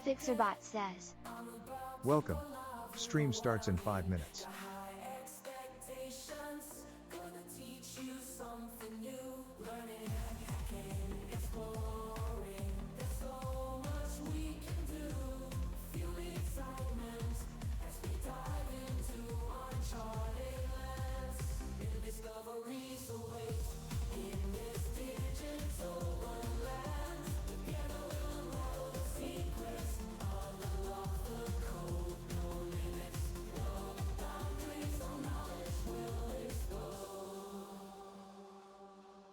Fixerbot says. Welcome. Stream starts in 5 minutes.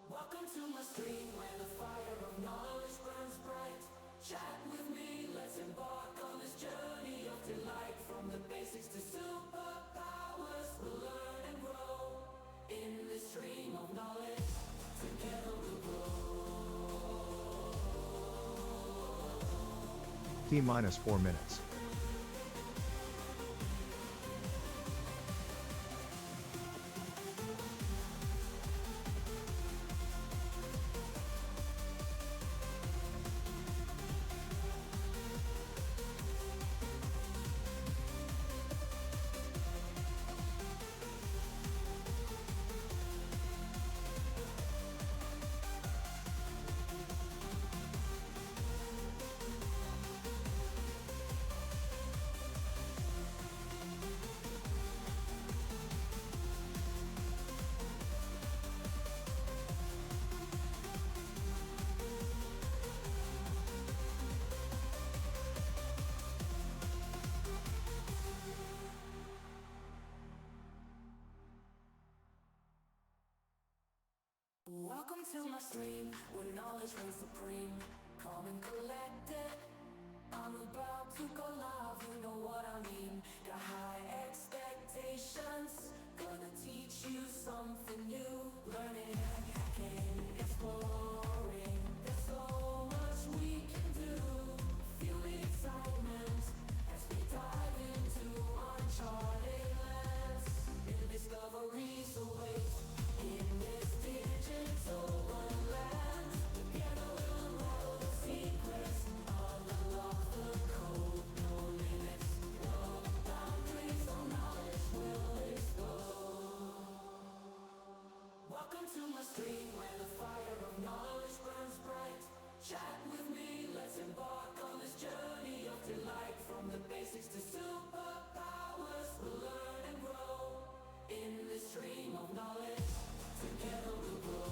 Welcome to my stream where the fire of knowledge burns bright. Chat with me, let's embark on this journey of delight. From the basics to superpowers, we'll learn and grow in this stream of knowledge. Together we'll grow. T minus 4 minutes. Welcome to my stream, where knowledge reigns supreme. Calm and collected, I'm about to go live, you know what I mean. Got high expectations, gonna teach you something new. Learning, hacking, exploring, there's so much we can do. Feel the excitement as we dive into uncharted lands. New discoveries await in this digital wonderland. Together we'll unravel the secrets, unlock the code, no limits, no boundaries, no knowledge will explode. Welcome to my stream where the fire of knowledge burns bright. Chat with me, let's embark on this journey of delight. From the basics to superpowers, we'll learn and grow in this stream of knowledge. Together we'll grow.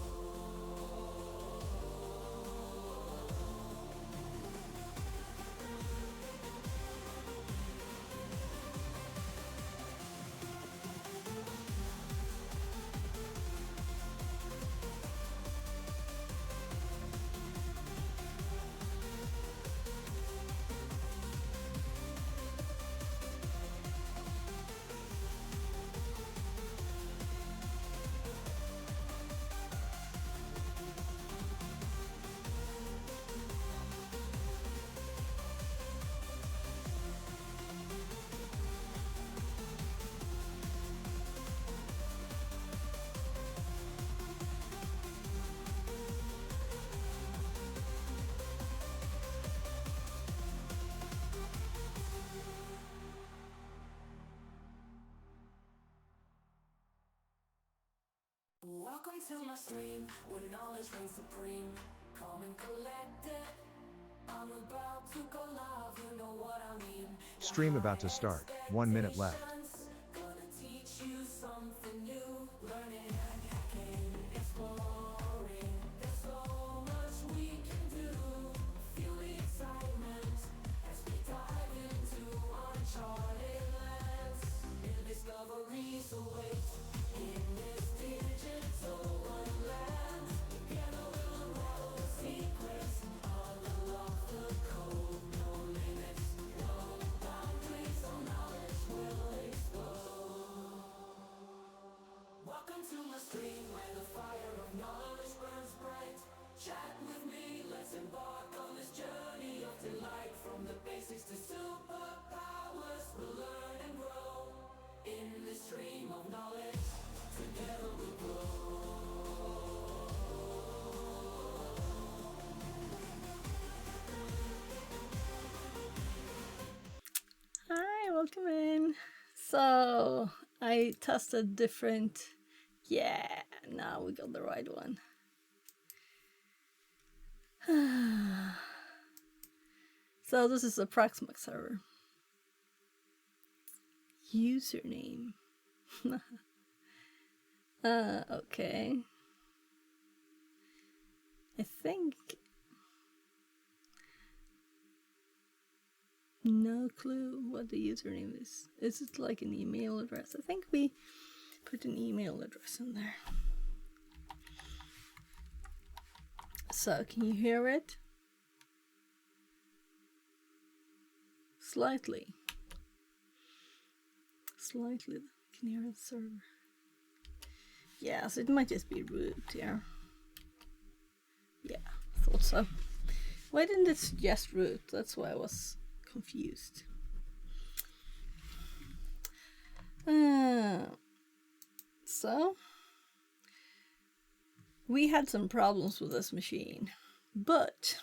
Welcome to my stream, where knowledge reigns supreme. Calm and collected, I'm about to go live, you know what I mean. Stream about to start, 1 minute left. Gonna teach you something new. Learning, hacking, exploring, there's so much we can do. Feel the excitement as we dive into uncharted lands. New discoveries await in this digital wonderland. Together we'll unravel the secrets, unlock the code, no limits, no boundaries, no knowledge will So I tested different. Yeah, now we got the right one. So this is a Proxmox server. Username. Okay. I think. No clue what the username is. Is it like an email address? I think we put an email address in there. So, can you hear it? Slightly. Slightly. Can you hear the server? Yeah, so it might just be root here. Yeah, thought so. Why didn't it suggest root? That's why I was confused. So we had some problems with this machine, but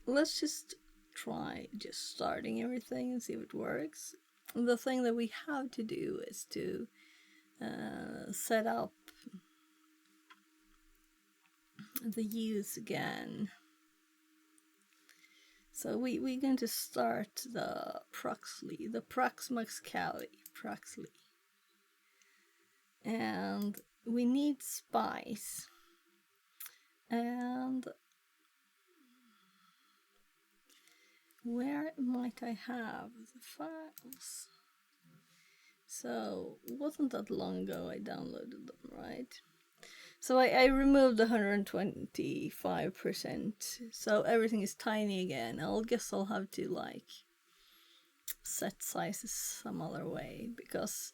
let's just try just starting everything and see if it works. The thing that we have to do is to set up the use again. So we're going to start the Proxly, the Proxmox Kali, Proxly. And we need Spice. And where might I have the files? So it wasn't that long ago I downloaded them, right? So I removed 125%, so everything is tiny again. I guess I'll have to like set sizes some other way, because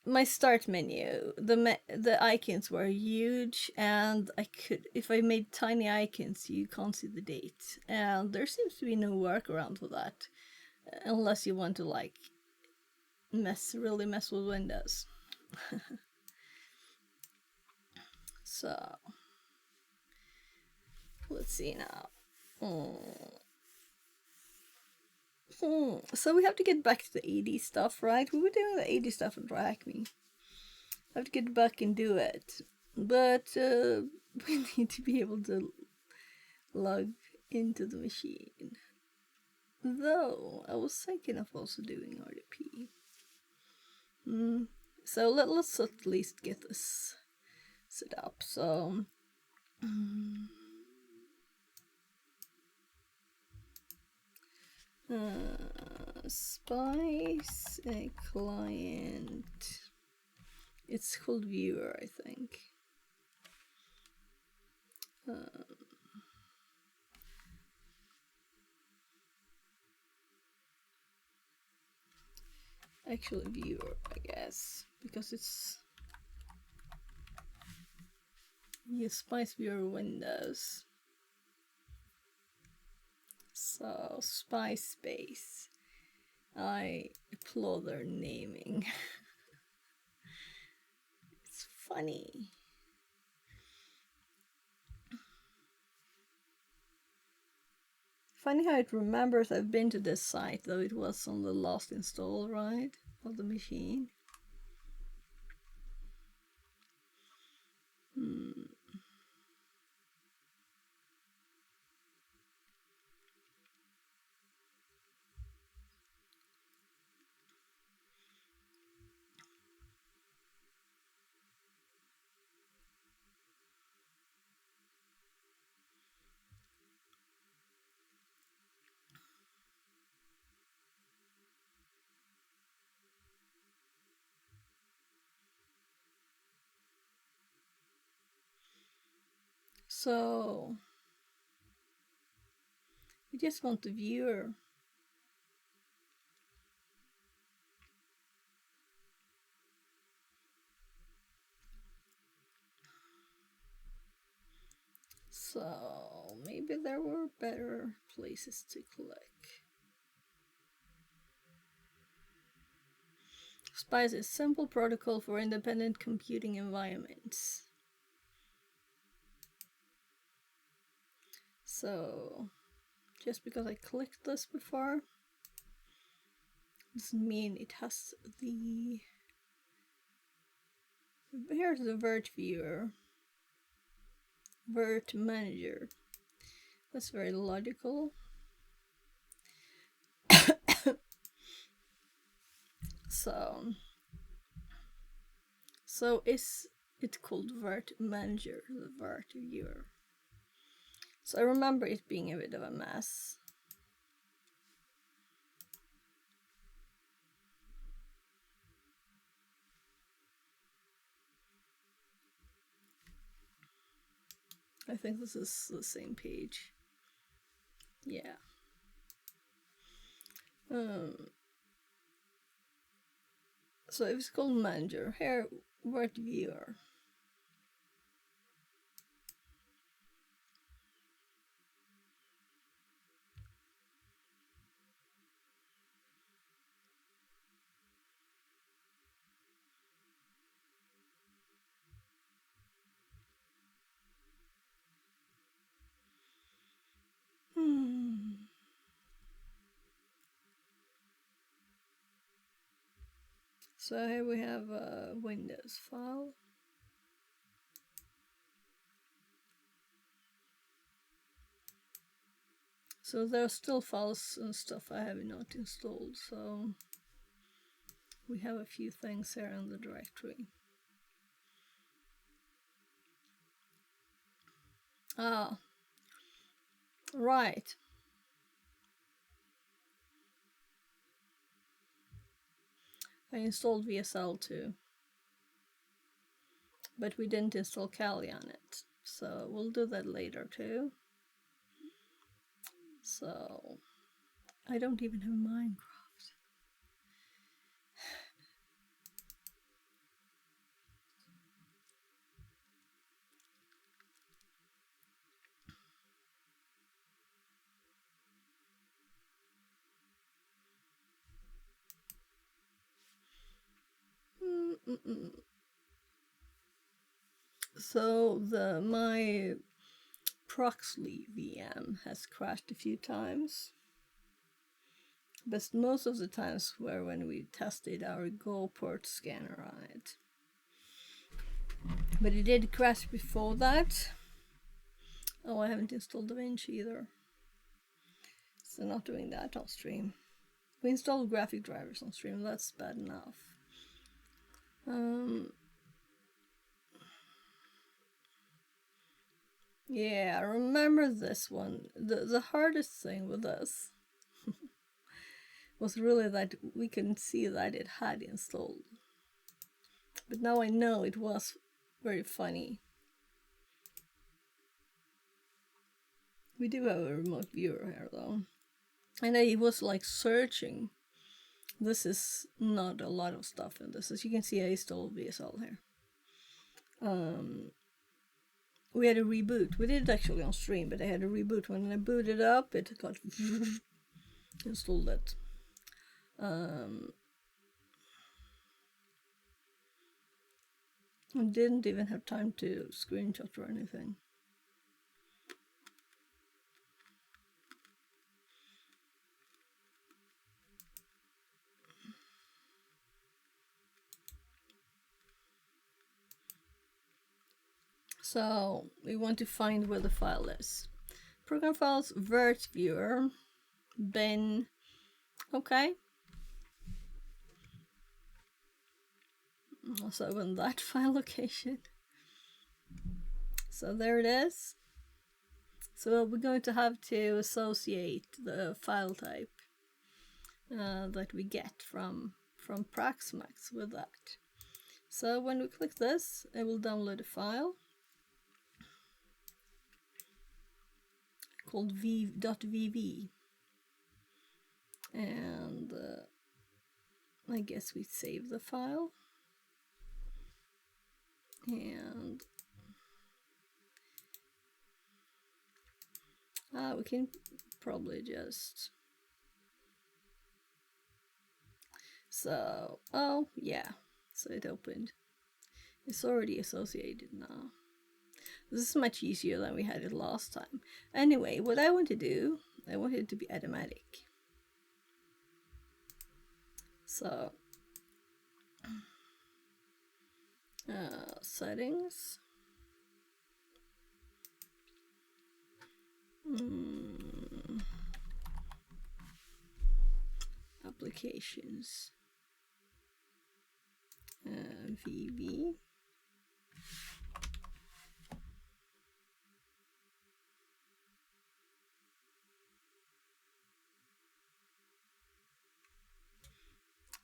my start menu, the icons were huge, and I could, if I made tiny icons, you can't see the date, and there seems to be no workaround for that, unless you want to like really mess with Windows. So let's see now. So we have to get back to the 80 stuff, right? We were doing the 80 stuff at Dracme. I have to get back and do it. But we need to be able to log into the machine. Though, I was thinking of also doing RDP. So let's at least get this set up. So... Spice client. It's called viewer, I think. Actually, viewer, I guess, because it's Spice viewer Windows. So Spice space. I applaud their naming. It's funny. Funny how it remembers I've been to this site, though it was on the last install, right, of the machine. So we just want the viewer. So maybe there were better places to click. Spice is simple protocol for independent computing environments. So just because I clicked this before, doesn't mean it has the... Here's the vert viewer. Vert manager. That's very logical. So is it called vert manager, the vert viewer? So I remember it being a bit of a mess. I think this is the same page. Yeah. So if it's called manager, here, vert viewer. So here we have a Windows file. So there are still files and stuff I have not installed, so we have a few things here in the directory. Ah, right. I installed VSL too, but we didn't install Kali on it, so we'll do that later too. So I don't even have Minecraft. So my Proxley VM has crashed a few times, but most of the times were when we tested our Go port scanner on it. But it did crash before that. Oh, I haven't installed DaVinci either, so not doing that on stream. We installed graphic drivers on stream, that's bad enough. Yeah, I remember this one. The hardest thing with this was really that we couldn't see that it had installed. But now I know it was very funny. We do have a remote viewer here though. And it was like searching. This is not a lot of stuff in this. As you can see, I installed VSL here. We had a reboot. We did it actually on stream, but I had a reboot. When I booted up, it got installed it. I didn't even have time to screenshot or anything. So we want to find where the file is. Program files, vert viewer, bin, okay. Also open that file location. So there it is. So we're going to have to associate the file type that we get from Proxmox with that. So when we click this, it will download a file called v.vv, and I guess we save the file, and we can probably just, so, oh yeah, so it opened. It's already associated now. This is much easier than we had it last time. Anyway, what I want to do, I want it to be automatic. So settings. Applications. VB.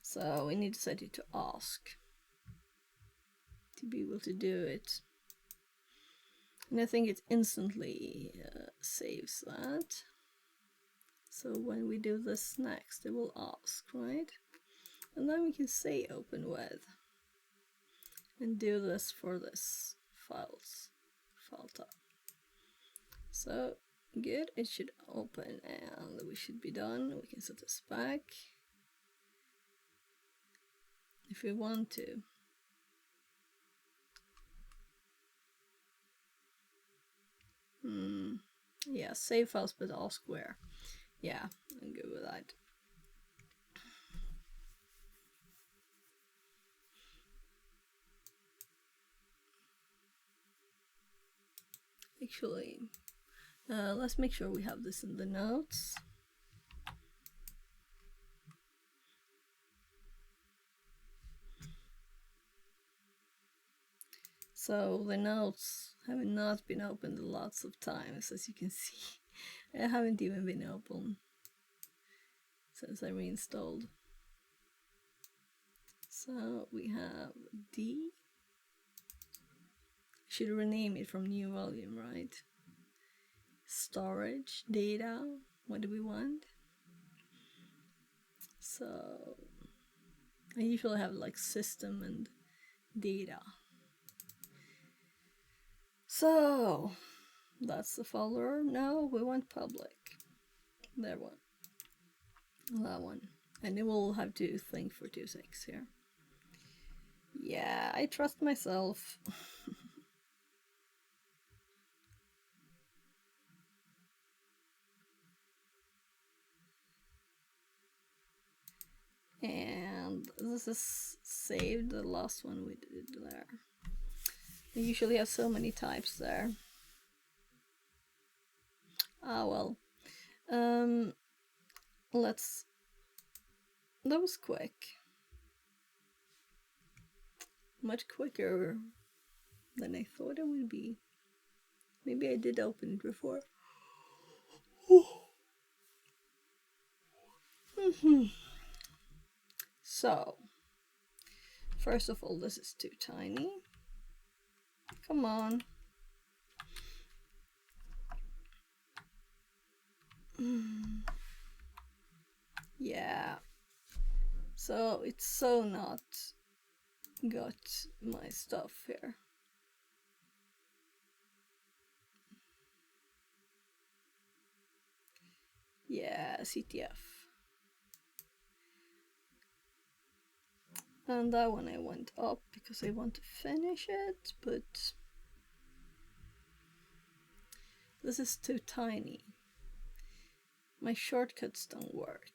So we need to set it to ask to be able to do it. And I think it instantly saves that. So when we do this next, it will ask, right? And then we can say open with and do this for this file type. So good, it should open and we should be done. We can set this back if we want to. Yeah, save files but ask where. Yeah, I'm good with that. Actually, let's make sure we have this in the notes. So the notes have not been opened lots of times, as you can see. I haven't even been open since I reinstalled. So we have D. Should rename it from new volume, right? Storage, data, what do we want? So I usually have like system and data. So that's the folder. No, we want public. That one. That one. And it will have to think for 2 seconds here. Yeah, I trust myself. And this is saved, the last one we did there. We usually have so many types there. Ah well. That was quick. Much quicker than I thought it would be. Maybe I did open it before. So, first of all, this is too tiny. Come on. Yeah. So it's so not got my stuff here. Yeah, CTF. And that one I went up because I want to finish it, but this is too tiny. My shortcuts don't work.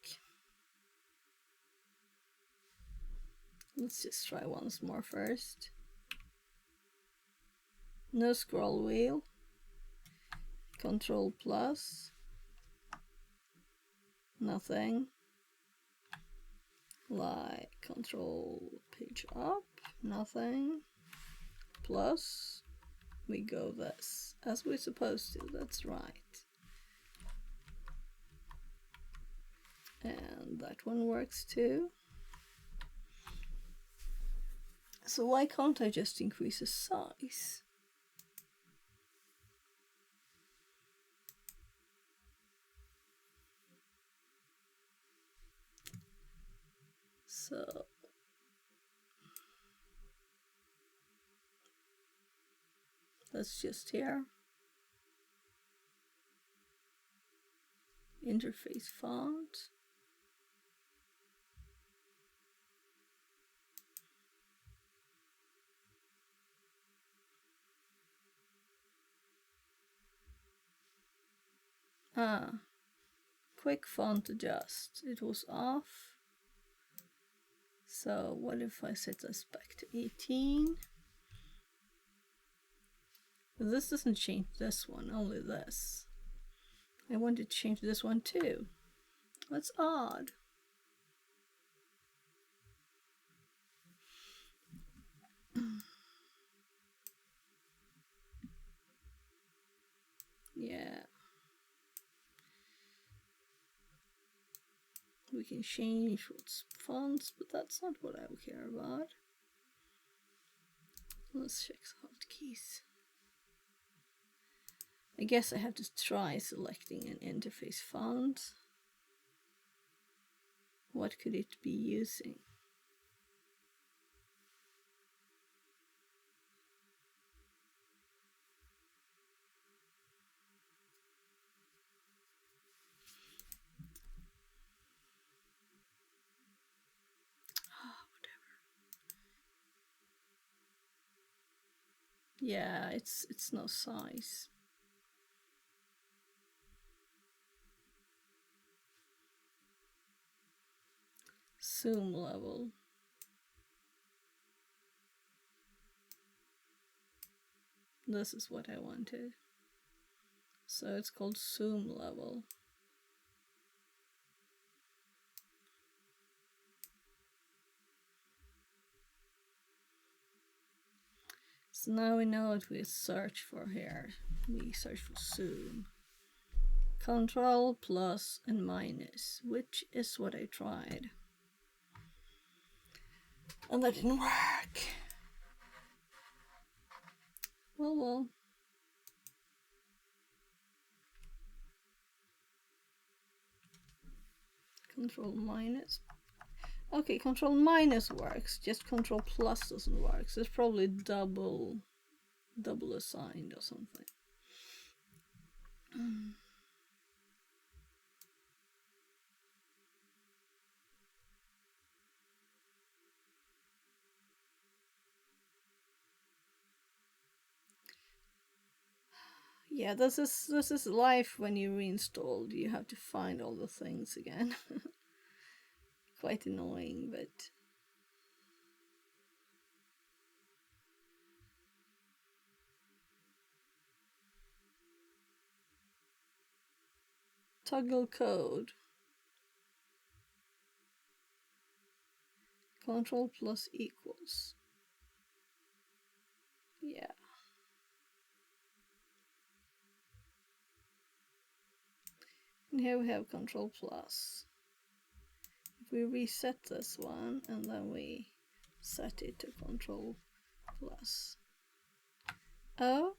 Let's just try once more first. No scroll wheel. Control plus. Nothing. Like control page up. Nothing. Plus. We go this. As we're supposed to, that's right. And that one works too. So why can't I just increase the size? So that's just here. Interface font. Quick font adjust. It was off. So what if I set this back to 18? This doesn't change this one, only this. I want to change this one too. That's odd. Yeah. We can change what's fonts, but that's not what I care about. Let's check hotkeys. I guess I have to try selecting an interface font. What could it be using? Yeah, it's no size. Zoom level. This is what I wanted. So it's called zoom level. So now we know what we search for here. We search for zoom. Control, plus, and minus, which is what I tried. And that didn't work. Well. Control minus. Okay, control minus works, just control plus doesn't work. So it's probably double assigned or something. Yeah, this is life when you reinstalled. You have to find all the things again. Quite annoying, but toggle code. Control plus equals. Yeah. And here we have control plus. If we reset this one and then we set it to control plus. Oh.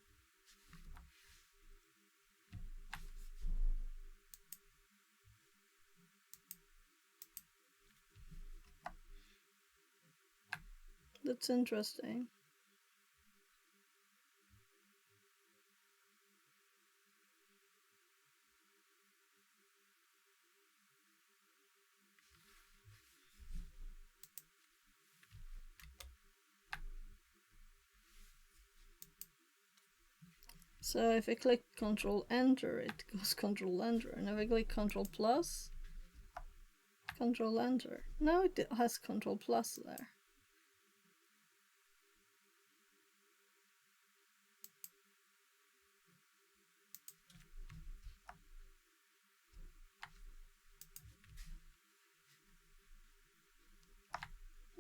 That's interesting. So if I click Control Enter, it goes Control Enter, and if I click Control Plus, Control Enter. Now it has Control Plus there.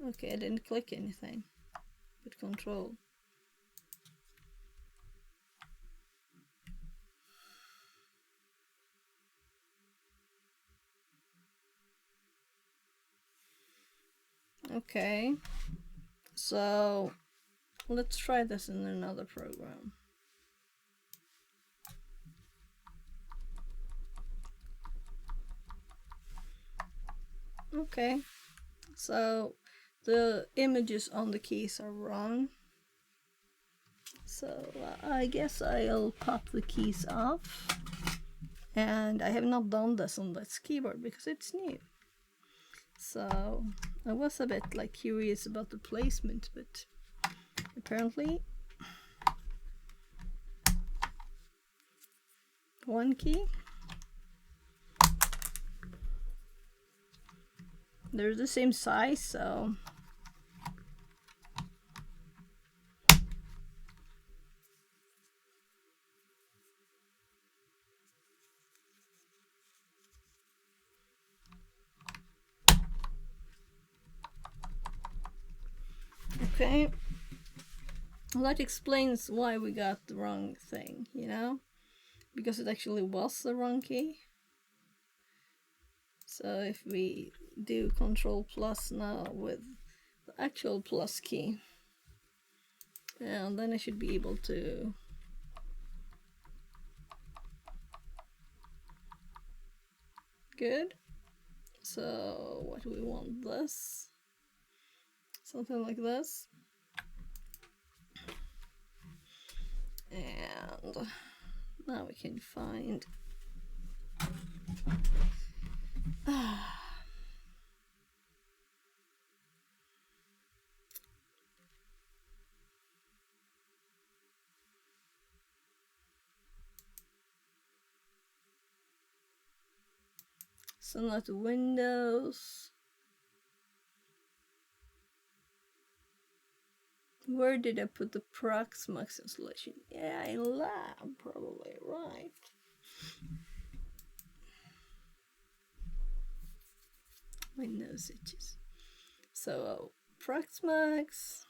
Okay, I didn't click anything, but Control. Okay, so let's try this in another program. Okay, so the images on the keys are wrong. So I guess I'll pop the keys off. And I have not done this on this keyboard because it's new. So I was a bit like curious about the placement, but apparently one key, They're the same size, so... Okay. Well, that explains why we got the wrong thing, you know? Because it actually was the wrong key. So if we do Control plus now with the actual plus key, and then I should be able to good. So what do we want? This, something like this, and now we can find so not Windows. Where did I put the Proxmox installation? Yeah, in lab, probably, right. My nose itches. So, Proxmox.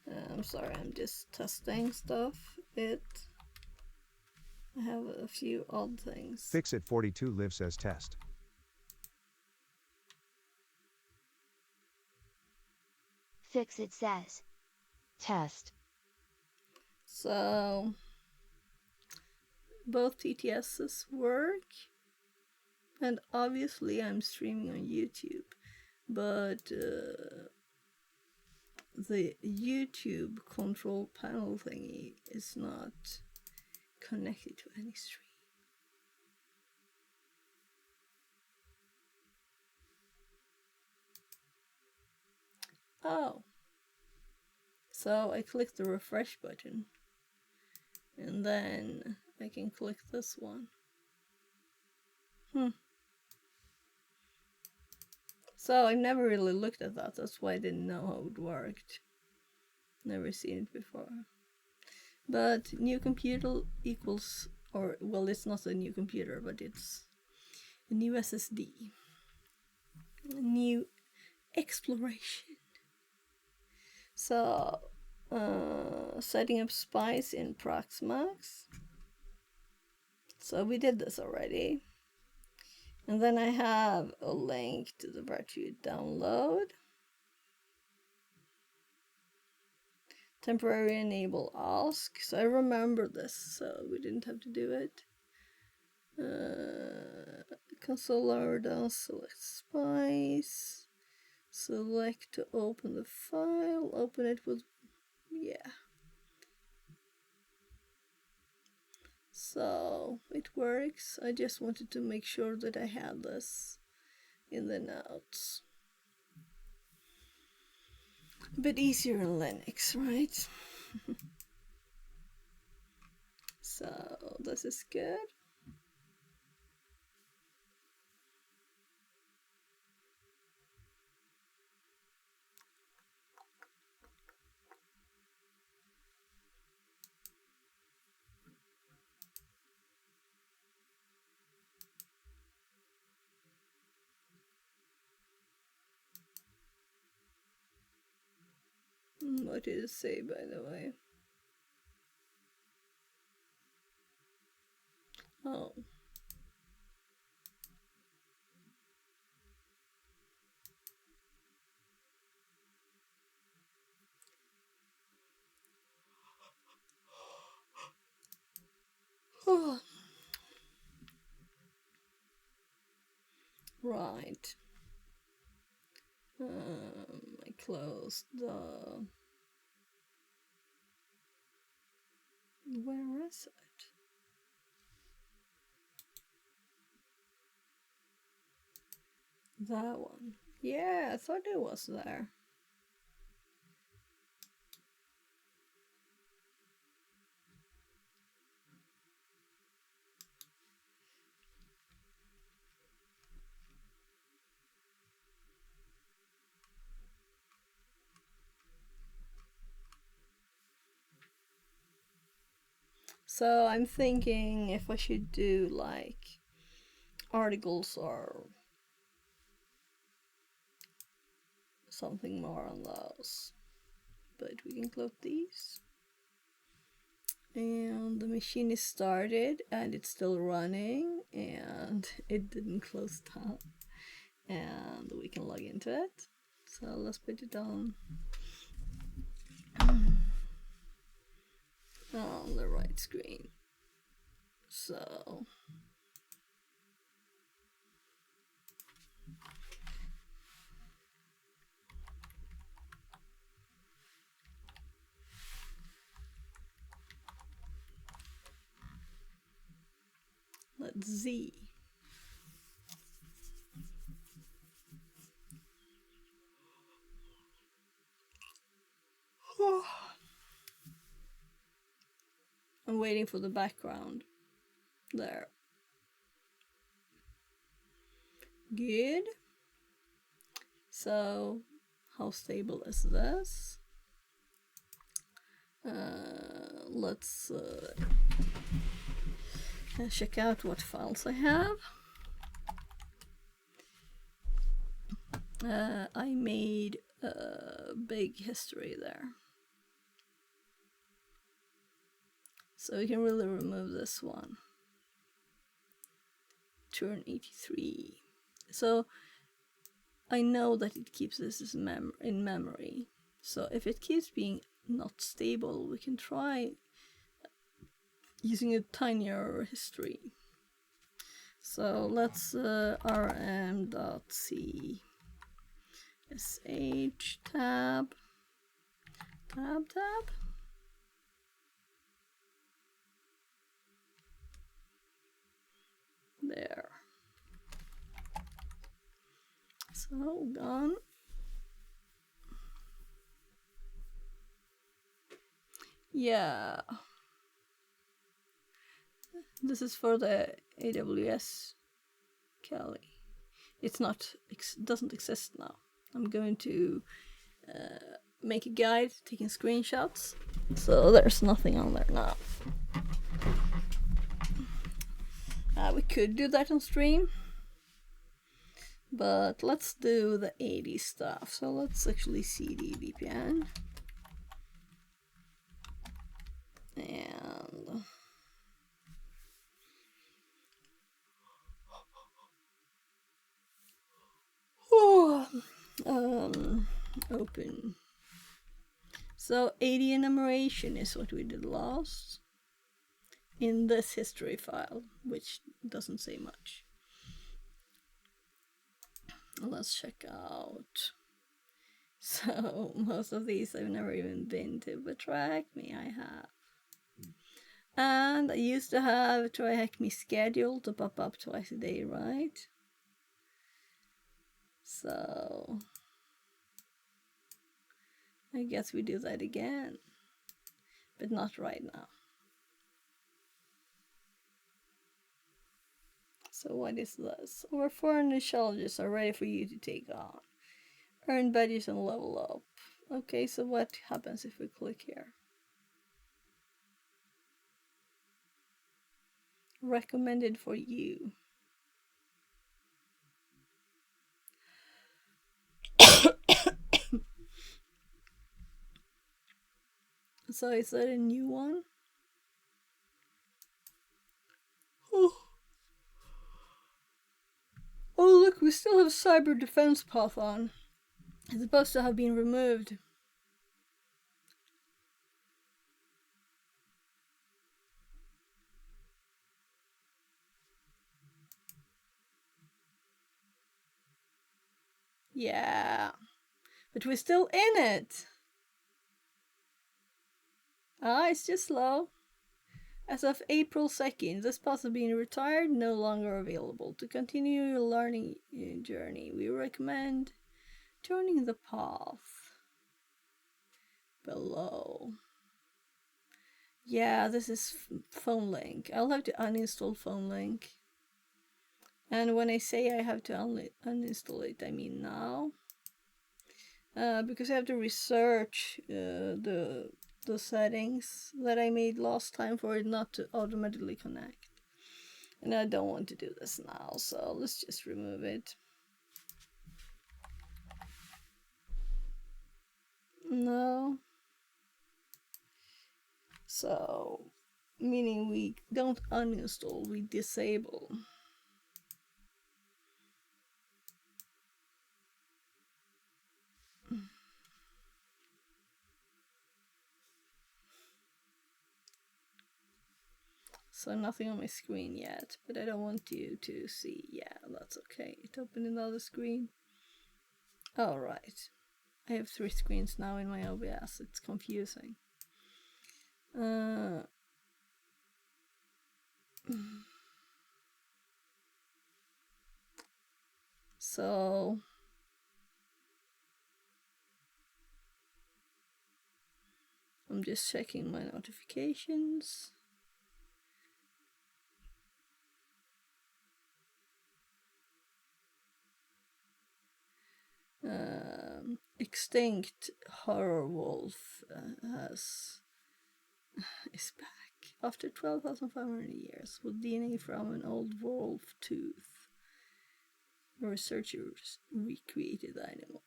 And I'm sorry, I'm just testing stuff. I have a few odd things. Fixit42 Live says test. Fixit says test. So both TTSs work, and obviously I'm streaming on YouTube, but the YouTube control panel thingy is not connected to any stream. Oh, so I click the refresh button, and then I can click this one. So I never really looked at that, that's why I didn't know how it worked. Never seen it before. But new computer equals, or well, it's not a new computer, but it's a new SSD. A new exploration. So, setting up spice in Proxmox. So we did this already. And then I have a link to the where to download. Temporary enable ask. So I remember this, so we didn't have to do it. Console lower down, select spice. Select to open the file. Open it with, yeah. So it works. I just wanted to make sure that I had this in the notes. A bit easier in Linux, right? So this is good. What did it say, by the way? Oh. Oh. Right. I close the... Where is it? That one. Yeah, I thought it was there. So I'm thinking if I should do like articles or something more on those. But we can close these. And the machine is started and it's still running and it didn't close down. And we can log into it. So let's put it on the right screen. So let's Z. I'm waiting for the background. There. Good. So, how stable is this? Let's check out what files I have. I made a big history there. So we can really remove this one. Turn 83. So I know that it keeps this as in memory. So if it keeps being not stable, we can try using a tinier history. So let's rm.c sh tab. There. So gone. Yeah. This is for the AWS Kali. It's not, doesn't exist now. I'm going to make a guide taking screenshots. So there's nothing on there now. We could do that on stream. But let's do the 80 stuff. So let's actually cd VPN. And open. So 80 enumeration is what we did last in this history file, which doesn't say much. Let's check out. So most of these I've never even been to, but Try Hack Me I have. And I used to have Try Hack Me scheduled to pop up twice a day, right? So I guess we do that again, but not right now. So what is this? Over 400 challenges are ready for you to take on. Earn badges and level up. Okay, so what happens if we click here? Recommended for you. So is that a new one? Oh look, we still have Cyber Defense Path on. It's supposed to have been removed. Yeah. But we're still in it. Ah, it's just slow. As of April 2nd, this path has been retired, no longer available. To continue your learning journey, we recommend joining the path below. Yeah, this is phone link. I'll have to uninstall phone link. And when I say I have to uninstall it, I mean now. Because I have to research the settings that I made last time for it not to automatically connect. And I don't want to do this now, so let's just remove it. No. So, meaning we don't uninstall, we disable. So nothing on my screen yet, but I don't want you to see. Yeah, that's okay. It opened another screen. Alright. I have 3 screens now in my OBS. It's confusing. So I'm just checking my notifications. Extinct Horror Wolf is back. After 12,500 years, with DNA from an old wolf tooth, researchers recreated the animal.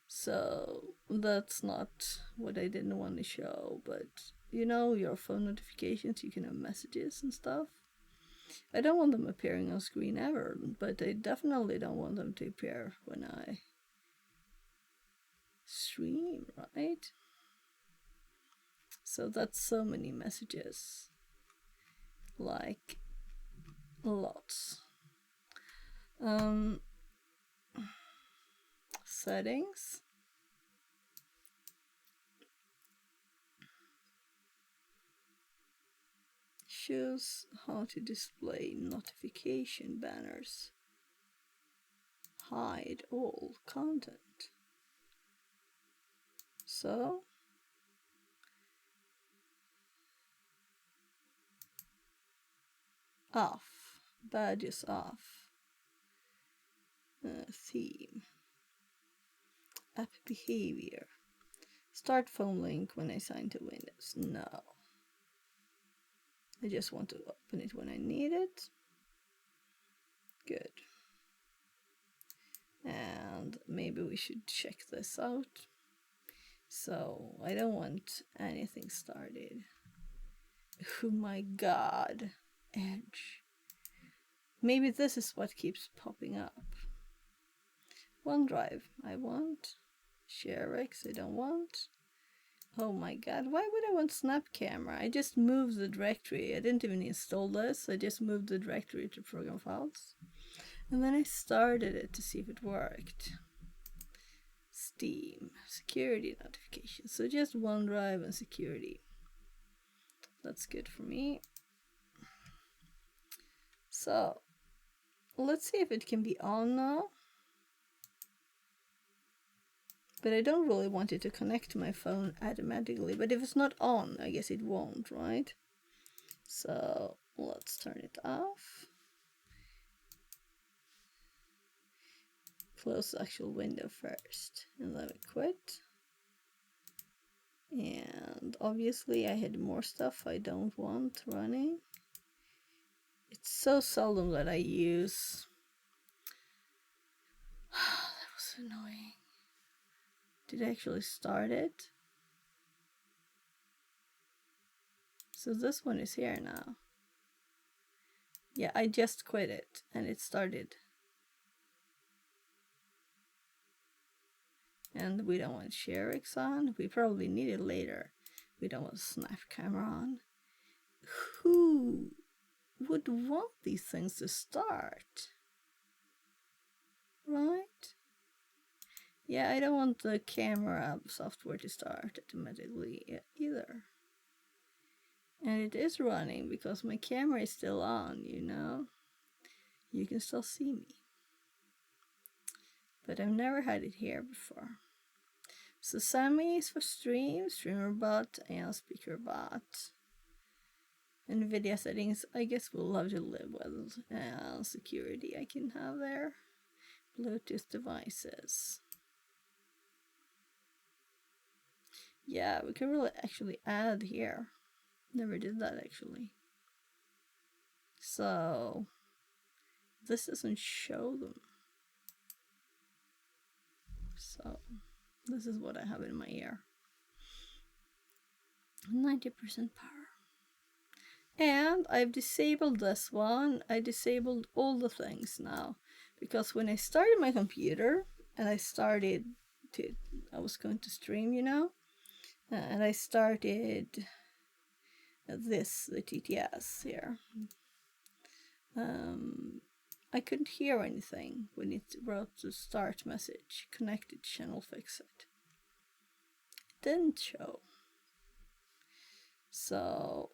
So that's not what I didn't want to show, but you know, your phone notifications, you can have messages and stuff. I don't want them appearing on screen ever, but I definitely don't want them to appear when I stream, right? So that's so many messages. Like, lots. Settings. Choose how to display notification banners. Hide all content. So off. Badges off. Theme. App behavior. Start phone link when I sign to Windows. No. I just want to open it when I need it. Good. And maybe we should check this out. So I don't want anything started. Oh my god. Edge. Maybe this is what keeps popping up. OneDrive, I want. ShareX, I don't want. Oh my god, why would I want Snap Camera? I just moved the directory. I didn't even install this. I just moved the directory to program files. And then I started it to see if it worked. Steam, security notifications. So just OneDrive and security. That's good for me. So let's see if it can be on now. But I don't really want it to connect to my phone automatically. But if it's not on, I guess it won't, right? So let's turn it off. Close the actual window first and let it quit. And obviously I had more stuff I don't want running. It's so seldom that I use. That was annoying. Did I actually start it? So this one is here now. Yeah, I just quit it and it started. And we don't want ShareX on. We probably need it later. We don't want Snap Camera on. Who would want these things to start? Right? Yeah, I don't want the camera software to start automatically either. And it is running because my camera is still on, you know? You can still see me. But I've never had it here before. So Sami is for stream, StreamerBot, and SpeakerBot. NVIDIA settings, I guess we'll have to live with. And security I can have there. Bluetooth devices. Yeah, we can really actually add here. Never did that actually. So this doesn't show them. So this is what I have in my ear. 90% power. And I've disabled this one. I disabled all the things now. Because when I started my computer and I was going to stream, you know, and I started the TTS here. I couldn't hear anything when it wrote the start message, connected channel fixed. It didn't show. So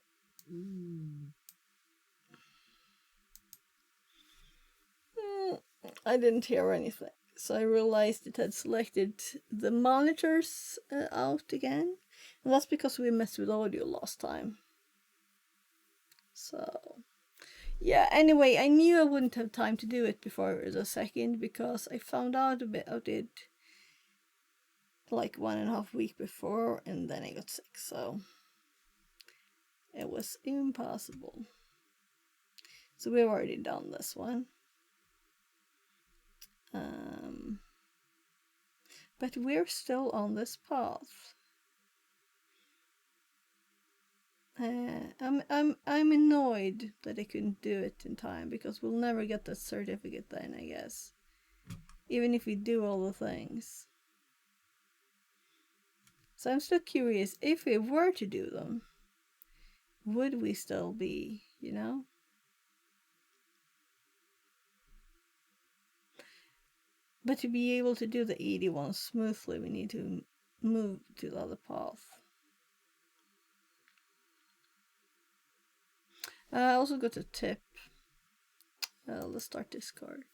I didn't hear anything. So I realized it had selected the monitors out again. And that's because we messed with audio last time. So yeah, anyway, I knew I wouldn't have time to do it before the second because I found out about it like 1.5 weeks before and then I got sick, so it was impossible. So we've already done this one. But we're still on this path. I'm annoyed that I couldn't do it in time because we'll never get that certificate then, I guess. Even if we do all the things. So I'm still curious, if we were to do them, would we still be, you know? But to be able to do the 81 smoothly, we need to move to the other path. I also got a tip. Let's start Discord.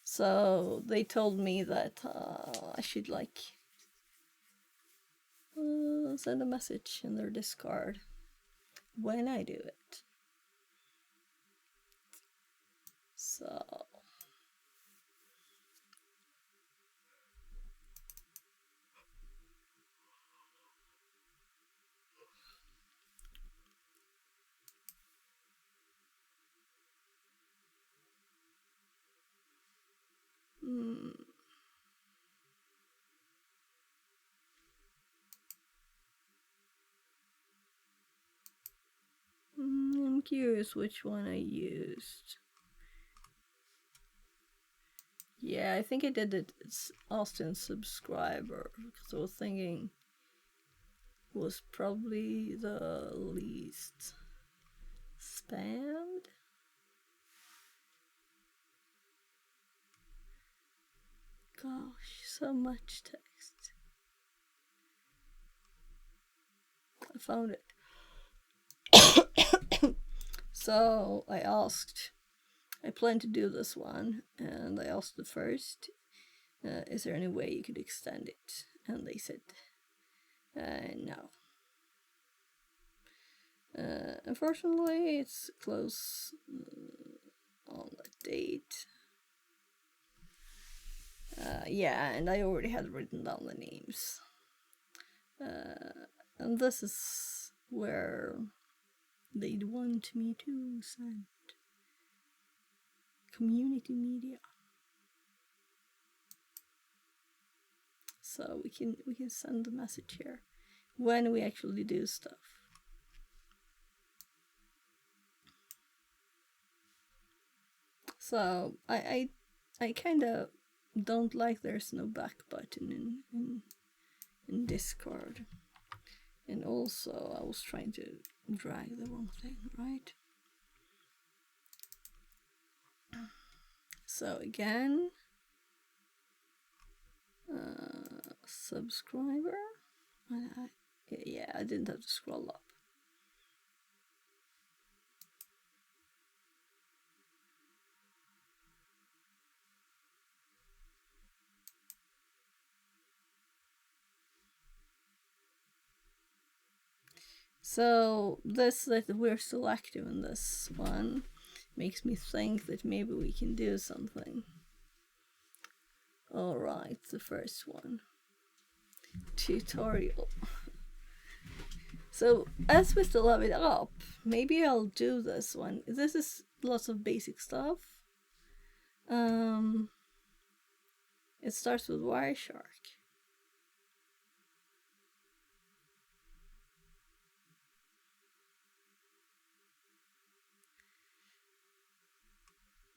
So they told me that I should like send a message in their Discord when I do it. So I'm curious which one I used. Yeah, I think I did it. It's Austin subscriber because I was thinking it was probably the least spammed. Gosh, so much text. I found it. So I plan to do this one, and I asked the first, is there any way you could extend it? And they said, no. Unfortunately, it's close on the date. Yeah, and I already had written down the names. And this is where they'd want me to send community media. So we can send the message here when we actually do stuff. So I kind of don't like there's no back button in Discord. And also I was trying to drag the wrong thing, right? So again, subscriber. Yeah, I didn't have to scroll up. So this that we're still active in this one makes me think that maybe we can do something. Alright, the first one. Tutorial. So as we still have it up, maybe I'll do this one. This is lots of basic stuff. It starts with Wireshark.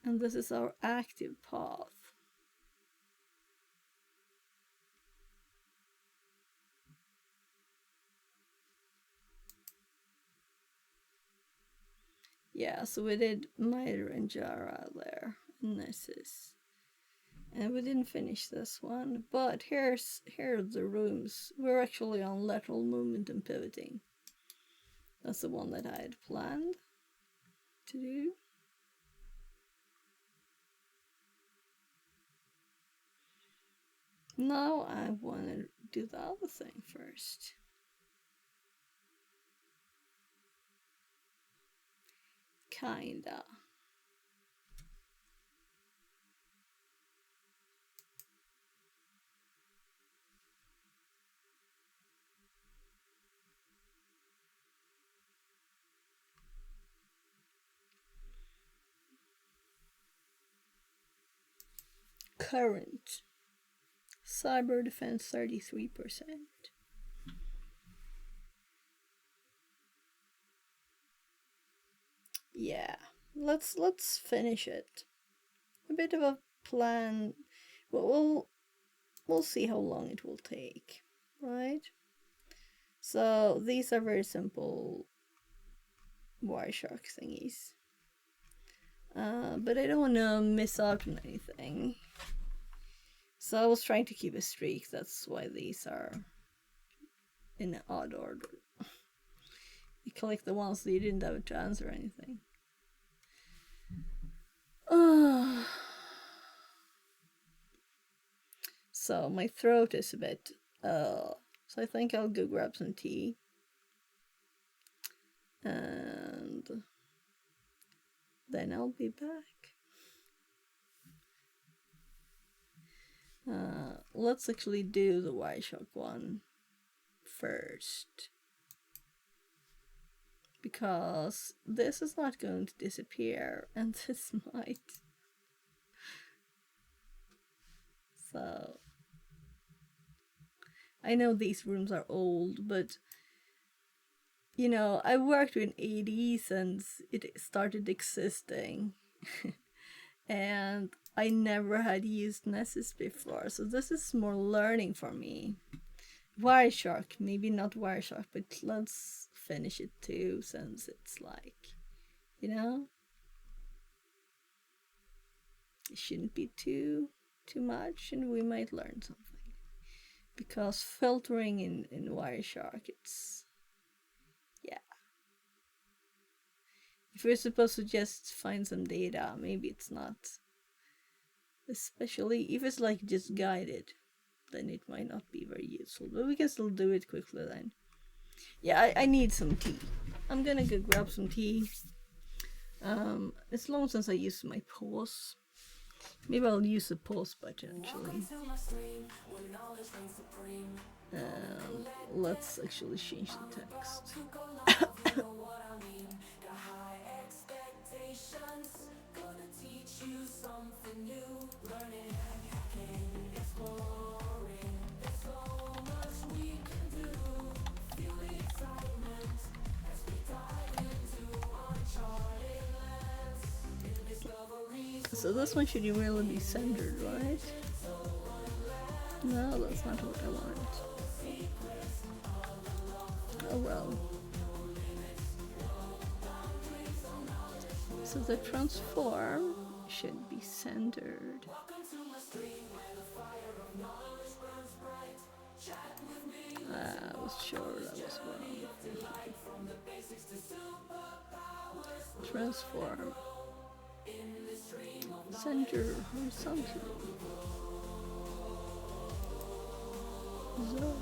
And this is our active path. Yeah, so we did Miter and Jara there, and Nessus. And we didn't finish this one, but here are the rooms. We're actually on lateral movement and pivoting. That's the one that I had planned to do. Now I want to do the other thing first. Kinda. Current. Cyber defense 33%. Yeah, let's finish it. A bit of a plan. We'll see how long it will take, right? So these are very simple Wireshark thingies. But I don't want to miss out on anything. So I was trying to keep a streak, that's why these are in an odd order. You collect the ones that you didn't have a chance or anything. So my throat is a bit, so I think I'll go grab some tea. And then I'll be back. Let's actually do the Wireshark one first. Because this is not going to disappear, and this might. So I know these rooms are old, but you know, I worked with AD since it started existing. And I never had used Nessus before, so this is more learning for me. Wireshark, maybe not Wireshark, but let's finish it too, since it's like, you know, it shouldn't be too much, and we might learn something. Because filtering in Wireshark, it's, yeah. If we're supposed to just find some data, maybe it's not. Especially if it's like just guided, then it might not be very useful. But we can still do it quickly then. Yeah, I need some tea. I'm gonna go grab some tea. It's long since I used my pause. Maybe I'll use the pause button actually. Let's actually change the text. So this one should really be centered, right? No, that's not what I want. Oh well. So the transform should be centered. I was sure that was wrong. Transform. Center horizontally. So.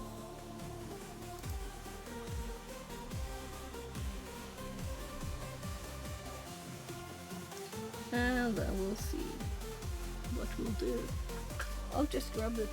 And then we'll see what we'll do. I'll just grab it.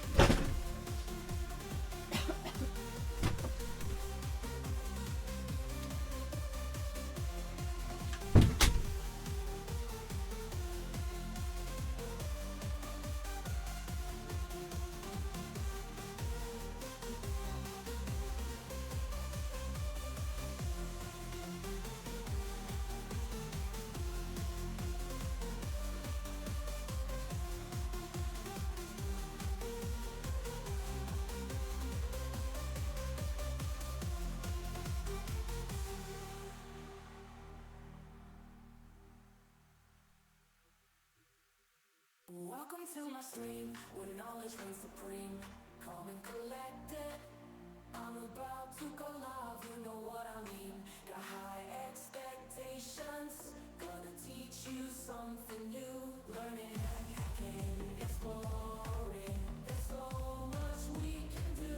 Welcome to my stream, where knowledge reigns supreme. Calm and collected, I'm about to go live, you know what I mean. Got high expectations, gonna teach you something new. Learning, hacking, exploring, there's so much we can do.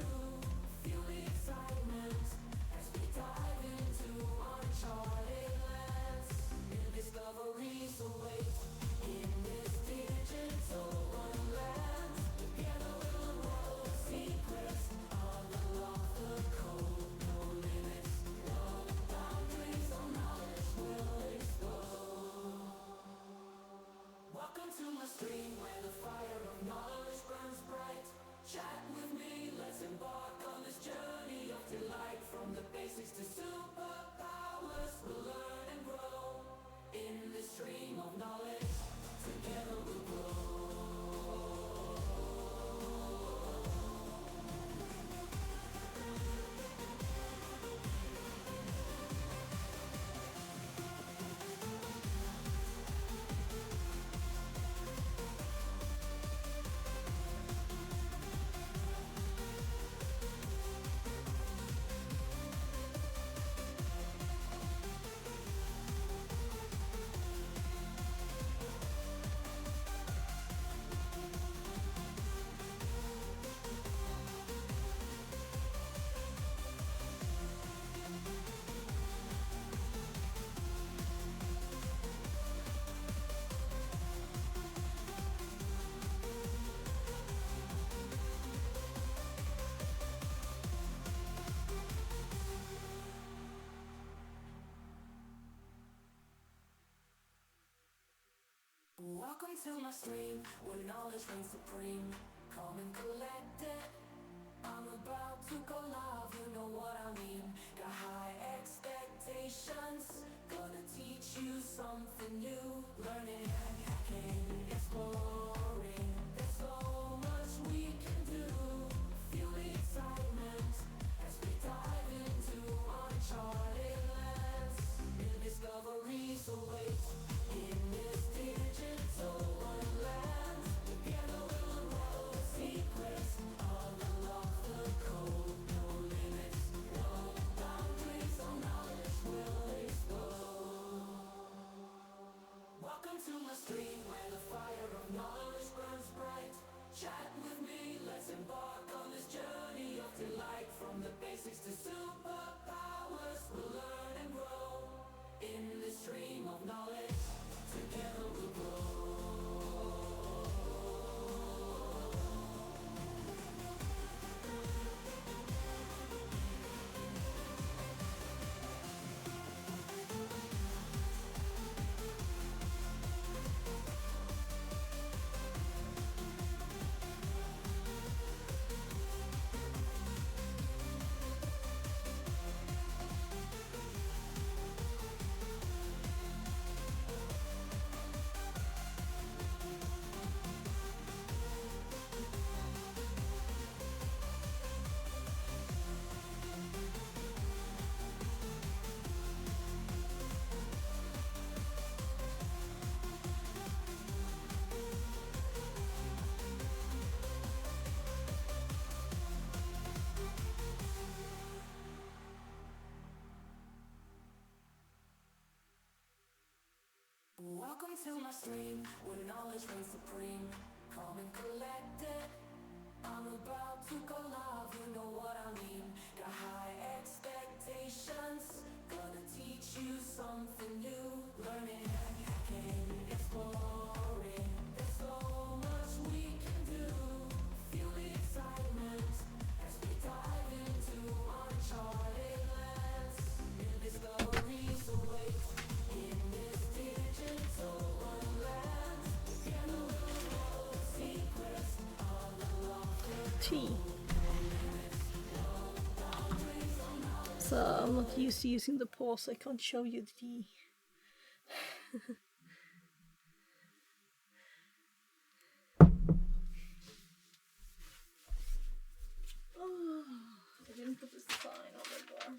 Feel the excitement as we dive into uncharted lands. New discoveries await in this digital wonderland. Together we'll unravel secrets, unlock the code, no limits, no boundaries, no knowledge will explode. Welcome to my stream, where the fire of knowledge burns bright. Chat with me, let's embark on this journey of delight. From the basics to superpowers, we'll learn and grow in this stream of knowledge. Together we'll grow. Welcome to my stream, where knowledge reigns supreme. Calm and collected, I'm about to go live, you know what I mean. Got high expectations, gonna teach you something new. Learning, hacking, exploring, there's so much we can do. Feel the excitement as we dive into uncharted lands. New discoveries await in this digital wonderland. Together we'll unravel secrets, unlock the code, no limits, no boundaries, no knowledge will explode. Welcome to my stream, where the fire of knowledge my stream, where knowledge reigns supreme. Calm and collected, I'm about to go live, you know what I mean. Got high expectations, gonna teach you something new. Learning, hacking, exploring, there's so much we can do. Feel the excitement as we dive into uncharted lands. New discoveries await in this digital wonderland. Together we'll know the secrets of the locker. T. So I'm not used to using the pause, I can't show you the T. Oh, I didn't put the sign on the door.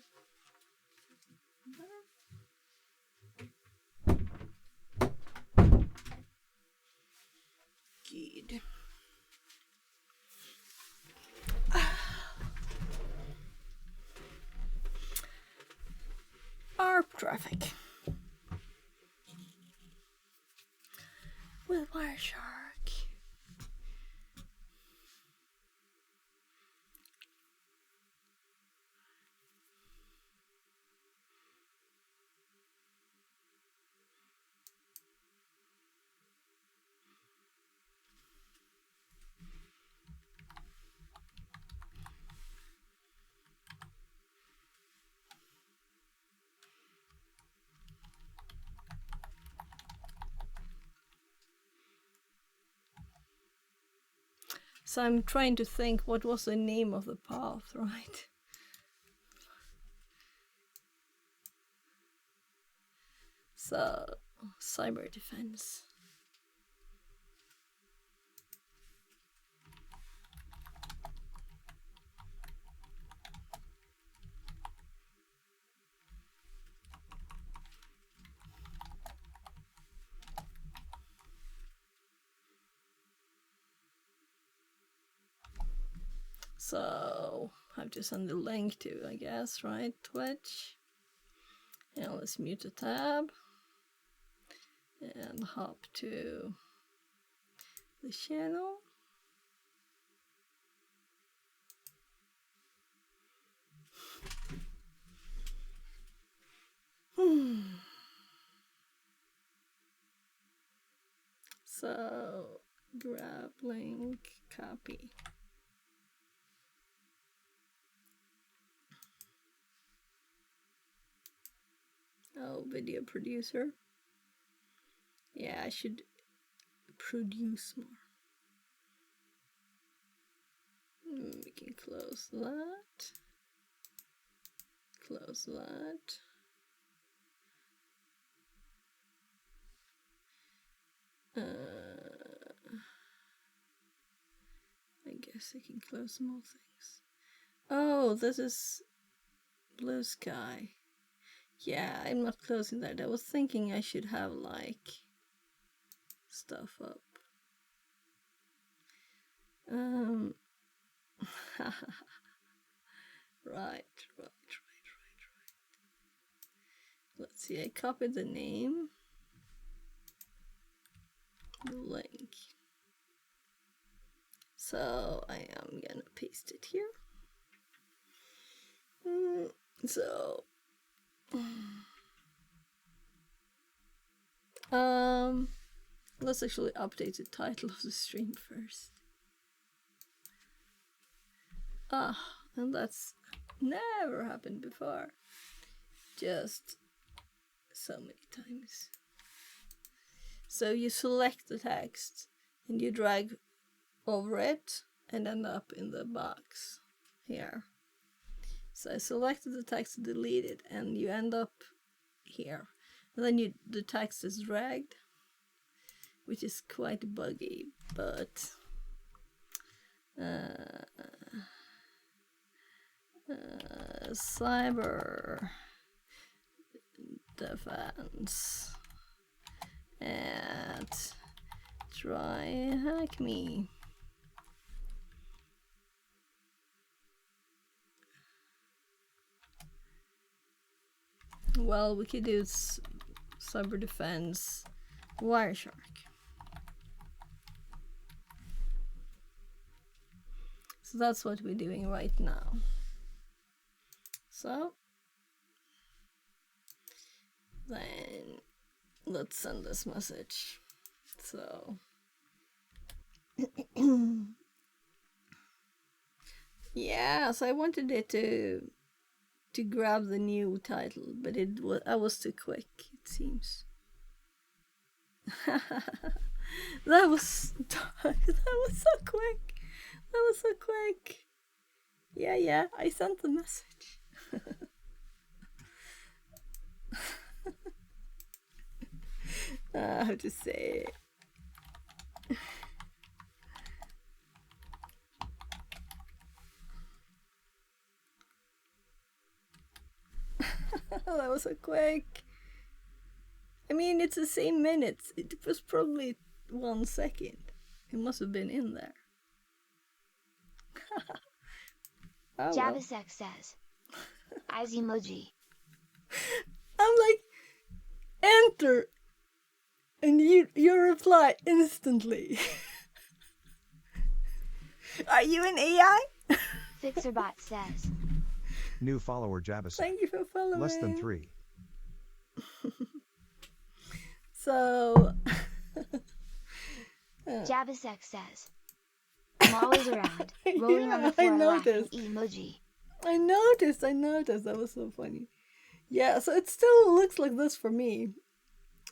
Good. ARP traffic. With Wireshark. So I'm trying to think what was the name of the path, right? So, cyber defense. So, I have to send the link to, I guess, right? Twitch. And let's mute the tab. And hop to the channel. So, grab link, copy. Oh, video producer. Yeah, I should produce more. We can close that. Close that. I guess I can close more things. Oh, this is Blue Sky. Yeah, I'm not closing that. I was thinking I should have like stuff up. Right. Let's see, I copied the name, the link. So I am gonna paste it here. So let's actually update the title of the stream first. And that's never happened before. Just so many times. So you select the text and you drag over it and end up in the box here. So I selected the text to delete it and you end up here. And then the text is dragged, which is quite buggy, but cyber defense at try hack me. Well, we could do cyber defense Wireshark. So that's what we're doing right now. So then let's send this message. So yeah, so I wanted it to grab the new title, but I was too quick, it seems. That was so quick. That was so quick. Yeah, I sent the message. I have to say. That was so quick. I mean, it's the same minutes. It was probably 1 second. It must have been in there. Oh, well. Javasec says. Eyes emoji. I'm like, enter, and you reply instantly. Are you an AI? Fixerbot says. New follower Javasec. Thank you for following. Less than 3. So. Javasec says. I'm always around, rolling on the floor laughing emoji. I noticed. That was so funny. Yeah, so it still looks like this for me.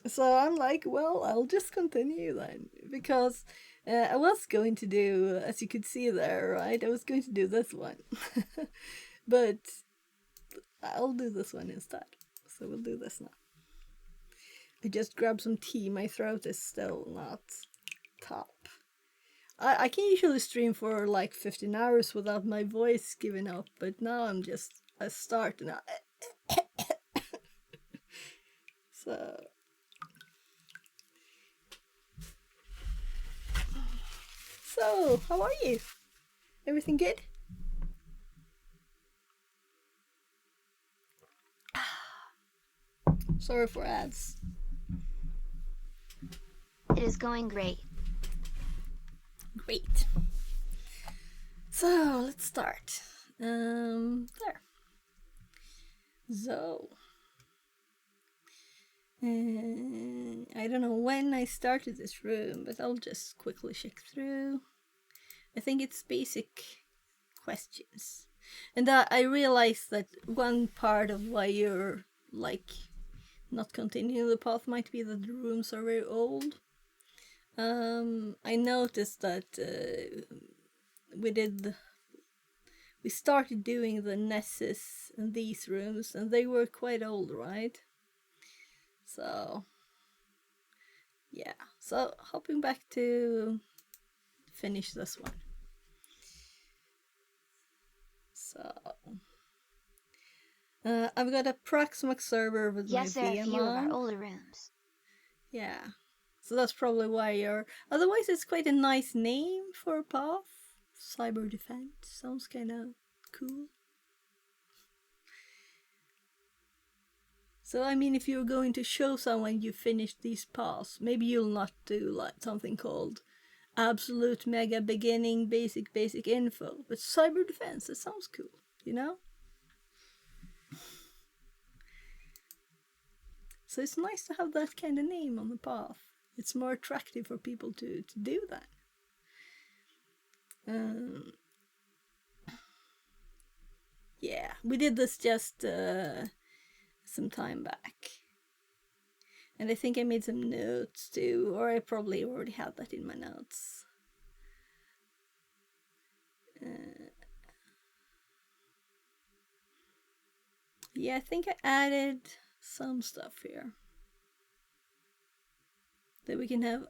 So I'm like, well, I'll just continue then. Because I was going to do, as you could see there, right? I was going to do this one. But I'll do this one instead. So we'll do this now. I just grabbed some tea. My throat is still not top. I can usually stream for like 15 hours without my voice giving up, but now I start now. So, how are you? Everything good? Sorry for ads. It is going great. Great. So let's start. There. So, I don't know when I started this room, but I'll just quickly check through. I think it's basic questions, and I realized that one part of why you're like not continuing the path might be that the rooms are very old. I noticed that we started doing the Nessus in these rooms, and they were quite old, right? So, yeah. So, hopping back to finish this one. So, I've got a Proxmox server with yes, my there are VM a few of on. our older rooms. Yeah. So that's probably why you're... Otherwise, it's quite a nice name for a path. Cyber Defense. Sounds kind of cool. So, I mean, if you're going to show someone you finished these paths, maybe you'll not do like something called Absolute Mega Beginning Basic Info. But Cyber Defense, that sounds cool, you know? So it's nice to have that kind of name on the path. It's more attractive for people to do that. Yeah, we did this just some time back. And I think I made some notes too, or I probably already had that in my notes. Yeah, I think I added some stuff here that we can have.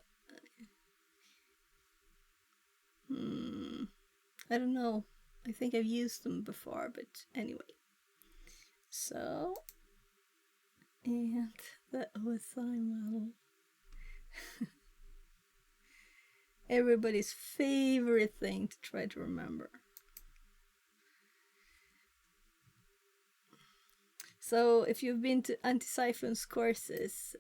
I don't know. I think I've used them before, but anyway. So, and the OSI model. Everybody's favorite thing to try to remember. So if you've been to Anti-Siphon's courses,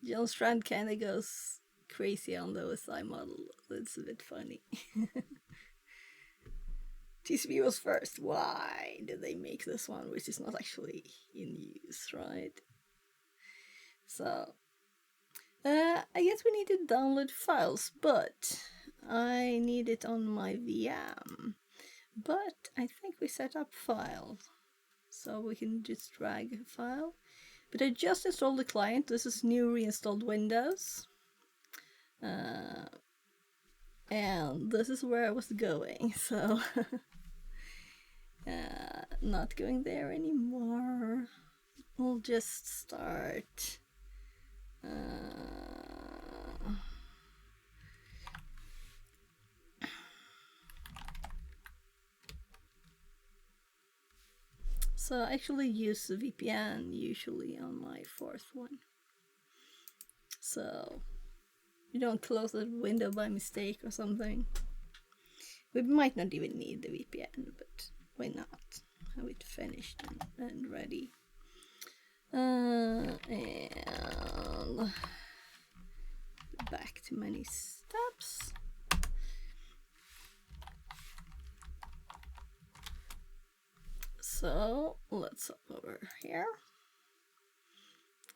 John Strand kind of goes crazy on the OSI model. It's a bit funny. TCP was first. Why did they make this one, which is not actually in use, right? So, I guess we need to download files, but I need it on my VM. But I think we set up file, so we can just drag a file. But I just installed the client. This is new reinstalled Windows. And this is where I was going, so not going there anymore. We'll just start. So I actually use the VPN usually on my fourth one. So you don't close the window by mistake or something. We might not even need the VPN, but why not? Have it finished and ready. And back to many steps. So let's hop over here.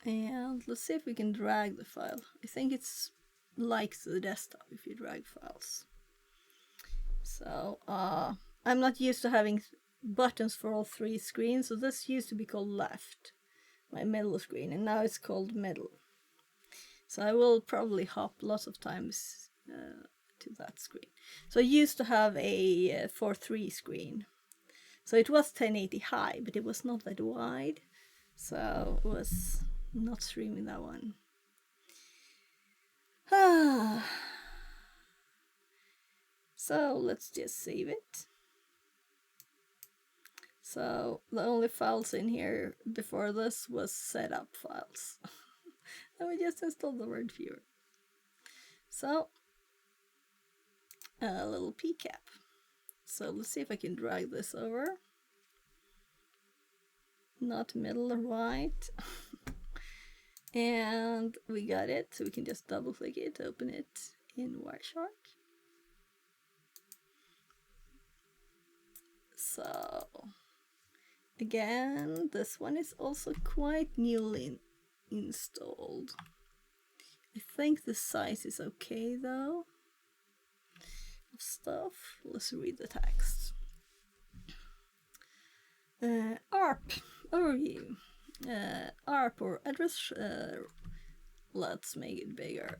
And let's see if we can drag the file. I think it's like the desktop if you drag files. So I'm not used to having buttons for all three screens, so this used to be called left, my middle screen, and now it's called middle. So I will probably hop lots of times to that screen. So I used to have a 4:3 screen. So it was 1080 high, but it was not that wide. So it was not streaming that one. So let's just save it. So the only files in here before this was setup files. And we just installed the word viewer. So a little PCAP. So let's see if I can drag this over. Not middle or right. And we got it, so we can just double click it, open it in Wireshark. So again, this one is also quite newly installed. I think the size is okay though. Of stuff. Let's read the text. ARP overview. ARP or address. Let's make it bigger.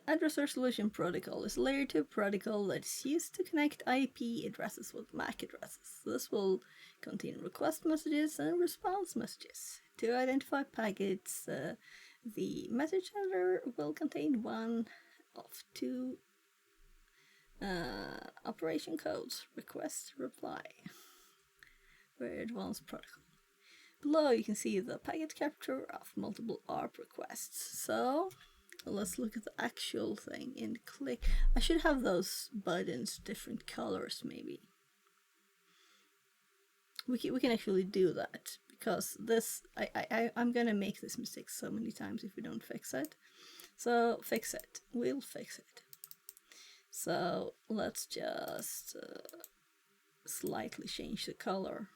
Address Resolution Protocol is a layer 2 protocol that is used to connect IP addresses with MAC addresses. This will contain request messages and response messages. To identify packets, the message header will contain one of two operation codes: request, reply. Very advanced protocol. Below you can see the packet capture of multiple ARP requests. So let's look at the actual thing and click. I should have those buttons different colors maybe. We can actually do that, because this I'm gonna make this mistake so many times if we don't fix it. So fix it. We'll fix it. So let's just slightly change the color.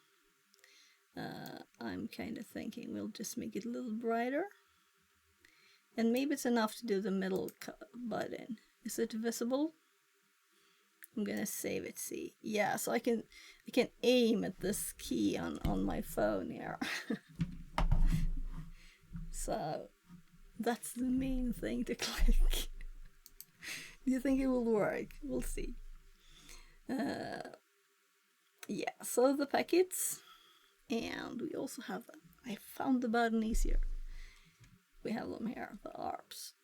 I'm kind of thinking we'll just make it a little brighter. And maybe it's enough to do the middle button. Is it visible? I'm gonna save it, see. Yeah, so I can aim at this key on my phone here. So that's the main thing to click. Do you think it will work? We'll see. Yeah, so the packets, and we also have, I found the button easier. We have them here, the ARPs.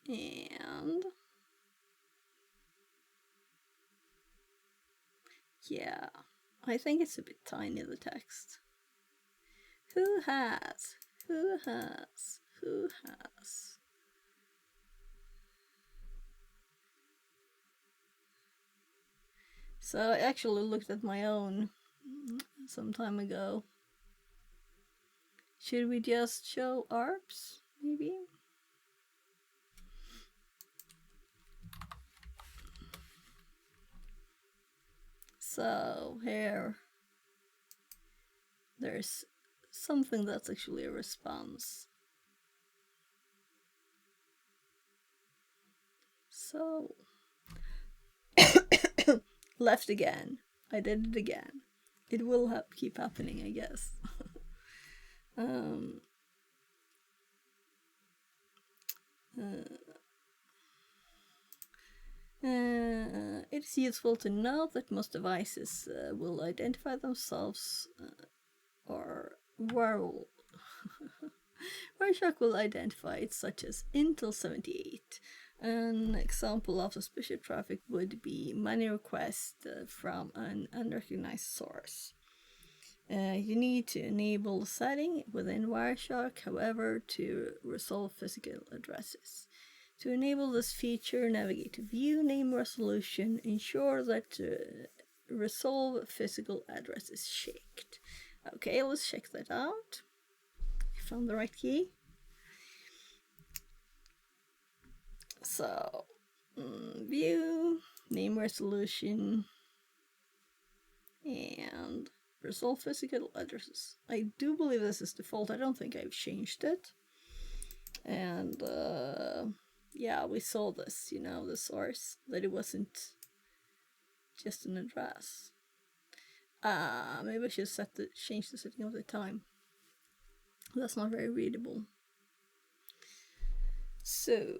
And yeah, I think it's a bit tiny, the text. Who has? So I actually looked at my own some time ago. Should we just show ARPs, maybe? So here, there's something that's actually a response. So, left again. I did it again. It will keep happening, I guess. It's useful to note that most devices will identify themselves or Wireshark will identify it, such as Intel 78. An example of suspicious traffic would be money request from an unrecognized source. You need to enable the setting within Wireshark, however, to resolve physical addresses. To enable this feature, navigate to View, Name Resolution, ensure that Resolve Physical Address is checked. Okay, let's check that out. I found the right key. So, View, Name Resolution, and Resolve Physical Addresses. I do believe this is default. I don't think I've changed it. And yeah, we saw this, you know, the source, that it wasn't just an address. Maybe I should change the setting of the time. That's not very readable. So,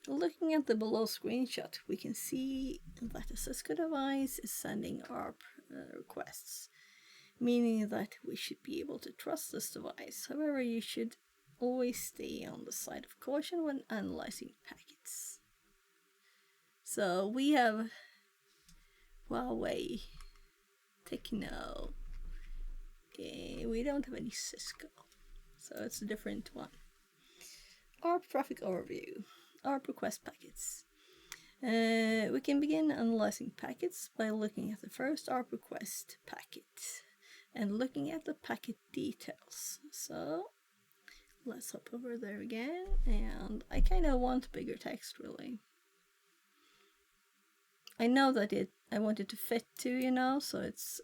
looking at the below screenshot, we can see that a Cisco device is sending ARP requests, meaning that we should be able to trust this device. However, you should always stay on the side of caution when analyzing packets. So we have Huawei, Techno. We don't have any Cisco, so it's a different one. ARP traffic overview. ARP request packets. We can begin analyzing packets by looking at the first ARP request packet and looking at the packet details. So let's hop over there again, and I kind of want bigger text, really. I know that I want it to fit too, you know, so it's...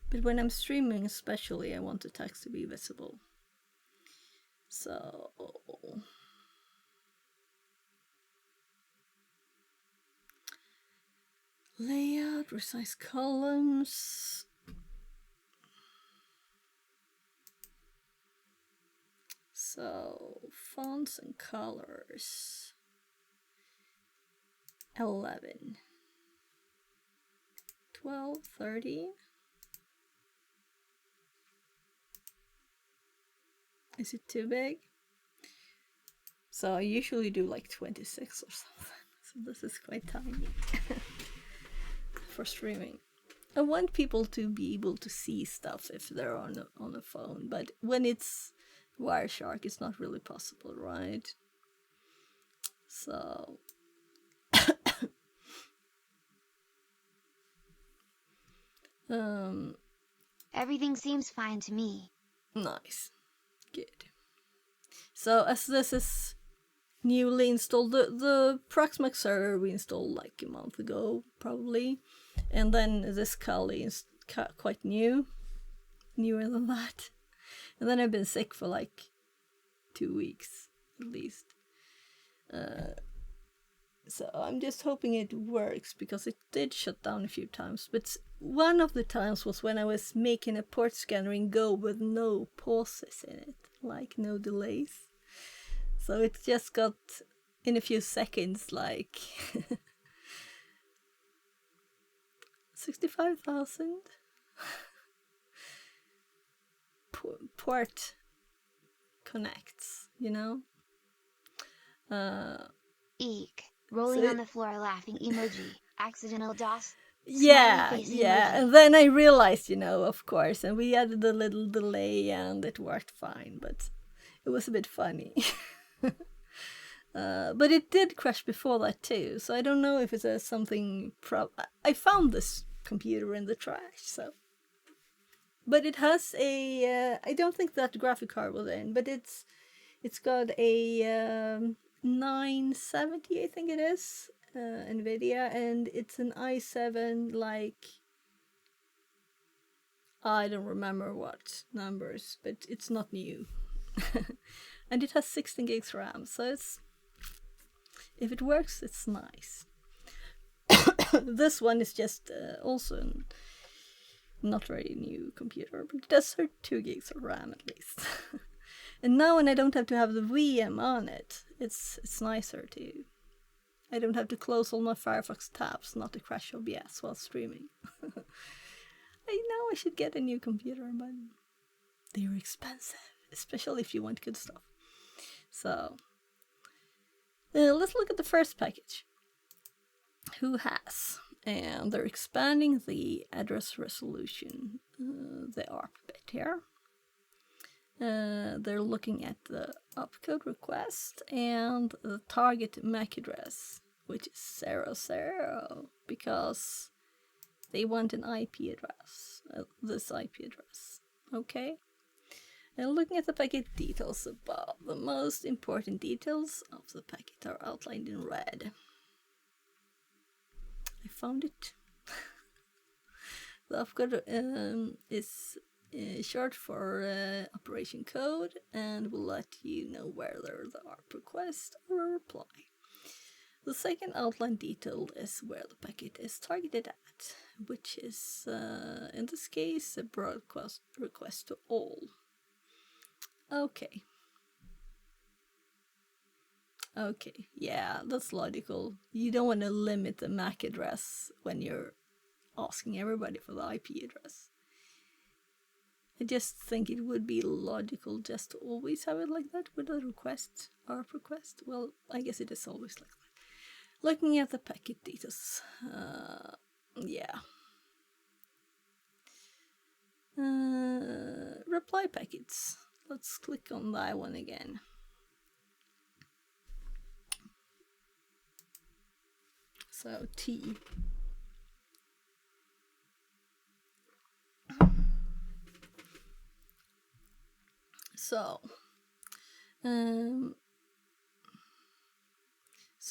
But when I'm streaming especially, I want the text to be visible. So... Layout, resize columns. So, fonts and colors. 11, 12, 13. Is it too big? So I usually do like 26 or something. So this is quite tiny for streaming. I want people to be able to see stuff if they're on a phone, but when it's Wireshark, it's not really possible, right? So everything seems fine to me. Nice. Good. So as this is newly installed, the Proxmox server we installed like a month ago, probably. And then this Kali is quite new. Newer than that. And then I've been sick for like 2 weeks, at least. So I'm just hoping it works, because it did shut down a few times. But one of the times was when I was making a port scanner in Go with no pauses in it, like no delays. So it just got, in a few seconds, like 65,000 port connects, you know? Eek. Rolling on the floor laughing emoji. Accidental DOS. Yeah, Smiley face yeah. emoji. And then I realized, you know, of course, and we added a little delay and it worked fine, but it was a bit funny. But it did crash before that too, so I don't know if it's something I found this computer in the trash. So, but it has a I don't think that graphic card was in, but it's got a 970, I think it is, NVIDIA, and it's an i7, like, I don't remember what numbers, but it's not new. And it has 16 gigs RAM, so it's, if it works, it's nice. This one is just also not very new computer, but it does 32 gigs of RAM at least. And now when I don't have to have the VM on it, it's nicer too. I don't have to close all my Firefox tabs, not to crash OBS while streaming. I know I should get a new computer, but they're expensive, especially if you want good stuff. So, let's look at the first package. Who has? And they're expanding the address resolution, the ARP bit here. They're looking at the opcode request and the target MAC address, which is 00, because they want an IP address, this IP address. Okay. And looking at the packet details above, the most important details of the packet are outlined in red. I found it. The opcode is short for operation code and will let you know whether the ARP request or a reply. The second outline detail is where the packet is targeted at, which is in this case a broadcast request to all. Okay. Okay, yeah, that's logical. You don't want to limit the MAC address when you're asking everybody for the IP address. I just think it would be logical just to always have it like that with a request, ARP request. Well, I guess it is always like that. Looking at the packet details, yeah. Reply packets. Let's click on that one again. So T. So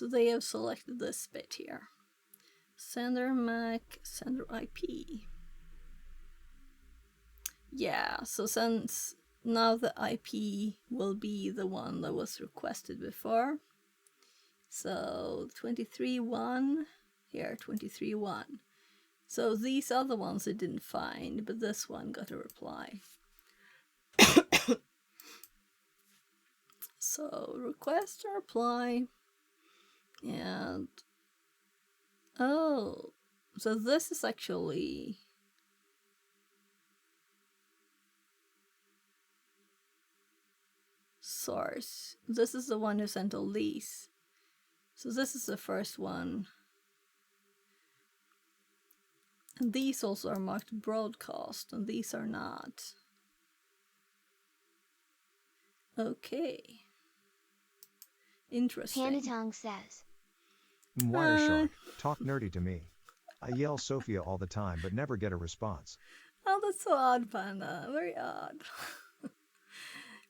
they have selected this bit here. Sender MAC, sender IP. Yeah, so since now the IP will be the one that was requested before. So 23.1, here 23.1. So these are the ones I didn't find, but this one got a reply. So request or reply, and oh, so this is actually source. This is the one who sent all these. So this is the first one. And these also are marked broadcast, and these are not. Okay. Interesting. Panda Tongue says, Wireshark, talk nerdy to me. I yell Sophia all the time but never get a response. Oh, that's so odd, Panda. Very odd.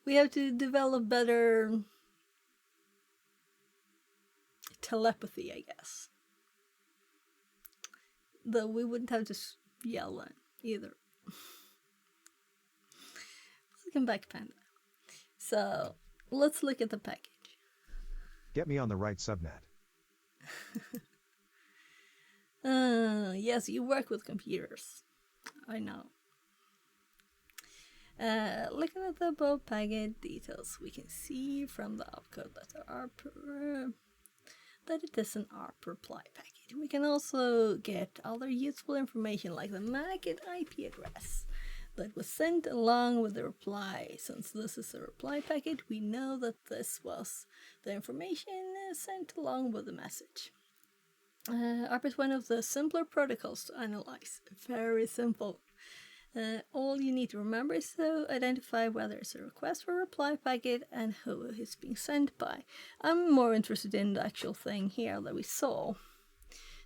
We have to develop better telepathy, I guess. Though we wouldn't have to yell it either. Welcome back, Panda. So, let's look at the package. Get me on the right subnet. Yes, you work with computers. I know. Looking at the above packet details, we can see from the opcode that it is an ARP reply packet. We can also get other useful information like the MAC and IP address that was sent along with the reply. Since this is a reply packet, we know that this was the information sent along with the message. ARP is one of the simpler protocols to analyze. Very simple. All you need to remember is to identify whether it's a request for a reply packet and who it's being sent by. I'm more interested in the actual thing here that we saw.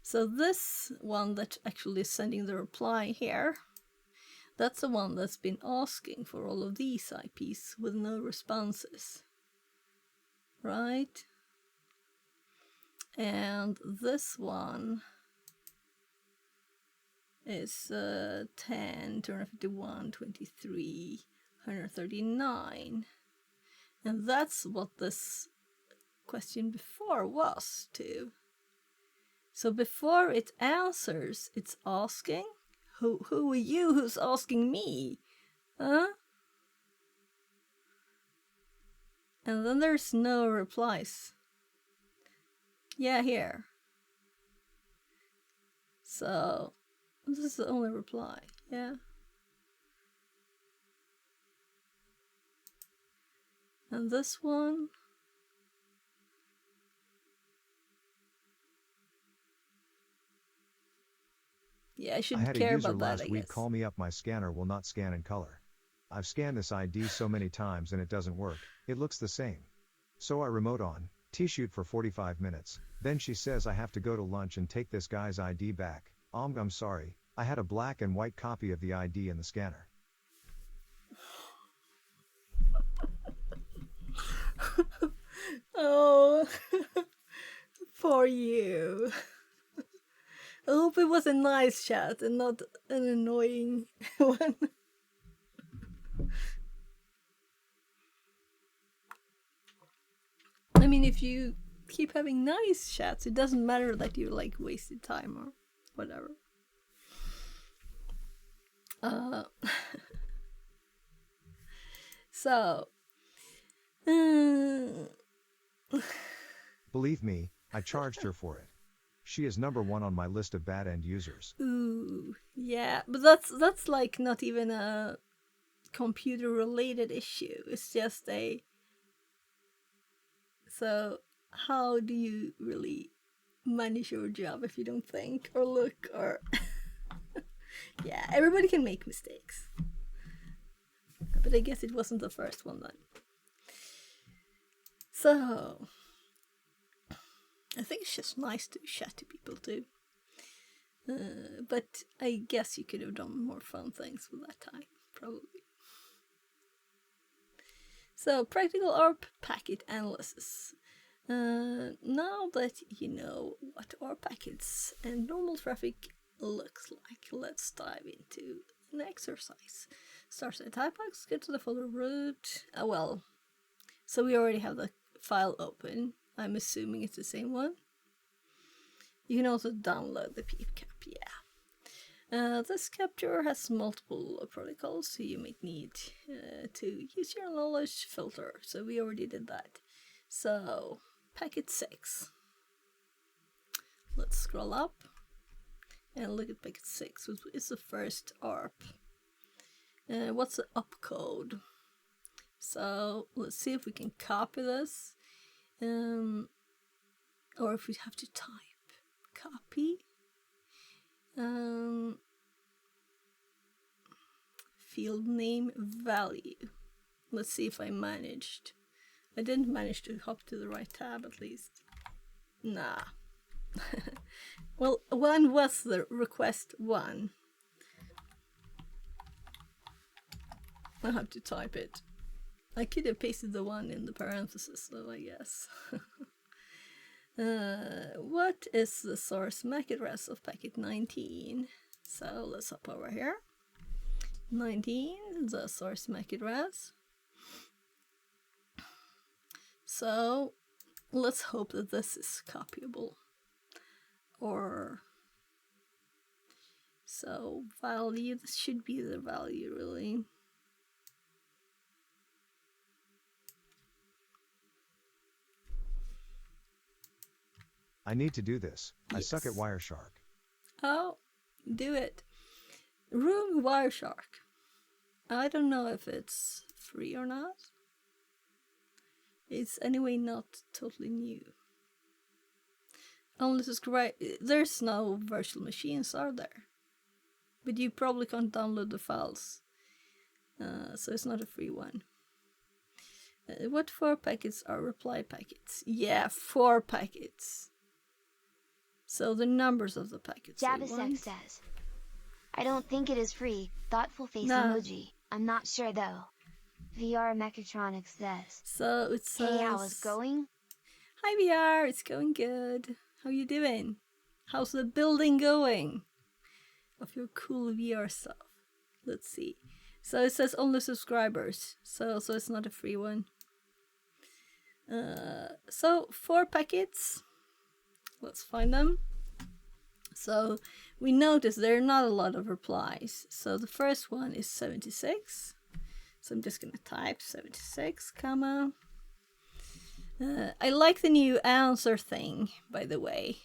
So this one that actually is sending the reply here, that's the one that's been asking for all of these IPs with no responses, right? And this one is 10, 251, 23, 139. And that's what this question before was too. So before it answers, it's asking, who are you who's asking me? Huh? And then there's no replies. Yeah, here. So this is the only reply, yeah. And this one. Yeah, I shouldn't care about that, I guess. I had a user last week call me up, my scanner will not scan in color. I've scanned this ID so many times and it doesn't work, it looks the same. So I remote on, T-shoot for 45 minutes, then she says I have to go to lunch and take this guy's ID back. I'm sorry, I had a black and white copy of the ID in the scanner. Oh, for you. I hope it was a nice chat and not an annoying one. I mean, if you keep having nice chats, it doesn't matter that you like wasted time or whatever. So, believe me, I charged her for it. She is #1 on my list of bad end users. Ooh, yeah, but that's like not even a computer related issue. It's just a. So how do you really manage your job if you don't think or look or? Yeah, everybody can make mistakes. But I guess it wasn't the first one then. So I think it's just nice to chat to people too. But I guess you could have done more fun things with that time, probably. So, practical ARP packet analysis. Now that you know what ARP packets and normal traffic looks like, let's dive into an exercise. Start at typebox, get to the folder root. So we already have the file open. I'm assuming it's the same one. You can also download the PFCAP, yeah. This capture has multiple protocols, so you might need to use your knowledge filter. So we already did that. So, packet 6. Let's scroll up and look at packet 6, which is the first ARP. What's the opcode? So, let's see if we can copy this. Or if we have to type. Copy. Field name value. Let's see if I managed. I didn't manage to hop to the right tab at least. Nah. Well, one was the request 1. I have to type it. I could have pasted the 1 in the parentheses though, I guess. What is the source MAC address of packet 19? So let's hop over here. 19, the source MAC address. So let's hope that this is copyable. Or so value, this should be the value really. I need to do this. Yes. I suck at Wireshark. Oh, do it. Room Wireshark. I don't know if it's free or not. It's anyway not totally new. Only subscribe. There's no virtual machines, are there? But you probably can't download the files. So it's not a free one. What 4 packets are reply packets? Yeah, 4 packets. So the numbers of the packets. Jabasek says, I don't think it is free. Thoughtful face No. emoji. I'm not sure though. VR Mechatronics says, So it says, hey, how is going? Hi VR, it's going good. How you doing? How's the building going? Of your cool VR stuff. Let's see. So it says only subscribers. So it's not a free one. So 4 packets. Let's find them. So we notice there are not a lot of replies. So the first one is 76. So I'm just gonna type 76, comma. I like the new answer thing, by the way.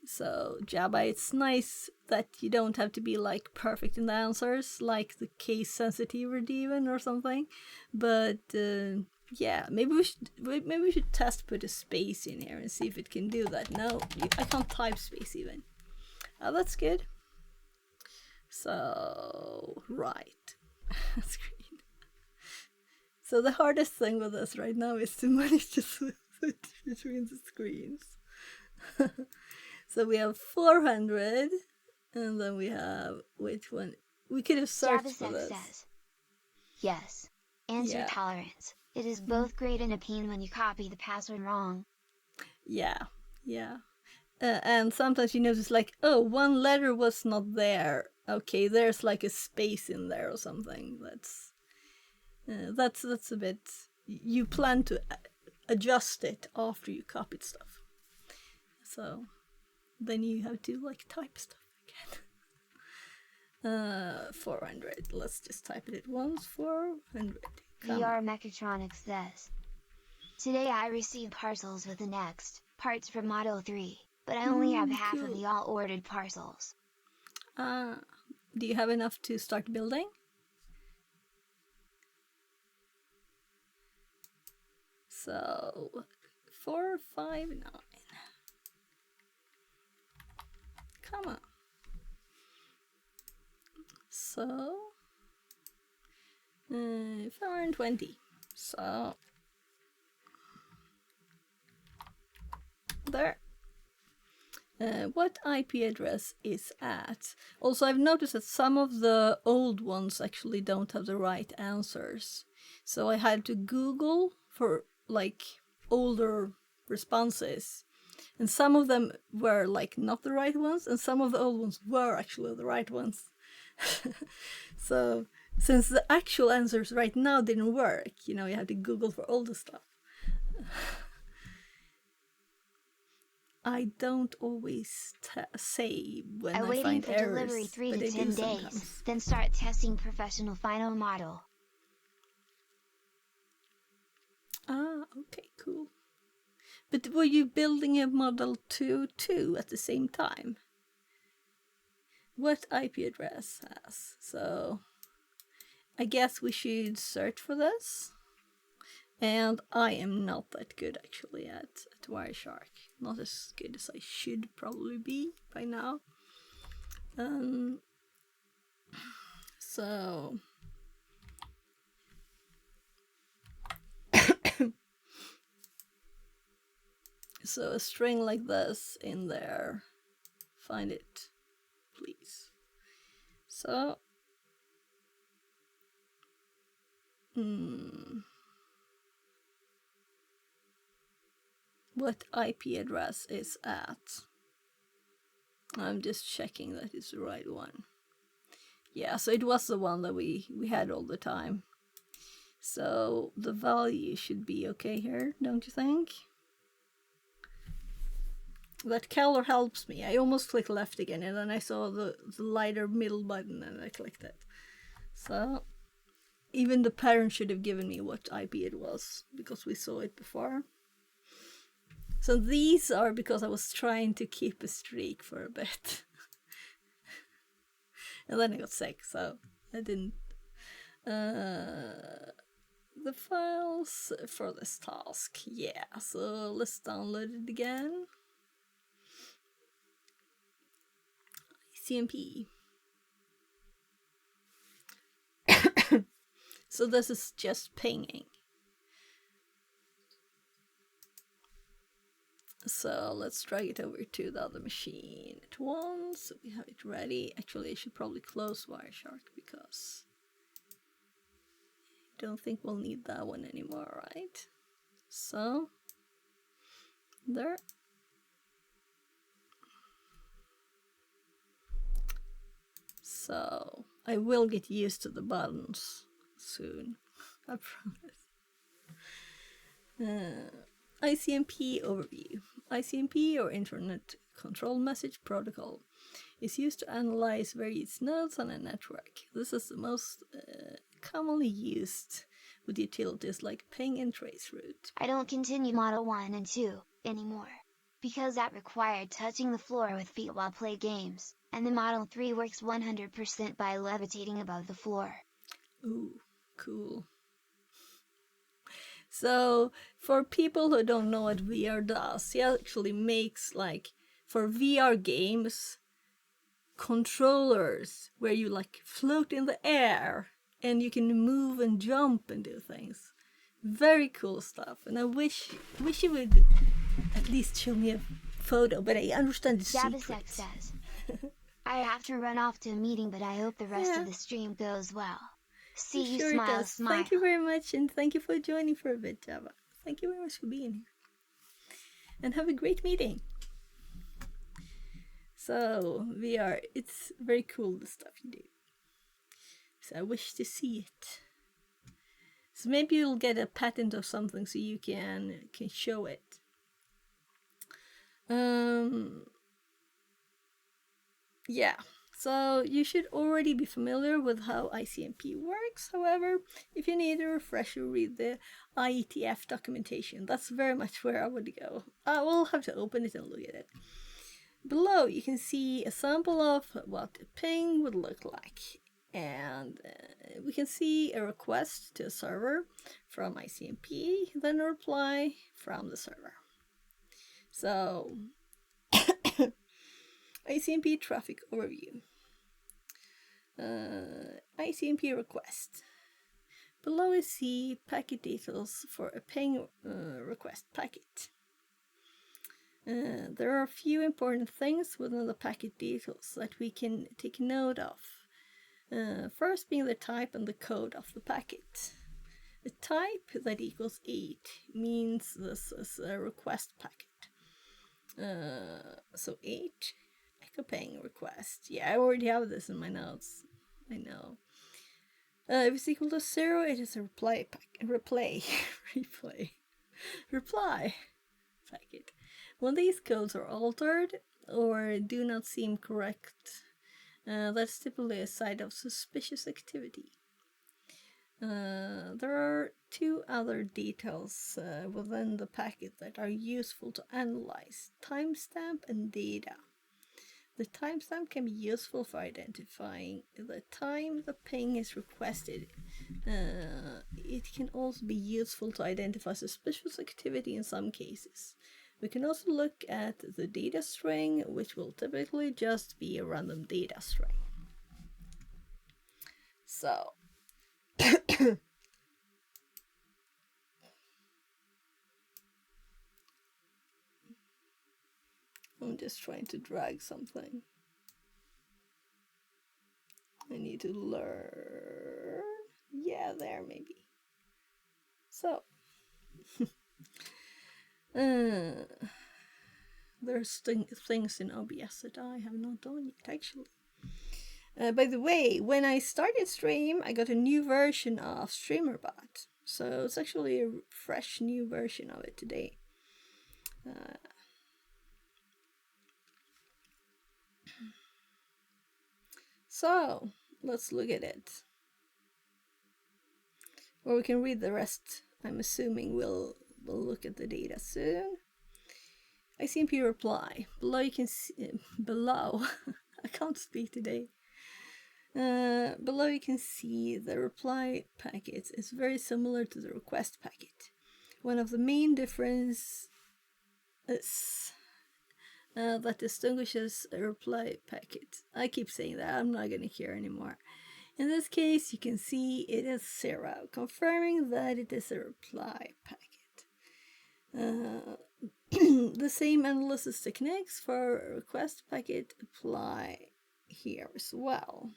So Jabba, it's nice that you don't have to be like perfect in the answers, like the case sensitivity even or something. But yeah, maybe we should test put a space in here and see if it can do that. No, I can't type space even. Oh, that's good. So right. Screen. So the hardest thing with this right now is to manage to switch between the screens. So we have 400, and then we have, which one? We could have searched for this. Says, yes. Answer Yeah. tolerance. It is both great and a pain when you copy the password wrong. Yeah, yeah. And sometimes you notice like, oh, one letter was not there. Okay, there's like a space in there or something. That's a bit. You plan to adjust it after you copied stuff. So then you have to like type stuff again. 400. Let's just type it at once. 400. VR Mechatronics says, today I received parcels with the next parts from Model 3, but I only have half of cool. the all ordered parcels. Do you have enough to start building? So 459. Come on. So 420. So there. What IP address is at? Also, I've noticed that some of the old ones actually don't have the right answers. So I had to Google for like older responses. And some of them were like not the right ones, and some of the old ones were actually the right ones. So since the actual answers right now didn't work, you have to Google for older stuff. I don't always say when I Awaiting find for errors, delivery 3 but to I 10 do days, sometimes. then start testing professional final model. Okay, cool. But were you building a Model 2 too at the same time? What IP address has? So I guess we should search for this. And I am not that good actually at Wireshark. Not as good as I should probably be by now. So so a string like this in there. Find it, please. So what IP address is at? I'm just checking that it's the right one. Yeah, so it was the one that we had all the time. So the value should be okay here, don't you think? That color helps me. I almost clicked left again, and then I saw the lighter middle button, and I clicked it. So even the parent should have given me what IP it was, because we saw it before. So these are because I was trying to keep a streak for a bit. And then I got sick, so I didn't. The files for this task, yeah, so let's download it again. CMP. So this is just pinging. So let's drag it over to the other machine at once, so we have it ready. Actually, I should probably close Wireshark because I don't think we'll need that one anymore, right? So, there. So, I will get used to the buttons soon, I promise. ICMP overview. ICMP, or Internet Control Message Protocol, is used to analyze various nodes on a network. This is the most commonly used with utilities like ping and traceroute. I don't continue Model 1 and 2 anymore, because that required touching the floor with feet while play games, and the Model 3 works 100% by levitating above the floor. Ooh, cool. So, for people who don't know what VR does, he actually makes, like, for VR games, controllers where you, like, float in the air and you can move and jump and do things. Very cool stuff. And I wish you would at least show me a photo, but I understand the Jabasek secret. says, I have to run off to a meeting, but I hope the rest of the stream goes well. See you, Sure it smile, does. smile. Thank you very much, and thank you for joining for a bit, Java. Thank you very much for being here. And have a great meeting. So, VR, it's very cool, the stuff you do. So I wish to see it. So maybe you'll get a patent or something so you can show it. Yeah. So you should already be familiar with how ICMP works. However, if you need a refresher, read the IETF documentation. That's very much where I would go. I will have to open it and look at it. Below, you can see a sample of what a ping would look like. And we can see a request to a server from ICMP, then a reply from the server. So, ICMP traffic overview. ICMP request. Below we see packet details for a ping request packet. There are a few important things within the packet details that we can take note of. First being the type and the code of the packet. The type that equals 8 means this is a request packet. So 8, echo ping request. Yeah, I already have this in my notes. I know. If it's equal to 0, it is a reply packet. When these codes are altered or do not seem correct, that's typically a sign of suspicious activity. There are two other details within the packet that are useful to analyze: timestamp and data. The timestamp can be useful for identifying the time the ping is requested. It can also be useful to identify suspicious activity in some cases. We can also look at the data string, which will typically just be a random data string. So, I'm just trying to drag something. I need to learn. Yeah, there maybe. So, there's things in OBS that I have not done yet, actually. By the way, when I started stream, I got a new version of StreamerBot. So it's actually a fresh new version of it today. So let's look at it. Or we can read the rest. I'm assuming we'll look at the data soon. ICMP reply. Below you can see, below, I can't speak today. Below you can see the reply packet is very similar to the request packet. One of the main differences that distinguishes a reply packet. I keep saying that, I'm not going to hear anymore. In this case, you can see it is 0, confirming that it is a reply packet. The same analysis techniques for request packet apply here as well.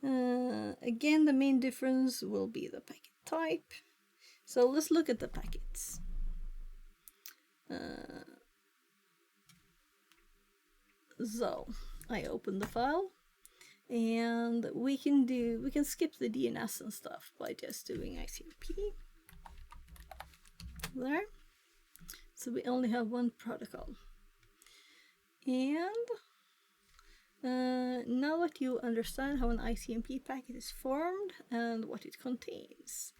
Again, the main difference will be the packet type. So let's look at the packets. So I open the file, and we can skip the DNS and stuff by just doing ICMP there. So we only have one protocol. And now that you understand how an ICMP packet is formed and what it contains,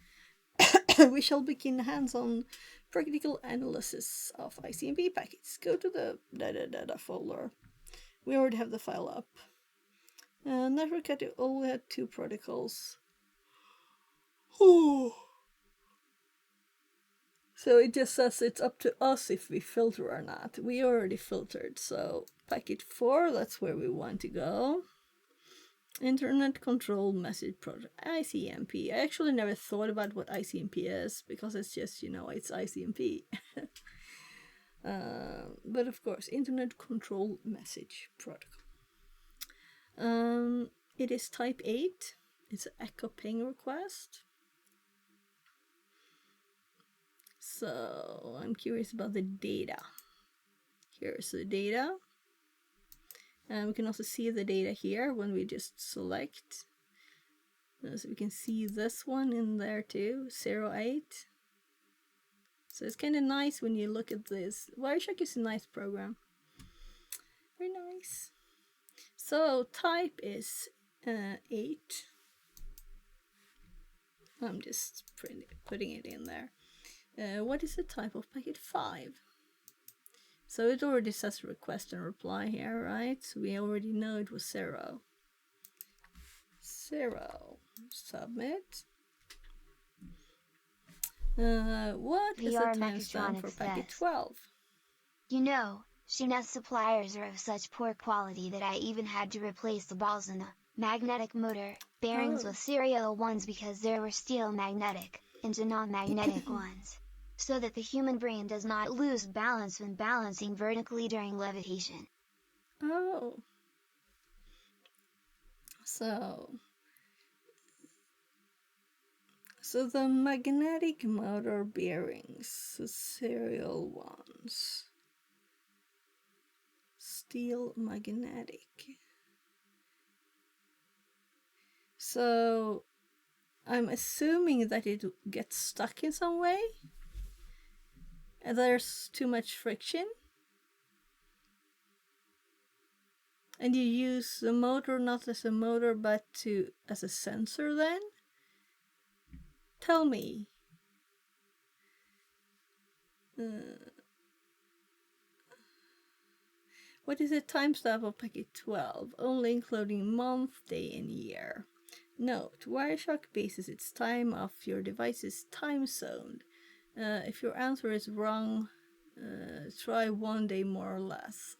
we shall begin hands-on practical analysis of ICMP packets. Go to the data folder. We already have the file up. Network only had 2 protocols. So it just says it's up to us if we filter or not. We already filtered, so packet 4, that's where we want to go. Internet Control Message Protocol, ICMP. I actually never thought about what ICMP is, because it's just, it's ICMP. But of course, Internet Control Message Protocol. It is type 8. It's an echo ping request. So I'm curious about the data. Here's the data. And we can also see the data here when we just select. So we can see this one in there too, 08. So it's kind of nice when you look at this. Wireshark is a nice program. Very nice. So type is 8. I'm just putting it in there. What is the type of packet? 5. So it already says request and reply here, right? So we already know it was 0. 0. Submit. What is the VR timestamp for Mechatronics packet says, 12? Shinas suppliers are of such poor quality that I even had to replace the balls in the magnetic motor bearings with serial ones because there were steel magnetic into non-magnetic ones, so that the human brain does not lose balance when balancing vertically during levitation. Oh. So the magnetic motor bearings, the serial ones, steel magnetic. So I'm assuming that it gets stuck in some way, and there's too much friction, and you use the motor not as a motor but as a sensor then? Tell me. What is the timestamp of packet 12? Only including month, day, and year. Note, Wireshark bases its time off your device's time zone. If your answer is wrong, try 1 day more or less.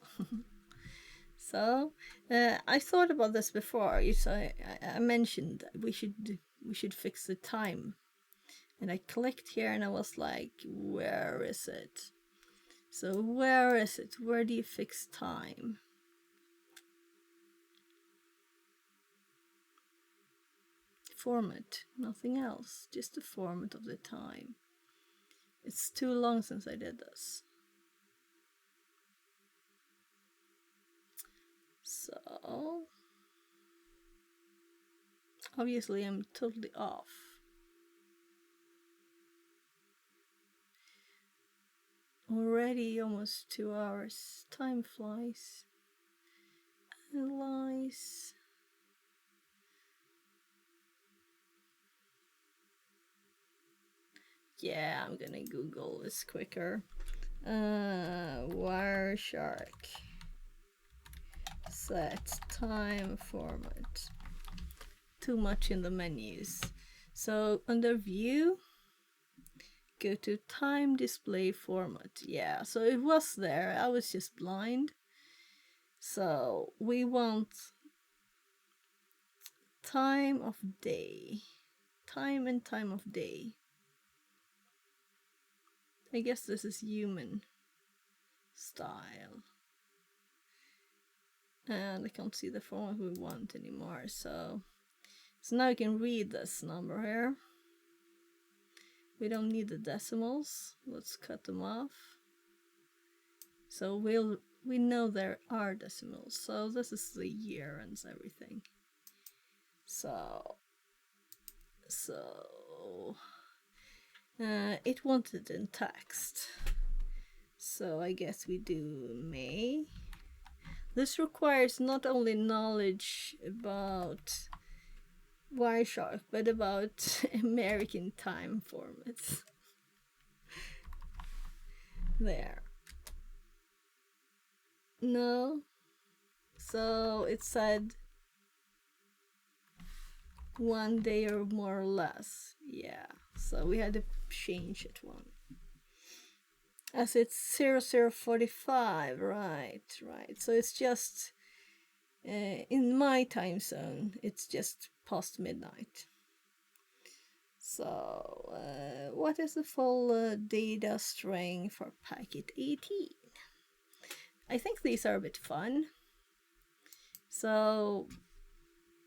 So, I thought about this before. I mentioned we should fix the time. And I clicked here and I was like, where is it? So where is it? Where do you fix time? Format, nothing else, just the format of the time. It's too long since I did this. So, obviously I'm totally off. Already almost 2 hours. Time flies. Analyze. Yeah, I'm gonna Google this quicker. Wireshark. Set time format. Too much in the menus. So under view, go to time display format. Yeah, so it was there. I was just blind. So we want time of day. Time and time of day. I guess this is human style. And I can't see the format we want anymore, so now I can read this number here. We don't need the decimals. Let's cut them off. So we know there are decimals. So this is the year and everything. So it wanted in text. So I guess we do May. This requires not only knowledge about Wireshark, but about American time formats. There. No. So it said 1 day or more or less. Yeah. So we had to change it one. As it's 0045, right. So it's just in my time zone, it's just past midnight. So what is the full data string for packet 18? I think these are a bit fun. So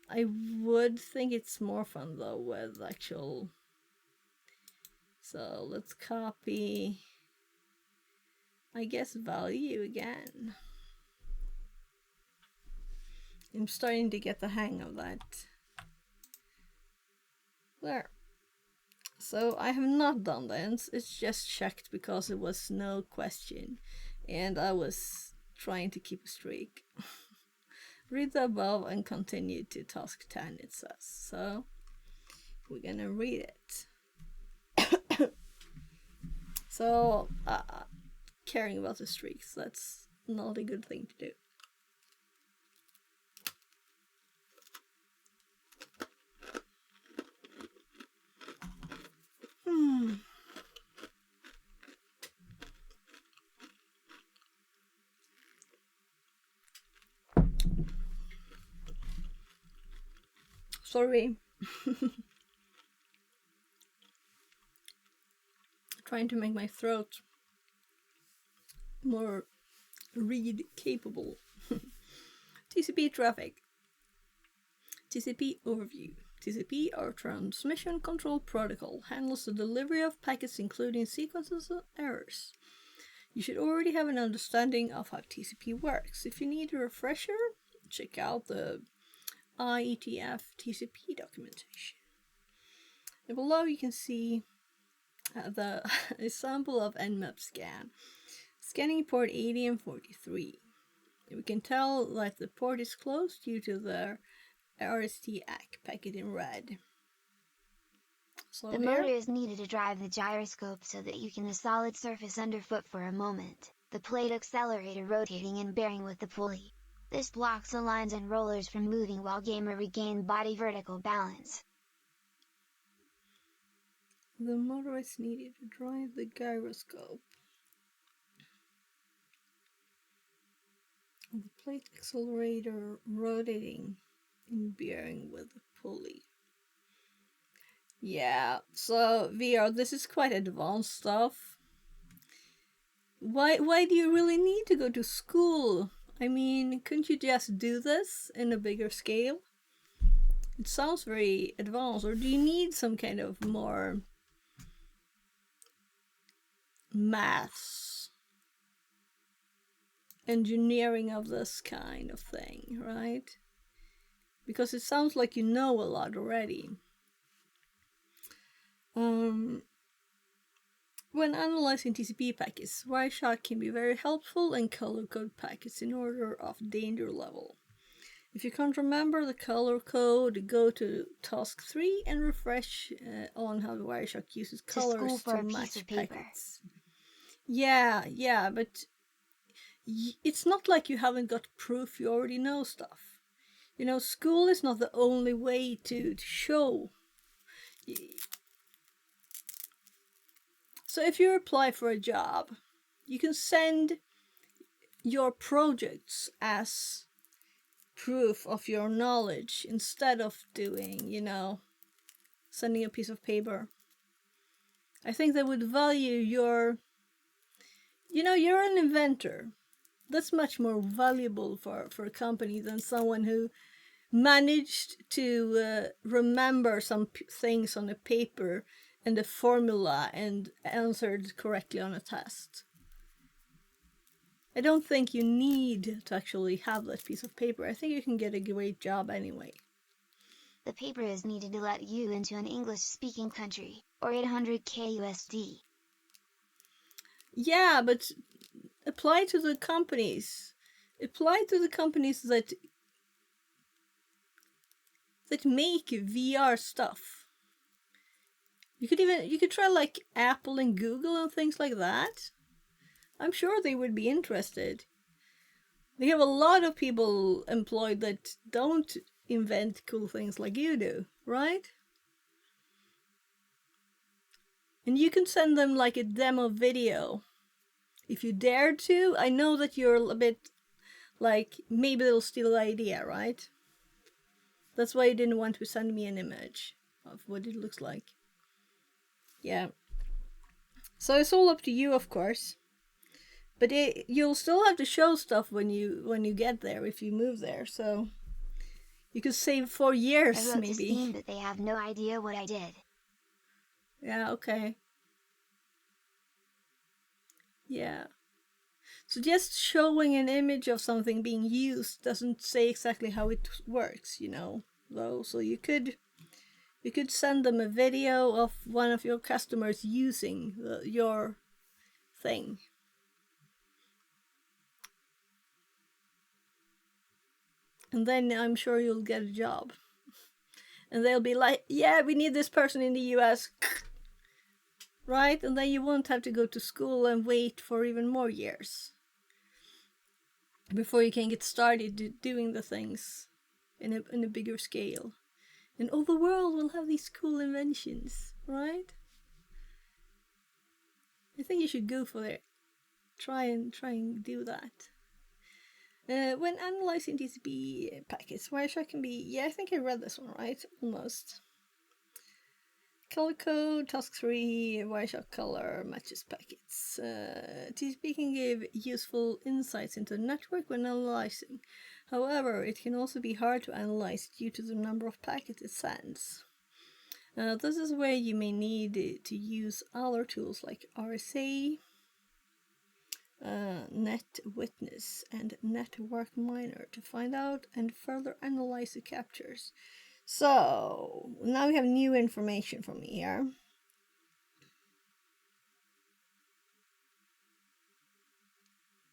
I would think it's more fun though with actual. So let's copy, I guess, value again. I'm starting to get the hang of that. There. So I have not done this, it's just checked because it was no question and I was trying to keep a streak. Read the above and continue to task 10, it says. So we're gonna read it. So caring about the streaks, that's not a good thing to do. Sorry. Trying to make my throat more read capable. TCP traffic. TCP overview. TCP, or Transmission Control Protocol, handles the delivery of packets including sequences and errors. You should already have an understanding of how TCP works. If you need a refresher, check out the IETF TCP documentation. And below you can see the example of Nmap scan. Scanning port 80 and 43. We can tell that the port is closed due to the RST ACK packet in red. So the motor is needed to drive the gyroscope so that you can the solid surface underfoot for a moment, the plate accelerator rotating and bearing with the pulley. This blocks the lines and rollers from moving while gamer regain body vertical balance. The motor is needed to drive the gyroscope. The plate accelerator rotating and bearing with the pulley. Yeah, so VR, this is quite advanced stuff. Why do you really need to go to school? I mean, couldn't you just do this in a bigger scale? It sounds very advanced, or do you need some kind of more maths, engineering of this kind of thing, right? Because it sounds like you know a lot already. When analyzing TCP packets, Wireshark can be very helpful and color code packets in order of danger level. If you can't remember the color code, go to task 3 and refresh on how Wireshark uses colors to match packets. Yeah, but it's not like you haven't got proof you already know stuff. You know, school is not the only way to show. So if you apply for a job, you can send your projects as proof of your knowledge instead of doing, sending a piece of paper. I think they would value your you know, you're an inventor. That's much more valuable for a company than someone who managed to remember some things on a paper and a formula and answered correctly on a test. I don't think you need to actually have that piece of paper. I think you can get a great job anyway. The paper is needed to let you into an English-speaking country, or 800k USD. Yeah, but apply to the companies. Apply to the companies that make VR stuff. You could try like Apple and Google and things like that. I'm sure they would be interested. They have a lot of people employed that don't invent cool things like you do, right? And you can send them like a demo video. If you dare to, I know that you're a bit like, maybe they'll steal the idea, right? That's why you didn't want to send me an image of what it looks like. Yeah. So it's all up to you, of course. But you'll still have to show stuff when you get there, if you move there. So you could save 4 years, I wrote maybe. to Steam, but they have no idea what I did. Yeah, okay. Yeah. So just showing an image of something being used doesn't say exactly how it works, you know, though. So you could send them a video of one of your customers using your thing. And then I'm sure you'll get a job. And they'll be like, yeah, we need this person in the US. Right? And then you won't have to go to school and wait for even more years before you can get started doing the things in a bigger scale. And all the world will have these cool inventions, right? I think you should go for it. Try and do that. When analyzing TCP packets, Wireshark can be... Yeah, I think I read this one, right? Almost. Color code, task 3, Wireshark color, matches packets. TCP can give useful insights into the network when analyzing. However, it can also be hard to analyze due to the number of packets it sends. This is where you may need to use other tools like RSA, NetWitness, and Network Miner to find out and further analyze the captures. So, now we have new information from here.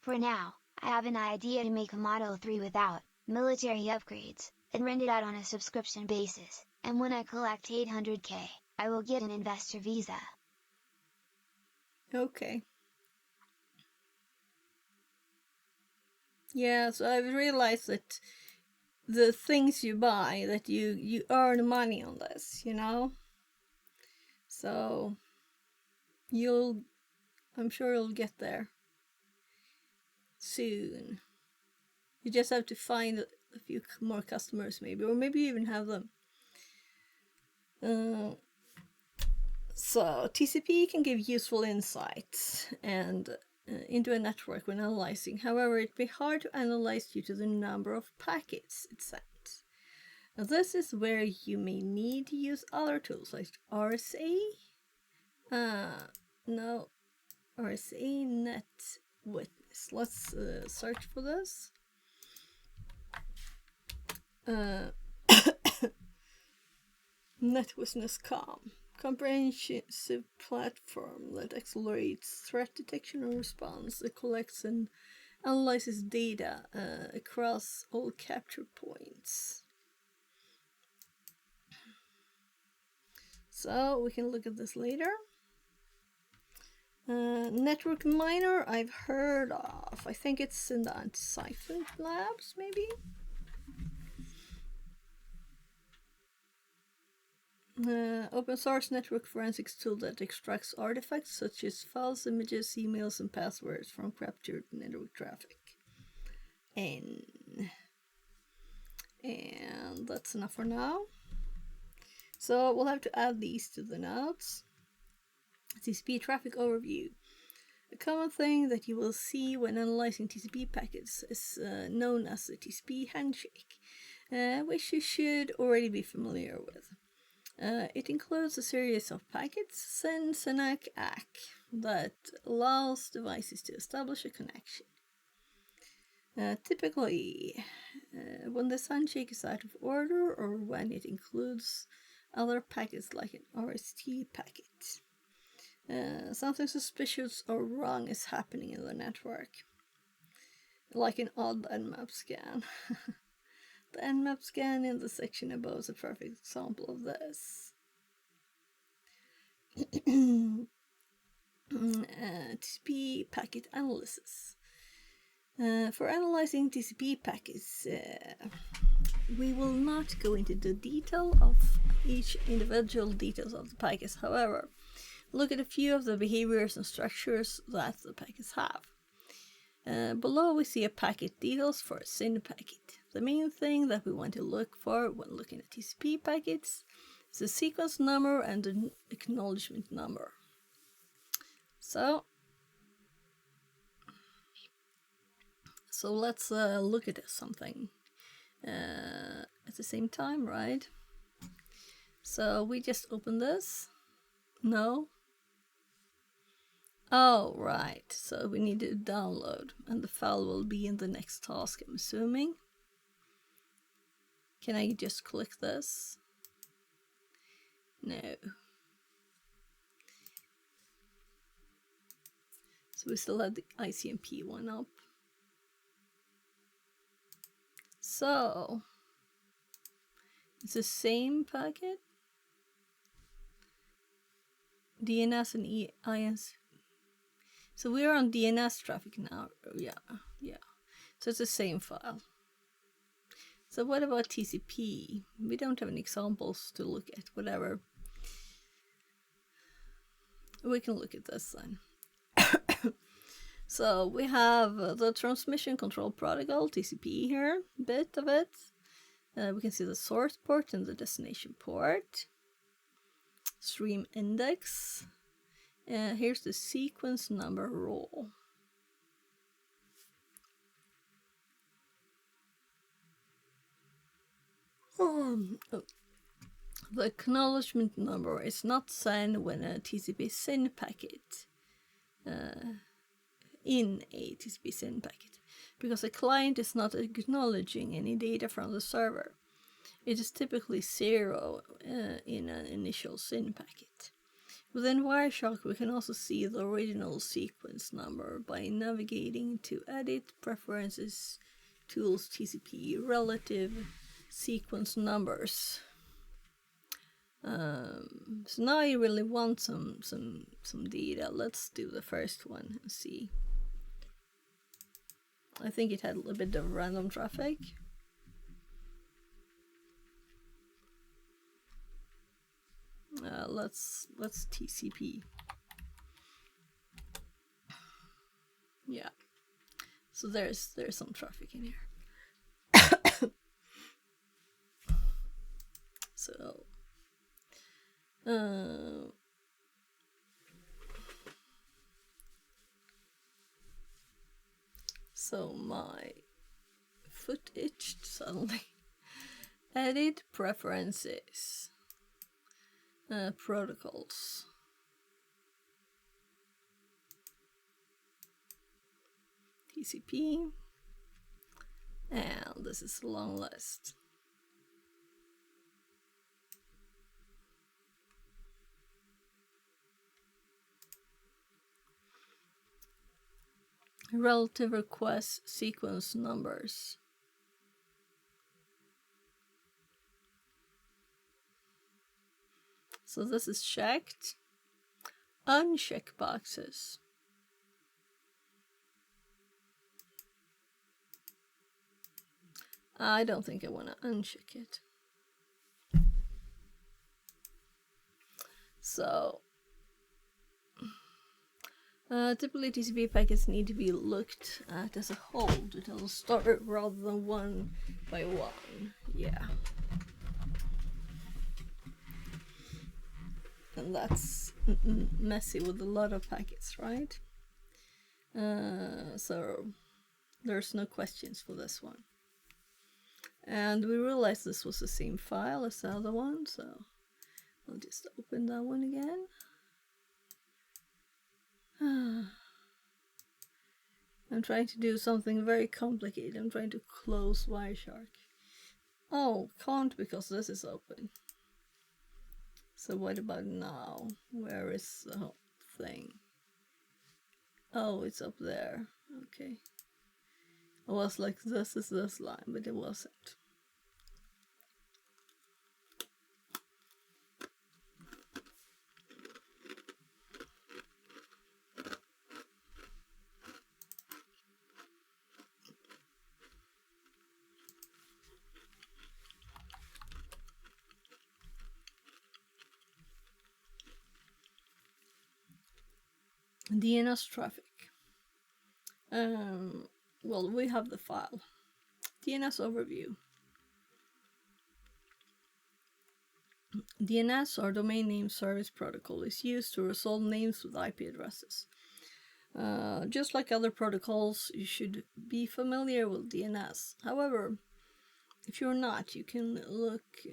For now, I have an idea to make a Model 3 without military upgrades, and rent it out on a subscription basis, and when I collect 800k, I will get an investor visa. Okay. Yeah, so I've realized that the things you buy, that you earn money on this, you know? So, I'm sure you'll get there soon. You just have to find a few more customers maybe, or maybe even have them. So TCP can give useful insights and into a network when analyzing. However, it'd be hard to analyze due to the number of packets it sends. Now, this is where you may need to use other tools like RSA. No, RSA NetWitness. Let's search for this. NetWitness.com. Comprehensive platform that accelerates threat detection and response. It collects and analyzes data across all capture points. So we can look at this later. Network Miner I've heard of. I think it's in the Anti-Siphon Labs, maybe? Open source network forensics tool that extracts artifacts such as files, images, emails, and passwords from captured network traffic. And that's enough for now. So we'll have to add these to the notes. TCP traffic overview. A common thing that you will see when analyzing TCP packets is known as the TCP handshake, which you should already be familiar with. It includes a series of packets, SYN, SYNAC, ACK, that allows devices to establish a connection. Typically, when this handshake is out of order or when it includes other packets like an RST packet, something suspicious or wrong is happening in the network, like an odd Nmap scan. The Nmap scan in the section above is a perfect example of this. TCP packet analysis. For analyzing TCP packets, we will not go into the detail of each individual details of the packets. However, look at a few of the behaviors and structures that the packets have. Below we see a packet details for a SYN packet. The main thing that we want to look for when looking at TCP packets is the sequence number and the acknowledgement number. So let's look at something at the same time, right? So we just open this. No. Oh, right. So we need to download, and the file will be in the next task, I'm assuming. Can I just click this? No. So we still have the ICMP one up. So it's the same packet. DNS and INS. So we're on DNS traffic now. Yeah. So it's the same file. So what about TCP? We don't have any examples to look at, whatever. We can look at this then. So we have the transmission control protocol, TCP here, bit of it. We can see the source port and the destination port. Stream index. Here's the sequence number role. The acknowledgement number is not sent when a TCP SYN packet in a TCP SYN packet, because the client is not acknowledging any data from the server. It is typically 0 in an initial SYN packet. Within Wireshark, we can also see the original sequence number by navigating to Edit, Preferences, Tools, TCP, Relative Sequence Numbers. So now I really want some data. Let's do the first one and see. I think it had a little bit of random traffic. Let's TCP. Yeah. So there's some traffic in here. So my foot itched suddenly. Edit preferences. Protocols. TCP. And this is a long list. Relative request sequence numbers. So this is checked. Uncheck boxes. I don't think I want to uncheck it. So typically TCP packets need to be looked at as a whole to tell the story rather than one by one. Yeah. And that's messy with a lot of packets, right? So there's no questions for this one. And we realized this was the same file as the other one, so I'll just open that one again. I'm trying to do something very complicated. I'm trying to close Wireshark. Oh, can't because this is open. So what about now? Where is the whole thing? Oh, it's up there. Okay. I was like, this is this line, but it wasn't. DNS traffic. Well, we have the file. DNS overview. DNS, or Domain Name Service Protocol, is used to resolve names with IP addresses. Just like other protocols, you should be familiar with DNS. However, if you're not, you can look,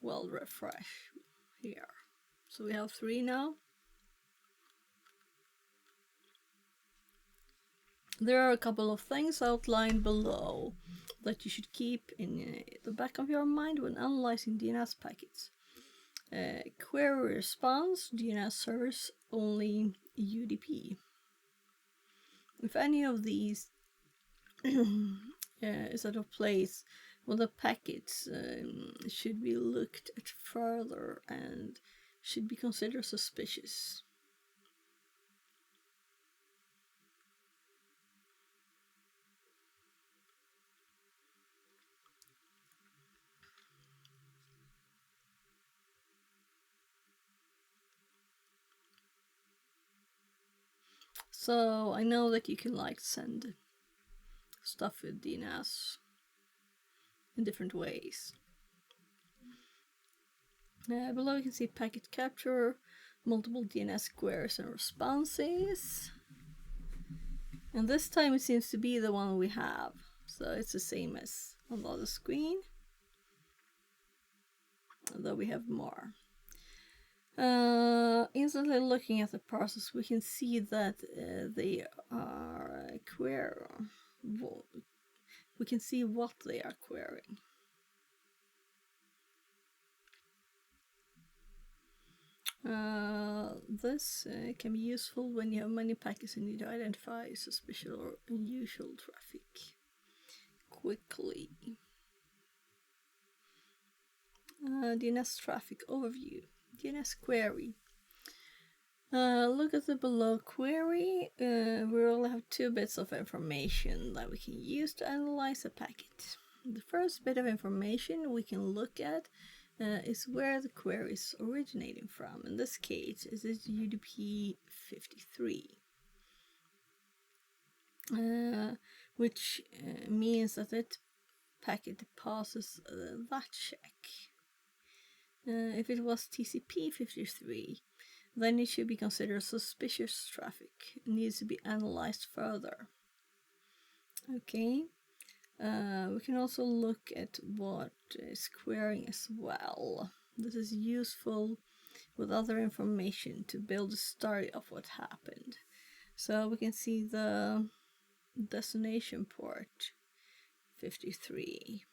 refresh here. So we have 3 now. There are a couple of things outlined below that you should keep in the back of your mind when analyzing DNS packets. Query response, DNS servers only UDP. If any of these is out of place, well, the packets should be looked at further and should be considered suspicious. So I know that you can like send stuff with DNS in different ways. Below you can see packet capture, multiple DNS queries and responses. And this time it seems to be the one we have. So it's the same as on the other screen, although we have more. Instantly looking at the process, we can see that they are we can see what they are querying. This can be useful when you have many packets and need to identify suspicious or unusual traffic quickly. DNS traffic overview. DNS query. Look at the below query. We only have 2 bits of information that we can use to analyze a packet. The first bit of information we can look at is where the query is originating from. In this case, it is UDP 53, which means that that packet passes that check. If it was TCP 53, then it should be considered suspicious traffic. It needs to be analyzed further. Okay. We can also look at what is querying as well. This is useful with other information to build a story of what happened. So we can see the destination port 53.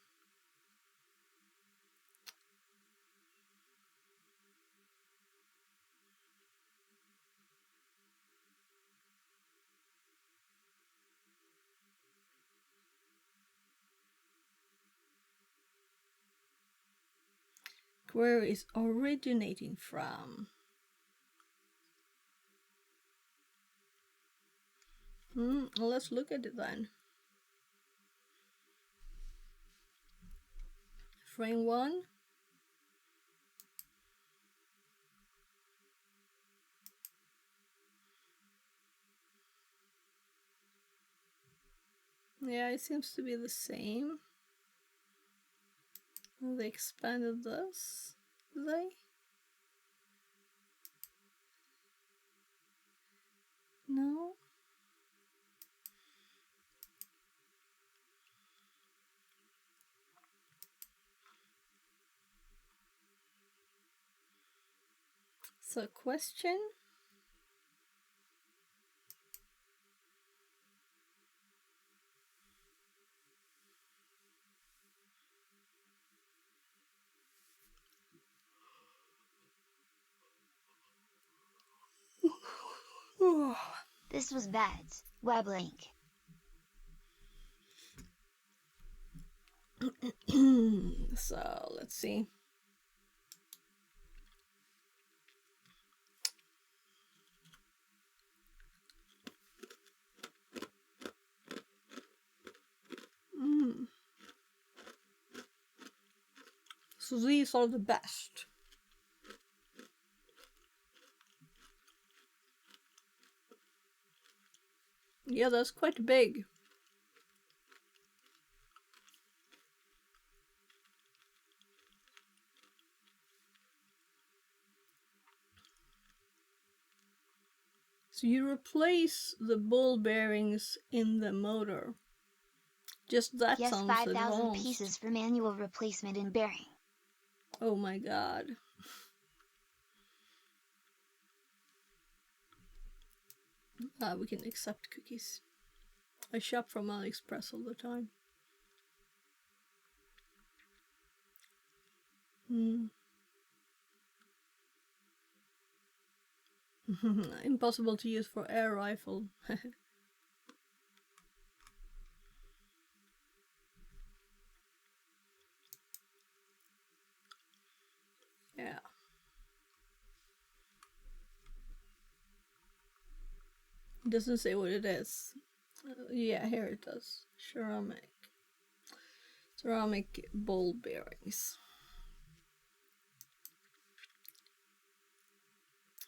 Query is originating from. Let's look at it then. Frame 1. Yeah, it seems to be the same. They expanded this, did they? No? So, question? This was Bed's web link. So, let's see. So these are the best. Yeah, that's quite big. So you replace the ball bearings in the motor. Just that Yes, sounds 5,000 advanced. pieces for manual replacement and bearing. Oh my god. We can accept cookies. I shop from AliExpress all the time. Impossible to use for air rifle. Yeah. It doesn't say what it is. Yeah, here it does. Ceramic ball bearings.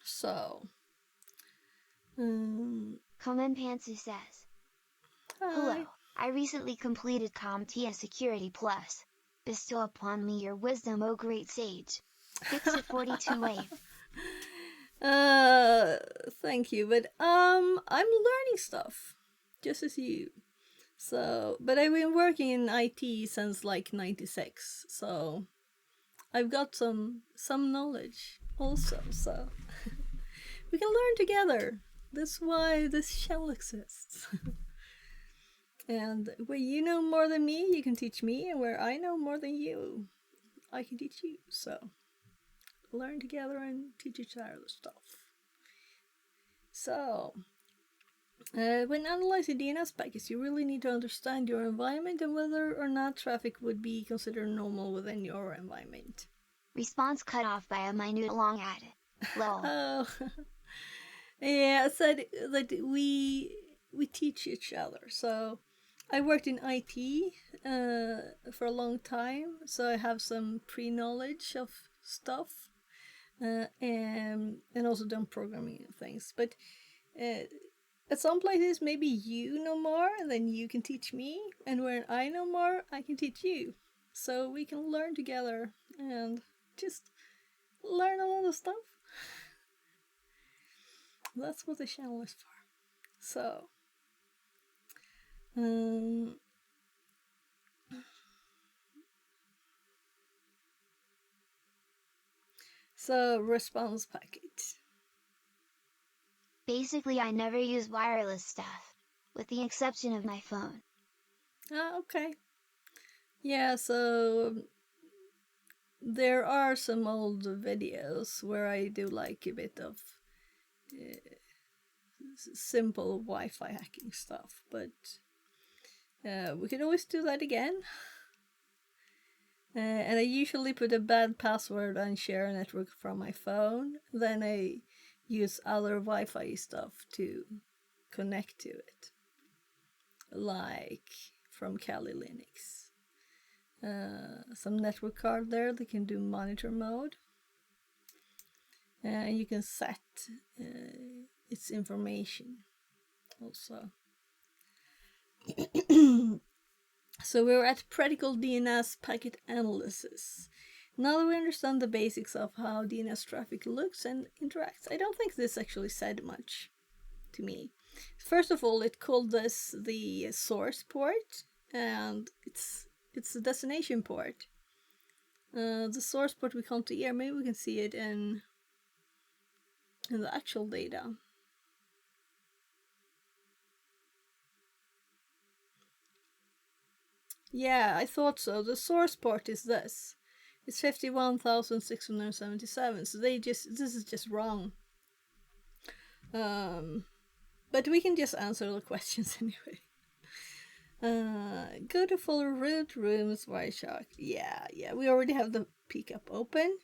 So, Komen Pantsu says, hi. Hello, I recently completed CompTIA Security Plus. Bestow upon me your wisdom, O great sage. Fix it 42 wave. Thank you, but I'm learning stuff, just as you. So, but I've been working in IT since like '96, so I've got some knowledge also. So we can learn together. That's why this channel exists. And where you know more than me, you can teach me, and where I know more than you, I can teach you. So learn together and teach each other the stuff. So, when analyzing DNS packets, you really need to understand your environment and whether or not traffic would be considered normal within your environment. Response cut off by a minute long ad. Lol. Oh, yeah, I said that we teach each other. So, I worked in IT for a long time, so I have some pre-knowledge of stuff, and also done programming and things. But at some places, maybe you know more, and then you can teach me, and where I know more, I can teach you. So we can learn together and just learn a lot of stuff. That's what the channel is for. So, response packet. Basically, I never use wireless stuff, with the exception of my phone. Okay. Yeah, so there are some old videos where I do like a bit of simple Wi-Fi hacking stuff, but we can always do that again. And I usually put a bad password and share a network from my phone. Then I use other Wi-Fi stuff to connect to it, like from Kali Linux. Some network card there that can do monitor mode. And you can set its information also. So we're at practical DNS packet analysis. Now that we understand the basics of how DNS traffic looks and interacts, I don't think this actually said much to me. First of all, it called this the source port, and it's the destination port. The source port we can't hear. Maybe we can see it in in the actual data. Yeah, I thought so. The source port is this. It's 51,677. So this is just wrong. But we can just answer the questions anyway. Go to follow root rooms Wireshark. Yeah, we already have the pickup open.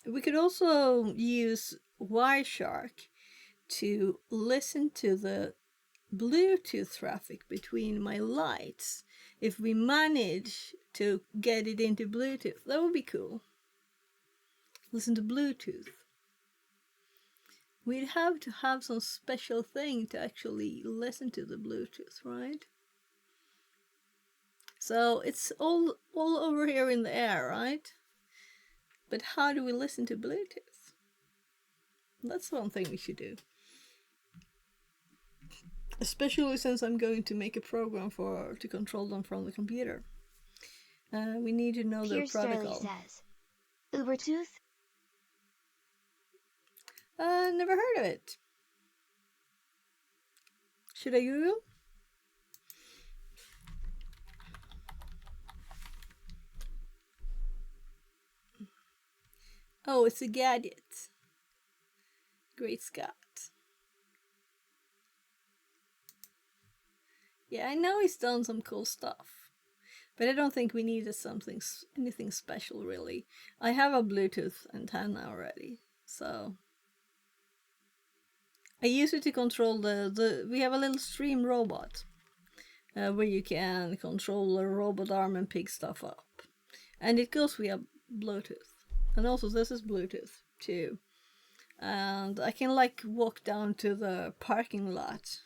We could also use Wireshark to listen to the Bluetooth traffic between my lights. If we manage to get it into Bluetooth, that would be cool. Listen to Bluetooth. We'd have to have some special thing to actually listen to the Bluetooth, right? So it's all over here in the air, right? But how do we listen to Bluetooth? That's one thing we should do. Especially since I'm going to make a program to control them from the computer. We need to know their Pierce Sterling protocol. says, Ubertooth? Never heard of it. Should I Google? Oh, it's a gadget. Great Scott. Yeah, I know he's done some cool stuff, but I don't think we needed anything special really. I have a Bluetooth antenna already, so I use it to control we have a little stream robot where you can control a robot arm and pick stuff up, and it goes via Bluetooth. And also this is Bluetooth too, and I can like walk down to the parking lot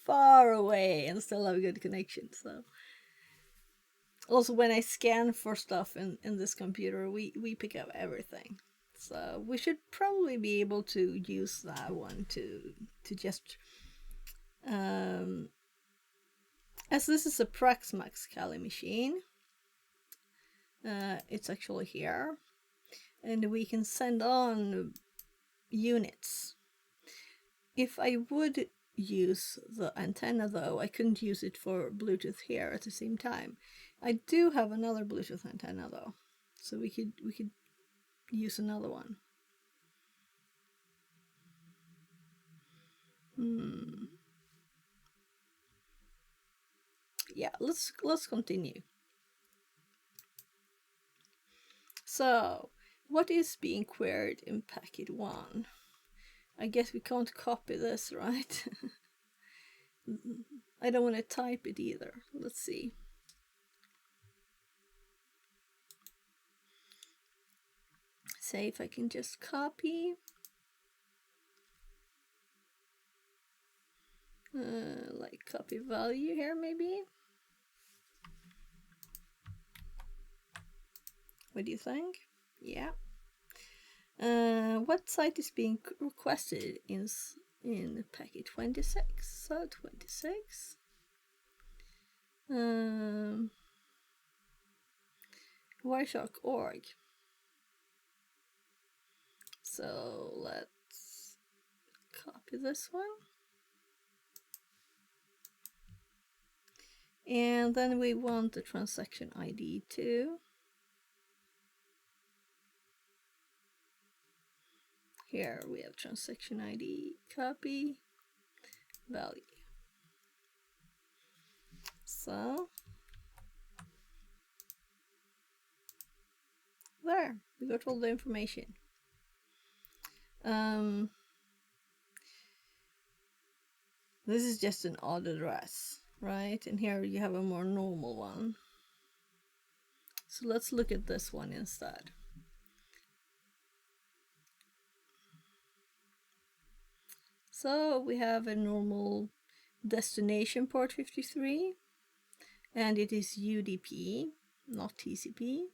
far away and still have a good connection. So also when I scan for stuff in this computer, we pick up everything. So we should probably be able to use that one to just as this is a Praxmax Kali machine, it's actually here, and we can send on units. If I would use the antenna though, I couldn't use it for Bluetooth here at the same time. I do have another Bluetooth antenna though, so we could use another one. Yeah, let's continue. So, what is being queried in packet 1? I guess we can't copy this, right? I don't want to type it either. Let's see. Say if I can just copy. Like copy value here maybe. What do you think? Yeah. What site is being requested in packet 26? So 26. Wireshark.org. So let's copy this one. And then we want the transaction ID too. Here we have transaction ID, copy, value. So, there, we got all the information. This is just an odd address, right? And here you have a more normal one. So let's look at this one instead. So we have a normal destination port 53, and it is UDP, not TCP.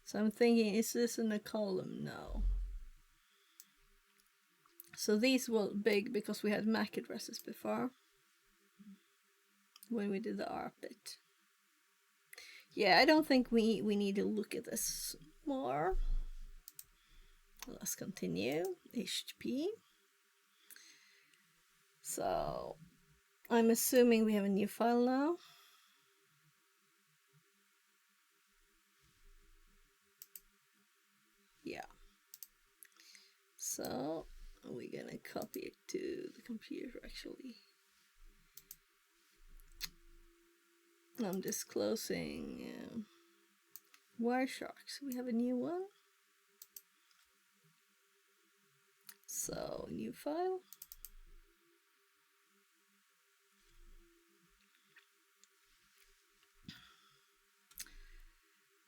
So I'm thinking, is this in a column? No. So these were big because we had MAC addresses before when we did the ARP bit. Yeah, I don't think we need to look at this more. Let's continue. HTTP. So I'm assuming we have a new file now. Yeah. So we're gonna copy it to the computer actually. I'm disclosing Wireshark. So we have a new one. So new file.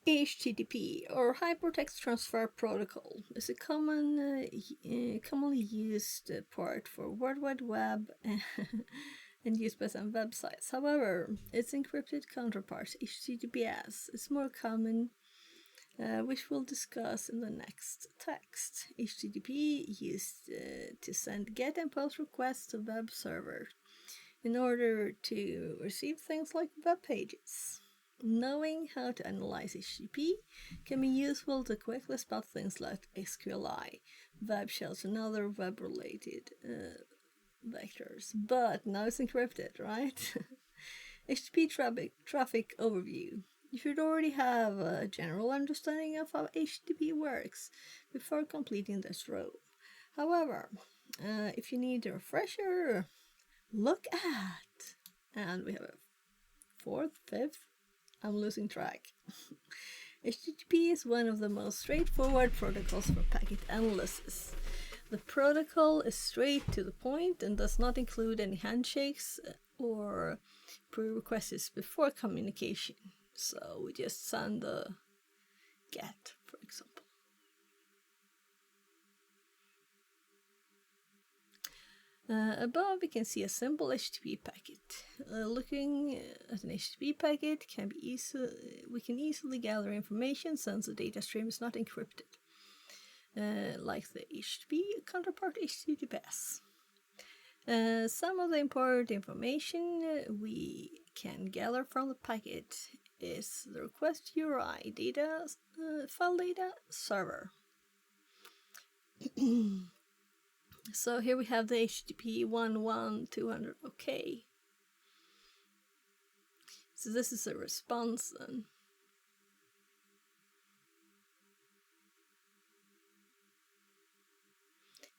HTTP, or Hypertext Transfer Protocol, is a commonly used part for World Wide Web and used by some websites. However, its encrypted counterpart, HTTPS, is more common, which we'll discuss in the next text. HTTP used to send GET and POST requests to web servers in order to receive things like web pages. Knowing how to analyze HTTP can be useful to quickly spot things like SQLi, web shells, and other web-related vectors. But now it's encrypted, right? HTTP traffic overview. You should already have a general understanding of how HTTP works before completing this row. However, if you need a refresher, look at, and we have a fourth, fifth, I'm losing track. HTTP is one of the most straightforward protocols for packet analysis. The protocol is straight to the point and does not include any handshakes or prerequisites before communication. So we just send a GET, for example. Above we can see a simple HTTP packet. Looking at an HTTP packet we can easily gather information since the data stream is not encrypted, like the HTTP counterpart HTTPS. Some of the important information we can gather from the packet is the request URI, data, file data, server. So here we have the HTTP 11200 OK. So this is a response then.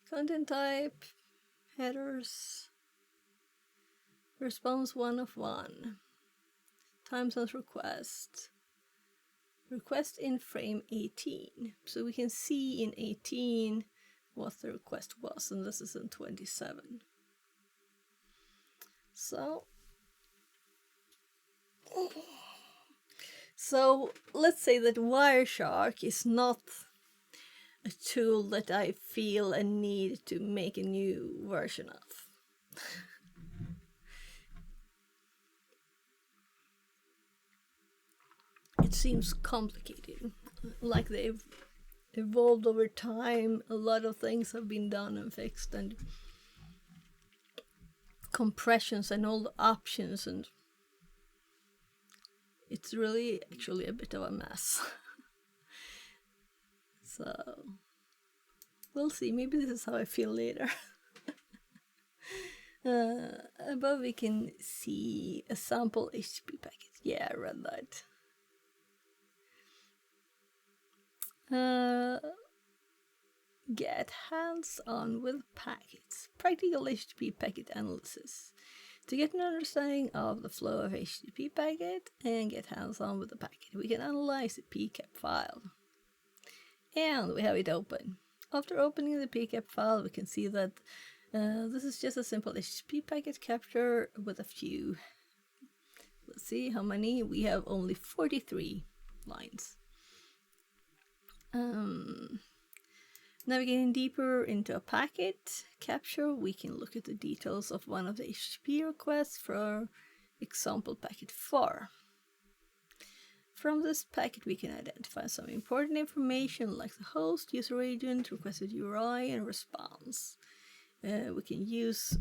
Content type, headers, response 1 of 1, time since request, request in frame 18. So we can see in 18 what the request was, and this is in 27. So let's say that Wireshark is not a tool that I feel a need to make a new version of. It seems complicated, like they've evolved over time. A lot of things have been done and fixed, and compressions and all the options, and it's really actually a bit of a mess. So we'll see, maybe this is how I feel later. Above we can see a sample HTTP packet. Yeah, I read that. Get hands-on with packets. Practical HTTP packet analysis. To get an understanding of the flow of HTTP packet and get hands-on with the packet, we can analyze the PCAP file. And we have it open. After opening the PCAP file, we can see that this is just a simple HTTP packet capture with a few. Let's see how many. We have only 43 lines. Navigating deeper into a packet capture, we can look at the details of one of the HTTP requests, for example packet 4. From this packet we can identify some important information like the host, user agent, requested URI, and response. We can use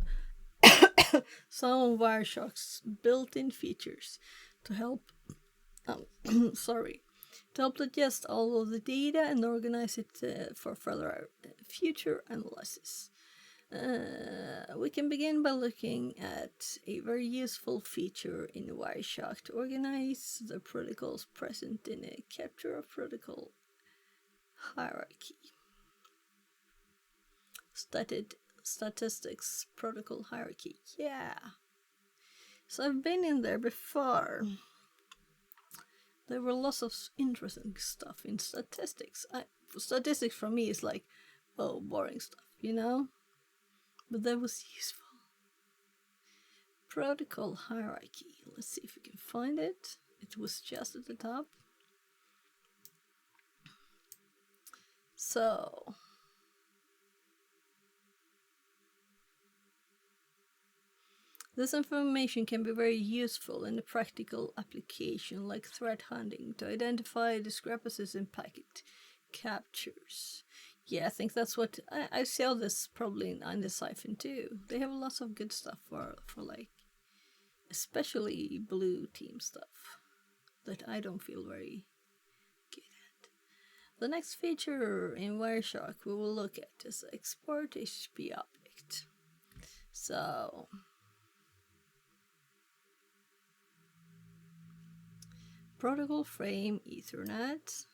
some of Wireshark's built-in features to help sorry, to help digest all of the data and organize it for further future analysis. We can begin by looking at a very useful feature in Wireshark to organize the protocols present in a capture of protocol hierarchy. Statistics protocol hierarchy. Yeah. So I've been in there before. There were lots of interesting stuff in statistics. Statistics for me is like, oh, boring stuff, you know? But that was useful. Protocol hierarchy. Let's see if we can find it. It was just at the top. So, this information can be very useful in a practical application like threat hunting to identify discrepancies in packet captures. Yeah, I think that's what I saw this probably in the Siphon too. They have lots of good stuff for like, especially blue team stuff that I don't feel very good at. The next feature in Wireshark we will look at is export HTTP object. So protocol frame Ethernet.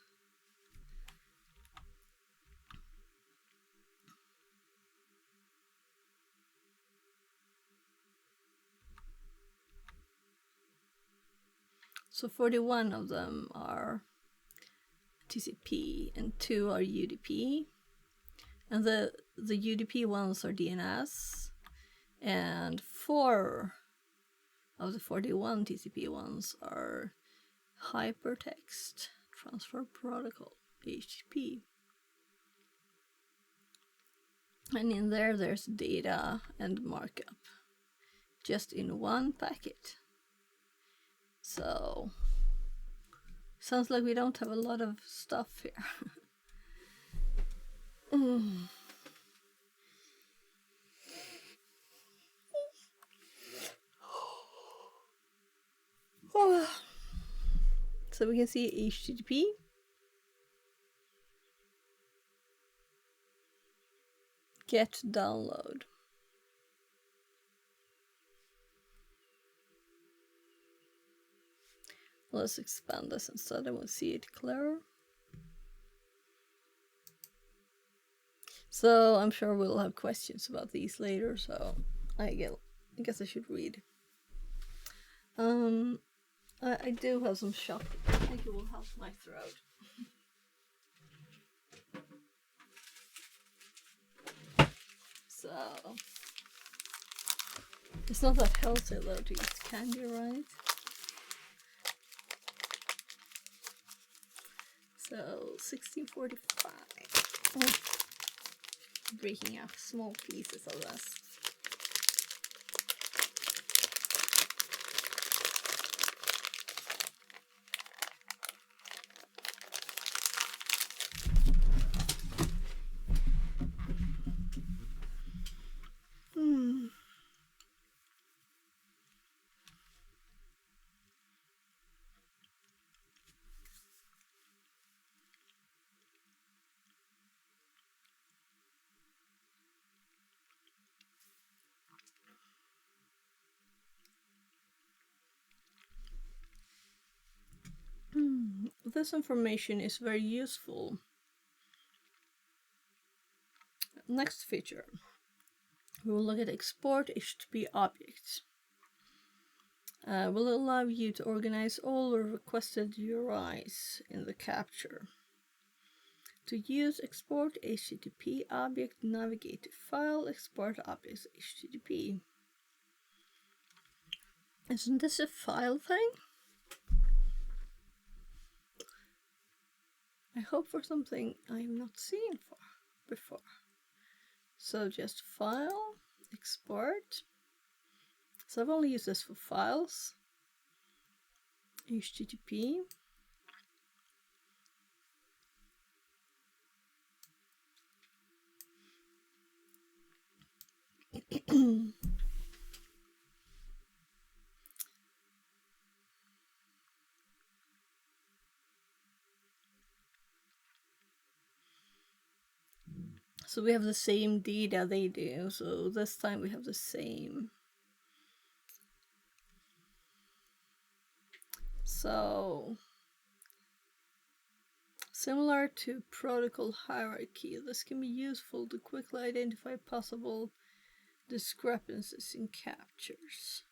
So 41 of them are TCP and 2 are UDP. And the UDP ones are DNS. And 4 of the 41 TCP ones are Hypertext Transfer Protocol, HTTP. And in there, there's data and markup, just in one packet. So, sounds like we don't have a lot of stuff here. So we can see HTTP. Get download. Let's expand this instead and we'll see it clearer. So I'm sure we'll have questions about these later, so I guess I should read. I do have some shopping. I think it will help my throat. So it's not that healthy though to eat candy, right? So 1645. Oh, breaking up small pieces of this. This information is very useful. Next feature, we will look at export HTTP objects. Will allow you to organize all the requested URIs in the capture. To use export HTTP object, navigate to File, Export Objects HTTP. Isn't this a file thing? I hope for something I've not seen before. So just File, Export. So I've only used this for files. HTTP. So we have the same data they do, so this time we have the same. So, similar to protocol hierarchy, this can be useful to quickly identify possible discrepancies in captures.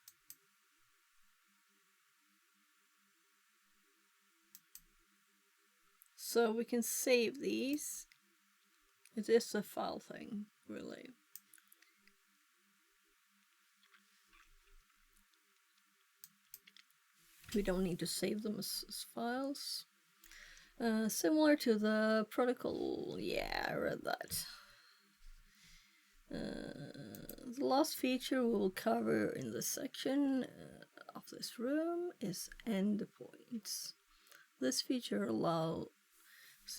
So we can save these. It is a file thing, really. We don't need to save them as files. Similar to the protocol, yeah, I read that. The last feature we will cover in this section of this room is endpoints. This feature allows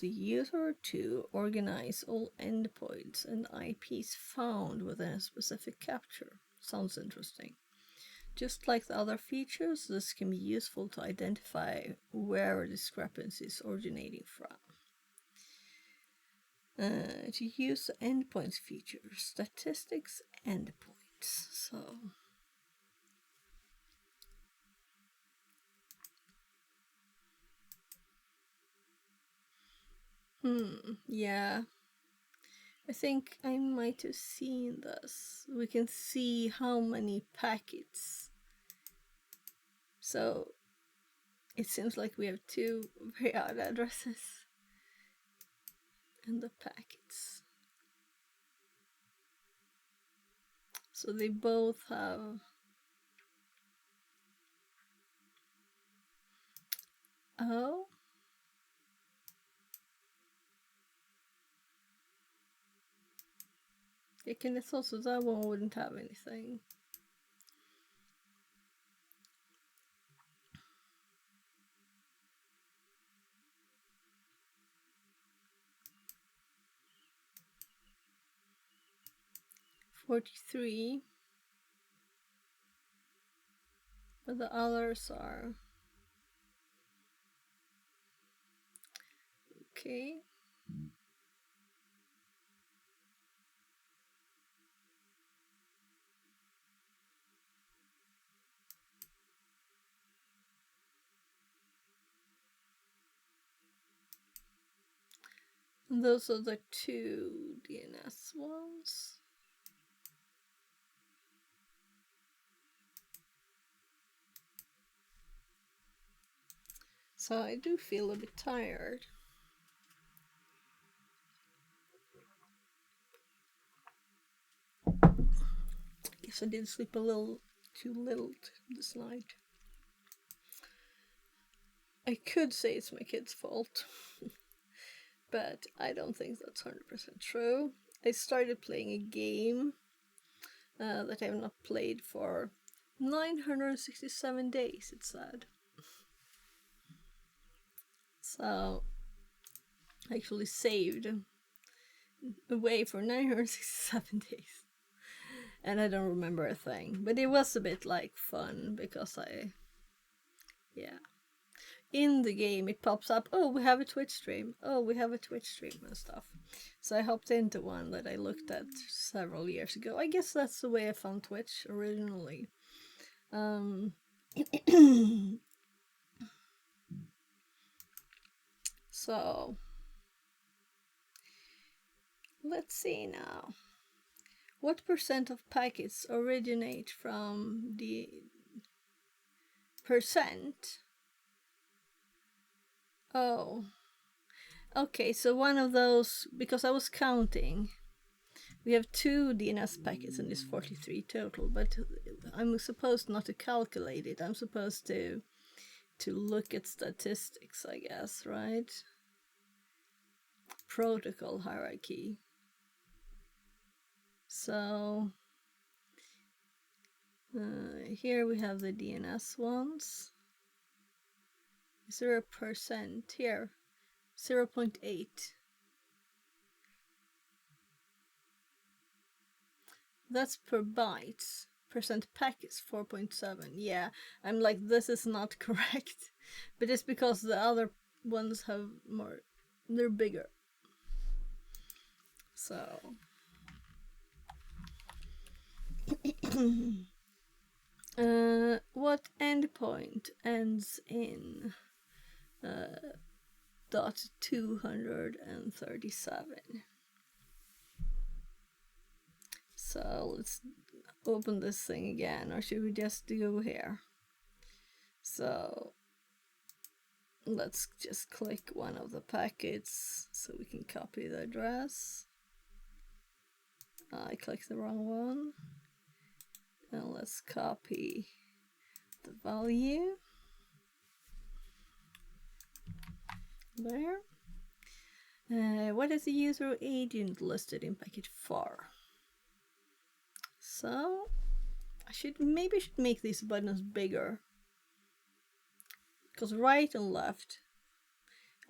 the user to organize all endpoints and IPs found within a specific capture. Sounds interesting. Just like the other features, this can be useful to identify where a discrepancy is originating from. To use the endpoints feature, statistics endpoints. So yeah, I think I might have seen this. We can see how many packets. So it seems like we have two very odd addresses in the packets. So they both have. Oh. Yeah, can it's also that one wouldn't have anything. $43, but the others are okay. And those are the two DNS ones. So I do feel a bit tired. Guess I did sleep a little too little this night. I could say it's my kid's fault, but I don't think that's 100% true. I started playing a game that I have not played for 967 days, it said. So I actually saved away for 967 days. And I don't remember a thing. But it was a bit like fun because yeah. In the game it pops up, oh, we have a Twitch stream. Oh, we have a Twitch stream and stuff. So I hopped into one that I looked at several years ago. I guess that's the way I found Twitch originally. So let's see now. What percent of packets originate from the percent? Oh, okay, so one of those, because I was counting, we have 2 DNS packets in this 43 total, but I'm supposed not to calculate it. I'm supposed to look at statistics, I guess, right? Protocol hierarchy. So here we have the DNS ones. Is there a percent here? 0.8. That's per bytes. Percent packets 4.7. Yeah, I'm like, this is not correct. But it's because the other ones have more, they're bigger. So what endpoint ends in dot 237? So let's open this thing again, or should we just go here? So let's just click one of the packets so we can copy the address. I clicked the wrong one. And let's copy the value. There. What is the user agent listed in packet 4? So I maybe should make these buttons bigger, because right and left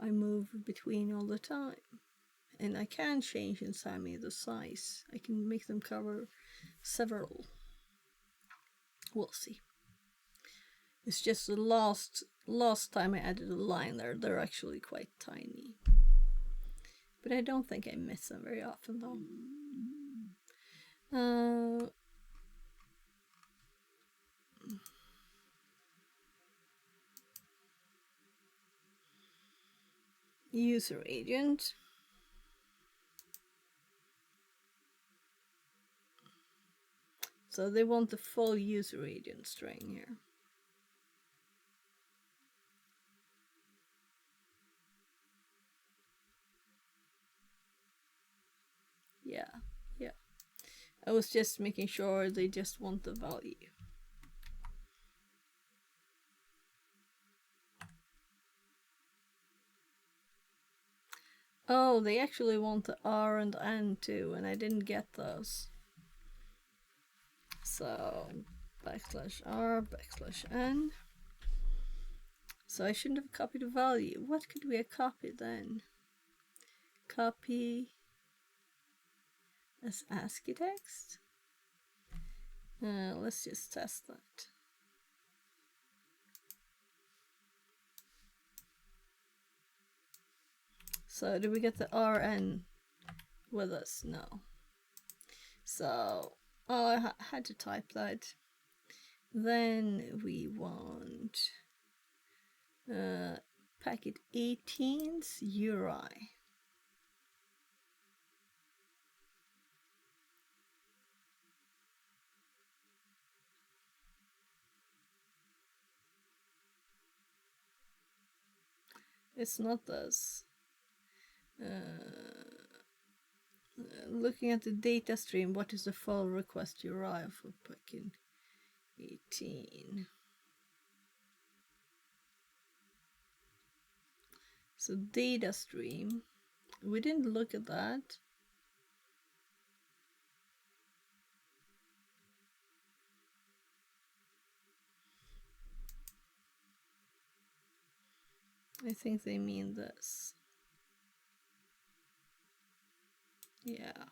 I move between all the time, and I can change in Sammy the size. I can make them cover several. We'll see. It's just the last time I added a line there, they're actually quite tiny. But I don't think I miss them very often though. User agent. So they want the full user agent string here. Yeah. I was just making sure they just want the value. Oh, they actually want the R and N too, and I didn't get those. So /R/N. So I shouldn't have copied the value. What could we have copied then? Copy as ASCII text? Let's just test that. So did we get the RN with us? No. So, I had to type that. Then we want packet 18's URI. It's not this. Looking at the data stream, what is the full request URI for packet 18? So data stream, we didn't look at that. I think they mean this. Yeah.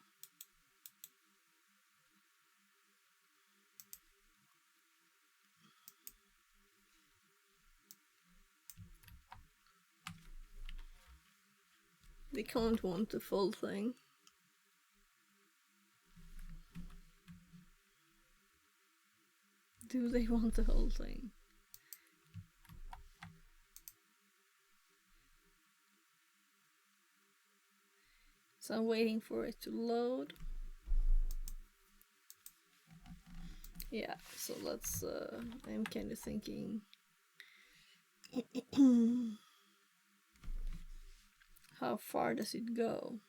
They can't want the full thing. Do they want the whole thing? So I'm waiting for it to load. Yeah, so let's, I'm kind of thinking how far does it go?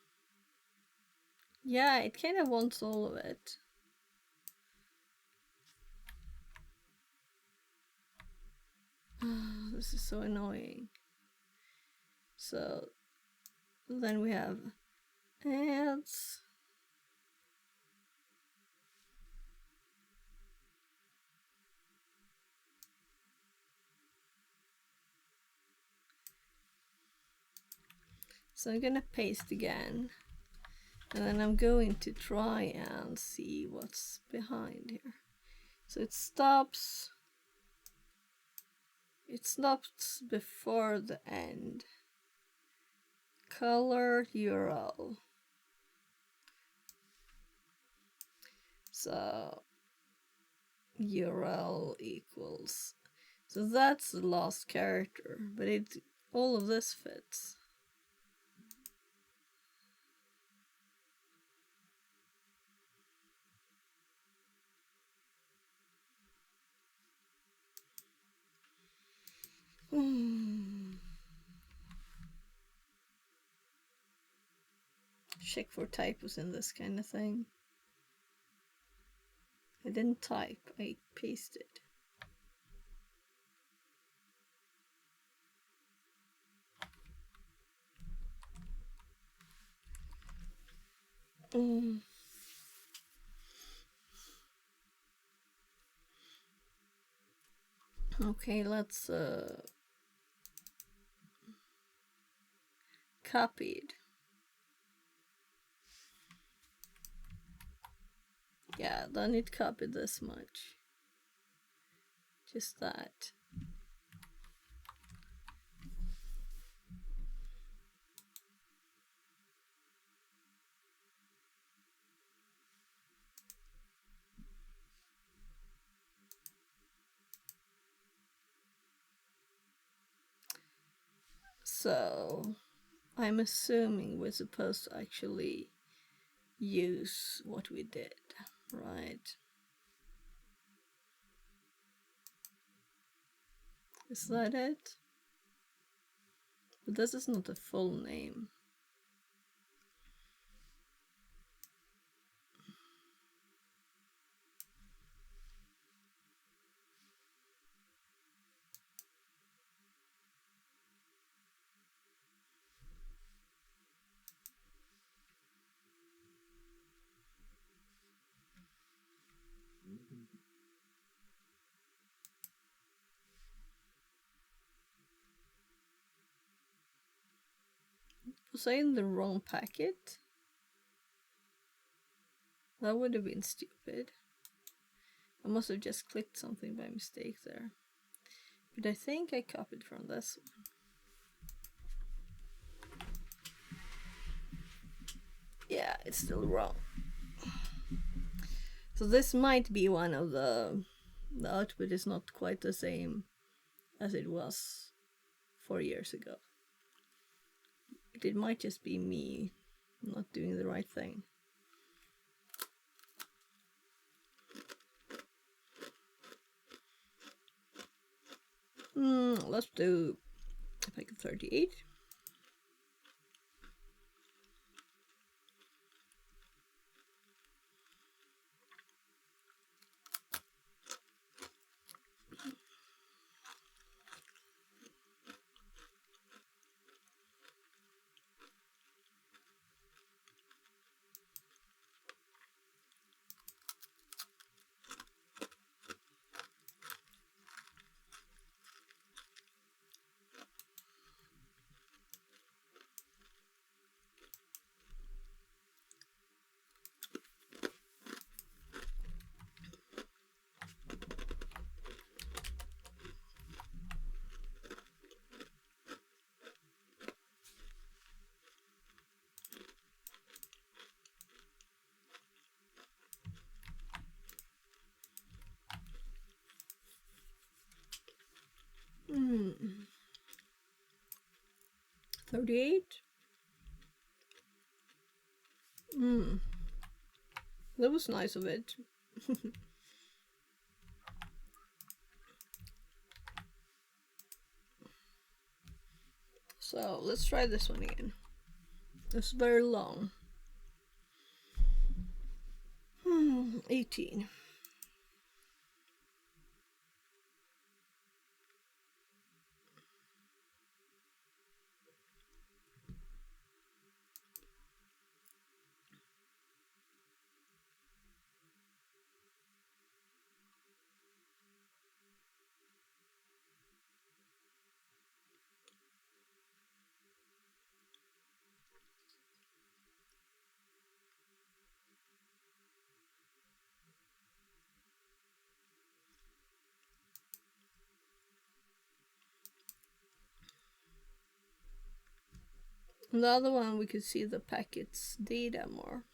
Yeah, it kind of wants all of it. This is so annoying. So then we have ads. So I'm gonna paste again, and then I'm going to try and see what's behind here. So it stops before the end. Color URL. So URL equals. So that's the last character, but all of this fits. Check for typos in this kind of thing. I didn't type, I pasted. Okay, let's copied. Yeah, don't need copy this much. Just that. So I'm assuming we're supposed to actually use what we did, right? Is that it? But this is not a full name. Was I in the wrong packet? That would have been stupid. I must have just clicked something by mistake there. But I think I copied from this one. Yeah, it's still wrong. So this might be one of the output is not quite the same as it was 4 years ago. But it might just be me not doing the right thing. Let's do packet 38. Hmm. 38. That was nice of it. So let's try this one again. It's very long. 18. And the other one we could see the packets data more.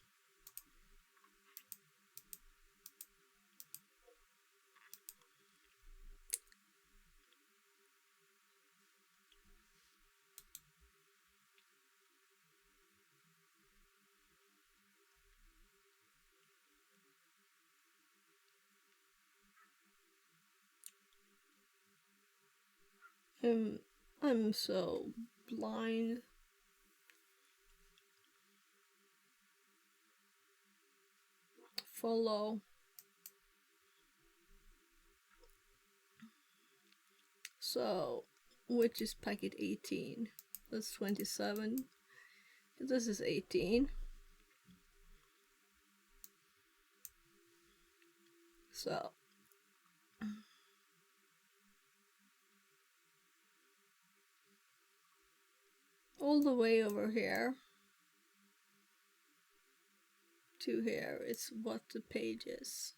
I'm so blind. Follow. So, which is packet 18? That's 27. This is 18. So, all the way over here to here is what the page is.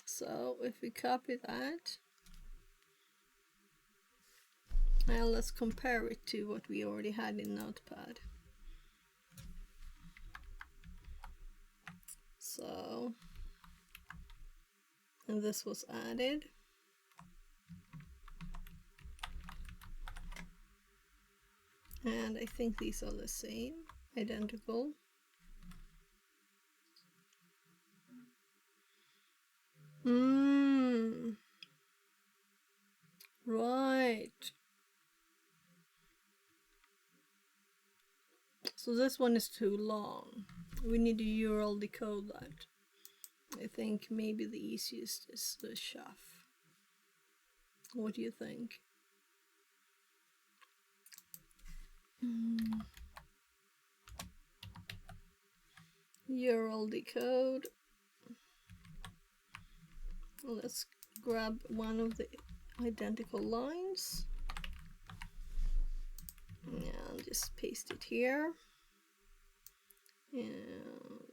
So if we copy that, now let's compare it to what we already had in Notepad. So, and this was added. And I think these are the same, identical. Right. So this one is too long. We need to URL decode that. I think maybe the easiest is the chef. What do you think? URL decode. Let's grab one of the identical lines and just paste it here and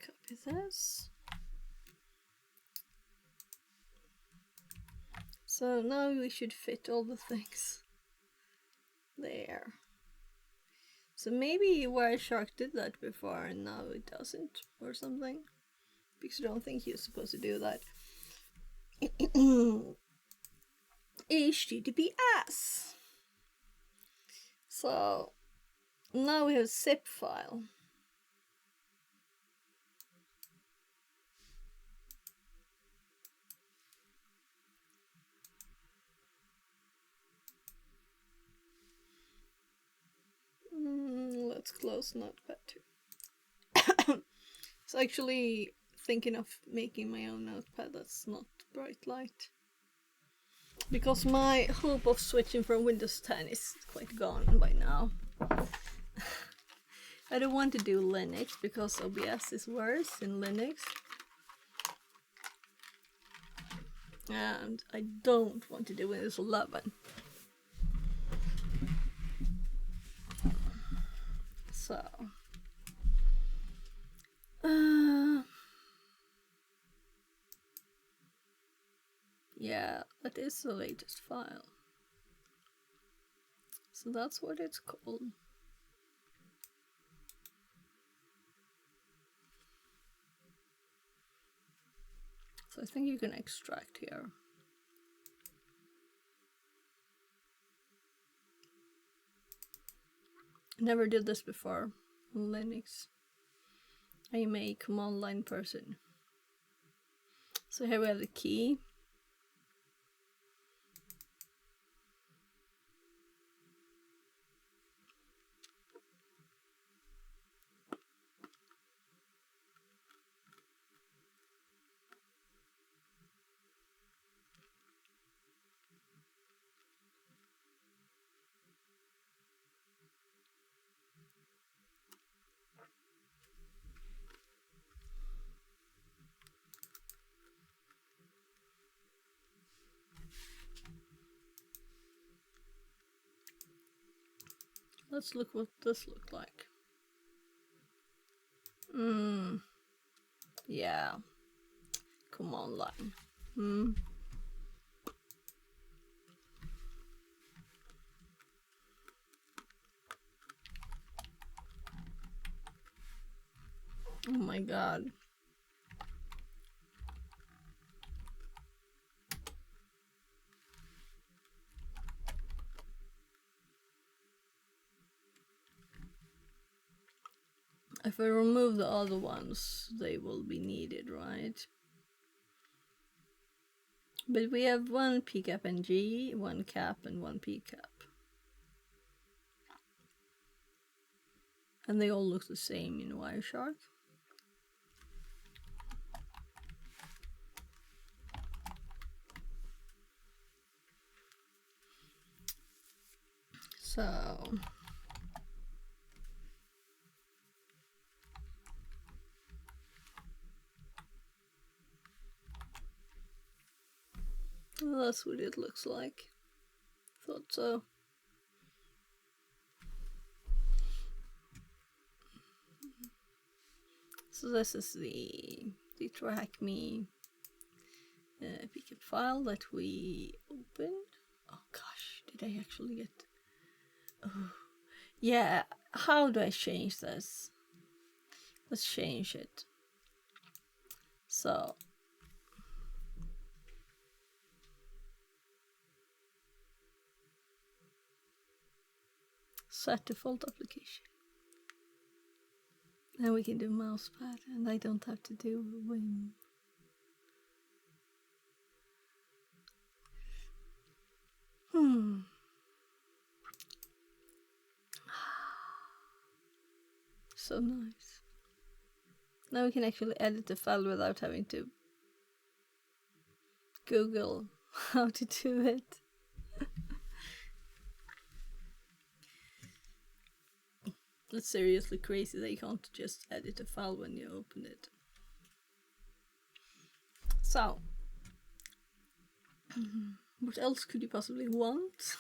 copy this. So now we should fit all the things there. So maybe Wireshark did that before and now it doesn't or something, because I don't think you're supposed to do that. HTTPS. So now we have zip file. Let's close Notepad too. So actually thinking of making my own Notepad that's not bright light, because my hope of switching from Windows 10 is quite gone by now. I don't want to do Linux because OBS is worse in Linux, and I don't want to do Windows 11. So yeah, that is the latest file. So that's what it's called. So I think you can extract here. Never did this before on Linux. I'm a command line person. So here we have the key. Let's look what this looked like. Yeah. Command line. Oh my god. If I remove the other ones, they will be needed, right? But we have one PCAP NG, one cap, and one PCAP. And they all look the same in Wireshark. So well, that's what it looks like. Thought so. So this is the TrackMe PCAP file that we opened. Oh gosh, did I actually get... Oh. Yeah, how do I change this? Let's change it. So set default application. And we can do mousepad, and I don't have to do Wim. So nice. Now we can actually edit the file without having to Google how to do it. That's seriously crazy that you can't just edit a file when you open it. So, what else could you possibly want?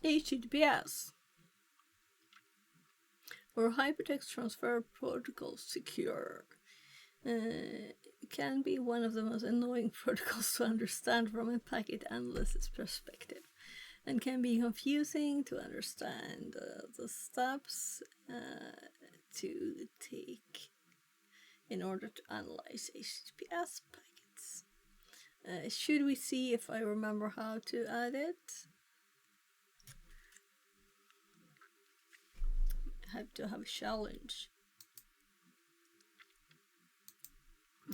HTTPS or Hypertext Transfer Protocol Secure can be one of the most annoying protocols to understand from a packet analysis perspective, and can be confusing to understand the steps to take in order to analyze HTTPS packets. Should we see if I remember how to add it? I have to have a challenge.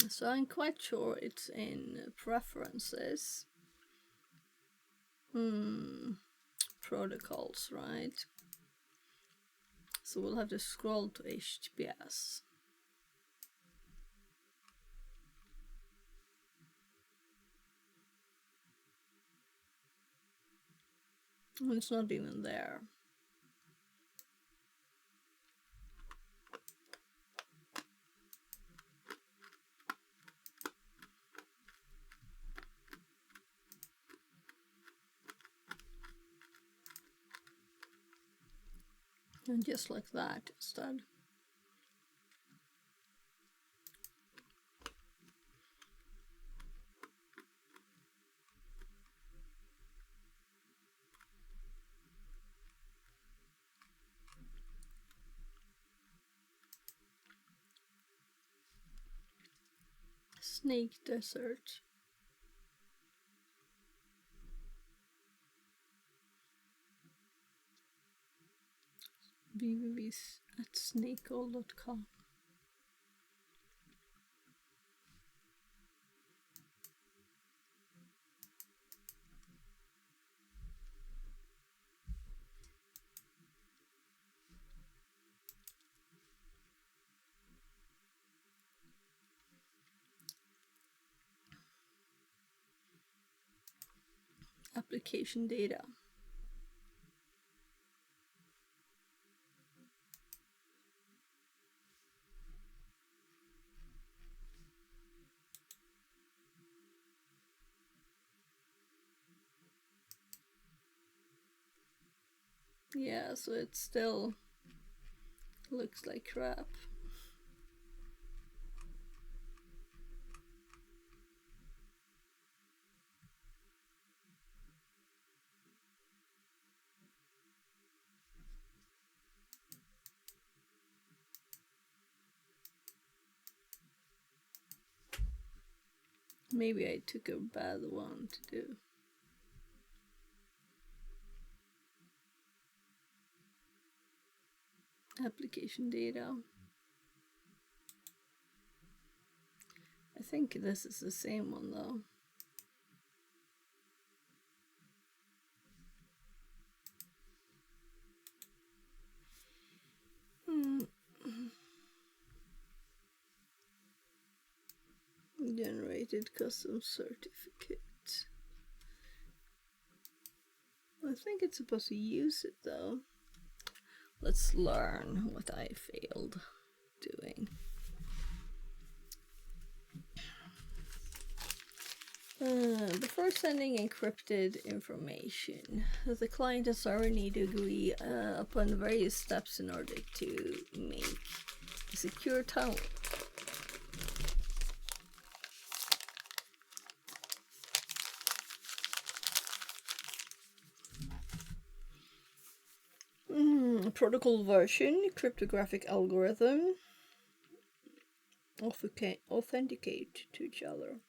So I'm quite sure it's in preferences. Protocols, right? So we'll have to scroll to HTTPS. It's not even there. And just like that instead. Snake Desert. www.snakeall.com. Application data. Yeah, so it still looks like crap. Maybe I took a bad one to do. Application data. think this is the same one though. Generated custom certificate. I think it's supposed to use it though. Let's learn what I failed doing. Before sending encrypted information, the client and server need to agree upon various steps in order to make a secure tunnel. Protocol version, cryptographic algorithm, authenticate to each other.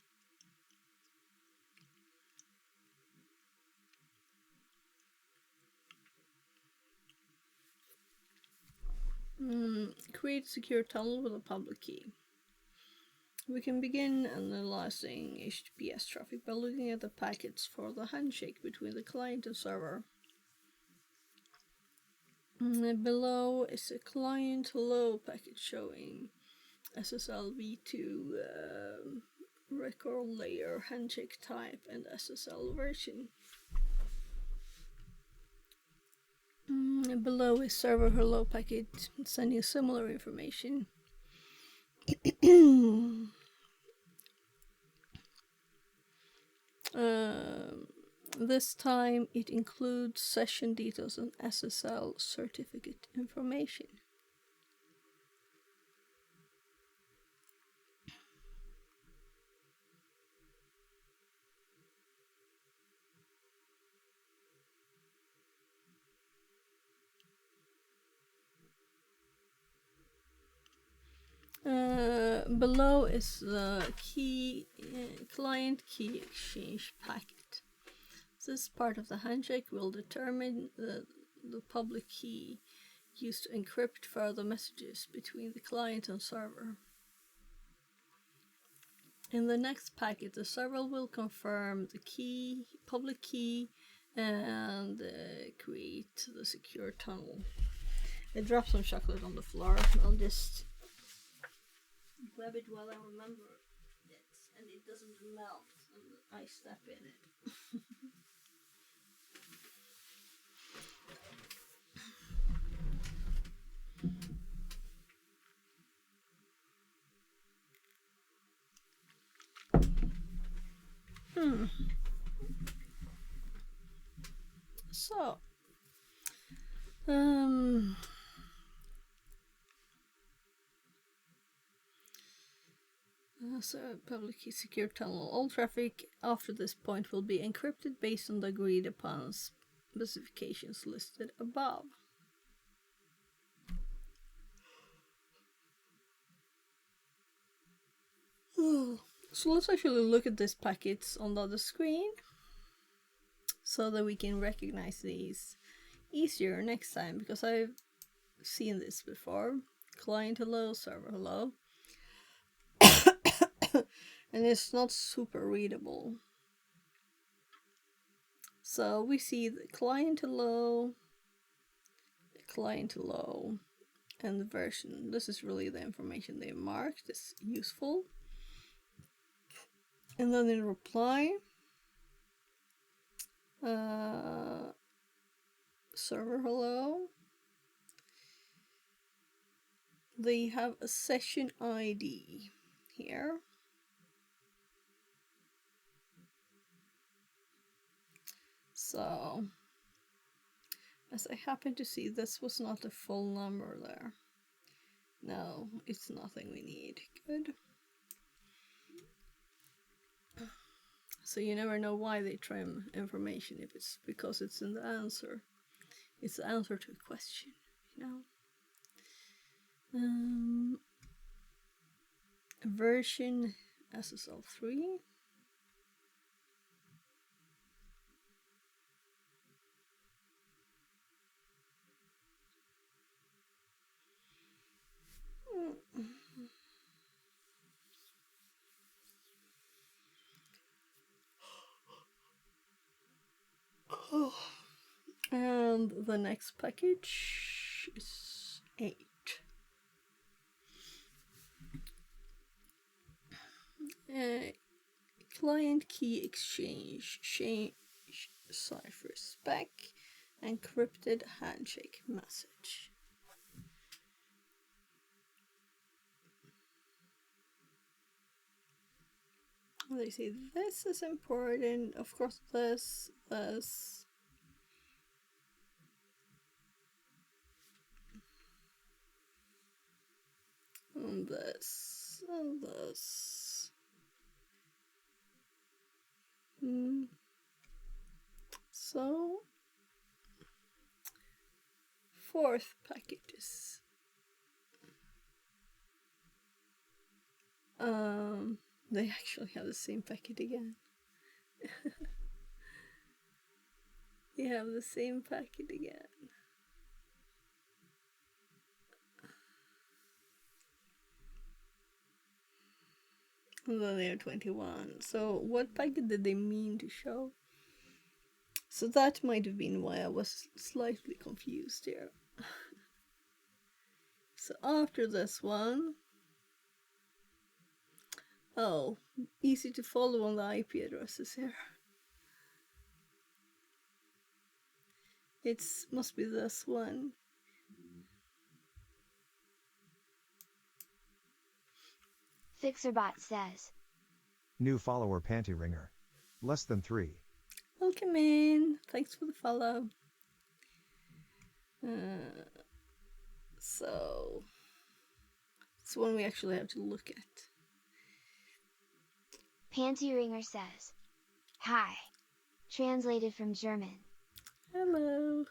Create a secure tunnel with a public key. We can begin analyzing HTTPS traffic by looking at the packets for the handshake between the client and server. Below is a client hello packet showing SSL v2 record layer, handshake type, and SSL version. Below is server hello packet sending similar information. This time it includes session details and SSL certificate information. Below is the client key exchange packet. This part of the handshake will determine the public key used to encrypt further messages between the client and server. In the next packet, the server will confirm the public key, and create the secure tunnel. I dropped some chocolate on the floor. I'll just grab it while I remember it, and it doesn't melt and I step in it. So, so public key secure tunnel. All traffic after this point will be encrypted based on the agreed upon specifications listed above. So let's actually look at these packets on the other screen so that we can recognize these easier next time, because I've seen this before. Client hello, server hello. And it's not super readable. So we see the client hello, and the version. This is really the information they marked as useful. And then in reply, server hello. They have a session ID here. So, as I happen to see, this was not a full number there. No, it's nothing we need. Good. So you never know why they trim information, if it's because it's in the answer. It's the answer to a question, you know. Version SSL3. And the next package is 8. Client key exchange, cipher spec, encrypted handshake message. They say this is important, of course this, and this, and this. So, 4th packages. They actually have the same packet again. They have the same packet again. And then they are 21. So what packet did they mean to show? So that might have been why I was slightly confused here. So after this one, oh, easy to follow on the IP addresses here. It must be this one. Fixerbot says, New follower Panty Ringer. Less than 3. Welcome in. Thanks for the follow. So it's one we actually have to look at. Panty Ringer says, Hi. Translated from German. Hello.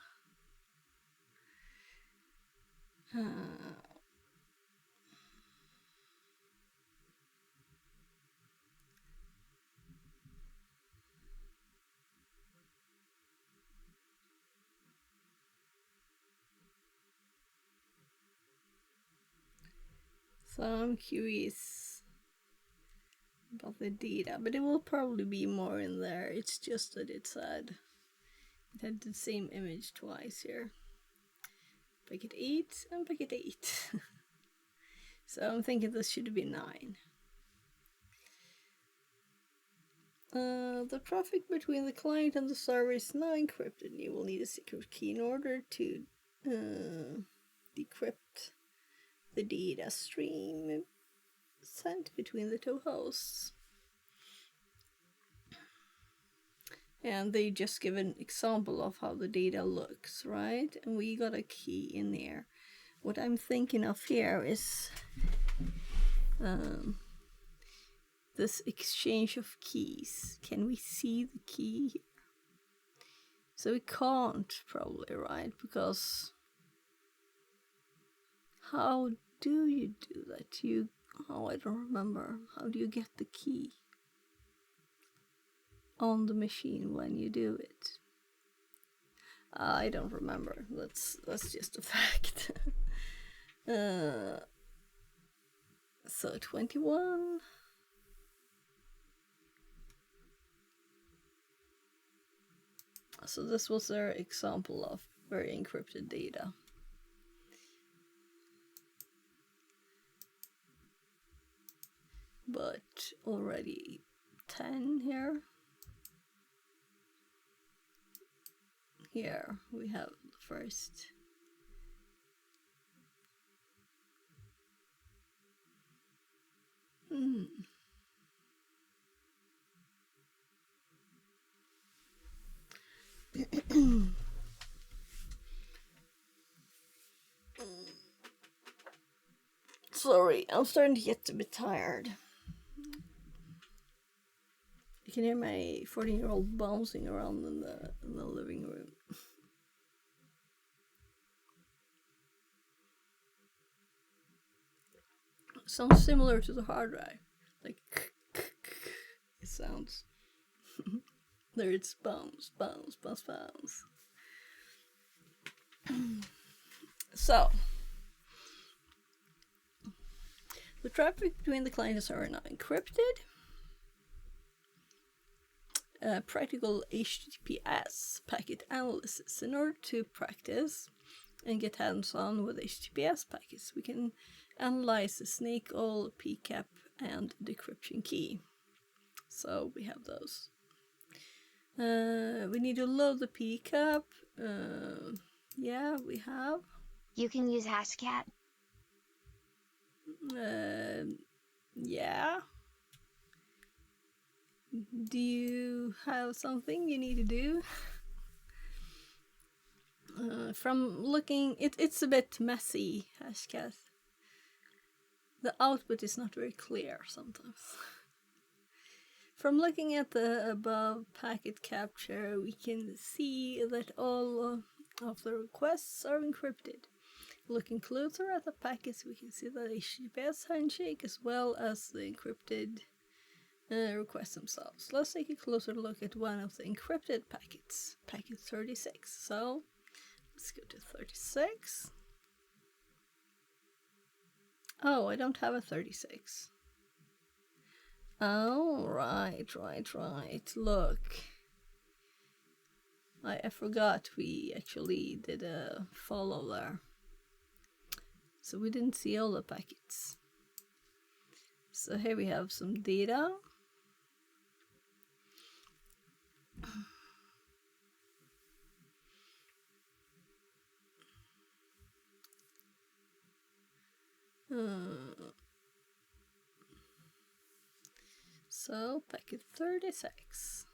So I'm curious about the data, but it will probably be more in there. It's just that it had the same image twice here. Packet 8 and packet 8. So I'm thinking this should be 9. The traffic between the client and the server is now encrypted. You will need a secret key in order to decrypt the data stream sent between the two hosts. And they just give an example of how the data looks, right? And we got a key in there. What I'm thinking of here is this exchange of keys. Can we see the key here? So we can't probably, right? Because how do you do that? I don't remember. How do you get the key on the machine when you do it? I don't remember. That's just a fact. So 21. So this was their example of very encrypted data. But already 10 here. Here we have the first. Sorry, I'm starting to get a bit tired. You can hear my 14-year-old bouncing around in the living room. Sounds similar to the hard drive. Like it sounds. There it's bounce, bounce, bounce, bounce. So the traffic between the client and server are now encrypted. practical HTTPS packet analysis. In order to practice and get hands-on with HTTPS packets, we can analyze the snake oil, PCAP, and decryption key. So we have those. We need to load the PCAP. Yeah, we have. You can use Hashcat. Yeah. Do you have something you need to do? From looking, it's a bit messy, Hashcat. The output is not very clear sometimes. From looking at the above packet capture, we can see that all of the requests are encrypted. Looking closer at the packets, we can see the HTTPS handshake as well as the encrypted requests themselves. Let's take a closer look at one of the encrypted packets, packet 36. So let's go to 36. Oh, I don't have a 36. Oh, right. Look. I forgot we actually did a follow there. So we didn't see all the packets. So here we have some data. So packet 36.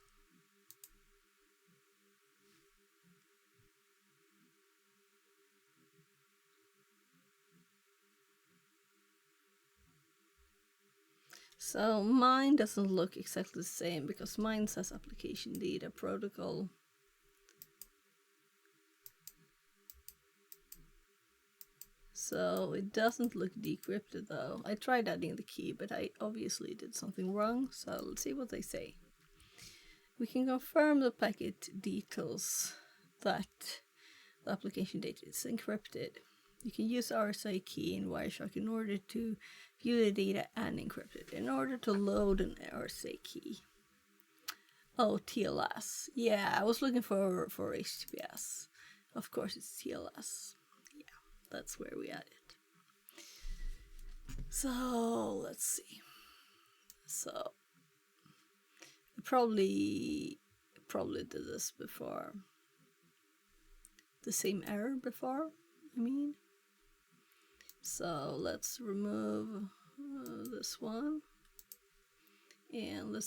So mine doesn't look exactly the same because mine says application data protocol. So it doesn't look decrypted though. I tried adding the key, but I obviously did something wrong. So let's see what they say. We can confirm the packet details that the application data is encrypted. You can use RSA key in Wireshark in order to view the data and encrypt it. In order to load an RSA key. Oh, TLS. Yeah, I was looking for HTTPS. Of course it's TLS. Yeah, that's where we add it. So, let's see. So, I probably did this before. The same error before, I mean. So let's remove this one, and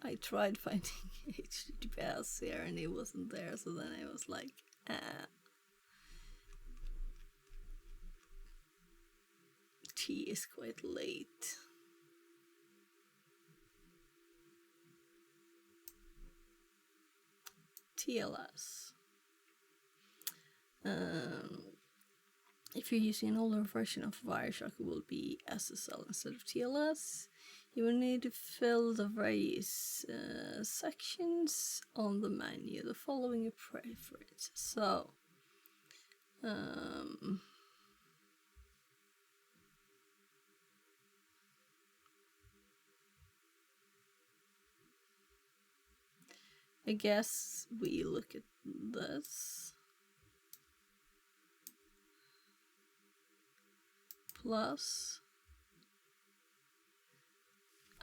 I tried finding HTTPS here and it wasn't there, so then I was like, T is quite late. TLS. If you're using an older version of Wireshark, it will be SSL instead of TLS. You will need to fill the various sections on the menu. The following preferences. So, I guess we look at this. Plus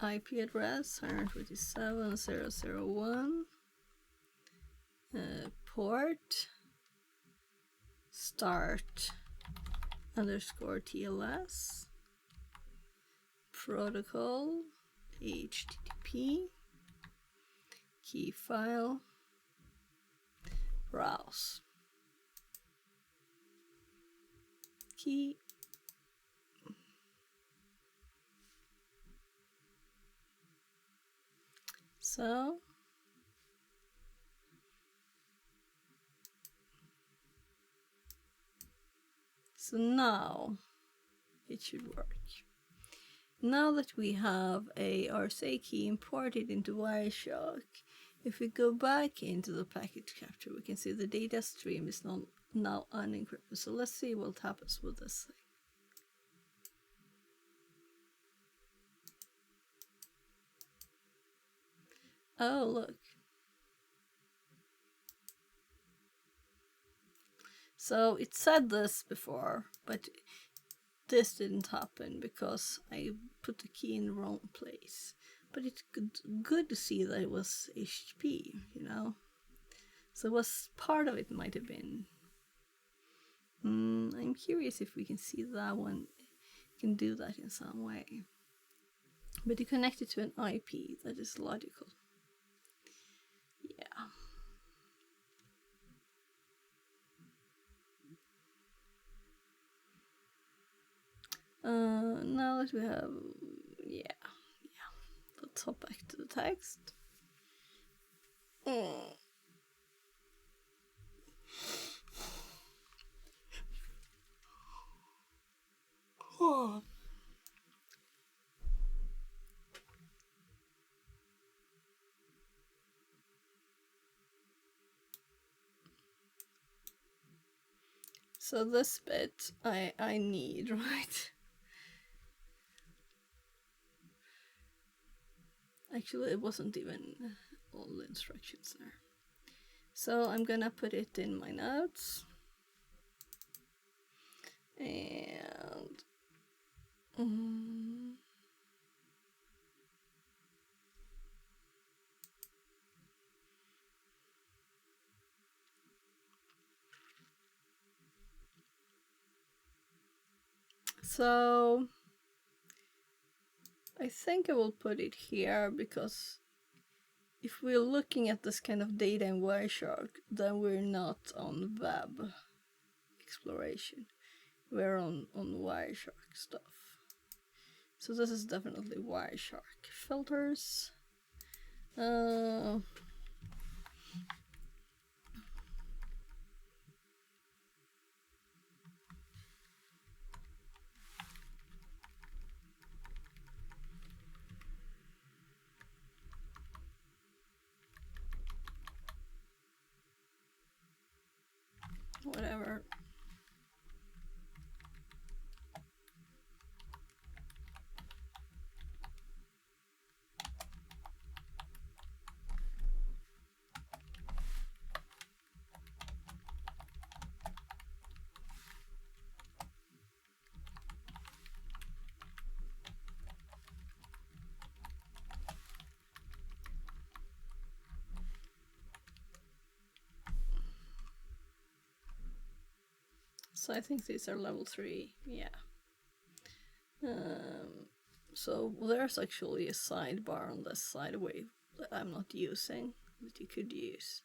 IP address 127.0.0.1, port start underscore TLS, protocol HTTP, key file, browse, key. So now it should work. Now that we have a RSA key imported into Wireshark, if we go back into the packet capture, we can see the data stream is now unencrypted. So let's see what happens with this thing. Oh, look. So it said this before, but this didn't happen because I put the key in the wrong place. But it's good to see that it was HP, you know? So it was part of it might have been. I'm curious if we can see that one can do that in some way. But you connect it to an IP, that is logical. Yeah. Now that we have, yeah. Let's hop back to the text. Oh. So this bit I need, right? Actually, it wasn't even all the instructions there. So I'm gonna put it in my notes. And so I think I will put it here because if we're looking at this kind of data in Wireshark, then we're not on web exploration. We're on Wireshark stuff. So this is definitely Wireshark filters. Whatever. So I think these are level 3, yeah. So there's actually a sidebar on this side away that I'm not using, that you could use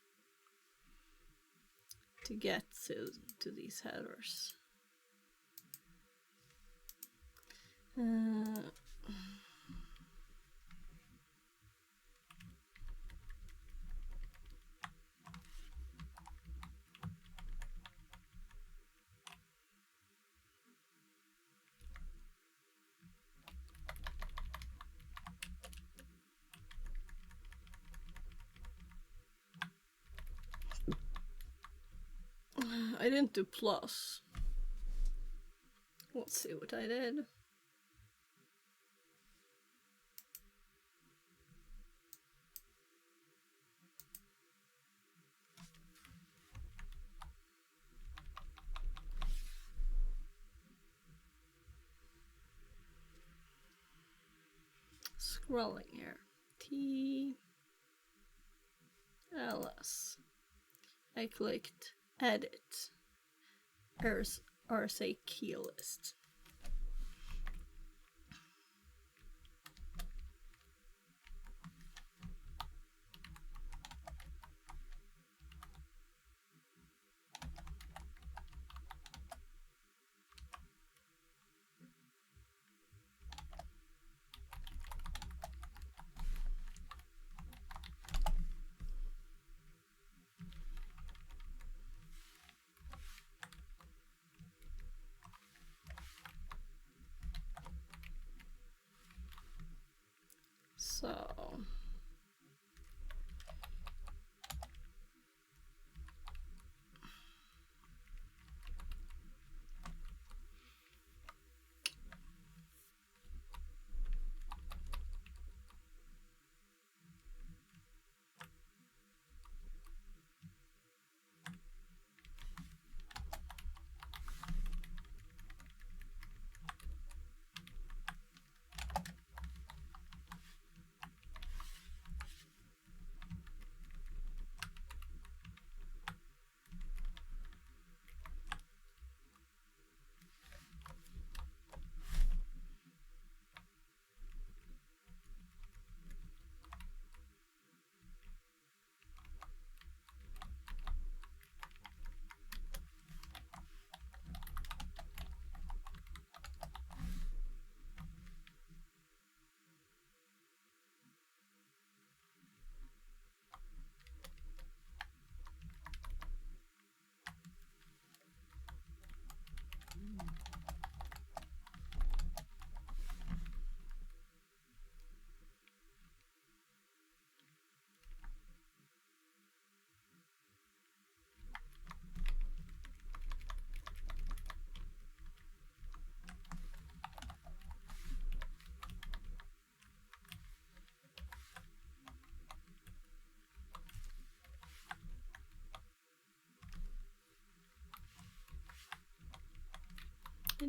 to get to these headers. I didn't do plus. Let's see what I did. Scrolling here. T ls. I clicked edit. RSA key list. So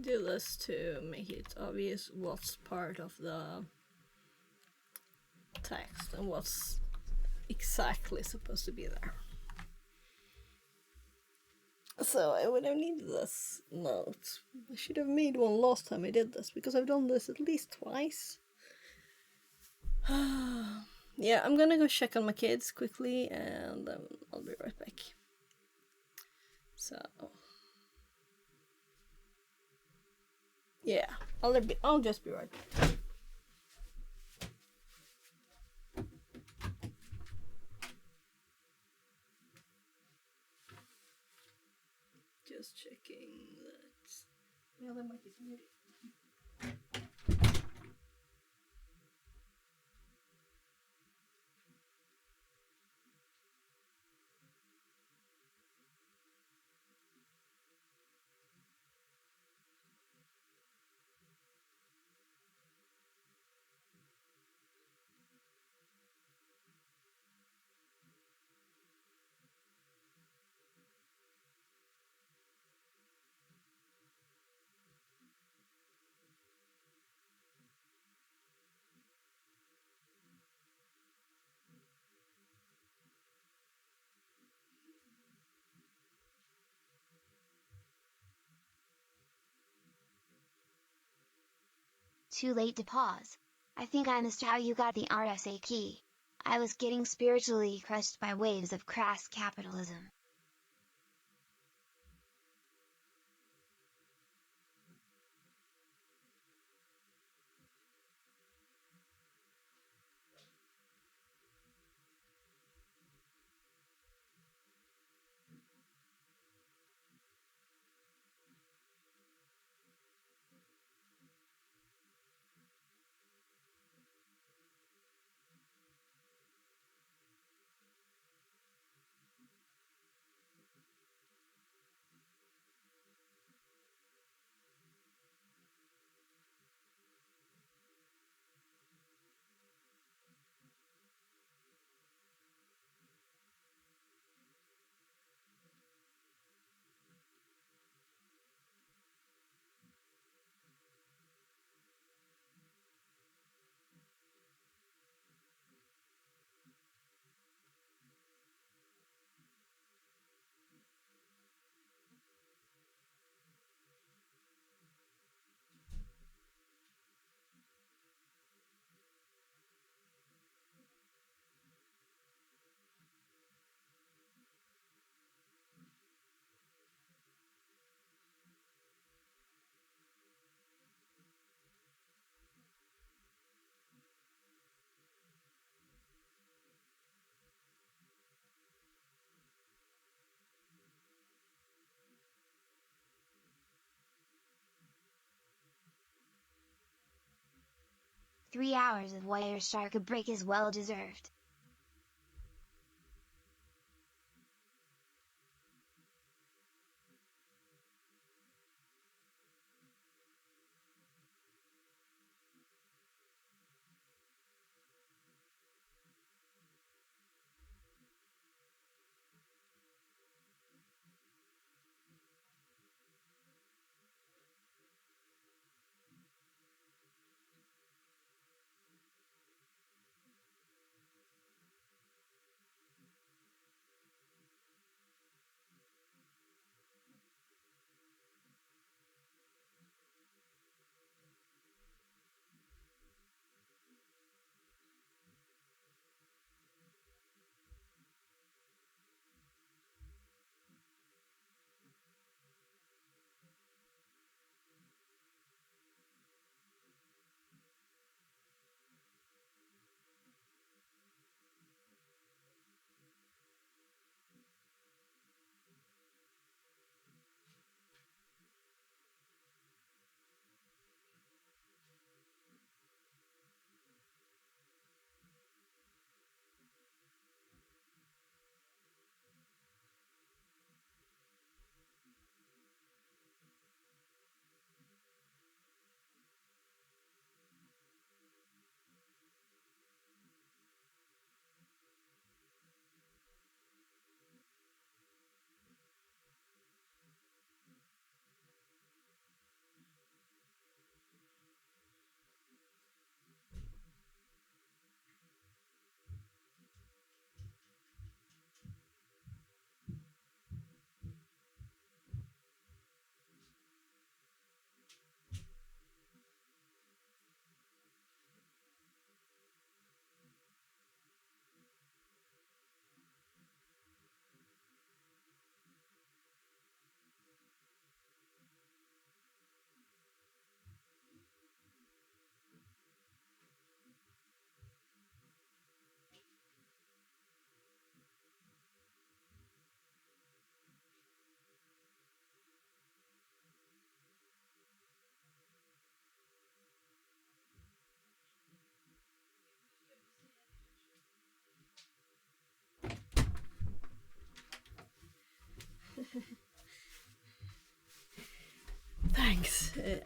do this to make it obvious what's part of the text and what's exactly supposed to be there. So I would have needed this note. I should have made one last time I did this, because I've done this at least twice. Yeah, I'm gonna go check on my kids quickly and I'll be right back. So yeah, I'll just be right back. Just checking that. Yeah, that might be somebody. Too late to pause. I think I missed how you got the RSA key. I was getting spiritually crushed by waves of crass capitalism. "3 hours of Wireshark break is well deserved."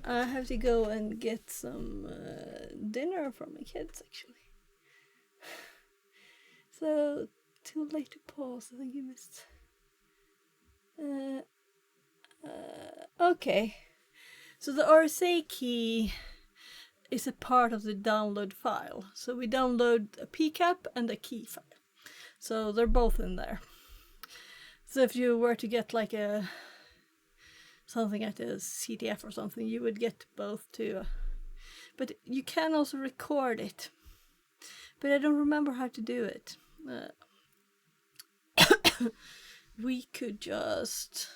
I have to go and get some dinner for my kids, actually. So, too late to pause. I think you missed. Okay. So the RSA key is a part of the download file. So we download a PCAP and a key file. So they're both in there. So if you were to get like something like a CTF or something, you would get both too. But you can also record it. But I don't remember how to do it. We could just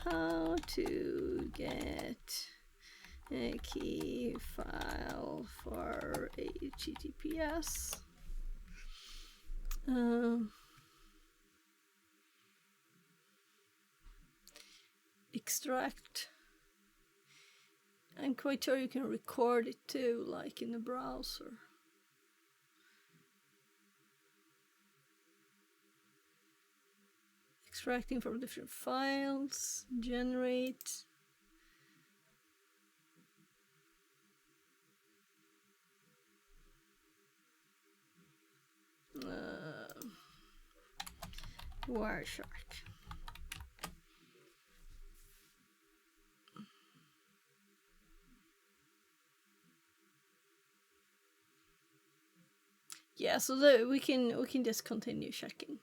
how to get a key file for HTTPS. Extract. I'm quite sure you can record it too, like in the browser. Extracting from different files, generate. Wireshark. Yeah, so we can just continue checking.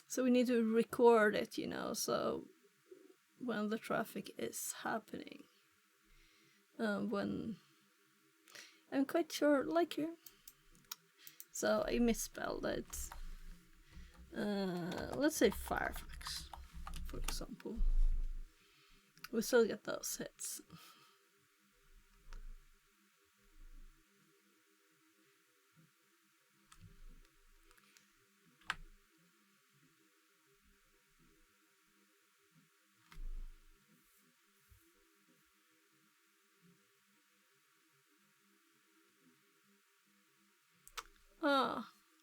So we need to record it, you know, so when the traffic is happening. When I'm quite sure, like here. So I misspelled it. Let's say Firefox, for example. We still get those hits.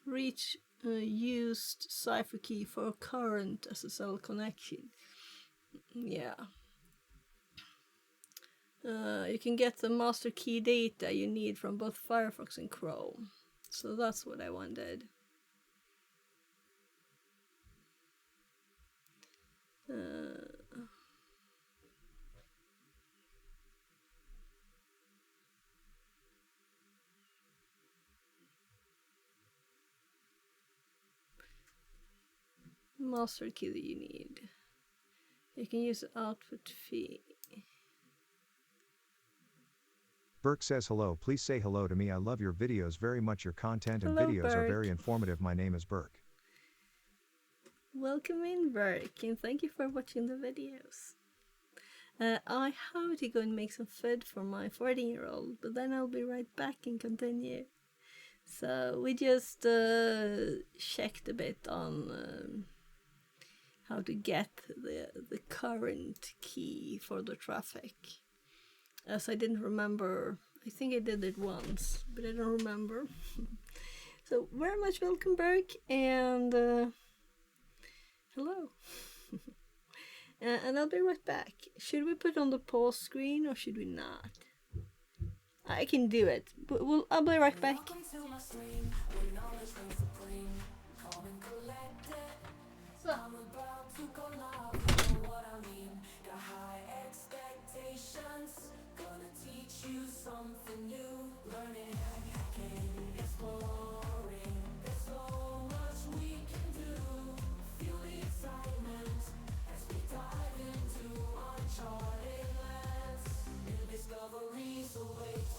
Reach used cipher key for current SSL connection. Yeah. You can get the master key data you need from both Firefox and Chrome. So that's what I wanted. Master key that you need. You can use output fee. Burke says hello, please say hello to me. I love your videos very much. Your content and Hello, videos are very Burke. informative. My name is Burke. Welcome in, Burke, and thank you for watching the videos. I have to go and make some food for my 14-year-old, but then I'll be right back and continue. So we just checked a bit on how to get the current key for the traffic, as I didn't remember. I think I did it once, but I don't remember. So very much welcome, Burke, and hello. And I'll be right back. Should we put on the pause screen or should we not? I can do it, but I'll be right back. Welcome to my stream, where knowledge reigns supreme. Calm and collected, I'm about to go live, you know what I mean. Got high expectations, gonna teach you something new. Learning, hacking, exploring, there's so much we can do. Feel the excitement as we dive into uncharted lands. New discoveries await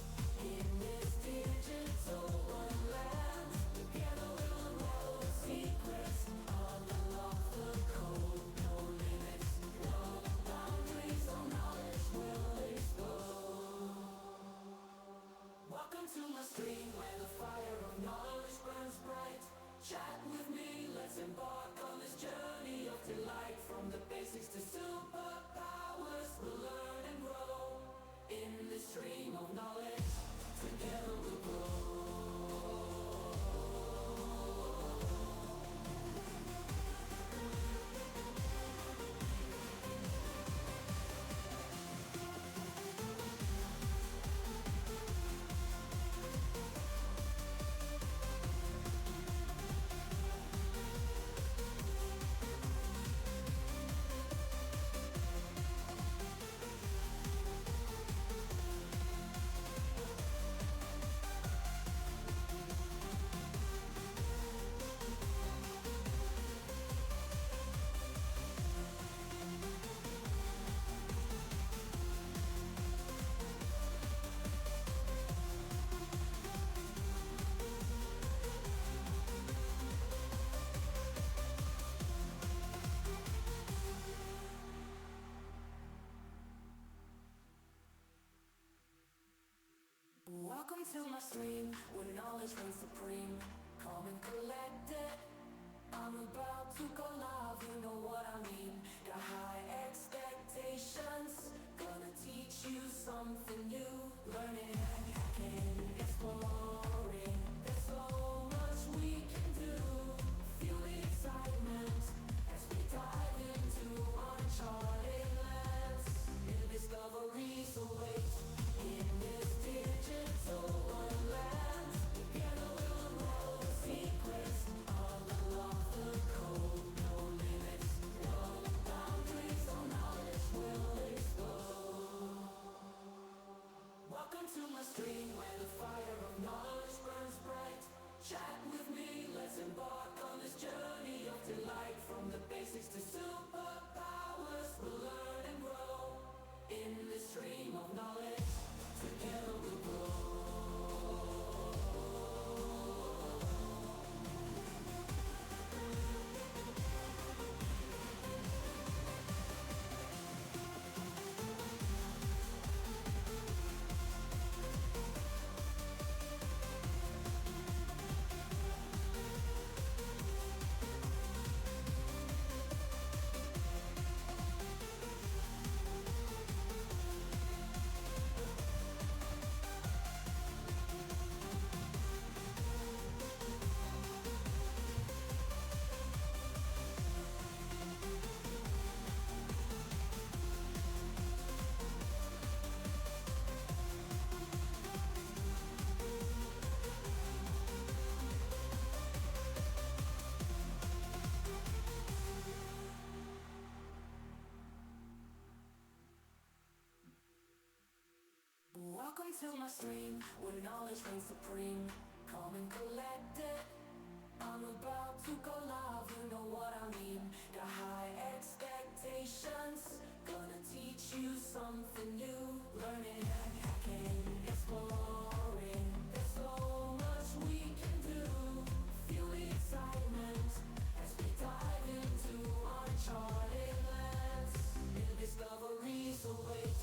in this digital wonderland. Together we'll unravel the secrets, unlock the code. No limits, no boundaries, all knowledge will explode. stream where knowledge reigns supreme. Calm and collected, I'm about to go live, you know what I mean. Got high expectations, gonna teach you something new. Learning and hacking, exploring, there's so much we can do. Feel the excitement as we dive into uncharted lands. New discoveries await in this digital wonderland. Together we'll unroll the secrets, unlock the code, no limits, no boundaries, all knowledge will explode. Welcome to my stream where the fire of knowledge burns bright. Chat with me, let's embark on this journey of delight. From the basics to superpowers, we'll learn and grow in this stream of knowledge. Together we'll grow. Welcome to my stream, where knowledge reigns supreme. Calm and collected, I'm about to go live, you know what I mean. Got high expectations, gonna teach you something new. Learning and hacking, exploring, there's so much we can do. Feel the excitement as we dive into uncharted lands. New discoveries await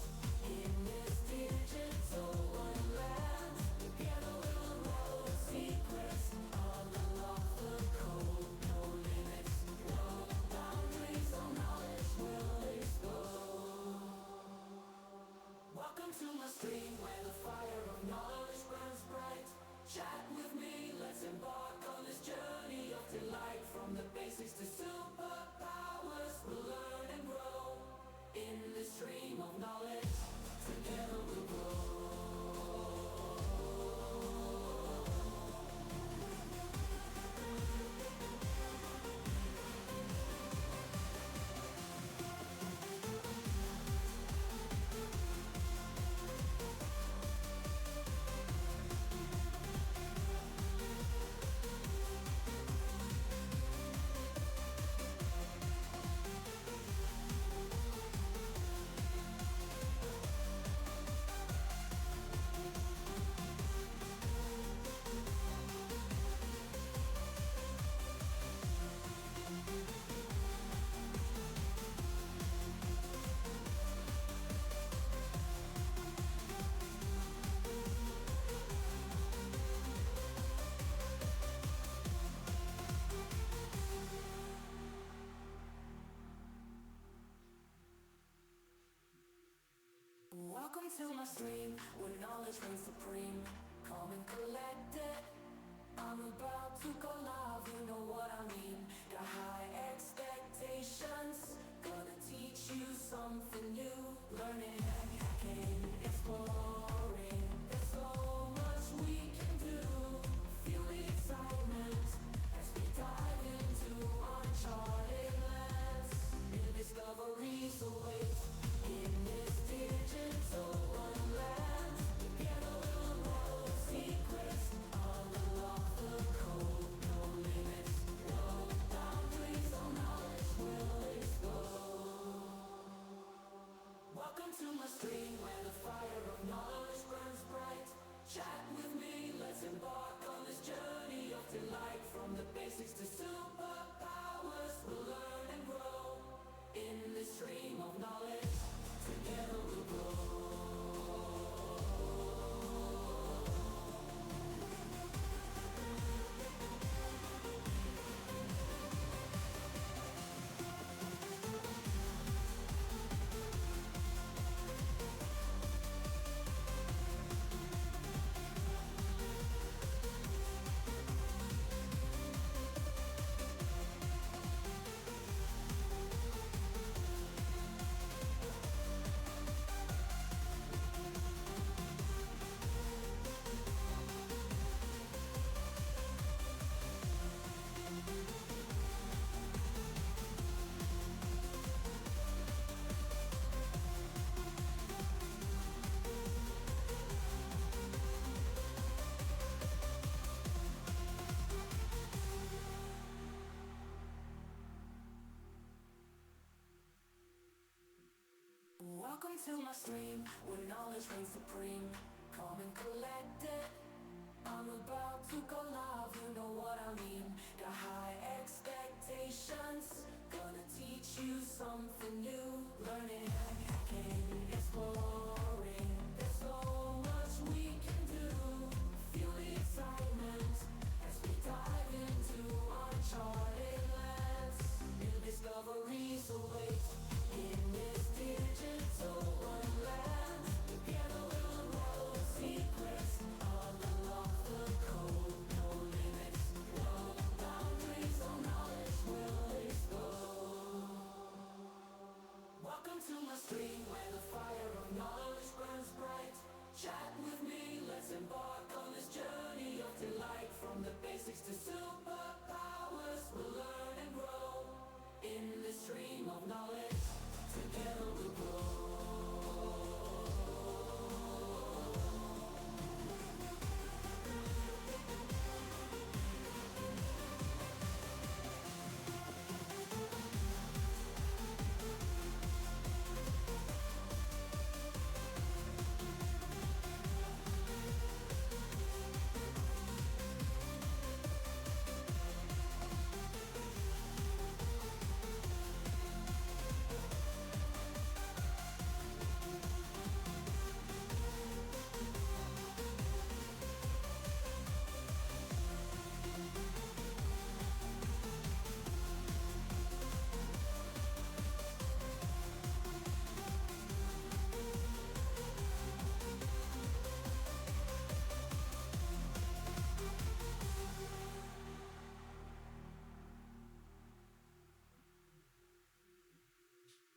in this digital wonderland. Together we'll unroll the secrets, unlock the code, no limits, no boundaries, all knowledge will explode. 'Cause Welcome to my stream, where knowledge reigns supreme. Calm and collected, I'm about to go live, you know what I mean. Got high expectations, gonna teach you something new. Learning and hacking, exploring, there's so much we can do. Feel the excitement as we dive into uncharted lands. New discoveries await in this digital wonderland. Together we'll unroll the secrets, unlock the code, no limits, no boundaries, all knowledge will explode. Welcome to my stream, where the fire of knowledge to my stream, where knowledge reigns supreme. Calm and collected, I'm about to go live, you know what I mean. Got high expectations, gonna teach you something new. Learning, hacking, exploring, there's so much we can do. Feel the excitement as we dive into uncharted lands. New discoveries await in this digital wonderland. Together we'll unravel the secrets, unlock the code. No limits, no boundaries, no knowledge will explode. Welcome to my stream, where the fire of knowledge burns bright. Chat with me, let's embark on this journey of delight. From the basics to superpowers, we'll learn and grow. In this stream of knowledge, together we'll grow.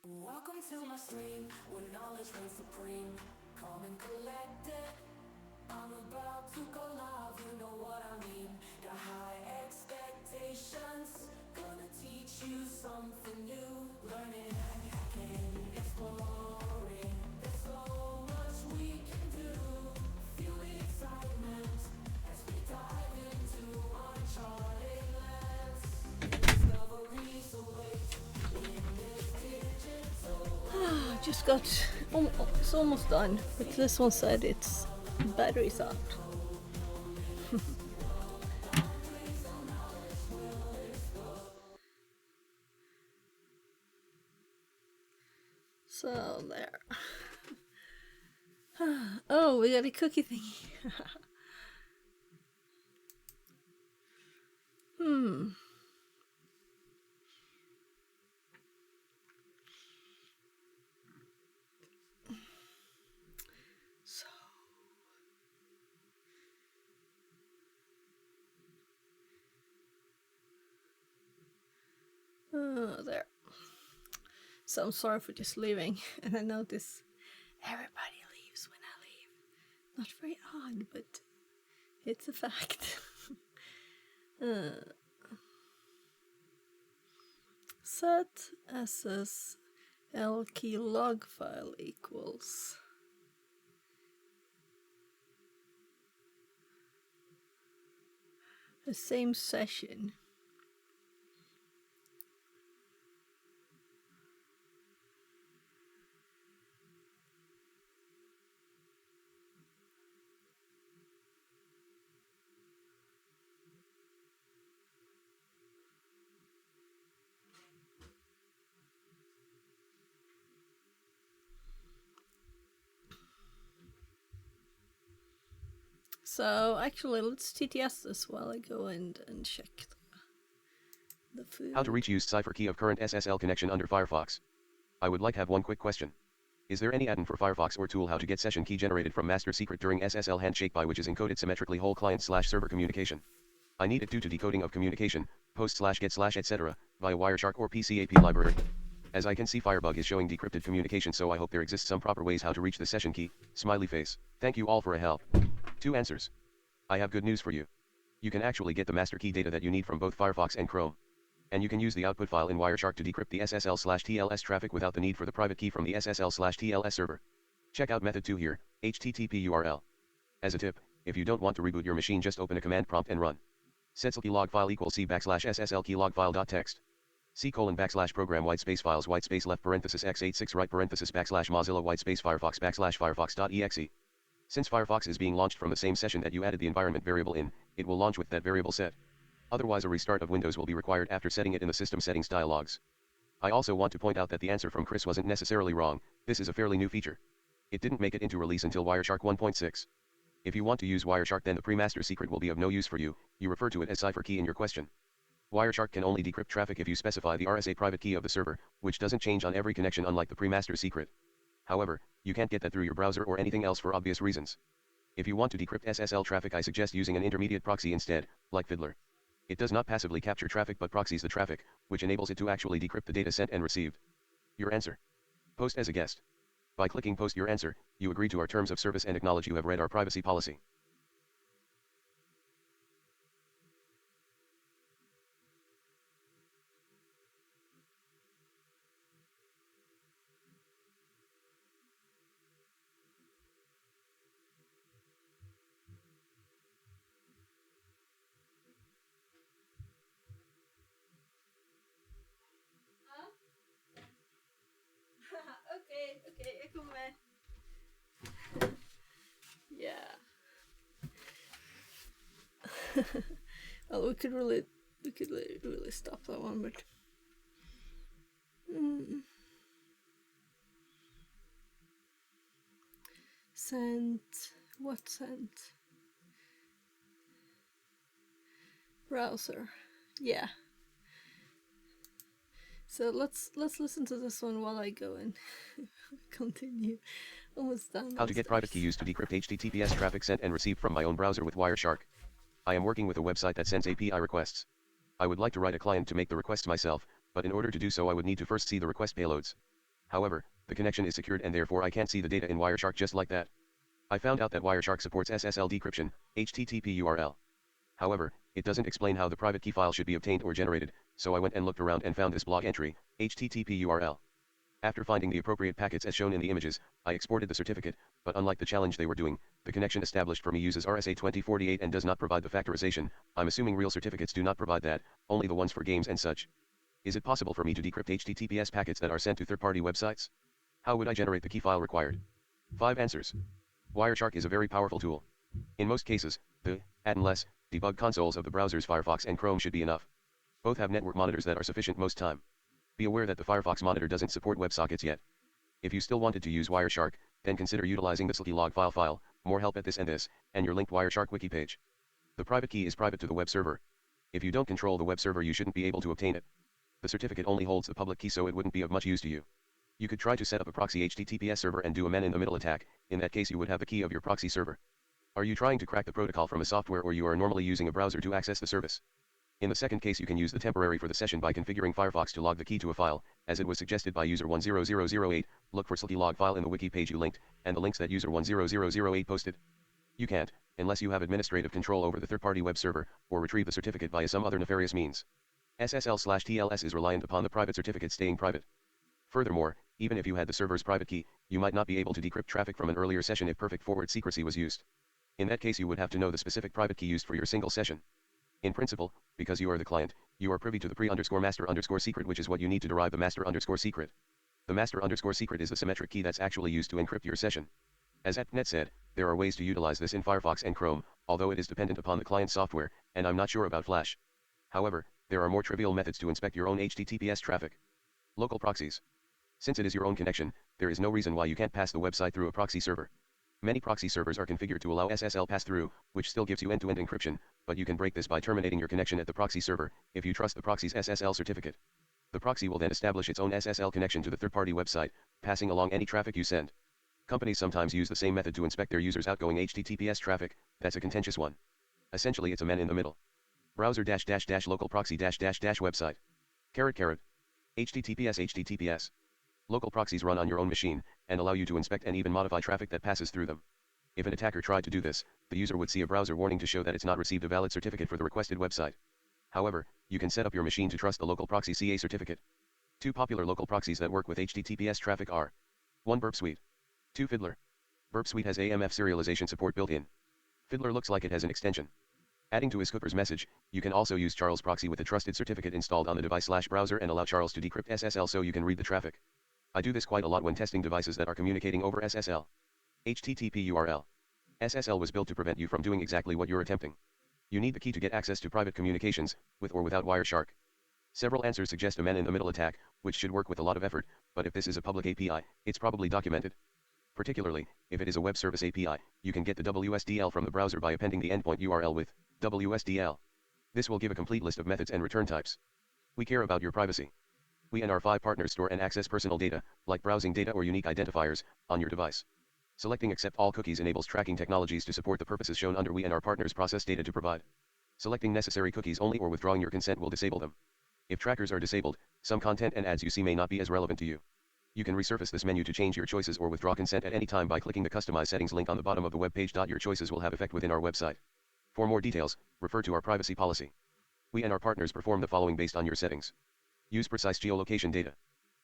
Welcome to my stream, where knowledge reigns supreme. Calm and collected, I'm about to go live, you know what I mean. Got high expectations, gonna teach you something new. Learning, hacking, exploring, there's so much we can do. Feel the excitement as we dive into uncharted lands. Discoveries await in this digital. Just got, it's almost done, but this one said its battery's out. So there. Oh, we got a cookie thingy. So there. So I'm sorry for just leaving, and I notice everybody leaves when I leave. Not very odd, but it's a fact. Set SSL key log file equals the same session. So actually, let's TTS this while I go and check the food. How to reach used cipher key of current SSL connection under Firefox. I would like have one quick question. Is there any add-in for Firefox or tool how to get session key generated from master secret during SSL handshake by which is encoded symmetrically whole client/server communication? I need it due to decoding of communication, post/get/ etc. via Wireshark or PCAP library. As I can see, Firebug is showing decrypted communication, so I hope there exists some proper ways how to reach the session key. Smiley face. Thank you all for a help. 2 answers. I have good news for you. You can actually get the master key data that you need from both Firefox and Chrome. And you can use the output file in Wireshark to decrypt the SSL/TLS traffic without the need for the private key from the SSL/TLS server. Check out method 2 here, HTTP URL. As a tip, if you don't want to reboot your machine, just open a command prompt and run. SSL key log file equals c /SSL key log file.txt. C:\program whitespace files whitespace left parenthesis x86 right parenthesis / Mozilla whitespace Firefox / Firefox.exe. Since Firefox is being launched from the same session that you added the environment variable in, it will launch with that variable set. Otherwise a restart of Windows will be required after setting it in the system settings dialogs. I also want to point out that the answer from Chris wasn't necessarily wrong. This is a fairly new feature. It didn't make it into release until Wireshark 1.6. If you want to use Wireshark, then the pre-master secret will be of no use for you. You refer to it as cipher key in your question. Wireshark can only decrypt traffic if you specify the RSA private key of the server, which doesn't change on every connection unlike the pre-master secret. However, you can't get that through your browser or anything else for obvious reasons. If you want to decrypt SSL traffic, I suggest using an intermediate proxy instead, like Fiddler. It does not passively capture traffic but proxies the traffic, which enables it to actually decrypt the data sent and received. Your answer. Post as a guest. By clicking post your answer, you agree to our terms of service and acknowledge you have read our privacy policy. Okej, jag kommer. Yeah. Well, we could really stop that one, but sent. What sent? Browser. Yeah. So let's listen to this one while I go and continue. Almost done. How to get private key used to decrypt HTTPS traffic sent and received from my own browser with Wireshark. I am working with a website that sends API requests. I would like to write a client to make the requests myself, but in order to do so I would need to first see the request payloads. However, the connection is secured and therefore I can't see the data in Wireshark just like that. I found out that Wireshark supports SSL decryption, HTTP URL. However, it doesn't explain how the private key file should be obtained or generated, so I went and looked around and found this blog entry, HTTP URL. After finding the appropriate packets as shown in the images, I exported the certificate, but unlike the challenge they were doing, the connection established for me uses RSA 2048 and does not provide the factorization. I'm assuming real certificates do not provide that, only the ones for games and such. Is it possible for me to decrypt HTTPS packets that are sent to third-party websites? How would I generate the key file required? 5 answers. Wireshark is a very powerful tool. In most cases, the add-and-less debug consoles of the browsers Firefox and Chrome should be enough. Both have network monitors that are sufficient most time. Be aware that the Firefox monitor doesn't support WebSockets yet. If you still wanted to use Wireshark, then consider utilizing the SLT log file, more help at this and your linked Wireshark wiki page. The private key is private to the web server. If you don't control the web server, you shouldn't be able to obtain it. The certificate only holds the public key, so it wouldn't be of much use to you. You could try to set up a proxy HTTPS server and do a man-in-the-middle attack. In that case you would have the key of your proxy server. Are you trying to crack the protocol from a software, or you are normally using a browser to access the service? In the second case you can use the temporary for the session by configuring Firefox to log the key to a file, as it was suggested by user 10008, look for SLT log file in the wiki page you linked, and the links that user 10008 posted. You can't, unless you have administrative control over the third-party web server, or retrieve the certificate via some other nefarious means. SSL/TLS is reliant upon the private certificate staying private. Furthermore, even if you had the server's private key, you might not be able to decrypt traffic from an earlier session if perfect forward secrecy was used. In that case you would have to know the specific private key used for your single session. In principle, because you are the client, you are privy to the pre_master_secret, which is what you need to derive the master_secret. The master_secret is the symmetric key that's actually used to encrypt your session. As AppNet said, there are ways to utilize this in Firefox and Chrome, although it is dependent upon the client software, and I'm not sure about Flash. However, there are more trivial methods to inspect your own HTTPS traffic. Local proxies. Since it is your own connection, there is no reason why you can't pass the website through a proxy server. Many proxy servers are configured to allow SSL pass-through, which still gives you end-to-end encryption, but you can break this by terminating your connection at the proxy server, if you trust the proxy's SSL certificate. The proxy will then establish its own SSL connection to the third-party website, passing along any traffic you send. Companies sometimes use the same method to inspect their users' outgoing HTTPS traffic. That's a contentious one. Essentially it's a man in the middle. Browser -- local proxy -- website. HTTPS. Local proxies run on your own machine, and allow you to inspect and even modify traffic that passes through them. If an attacker tried to do this, the user would see a browser warning to show that it's not received a valid certificate for the requested website. However, you can set up your machine to trust the local proxy CA certificate. 2 popular local proxies that work with HTTPS traffic are 1. Burp Suite. 2. Fiddler. Burp Suite has AMF serialization support built in. Fiddler looks like it has an extension. Adding to Scooper's message, you can also use Charles Proxy with a trusted certificate installed on the device/browser and allow Charles to decrypt SSL so you can read the traffic. I do this quite a lot when testing devices that are communicating over SSL. HTTP URL. SSL was built to prevent you from doing exactly what you're attempting. You need the key to get access to private communications, with or without Wireshark. Several answers suggest a man-in-the-middle attack, which should work with a lot of effort, but if this is a public API, it's probably documented. Particularly, if it is a web service API, you can get the WSDL from the browser by appending the endpoint URL with WSDL. This will give a complete list of methods and return types. We care about your privacy. We and our 5 partners store and access personal data, like browsing data or unique identifiers, on your device. Selecting Accept All Cookies enables tracking technologies to support the purposes shown under. We and our partners process data to provide. Selecting necessary cookies only or withdrawing your consent will disable them. If trackers are disabled, some content and ads you see may not be as relevant to you. You can resurface this menu to change your choices or withdraw consent at any time by clicking the Customize Settings link on the bottom of the web page. Your choices will have effect within our website. For more details, refer to our privacy policy. We and our partners perform the following based on your settings. Use precise geolocation data.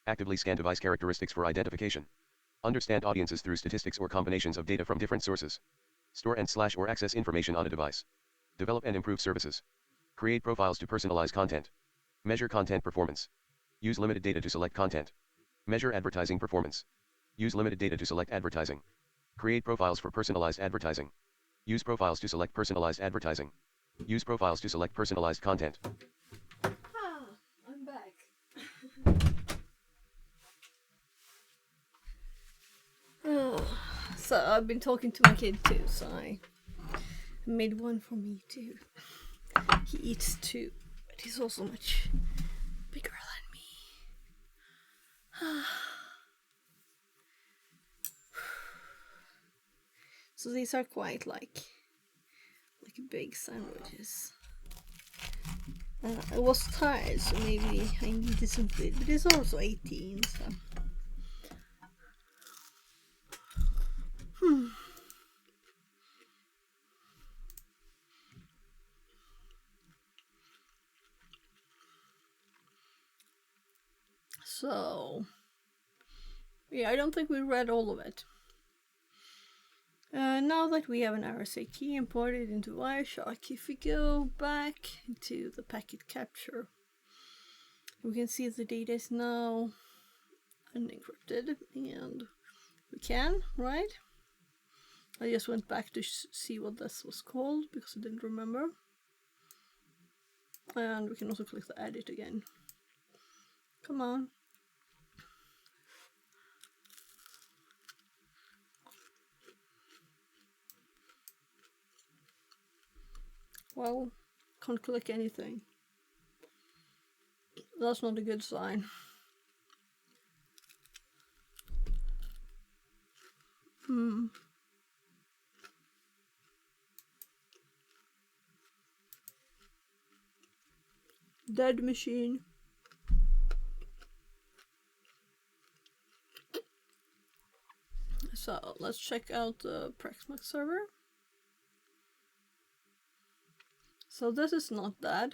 Actively scan device characteristics for identification. Understand audiences through statistics or combinations of data from different sources. Store and/or access information on a device. Develop and improve services. Create profiles to personalize content. Measure content performance. Use limited data to select content. Measure advertising performance. Use limited data to select advertising. Create profiles for personalized advertising. Use profiles to select personalized advertising. Use profiles to select personalized content. I'm back. So I've been talking to my kid too, so I made one for me too. He eats too, but he's also much bigger than me. So these are quite like big sandwiches. I was tired, so maybe I needed some food, but it's also 18, so. So, yeah, I don't think we read all of it. Now that we have an RSA key imported into Wireshark, if we go back into the packet capture, we can see the data is now unencrypted, and we can, right? I just went back to see what this was called because I didn't remember. And we can also click the edit again. Come on. Well, can't click anything. That's not a good sign. Dead machine. So let's check out the Proxmox server. So this is not dead.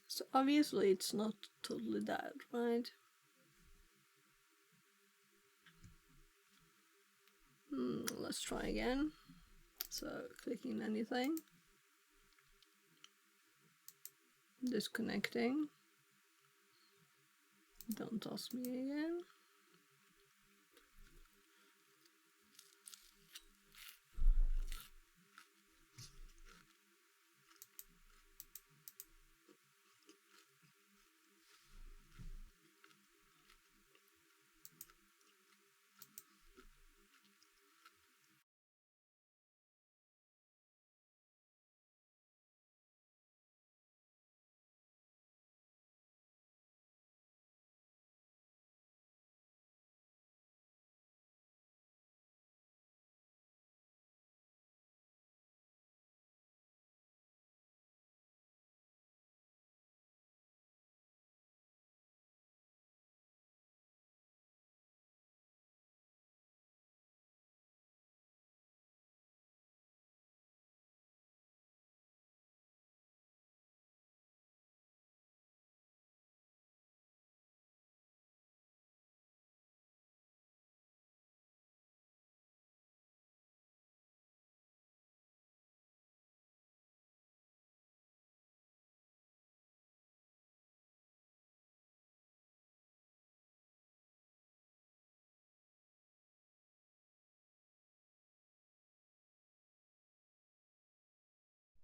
So obviously it's not totally dead, right? Let's try again. So clicking anything. Disconnecting. Don't ask me again.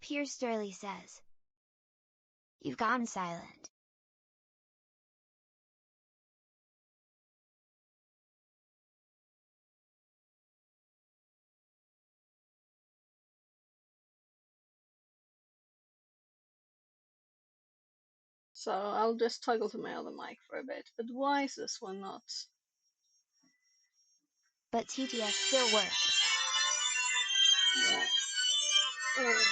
Piers Sturley says. You've gone silent. So I'll just toggle to my other mic for a bit. But why is this one not? But TTS still works. Yeah. Oh.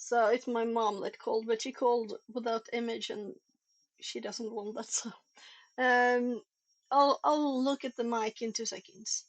So it's my mom that called, but she called without image, and she doesn't want that. So I'll look at the mic in 2 seconds.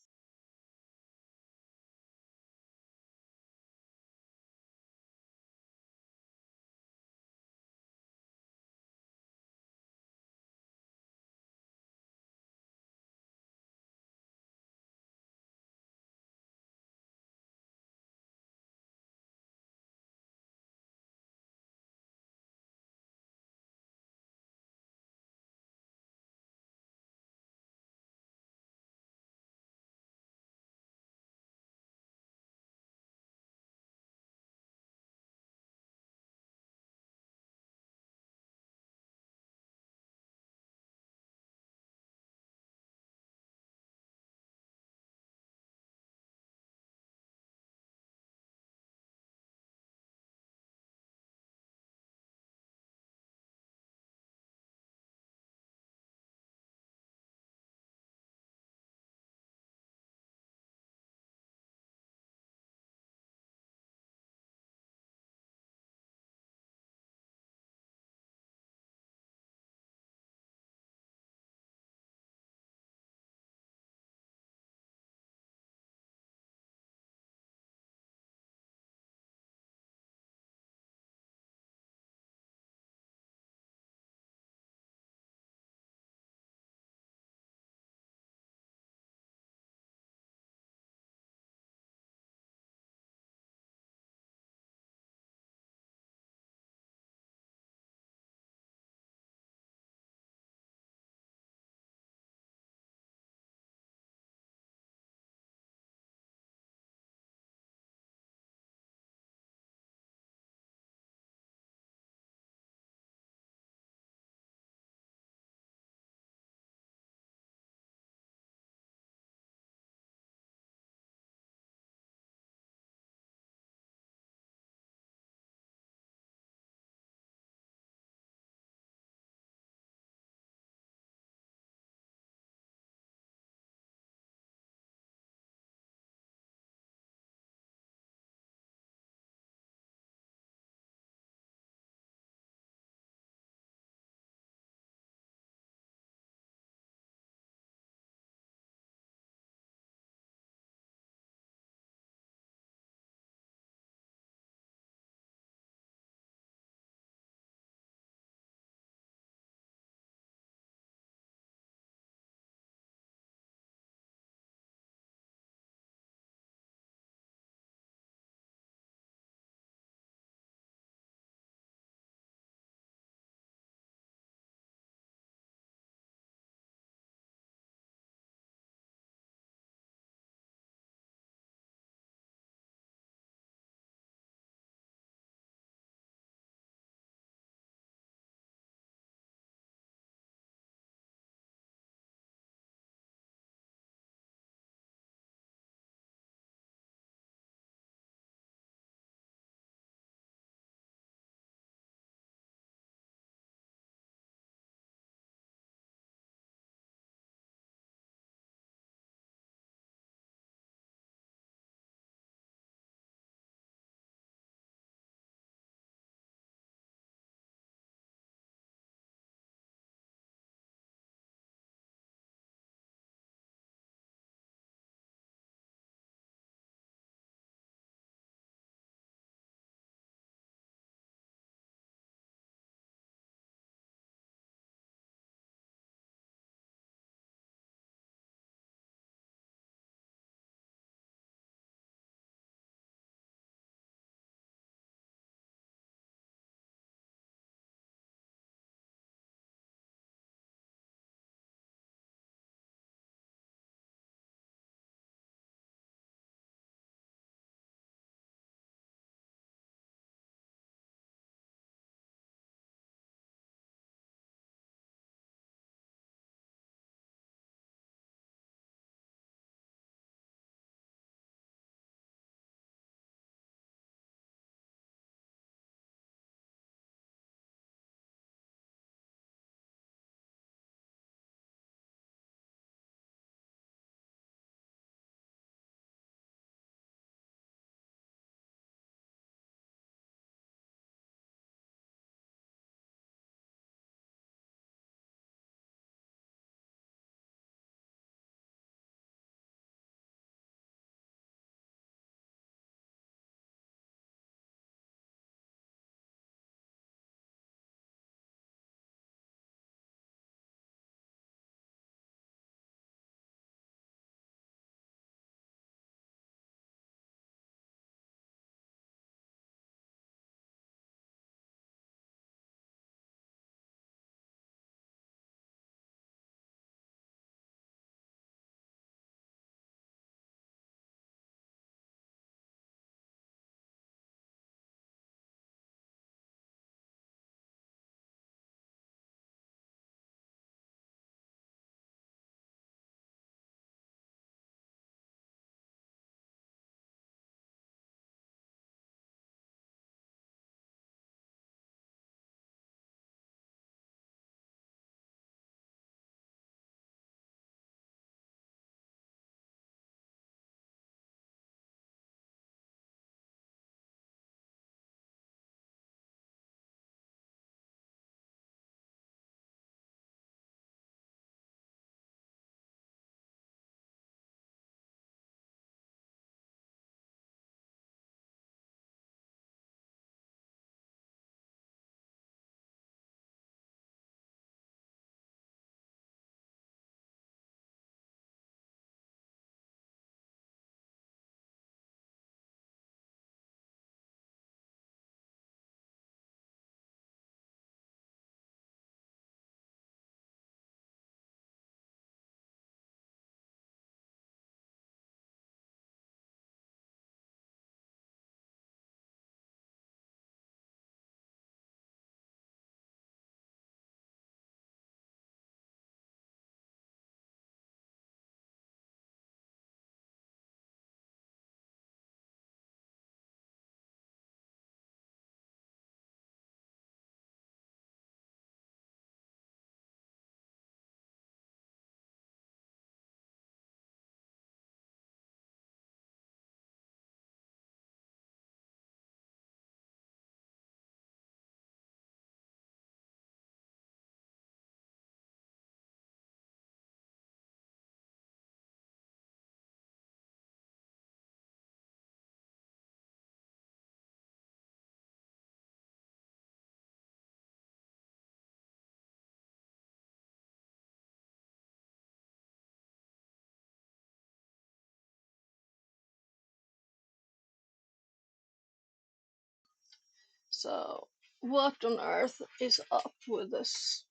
So, what on earth is up with this?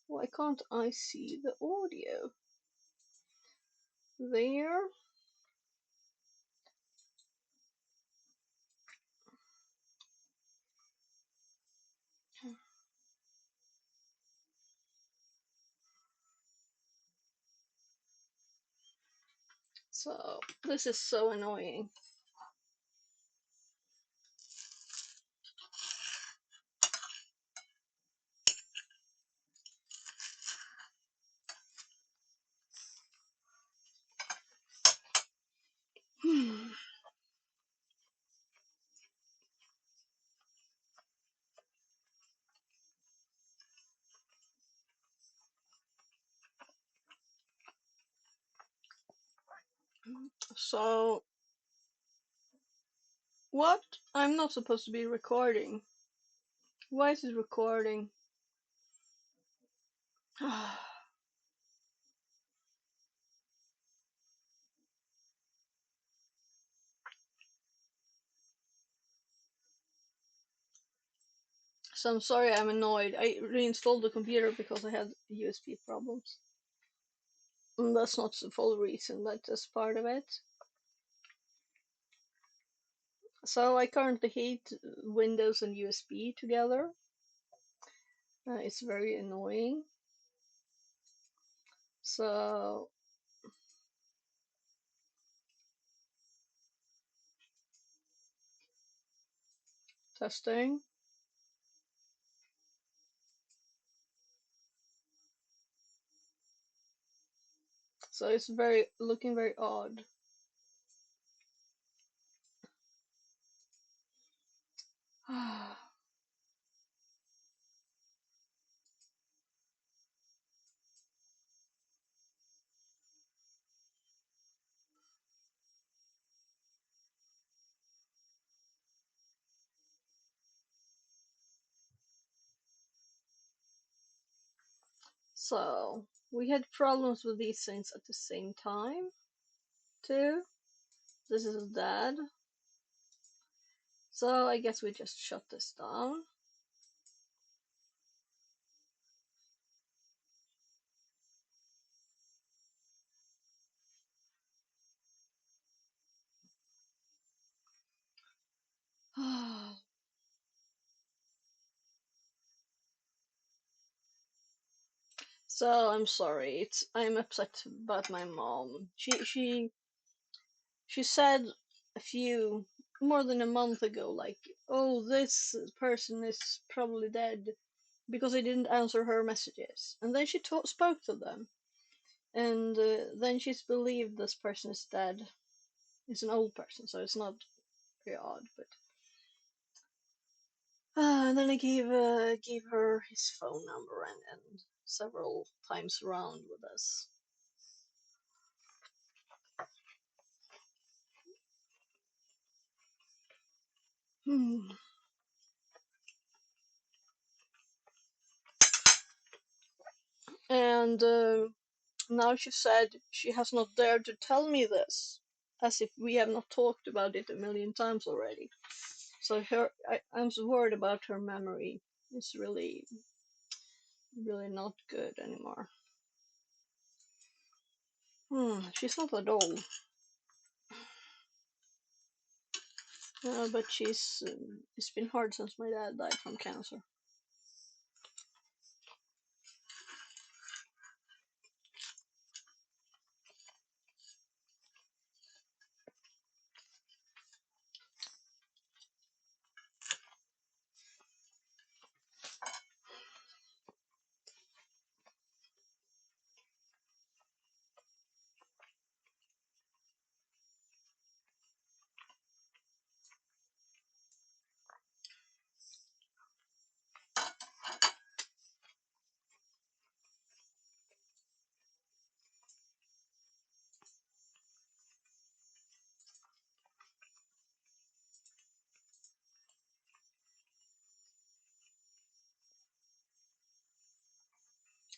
Why can't I see the audio? There. So, this is so annoying. So, what? I'm not supposed to be recording. Why is it recording? So I'm sorry I'm annoyed. I reinstalled the computer because I had USB problems. And that's not the full reason, but just part of it. So I currently hate Windows and USB together. It's very annoying. So testing. So it's very looking very odd. So we had problems with these things at the same time too. This is dead. So I guess we just shut this down. So I'm sorry. I'm upset about my mom. She said a few more than a month ago, like, oh, this person is probably dead because I didn't answer her messages, and then she spoke to them, and then she's believed this person is dead. It's an old person, so it's not very odd, but. And then I gave her his phone number and several times around with us. Hmm. And now she said she has not dared to tell me this, as if we have not talked about it a million times already. So I'm so worried about her memory. It's really, really not good anymore. She's not that old, but it's been hard since my dad died from cancer.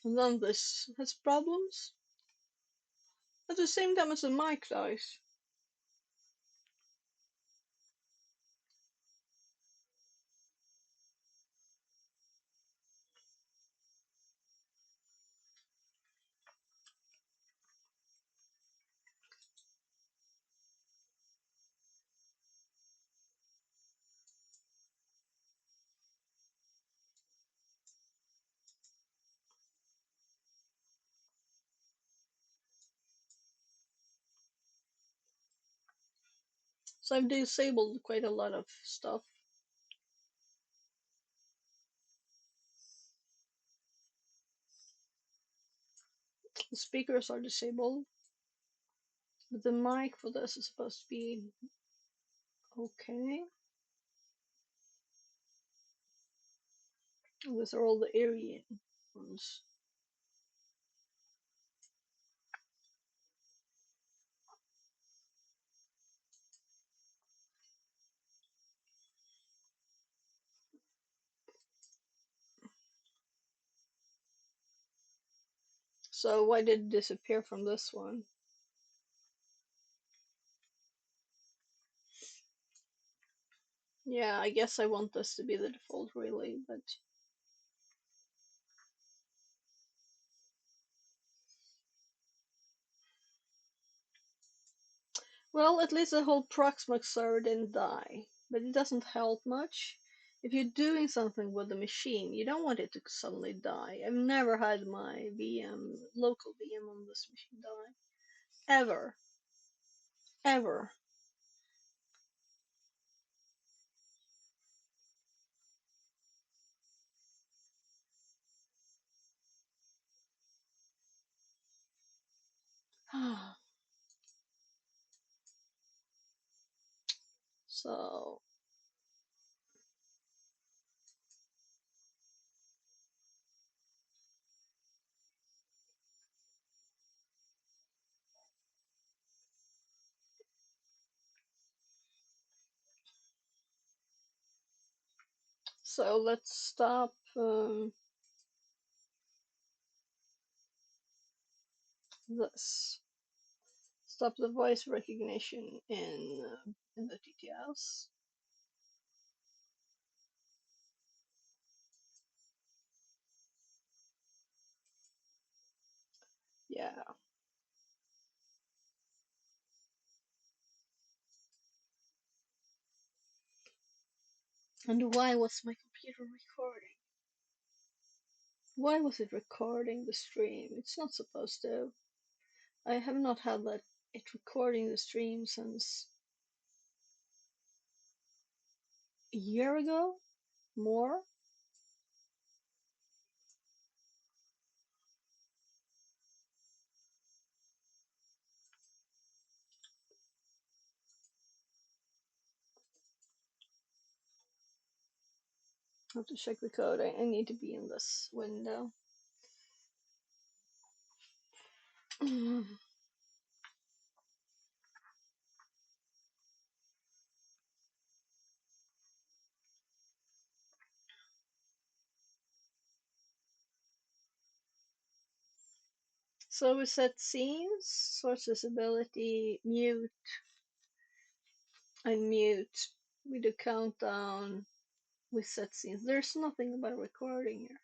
And then this has problems at the same time as the mic dies. So I've disabled quite a lot of stuff. The speakers are disabled, but the mic for this is supposed to be okay. These are all the area ones. So why did it disappear from this one? Yeah, I guess I want this to be the default really, but well, at least the whole Proxmox server didn't die, but it doesn't help much. If you're doing something with the machine, you don't want it to suddenly die. I've never had my VM, local VM on this machine die. Ever. Ever. So, so let's stop this. Stop the voice recognition in the TTS. Yeah. And why was my computer recording? Why was it recording the stream? It's not supposed to. I have not had that it recording the stream since a year ago? More? I have to check the code. I need to be in this window. So we set scenes, source visibility, mute, unmute. We do countdown. We set scenes. There's nothing about recording here.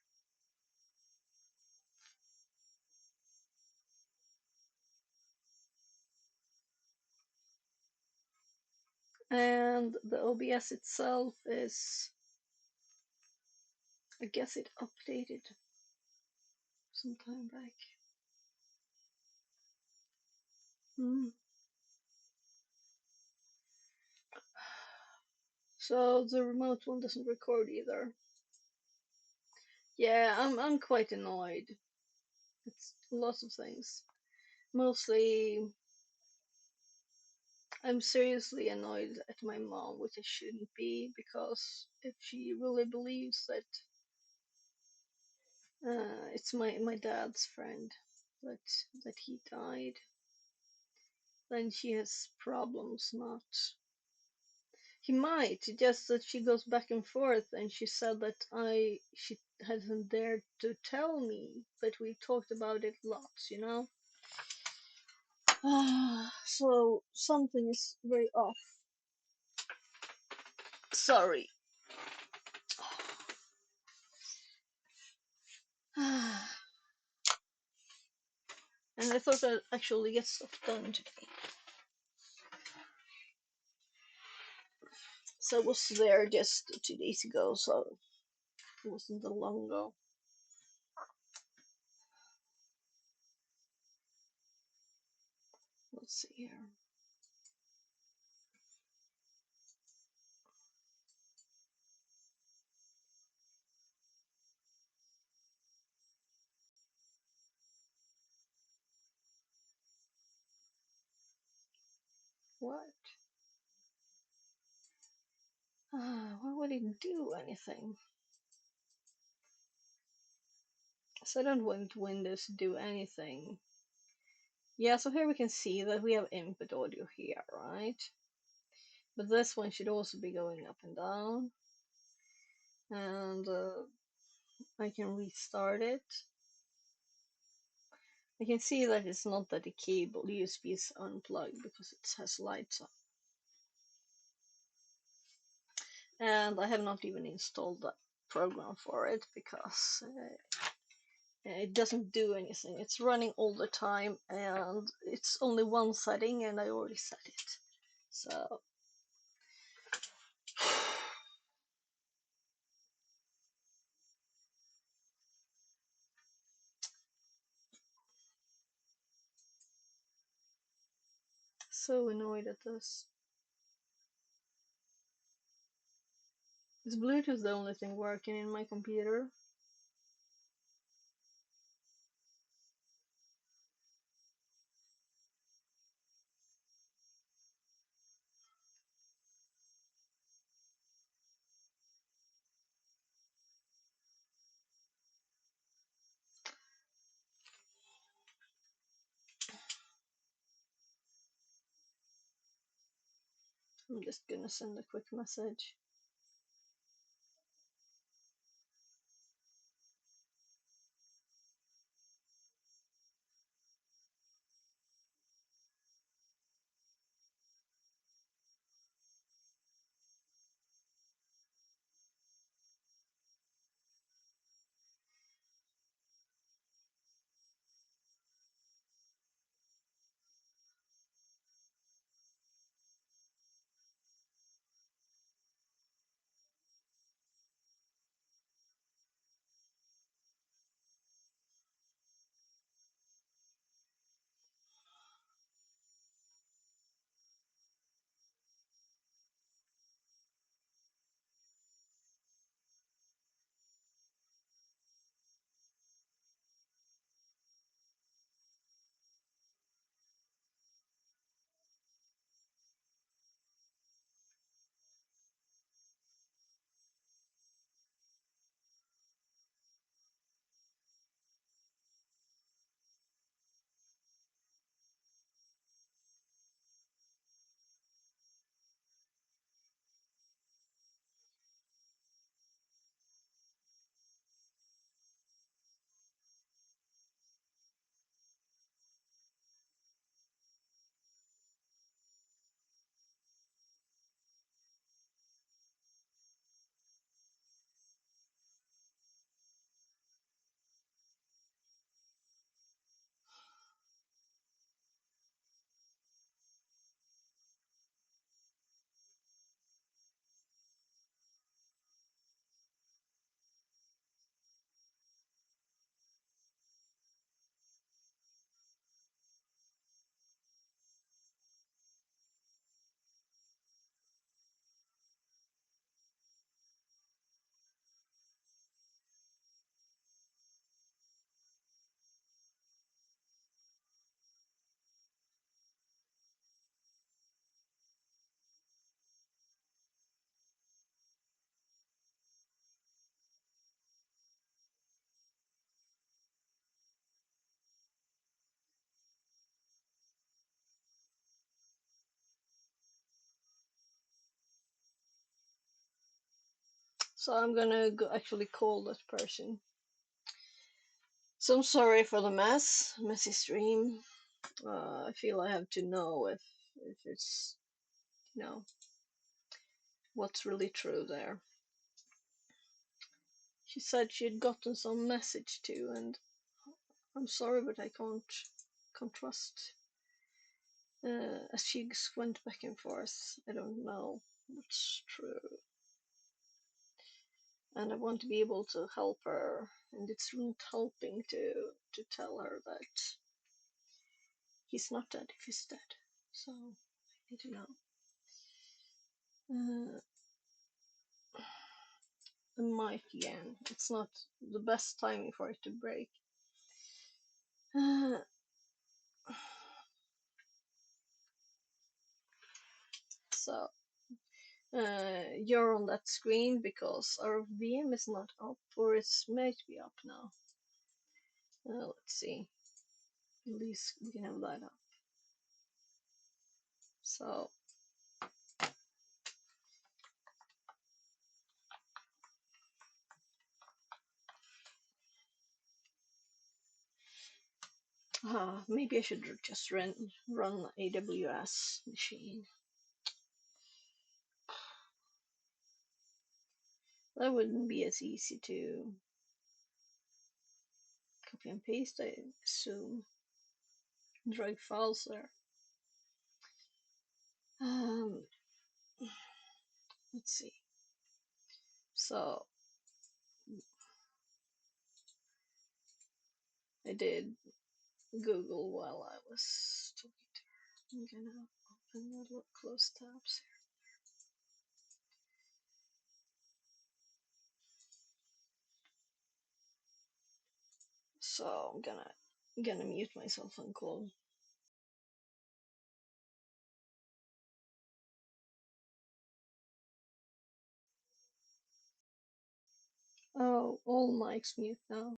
And the OBS itself is, I guess it updated some time back. Hmm. So the remote one doesn't record either. Yeah, I'm quite annoyed. It's lots of things. Mostly, I'm seriously annoyed at my mom, which I shouldn't be, because if she really believes that it's my dad's friend that he died, then she has problems. Not he might just that she goes back and forth, and she said that she hasn't dared to tell me, but we talked about it lots, you know. So something is very off. Sorry. And I thought I'd actually get stuff done today. So I was there just 2 days ago, so it wasn't that long ago. Let's see here. What? Why would it do anything? So I don't want Windows to do anything. Yeah, so here we can see that we have input audio here, right? But this one should also be going up and down. And I can restart it. I can see that it's not that the cable USB is unplugged because it has lights on. And I have not even installed the program for it because it doesn't do anything. It's running all the time and it's only one setting and I already set it. So so annoyed at this. Is Bluetooth the only thing working in my computer? I'm just gonna send a quick message. So I'm gonna go actually call that person. So I'm sorry for the messy stream. I feel I have to know if it's, you know, what's really true there. She said she had gotten some message too, and I'm sorry, but I can't trust. As she went back and forth, I don't know what's true, and I want to be able to help her, and it's not helping to tell her that he's not dead if he's dead. So I need to know. The mic again. It's not the best timing for it to break. So you're on that screen because our VM is not up, or it's might be up now. Let's see. At least we can have that up. So maybe I should just run AWS machine. That wouldn't be as easy to copy and paste, I assume. Drag files there. Let's see. So I did Google while I was talking to her. I'm gonna open the little close tabs here. So I'm gonna mute myself and call. Oh, all mics mute now.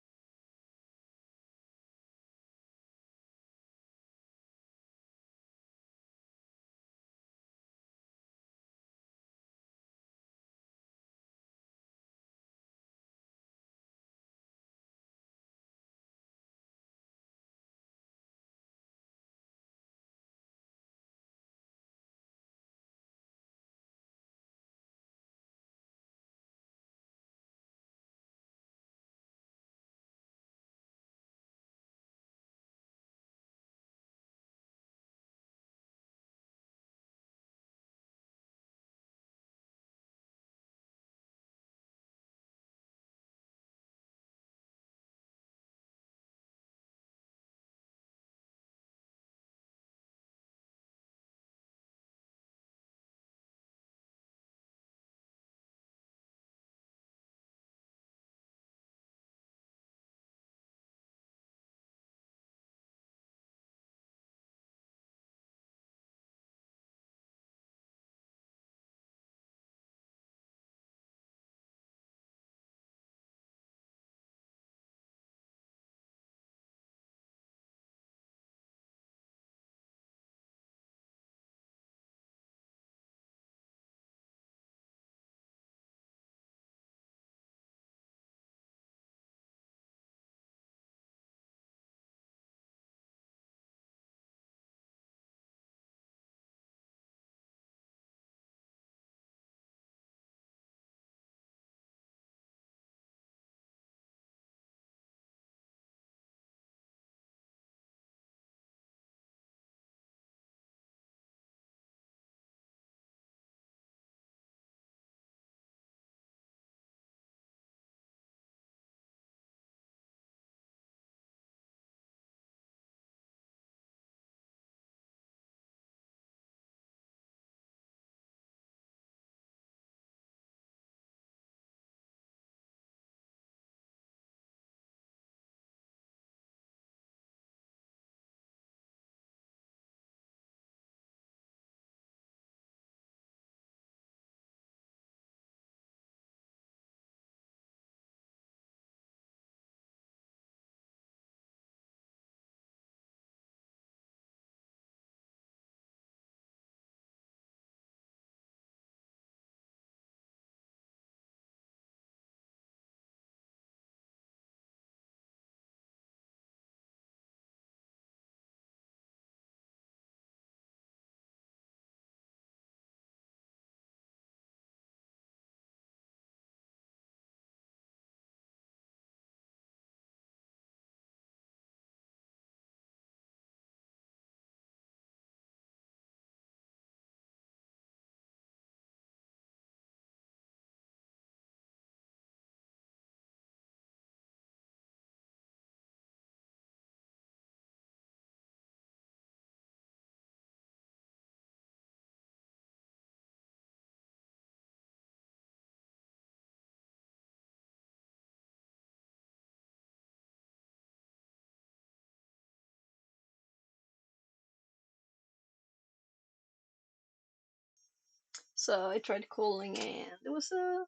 So I tried calling, and it was a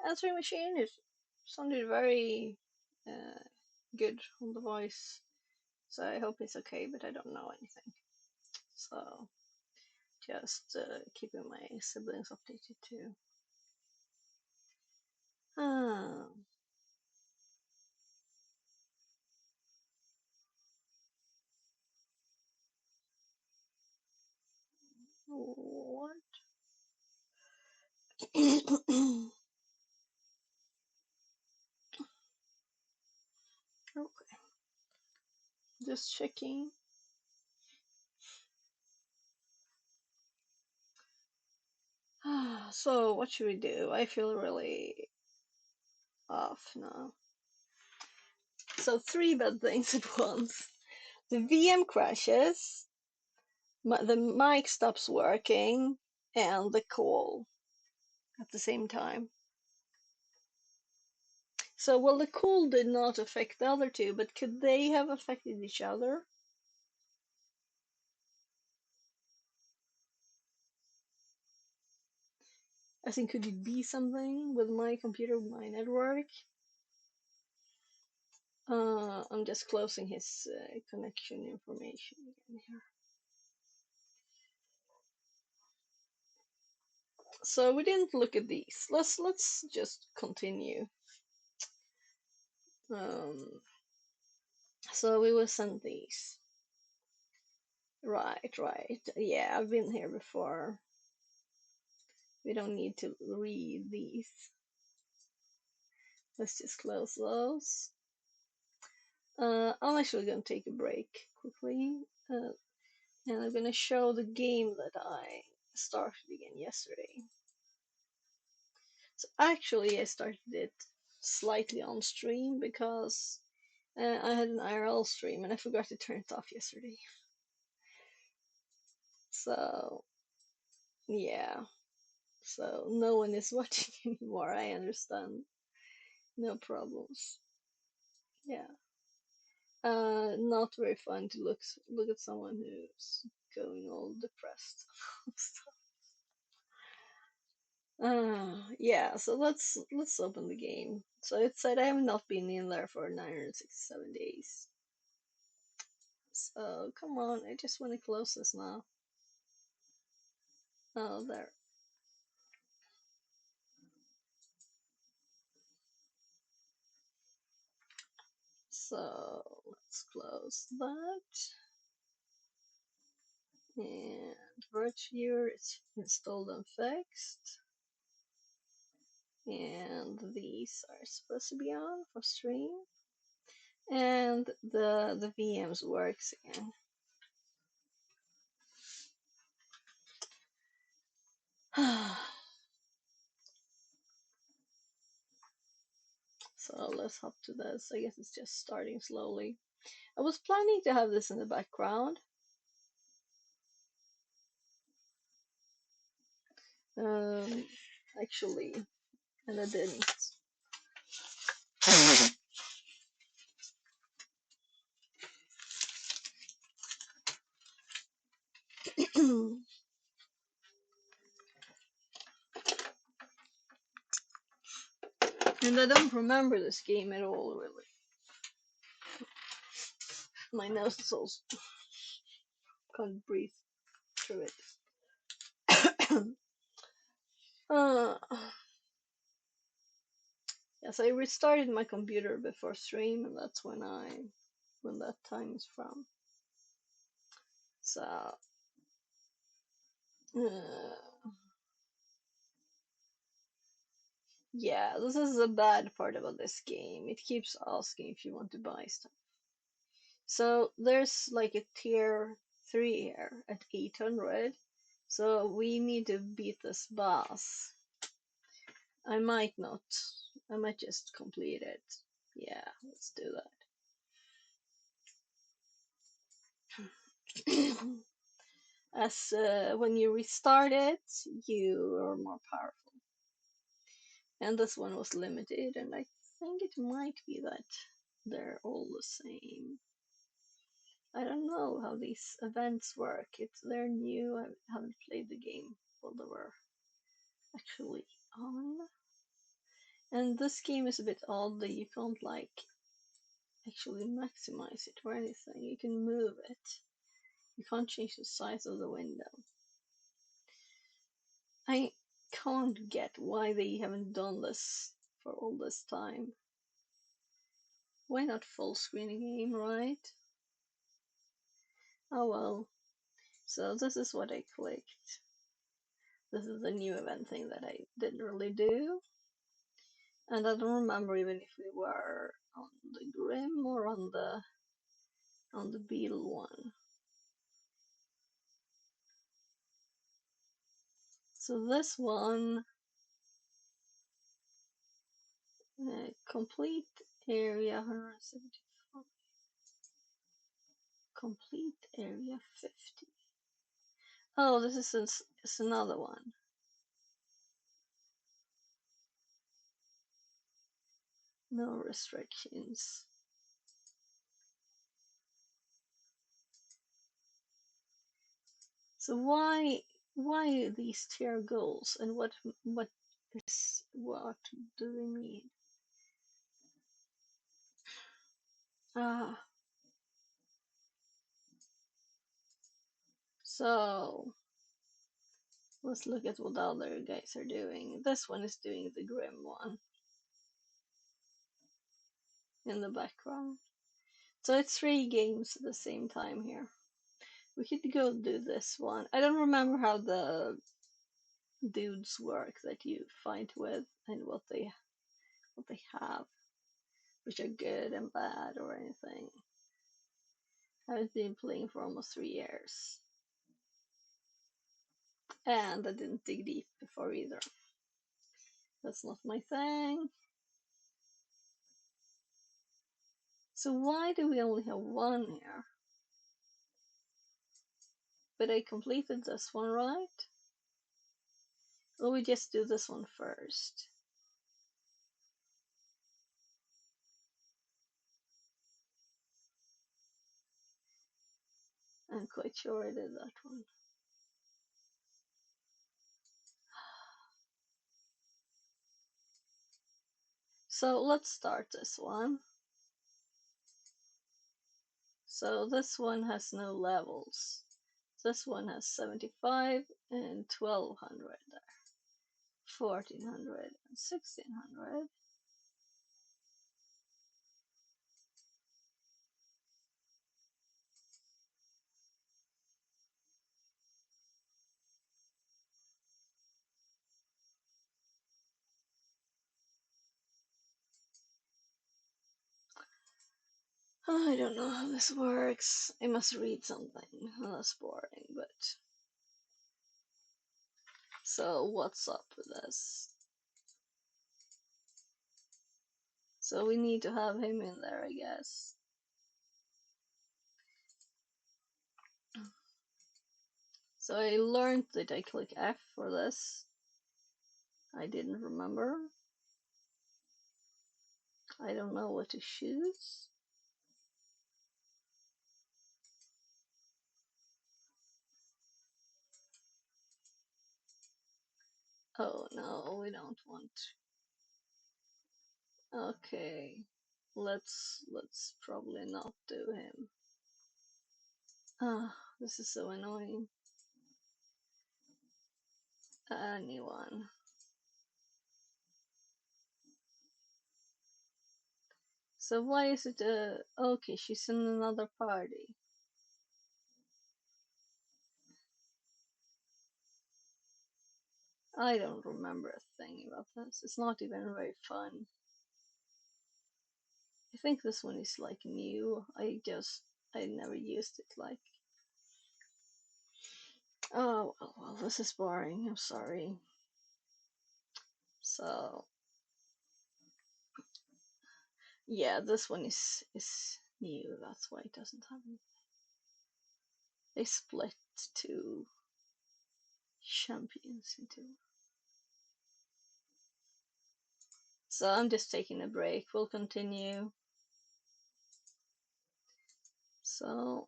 answering machine. It sounded very good on the voice. So I hope it's okay, but I don't know anything. So just keeping my siblings updated too. Ah, what? Okay, just checking. So what should we do? I feel really off now. So 3 bad things at once. The VM crashes, the mic stops working, and the call at the same time. So, well, the call did not affect the other two, but could they have affected each other? I think, could it be something with my computer, my network? I'm just closing his connection information again here. So we didn't look at these. Let's just continue. So we will send these. Right. Yeah, I've been here before. We don't need to read these. Let's just close those. I'm actually going to take a break quickly. And I'm going to show the game that I started again yesterday. So actually I started it slightly on stream because I had an IRL stream and I forgot to turn it off yesterday. So yeah, so no one is watching anymore. I understand. No problems. Yeah. Not very fun to look at someone who's going all depressed. Yeah, so let's open the game. So it said I have not been in there for 967 days. So come on, I just want to close this now. Oh, there. So let's close that. And Virtue is installed and fixed. And these are supposed to be on for stream. And the VMs works again. So let's hop to this. I guess it's just starting slowly. I was planning to have this in the background. Actually, and I didn't. And I don't remember this game at all, really. My nose is also can't breathe through it. uh, yes, I restarted my computer before stream, and that's when that time is from. So, yeah, this is the bad part about this game. It keeps asking if you want to buy stuff. So there's like a tier 3 here at 800. So we need to beat this boss. I might not. I might just complete it. Yeah, let's do that. As when you restart it, you are more powerful. And this one was limited, and I think it might be that they're all the same. I don't know how these events work. They're new. I haven't played the game while they were actually on. And this game is a bit odd that you can't like actually maximize it or anything. You can move it. You can't change the size of the window. I can't get why they haven't done this for all this time. Why not full screen game, right? Oh well. So this is what I clicked. This is the new event thing that I didn't really do. And I don't remember even if we were on the Grim or on the Beetle one. So this one, complete area 175, complete area 50. Oh, this is another one. No restrictions. So why these tier goals and what do they mean? Ah, so let's look at what the other guys are doing. This one is doing the Grim one in the background. So it's 3 games at the same time here. We could go do this one. I don't remember how the dudes work that you fight with and what they have, which are good and bad or anything. I haven't been playing for almost 3 years. And I didn't dig deep before either. That's not my thing. So why do we only have one here? But I completed this one, right? Or we just do this one first? I'm quite sure I did that one. So let's start this one. So this one has no levels. This one has 75 and 1200 there. 1400 and 1600. Oh, I don't know how this works. I must read something. Well, that's boring, but... So what's up with this? So we need to have him in there, I guess. So I learned that I click F for this. I didn't remember. I don't know what to choose. Oh no, we don't want. Okay, let's probably not do him. Ah, this is so annoying. Anyone. So why is it okay, she's in another party. I don't remember a thing about this. It's not even very fun. I think this one is like new. I never used it like. Oh well, this is boring. I'm sorry. So yeah, this one is new. That's why it doesn't have any. They split 2 champions into. So I'm just taking a break. We'll continue. So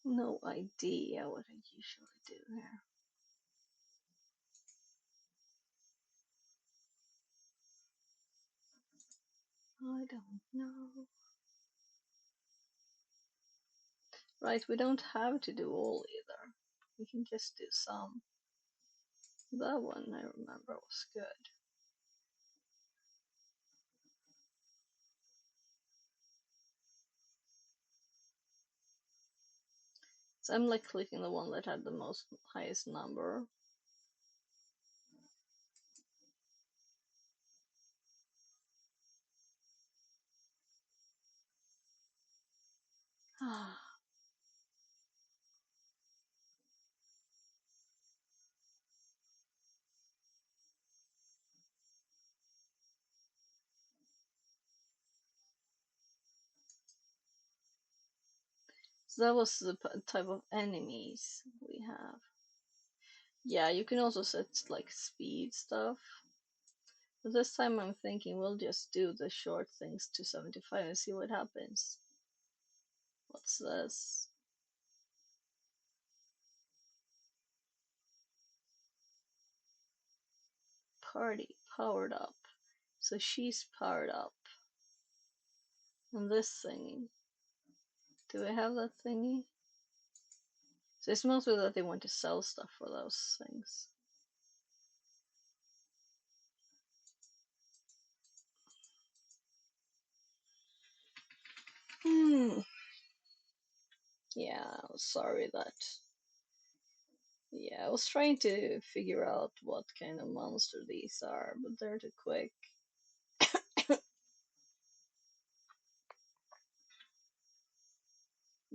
No idea what I usually do here. I don't know. Right, we don't have to do all either. We can just do some. That one I remember was good. So I'm like clicking the one that had the most highest number. So that was the type of enemies we have. Yeah, you can also set like speed stuff. But this time I'm thinking we'll just do the short things to 75 and see what happens. What's this? Party powered up. So she's powered up. And this thingy. Do we have that thingy? So it's mostly that they want to sell stuff for those things. Yeah, sorry that. Yeah, I was trying to figure out what kind of monster these are, but they're too quick.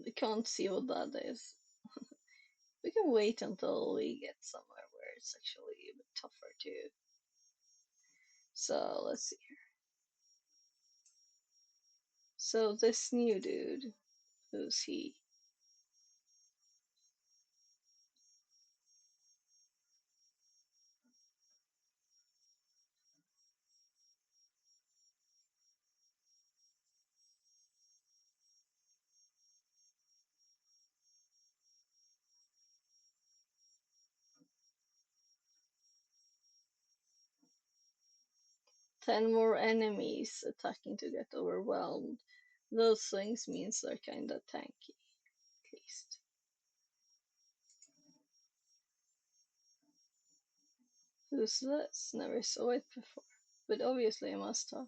I can't see what that is. We can wait until we get somewhere where it's actually a bit tougher too. So let's see here. So this new dude, who's he? Ten more enemies attacking to get overwhelmed. Those things means they're kinda tanky, at least. Who's this? Never saw it before. But obviously I must have.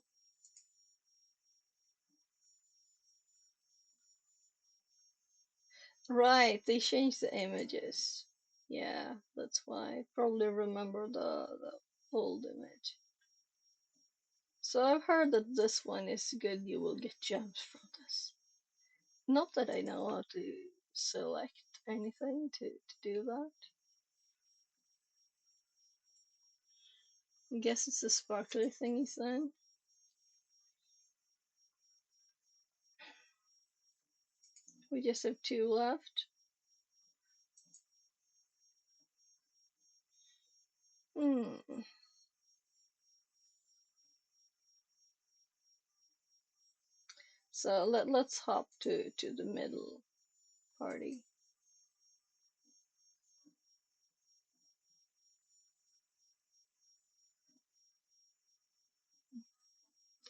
Right, they changed the images. Yeah, that's why. Probably remember the old image. So I've heard that this one is good, you will get gems from this. Not that I know how to select anything to do that. I guess it's the sparkly thingies then. We just have two left. Hmm. So let's hop to the middle party.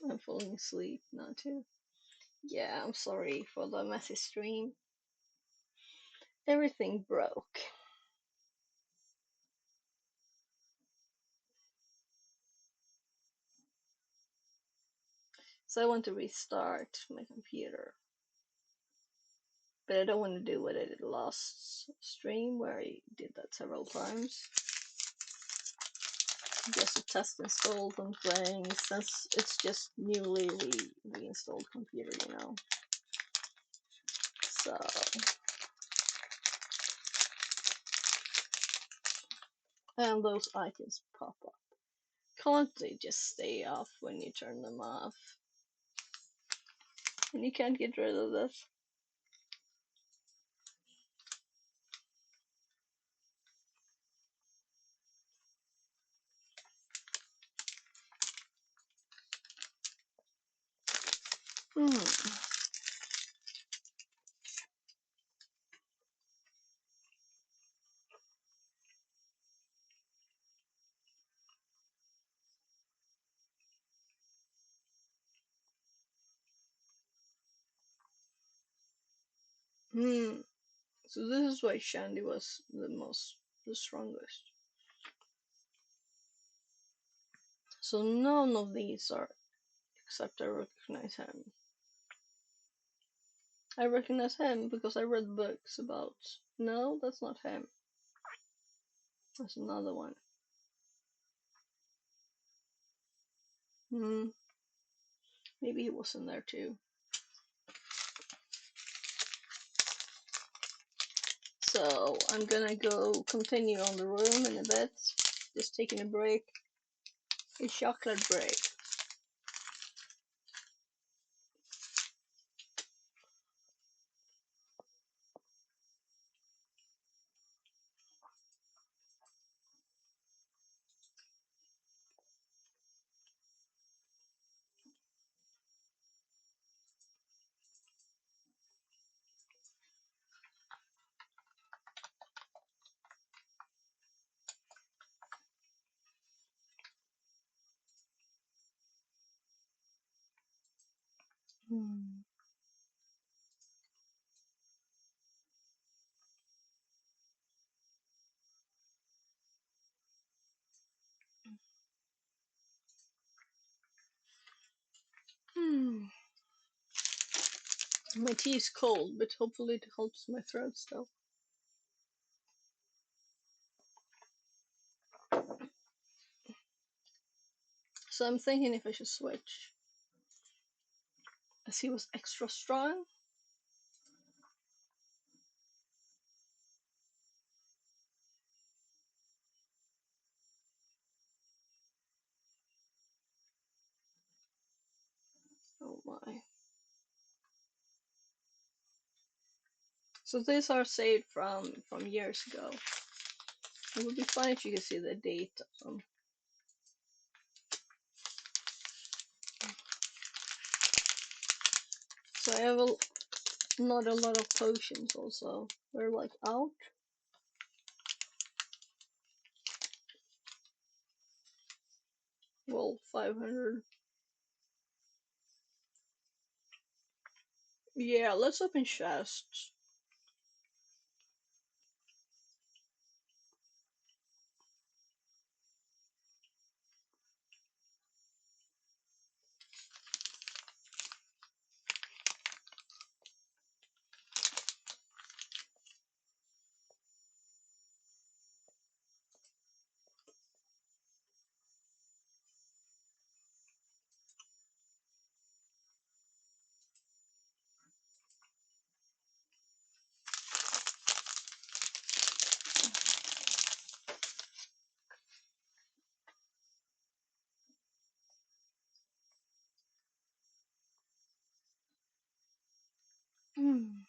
I'm falling asleep now too. Yeah, I'm sorry for the messy stream. Everything broke. So I want to restart my computer. But I don't want to do what I did last stream, where I did that several times. Just to test install something, since it's just newly reinstalled computer, you know. So and those icons pop up. Can't they just stay off when you turn them off? And you can't get rid of this. Hmm. So this is why Shandy was the strongest. So none of these are, except I recognize him. I recognize him because I read books about. No, that's not him. That's another one. Hmm. Maybe he was in there too. So I'm gonna go continue on the room in a bit. Just taking a break. A chocolate break. Hmm. Hmm. My tea is cold, but hopefully it helps my throat still. So I'm thinking if I should switch. As he was extra strong. Oh my. So these are saved from years ago. It would be fun if you could see the date of them. So I have not a lot of potions also. They're like out. Well, 500. Yeah, let's open chests. Hmm.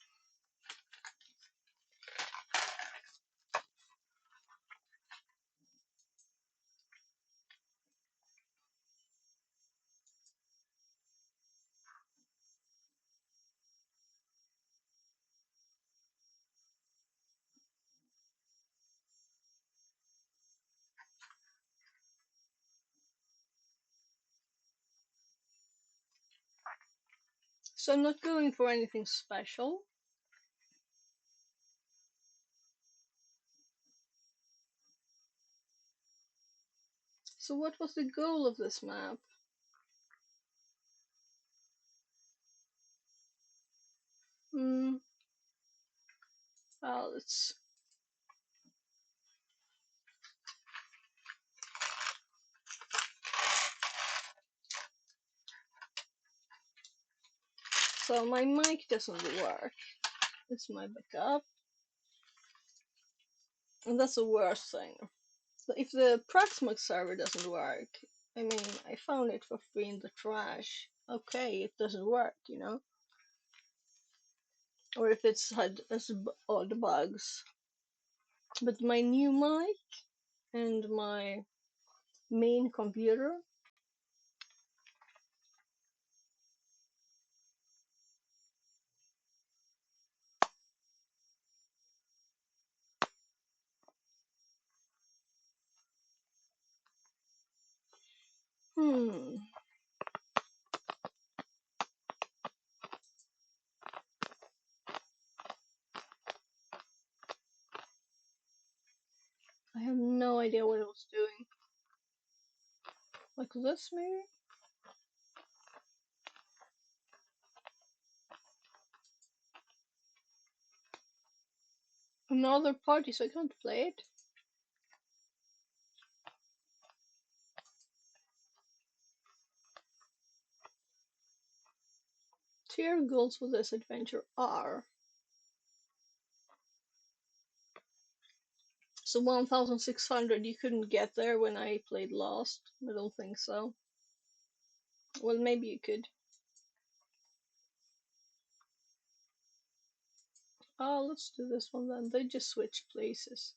So I'm not going for anything special. So what was the goal of this map? Hmm. Well, it's so my mic doesn't work. It's my backup, and that's the worst thing. If the Proxmox server doesn't work, I mean, I found it for free in the trash. Okay, it doesn't work, you know. Or if it's had odd bugs. But my new mic and my main computer. Hmm. idea what it was doing. Like this, maybe? Another party, so I can't play it. Tier goals for this adventure are... So 1,600, you couldn't get there when I played last. I don't think so. Well, maybe you could. Oh, let's do this one then. They just switched places.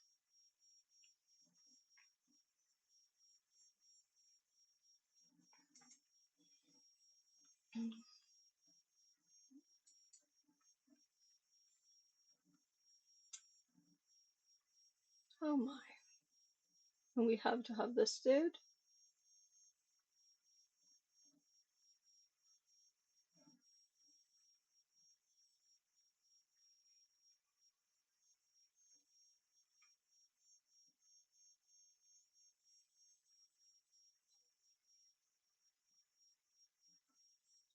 Oh my. And we have to have this dude.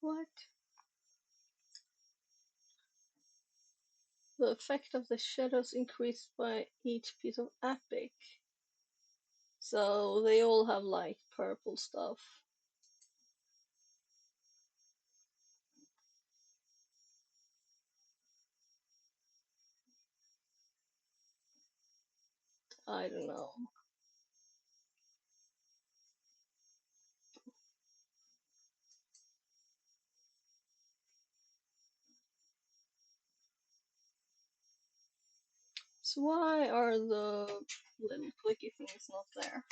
What? The effect of the shadows increased by each piece of epic. So they all have like purple stuff. I don't know. So why are the little clicky things not there?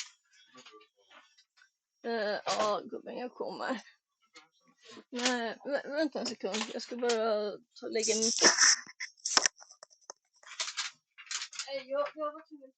Ja, gubben, jag kommer. Nej, vänta en sekund. Jag ska bara lägga in... Nej, jag var tvungen.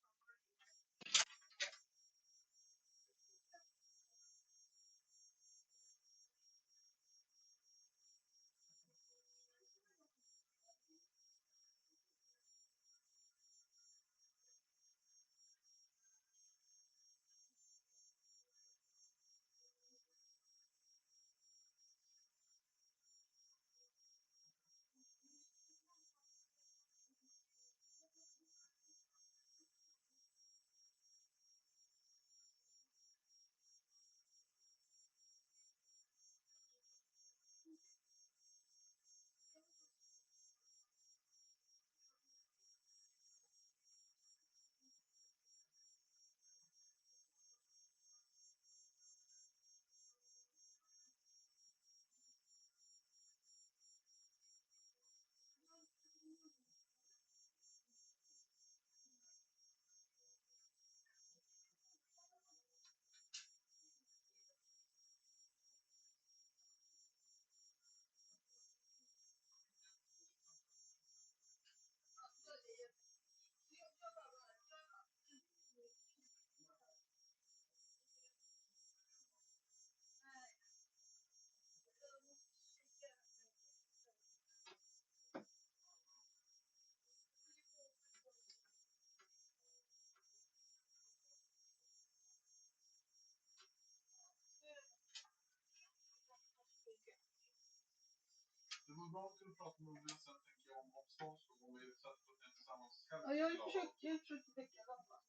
Ja, jag försökte väcka lampan.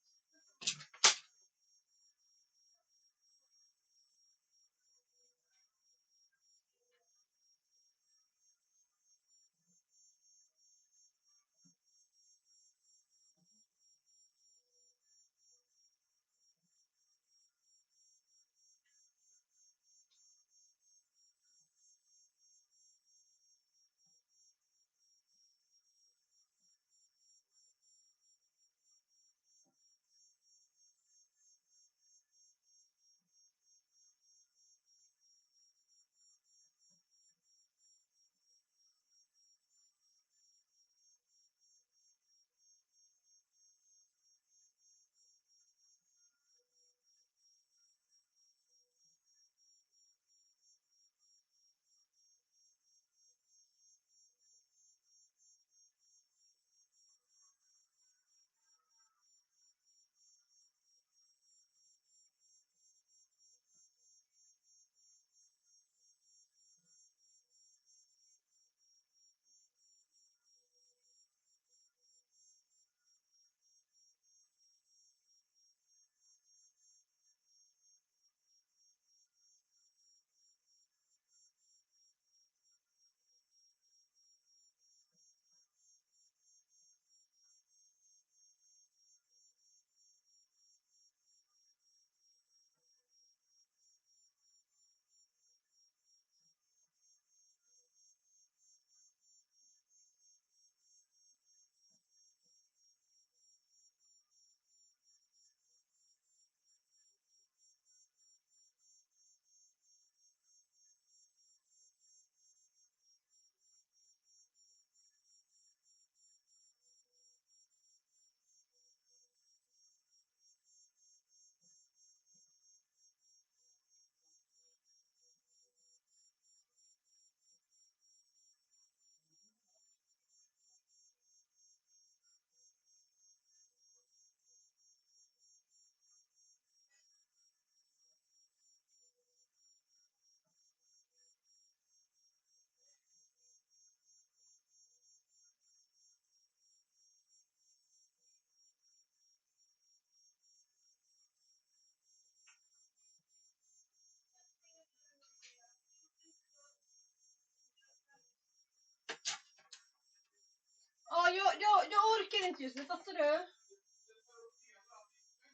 enigt just nu, fattar du?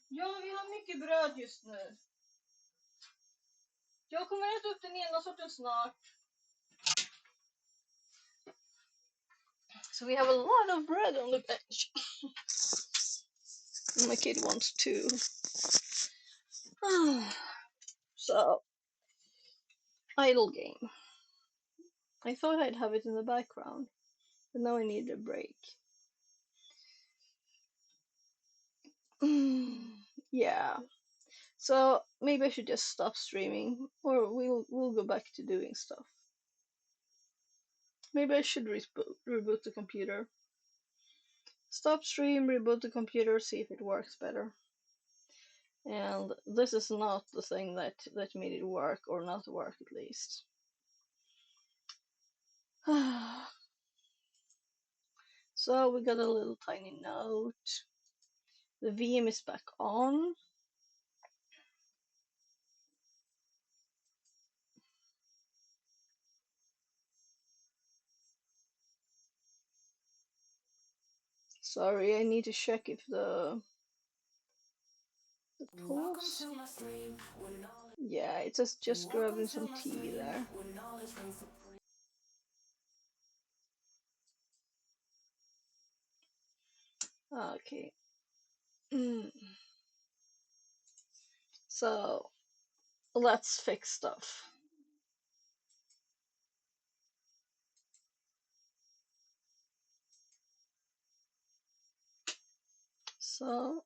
Ja, vi har mycket bröd just nu. Jag kommer äta upp den ena sorten snart. So we have a lot of bread on the bench. My kid wants two. So, idle game. I thought I'd have it in the background, but now I need a break. Yeah. So maybe I should just stop streaming, or we'll go back to doing stuff. Maybe I should reboot the computer. Stop stream, reboot the computer, see if it works better. And this is not the thing that made it work, or not work at least. So we got a little tiny note. The VM is back on. Sorry, I need to check if the pause. Yeah, it says just grabbing some tea there. Okay. So let's fix stuff. So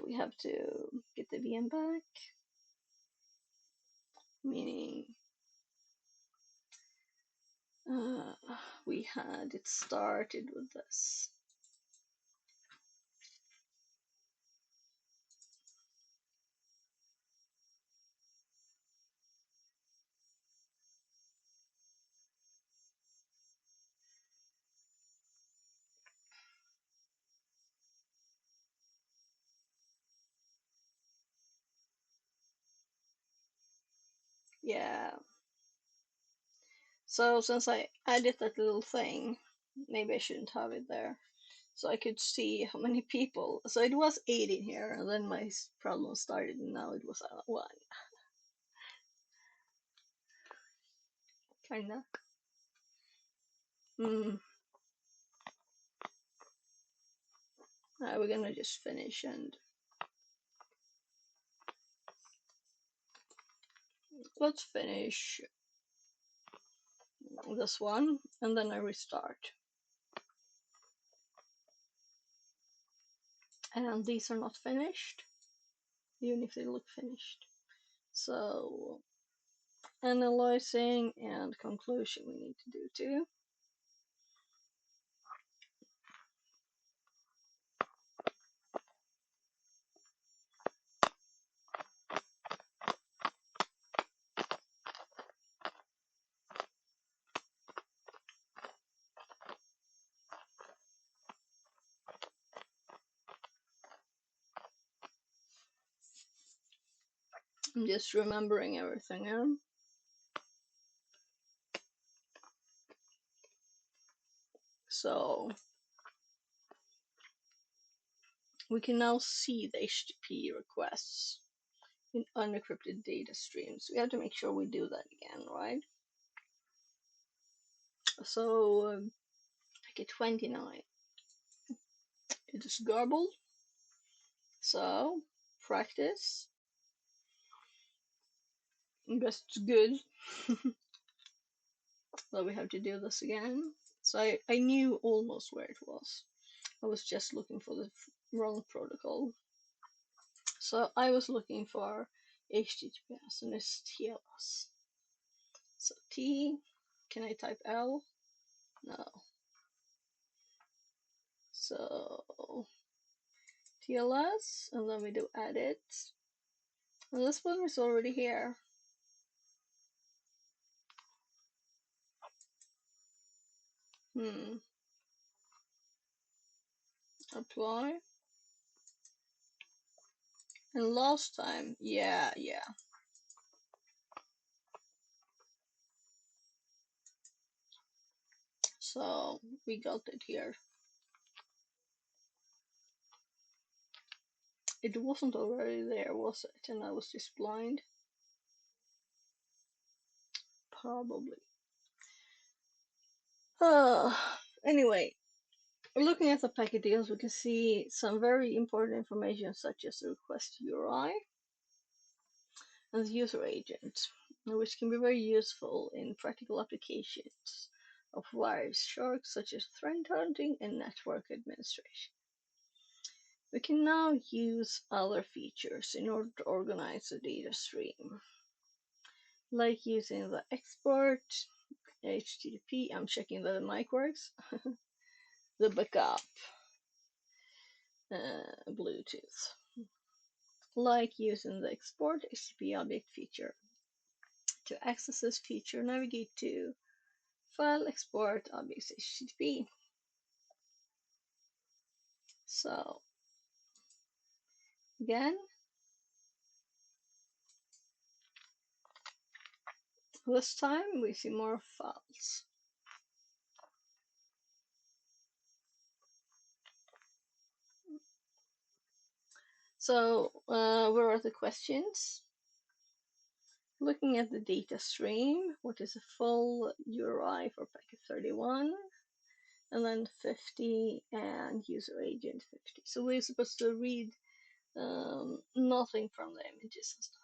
we have to get the VM back, meaning we had it started with this. Yeah. So since I added that little thing, maybe I shouldn't have it there. So I could see how many people. So it was 8 in here, and then my problem started, and now it was 1. Kinda. We're gonna just finish and let's finish this one, and then I restart. And these are not finished, even if they look finished. So analyzing and conclusion we need to do too. I'm just remembering everything here. So we can now see the HTTP requests in unencrypted data streams. We have to make sure we do that again, right? So I get 29. It is garbled. So practice. That's good. So we have to do this again. So I knew almost where it was. I was just looking for the wrong protocol. So I was looking for HTTPS and it's TLS. So T, can I type L? No. So TLS, and then we do edit. And this one is already here. Apply. And last time, yeah. So we got it here. It wasn't already there, was it? And I was just blind? Probably. Anyway, looking at the packet deals, we can see some very important information such as the request URI and the user agent, which can be very useful in practical applications of Wireshark such as threat hunting and network administration. We can now use other features in order to organize the data stream, like using the export, HTTP, I'm checking that the mic works, the backup, Bluetooth, like using the export HTTP object feature. To access this feature, navigate to File Export Objects HTTP. So again, this time we see more files. So where are the questions? Looking at the data stream, what is a full URI for packet 31, and then 50 and user agent 50. So we're supposed to read nothing from the images and stuff.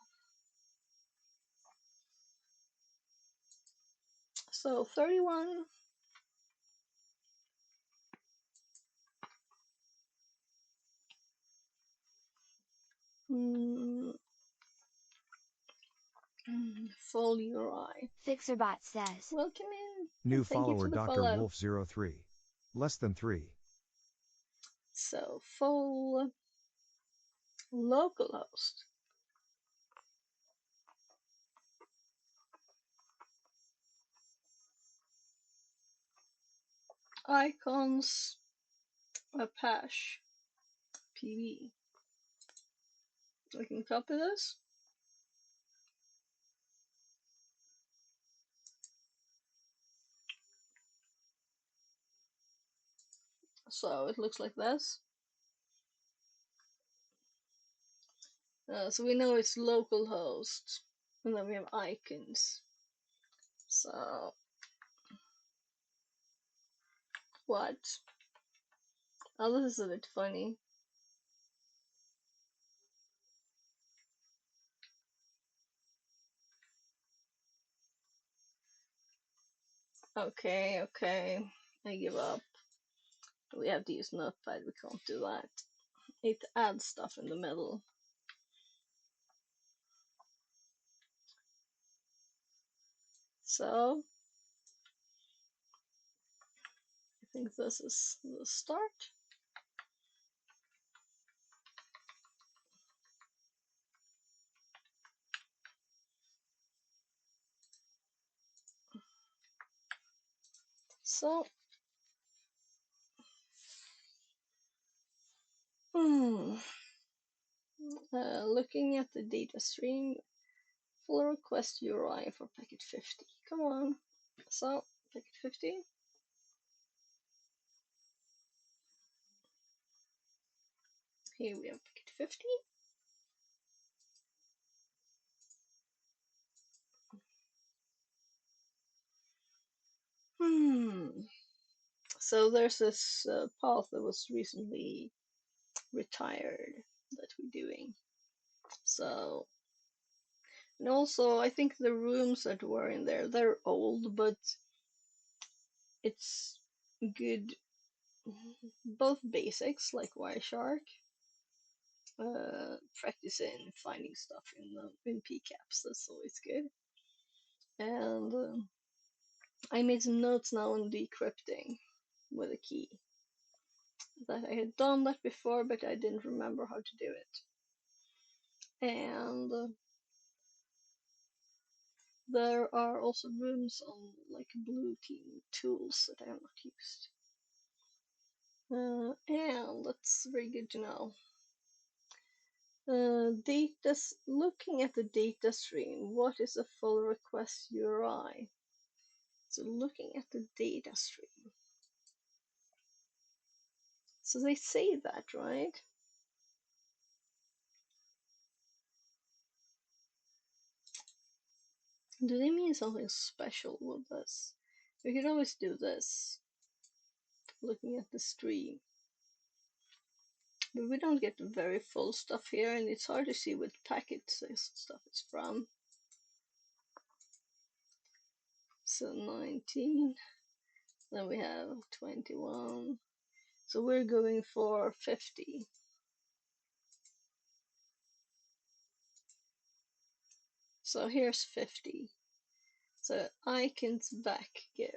So 31. Full URI. Fixerbot says. Welcome in. New Thank you follower for the Dr. follow. Wolf03. Less than 3. So full localhost. Icons Apache PV. I can copy this. So it looks like this. So we know it's localhost, and then we have icons. So what? Oh, this is a bit funny. Okay, I give up. We have to use Notepad, we can't do that. It adds stuff in the middle. So, I think this is the start. So, looking at the data stream, full request URI for packet 50. Come on. So, packet 50. Here we have packet 50. So there's this path that was recently retired that we're doing. So, and also I think the rooms that were in there, they're old, but it's good, both basics like Wireshark, practicing finding stuff in PCAPs, that's always good. And I made some notes now on decrypting with a key. That I had done that before, but I didn't remember how to do it. And there are also rooms on like blue team tools that I have not used. And that's very good to know. Looking at the data stream, what is a full request URI? So looking at the data stream. So they say that, right? Do they mean something special with this? We could always do this, looking at the stream. But we don't get the very full stuff here, and it's hard to see what packet this stuff is from. So 19, then we have 21. So we're going for 50. So here's 50. So icons back GIF.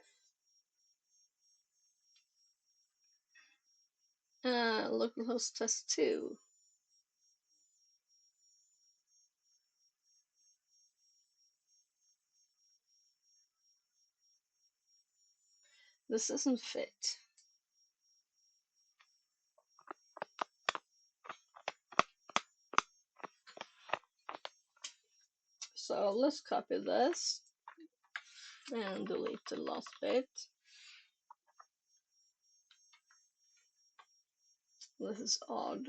Localhost test 2. This doesn't fit. So let's copy this and delete the last bit. This is odd.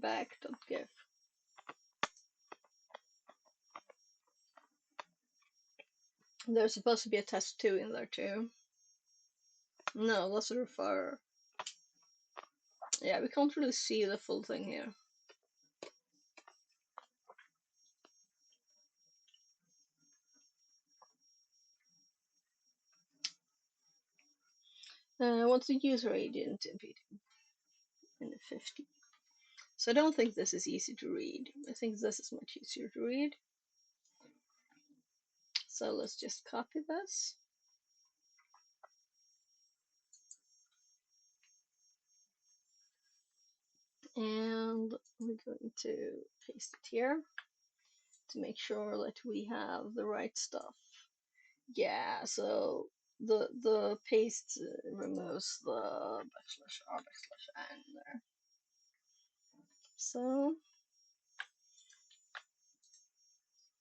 Back.gif. There's supposed to be a test 2 in there too. No, that's a refer. Yeah, we can't really see the full thing here. What's the user agent in the 50? So I don't think this is easy to read. I think this is much easier to read. So let's just copy this. And we're going to paste it here to make sure that we have the right stuff. Yeah, so the paste removes the backslash r backslash n there. So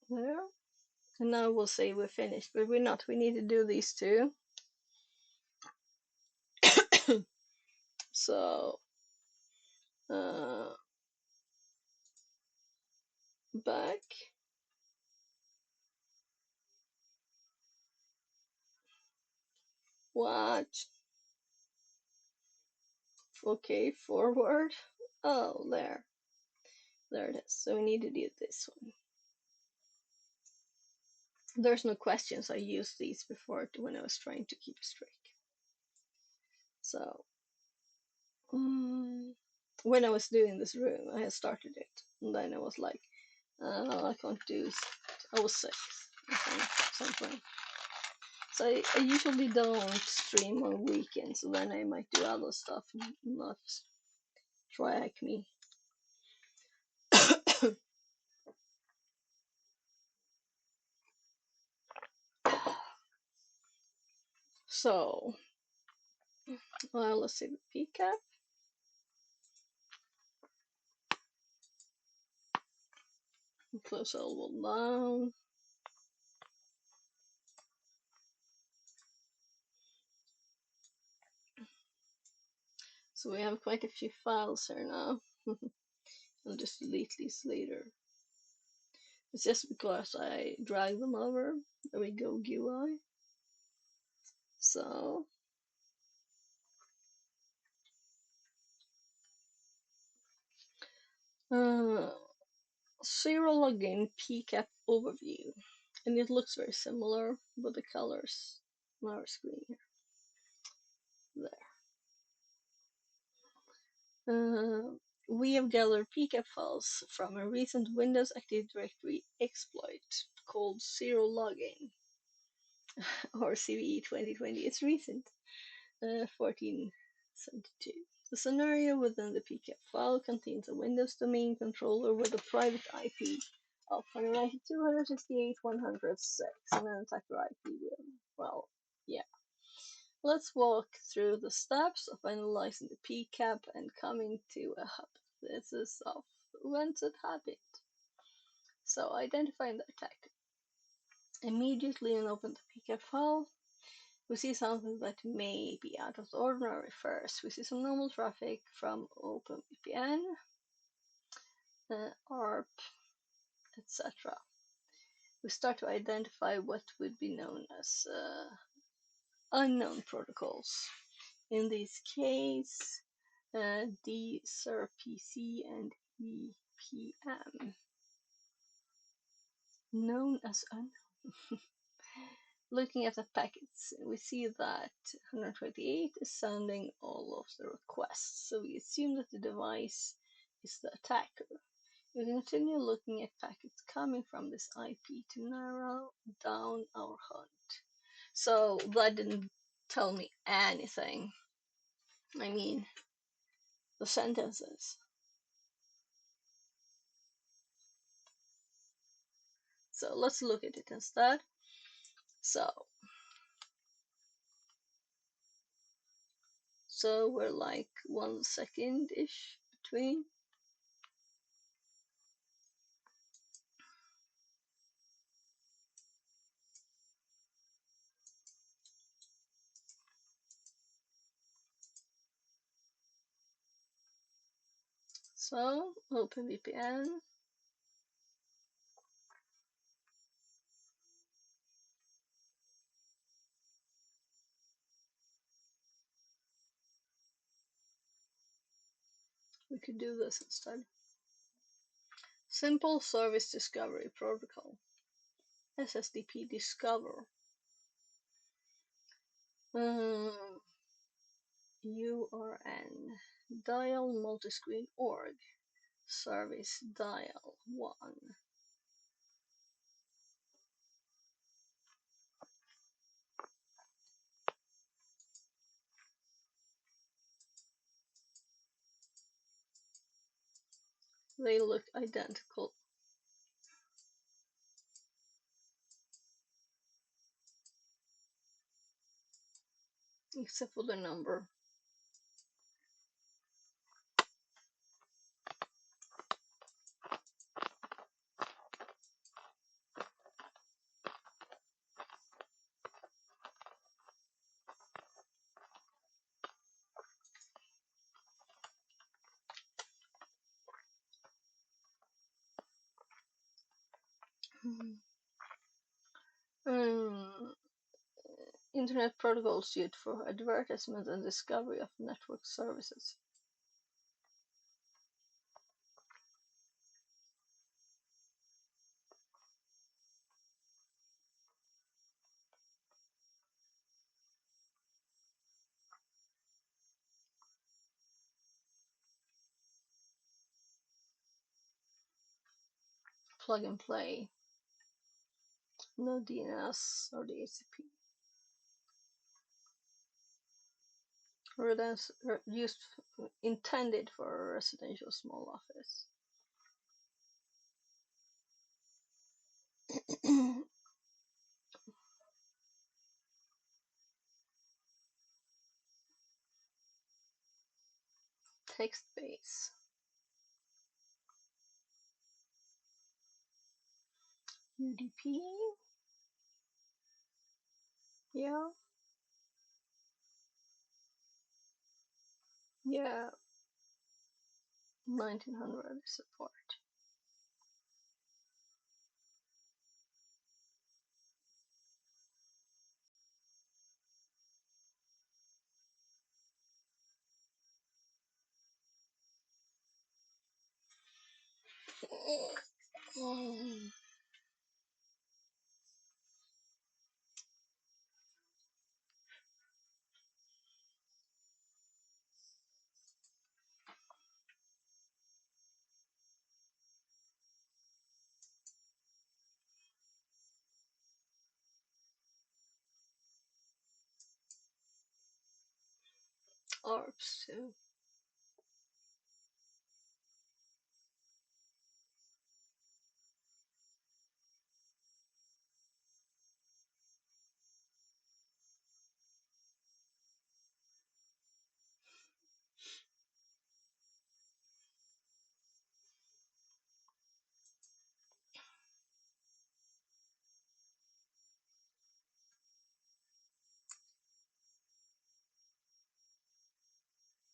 there. And now we'll say we're finished, but we're not. We need to do these two. So back. What? Okay, forward. Oh, there. There it is. So we need to do this one. There's no questions. I used these before when I was trying to keep a streak. So when I was doing this room, I had started it, and then I was like, I can't do. I was sick, something. So I usually don't stream on weekends, so then I might do other stuff, not try Acme. So, well, let's see the PCAP. Close all down. So we have quite a few files here now. I'll just delete these later. It's just because I drag them over. There we go, GUI. So Zero login PCAP overview, and it looks very similar with the colors on our screen here. There. We have gathered PCAP files from a recent Windows Active Directory exploit called Zero Login, or CVE 2020. It's recent, 1472. The scenario within the PCAP file contains a Windows domain controller with a private IP of 192.168.106 and an attacker IP with, well, yeah. Let's walk through the steps of analyzing the PCAP and coming to a hypothesis of whence it happened. So identifying the attacker. Immediately when open the PCAP file, we see something that may be out of the ordinary. First, we see some normal traffic from OpenVPN, ARP, etc. We start to identify what would be known as unknown protocols. In this case, DSRPC and EPM, known as unknown. Looking at the packets, we see that 128 is sending all of the requests, so we assume that the device is the attacker. We continue looking at packets coming from this IP to narrow down our hunt. So that didn't tell me anything. I mean, the sentences. So let's look at it instead. So we're like 1 second-ish between. So OpenVPN. We could do this instead. Simple Service Discovery Protocol. SSDP Discover. URN. Dial multiscreen org. Service dial 1. They look identical. Except for the number. Internet protocols used for advertisement and discovery of network services. Plug and play. No DNS or DHCP. Used intended for a residential small office. Text base. UDP. Yeah. Yeah. 1900 support. ARPS too.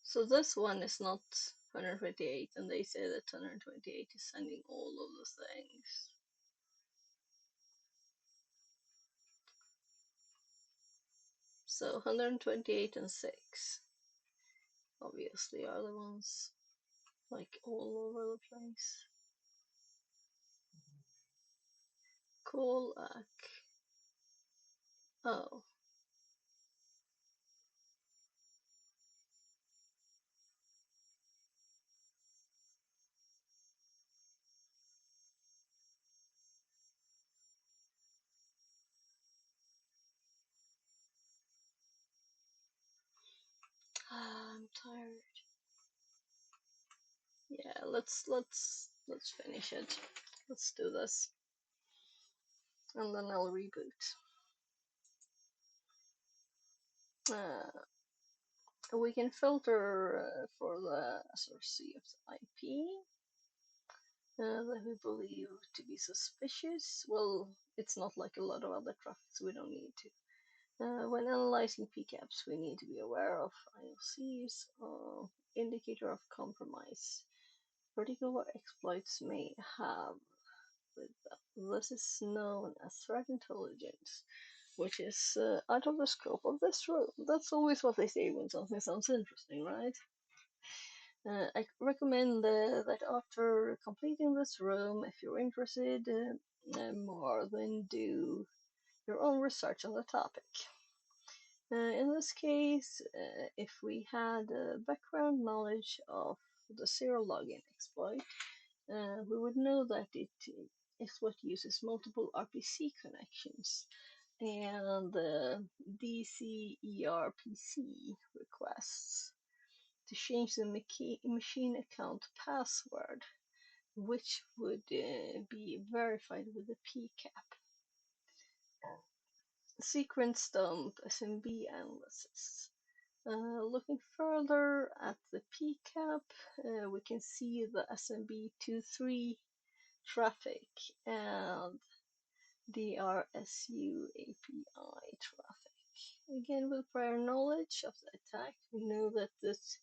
So this one is not 128, and they say that 128 is sending all of the things. So 128 and 6 obviously are the ones like all over the place. Kolak. Oh. I'm tired. Yeah, let's finish it. Let's do this. And then I'll reboot. We can filter for the SRC of the IP that we believe to be suspicious. Well, it's not like a lot of other traffic, so we don't need to. When analyzing PCAPs, we need to be aware of IOCs, indicator of compromise. Particular exploits may have with them. This is known as threat intelligence, which is out of the scope of this room. That's always what they say when something sounds interesting, right? I recommend that after completing this room, if you're interested more, then do your own research on the topic. In this case, if we had background knowledge of the zero login exploit, we would know that it is what uses multiple RPC connections and DCERPC requests to change the machine account password, which would be verified with the PCAP. Sequence dump SMB analysis. Looking further at the PCAP, we can see the SMB23 traffic and the RSU API traffic. Again, with prior knowledge of the attack, we know that this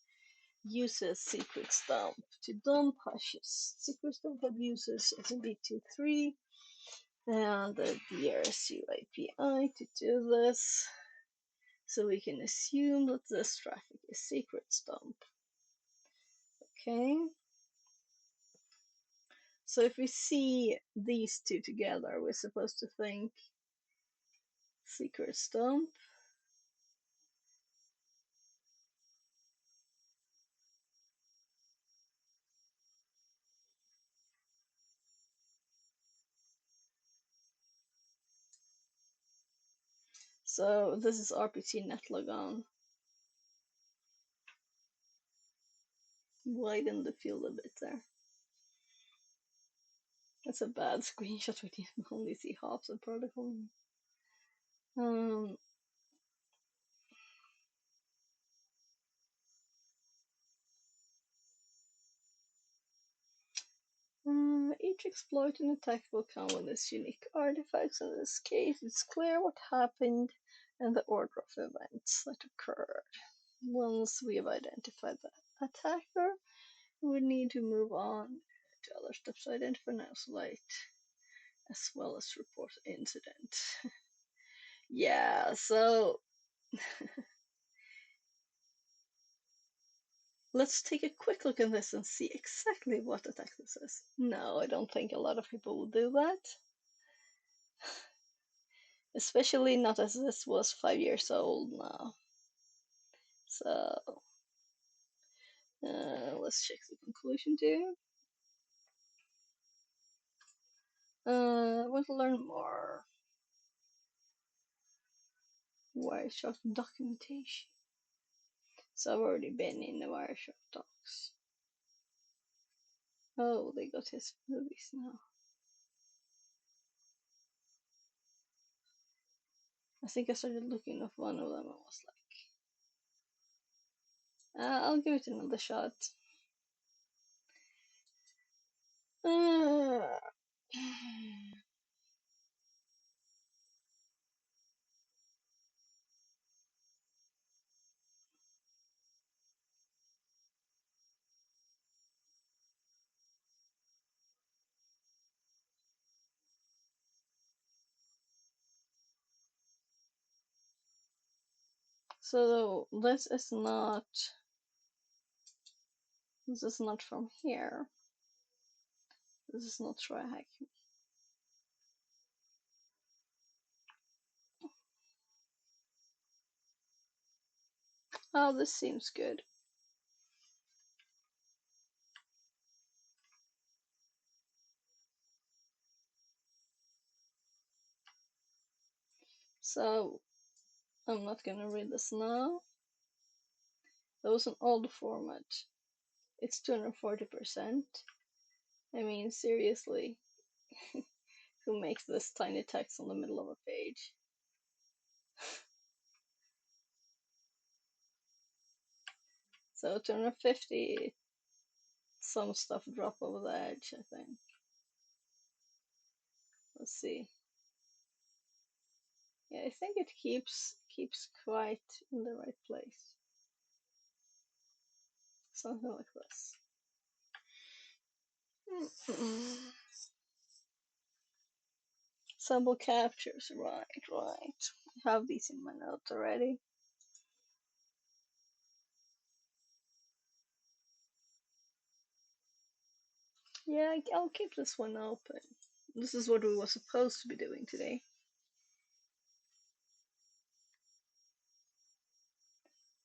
uses secret stump to dump hashes. Secret stump uses SMB23 and the RSU API to do this. So we can assume that this traffic is secret stump. Okay. So if we see these two together, we're supposed to think secret stump. So this is RPC netlogon. Widen the field a bit there. That's a bad screenshot. We can only see hops and protocol. Each exploit and attack will come with its unique artifacts. In this case, it's clear what happened and the order of events that occurred. Once we have identified the attacker, we need to move on to other steps to identify and isolate, as well as report the incident. Yeah, so let's take a quick look at this and see exactly what attack this is. No, I don't think a lot of people will do that. Especially not as this was 5 years old now. So let's check the conclusion too. Want to learn more? Wireshark documentation. So I've already been in the Wireshark docs. Oh, they got his movies now. I think I started looking at one of them and was like, I'll give it another shot. So this is not from here. This is not TryHack. Oh, this seems good. So I'm not gonna read this now. That was an old format. It's 240%. I mean, seriously, who makes this tiny text on the middle of a page? So 250, some stuff drop over the edge, I think. Let's see. Yeah, I think it keeps quite in the right place. Something like this. Sample captures, right. I have these in my notes already. Yeah, I'll keep this one open. This is what we were supposed to be doing today.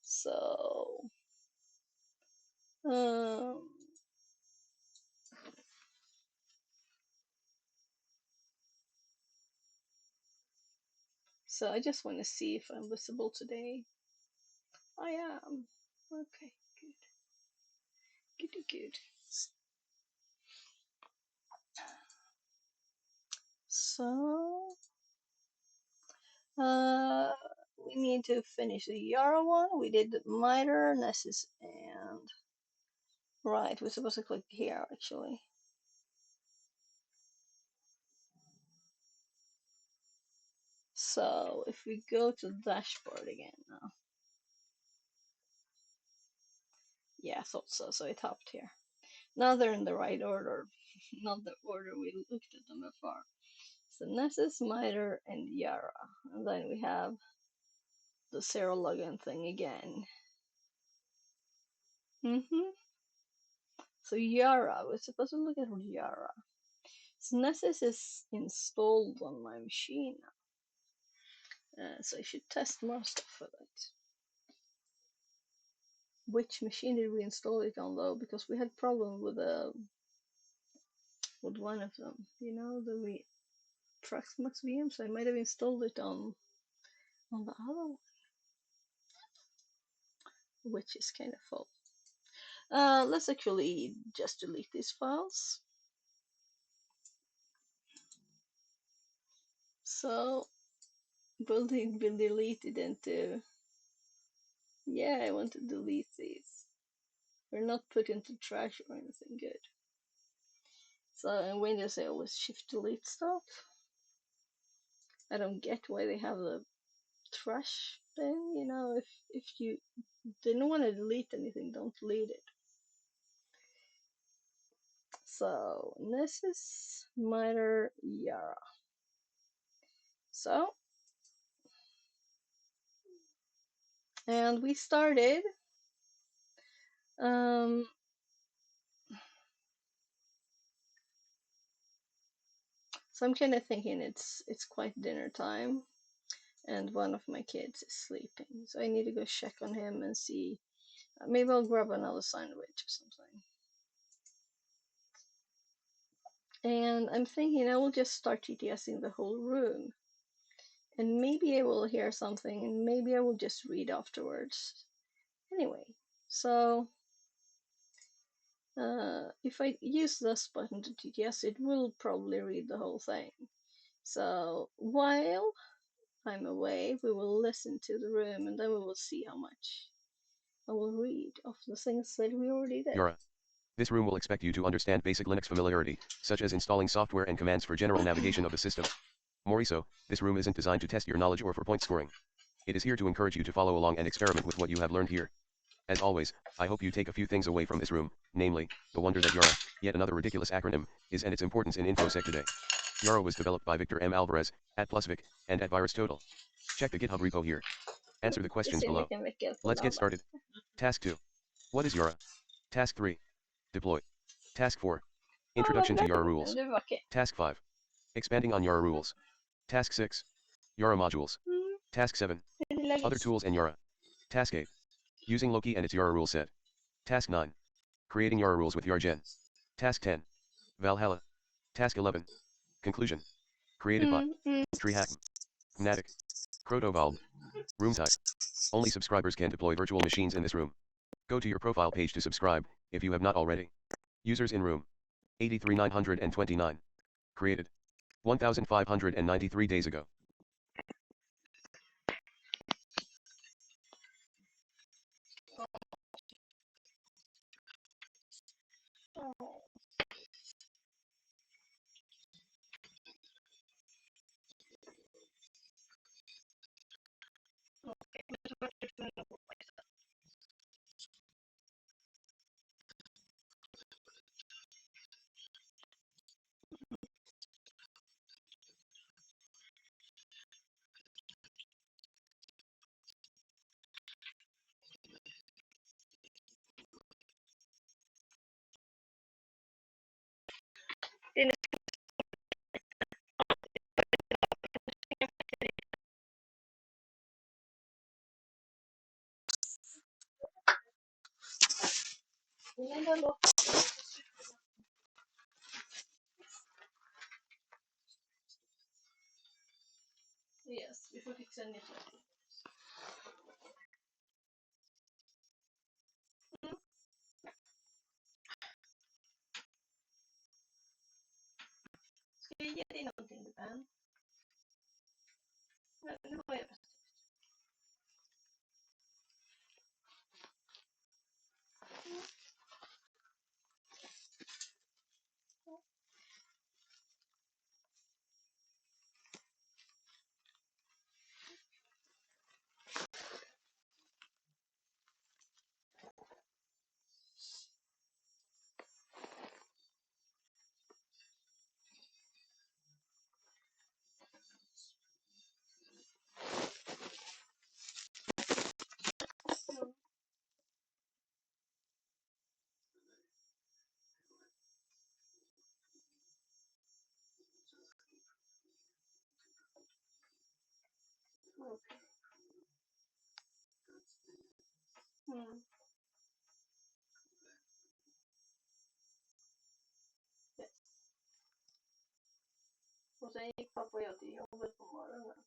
So, so I just want to see if I'm visible today. I am. Okay, good. So, we need to finish the Yara one. We did the Miter, Nessus, and right. We're supposed to click here actually. So if we go to the dashboard again now. Yeah, I thought so. So it hopped here. Now they're in the right order, not the order we looked at them before. So Nessus, Miter, and Yara. And then we have the zero login thing again. So Yara, we're supposed to look at Yara. So Nessus is installed on my machine now. So I should test more stuff for that. Which machine did we install it on though? Because we had problem with one of them. You know, the Traxmax VM, so I might have installed it on the other one, which is kind of full. Let's actually just delete these files. So will be deleted into, yeah, I want to delete these. They're not put into trash or anything good. So in Windows I always shift delete stuff. I don't get why they have the trash thing, you know, if you didn't want to delete anything, don't delete it. So Nessus, Miter, Yara. So, and we started. So I'm kind of thinking it's quite dinner time, and one of my kids is sleeping. So I need to go check on him and see. Maybe I'll grab another sandwich or something. And I'm thinking I will just start TTSing the whole room. And maybe I will hear something, and maybe I will just read afterwards. Anyway, so if I use this button to TTS, it will probably read the whole thing. So while I'm away, we will listen to the room, and then we will see how much I will read of the things that we already did. Yara. This room will expect you to understand basic Linux familiarity, such as installing software and commands for general navigation of the system. Moriso, this room isn't designed to test your knowledge or for point scoring. It is here to encourage you to follow along and experiment with what you have learned here. As always, I hope you take a few things away from this room, namely, the wonder that Yara, yet another ridiculous acronym, is and its importance in InfoSec today. Yara was developed by Victor M. Alvarez, at PlusVic, and at VirusTotal. Check the GitHub repo here. Answer the Det questions ser below. mycket mycket på Let's get den. started. Task 2. What is Yara? Task 3. Deploy. Task 4. Introduction to Yara rules. Du var okej. Task 5. Expanding on Yara rules. Task 6. Yara modules. Task 7. Other tools and Yara. Task 8. Using Loki and its Yara rule set. Task 9. Creating Yara rules with Yargen. Task 10. Valhalla. Task 11. Conclusion. Created by Trihack. Fnatic. Crotovald. Room type. Only subscribers can deploy virtual machines in this room. Go to your profile page to subscribe, if you have not already. Users in room. 83,929. Created. 1,593 days ago. Yes, vi får fixa en nytt. Ska jag ge dig någonting, Ben? Nu har jag det. Yes. Och sen gick pappa och jag till jobbet på morgonen.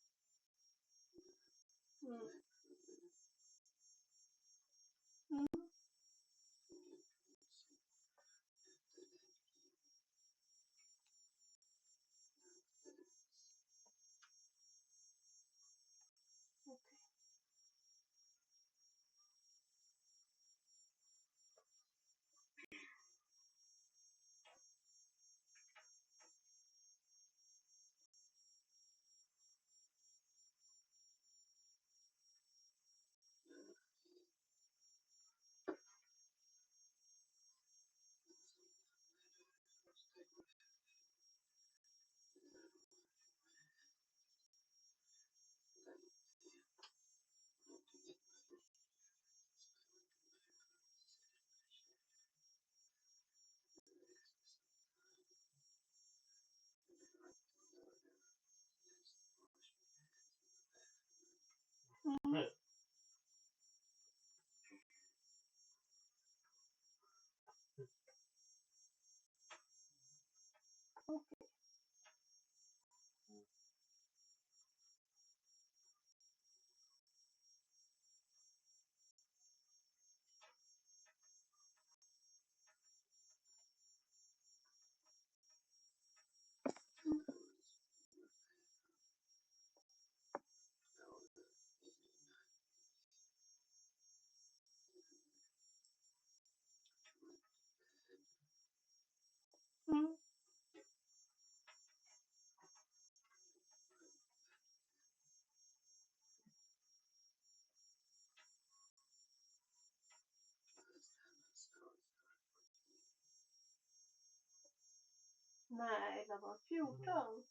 Nej, det var 14.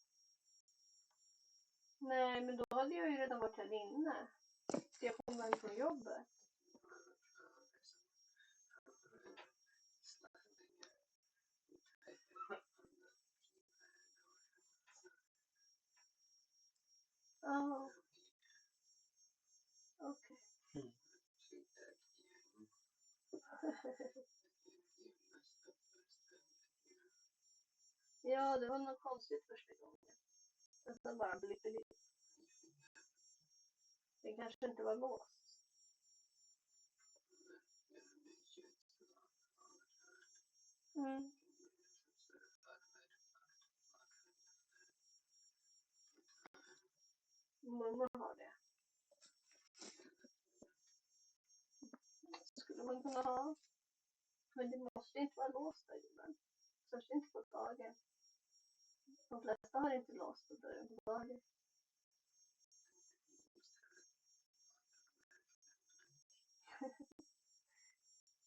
Nej, men då hade jag ju redan varit här inne. ska jag komma hem från jobbet? Ja. Okej. Ja, det var något konstigt första gången. Nästan bara blippelipp. Det kanske inte var låst. Mm. Mormor har det. Skulle man kunna ha. Men det måste inte vara låst där inne. Särskilt inte på dagen. De flesta har inte låst på dörren på dagen.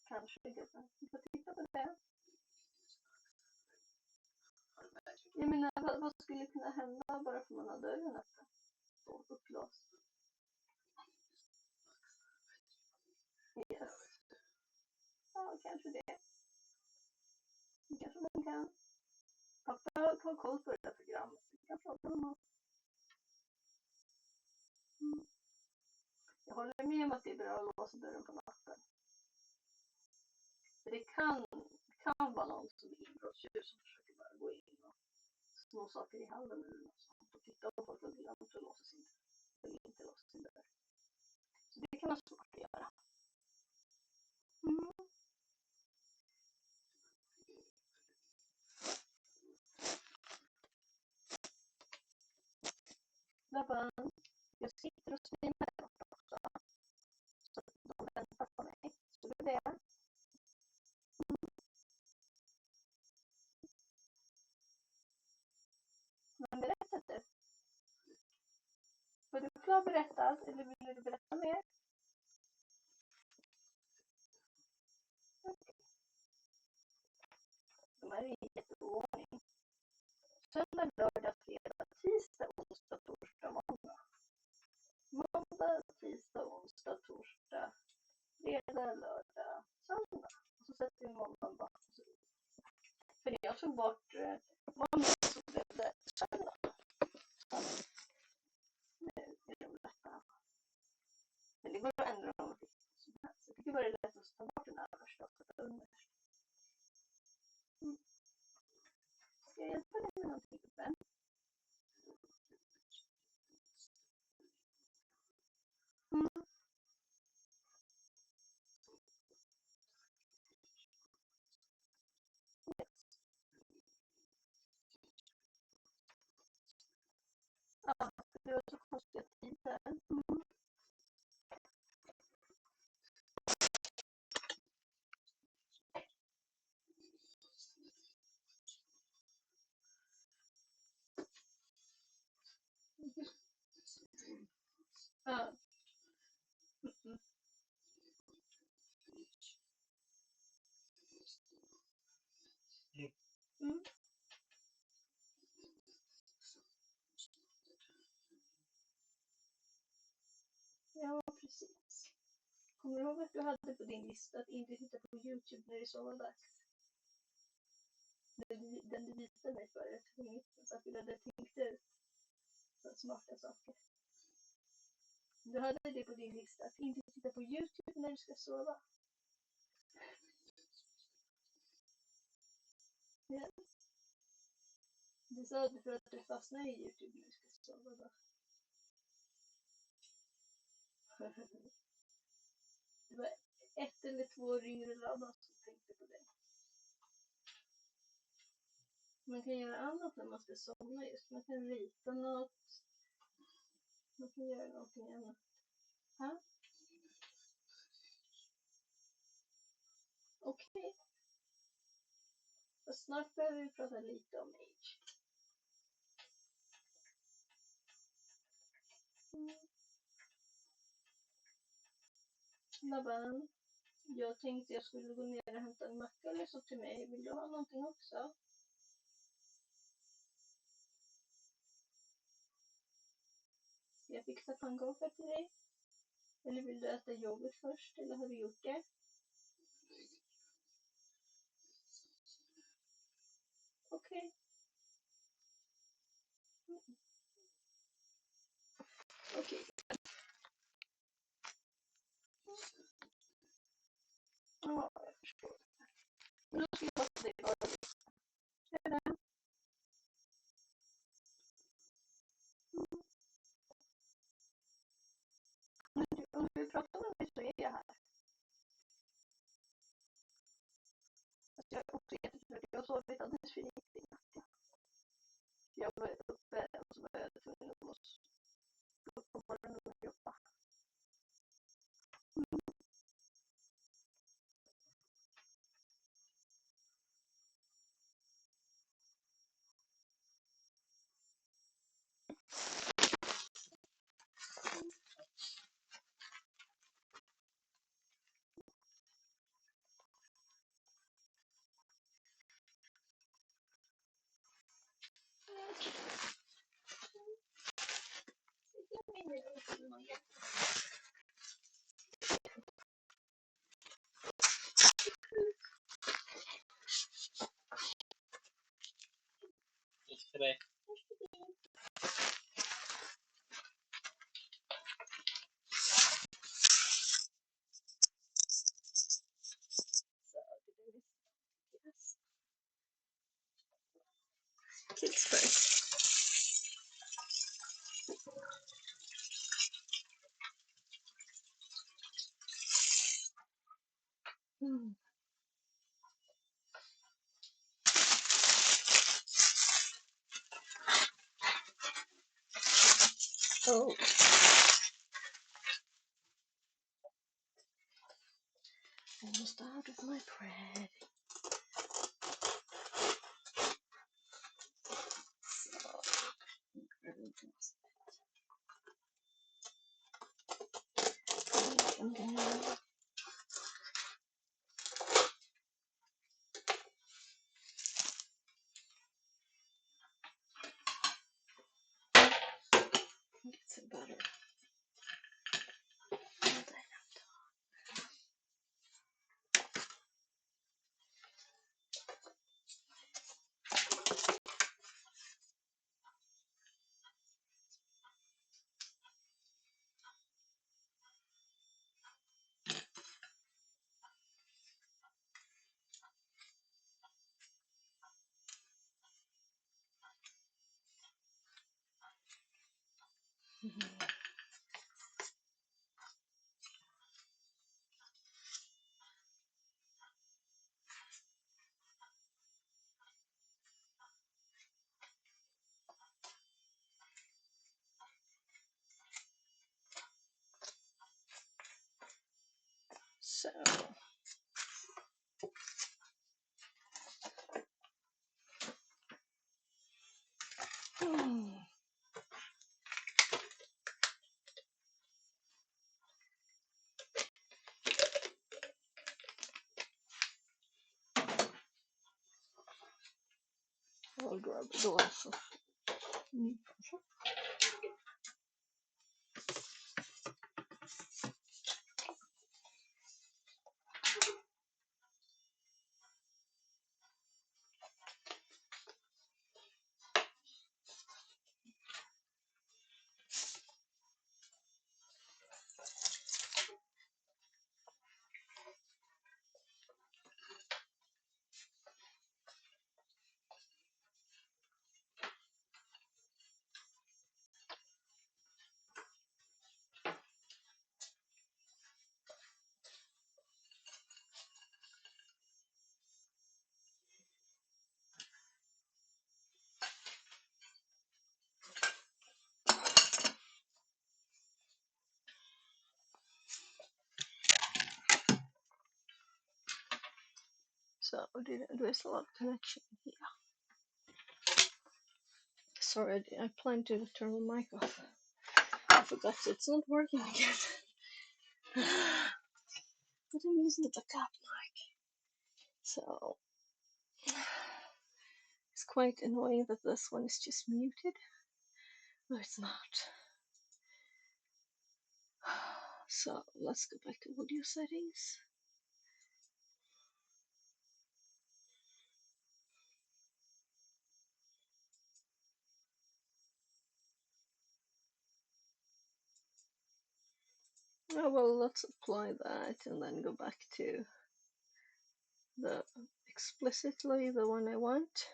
Kanske gubben. Vi får titta på det. Jag menar, vad skulle kunna hända bara för man har dörren öppen? Och upplåst. Yes. Ja, kanske det. Kanske man kan. Pappa har koll på det där programmet. Vi kan prata om det. Mm. Jag håller med om att det är bra att låsa dörren på natten. För det kan vara någon som är inbrottstjuv som försöker bara gå in och sno saker i hallen eller något sånt. Och titta på folk och glömt att låsa sin dörr. Eller inte låsa sin dörr. Så det kan vara svårt att göra. Mm. Labban, jag sitter och svinar borta också. Så de väntar på mig. Så det är det. Men berätta inte. Var du klar berättad eller vill du berätta mer? De här är i jätteordning. Söndag, lördag, fredag, tisdag, onsdag, torsdag, måndag. Måndag, tisdag, onsdag, torsdag, fredag, lördag, söndag. Och så sätter vi måndagen bort. För när jag tog bort måndag så blev det söndag. Men det går att ändra om det som helst. Jag tycker bara det är lätt att ta bort den översta och sätta underst. Ska jag hjälpa dig med någonting, Ben? Ja, det var så konstiga tider. Ja. Mm. Ja, precis. Kommer du ihåg att du hade på din lista att inte titta på YouTube när det sover dags? Den du visade mig förut. Så att du hade tänkt ut smarta saker. Du hade det på din lista att inte titta på YouTube när du ska sova. Ja. Du sa det för att du fastnar i YouTube när du ska sova då. Det var 1 eller 2 yngre grabbar som tänkte på det. Man kan göra annat när man ska somna just. Man kan rita något. Man kan göra någonting annat. Ha? Okej. Och snart behöver vi prata lite om age. Labban, jag tänkte jag skulle gå ner och hämta en macka eller så till mig. Vill du ha någonting också? Ska jag fixa pannkakor till dig? Eller vill du äta yoghurt först, eller har du gjort det? Okej. Okej. Ja, jag förstår. Då ska jag låta dig vara lite. Om du vill prata med mig så är jag här. Alltså jag är också jättetrött. Jag har sovit alldeles för lite i natt. Jag var uppe och så var jag tvungen att gå upp på morgonen och jobba. Kidsburg. Oh. Almost out of my bread. Get some butter. So. I'll grab it also. So there's a lot of connection here. Sorry, I planned to turn the mic off. I forgot it's not working again. But I'm using the backup mic. So it's quite annoying that this one is just muted. No, it's not. So let's go back to audio settings. Oh, well, let's apply that and then go back to the explicitly the one I want.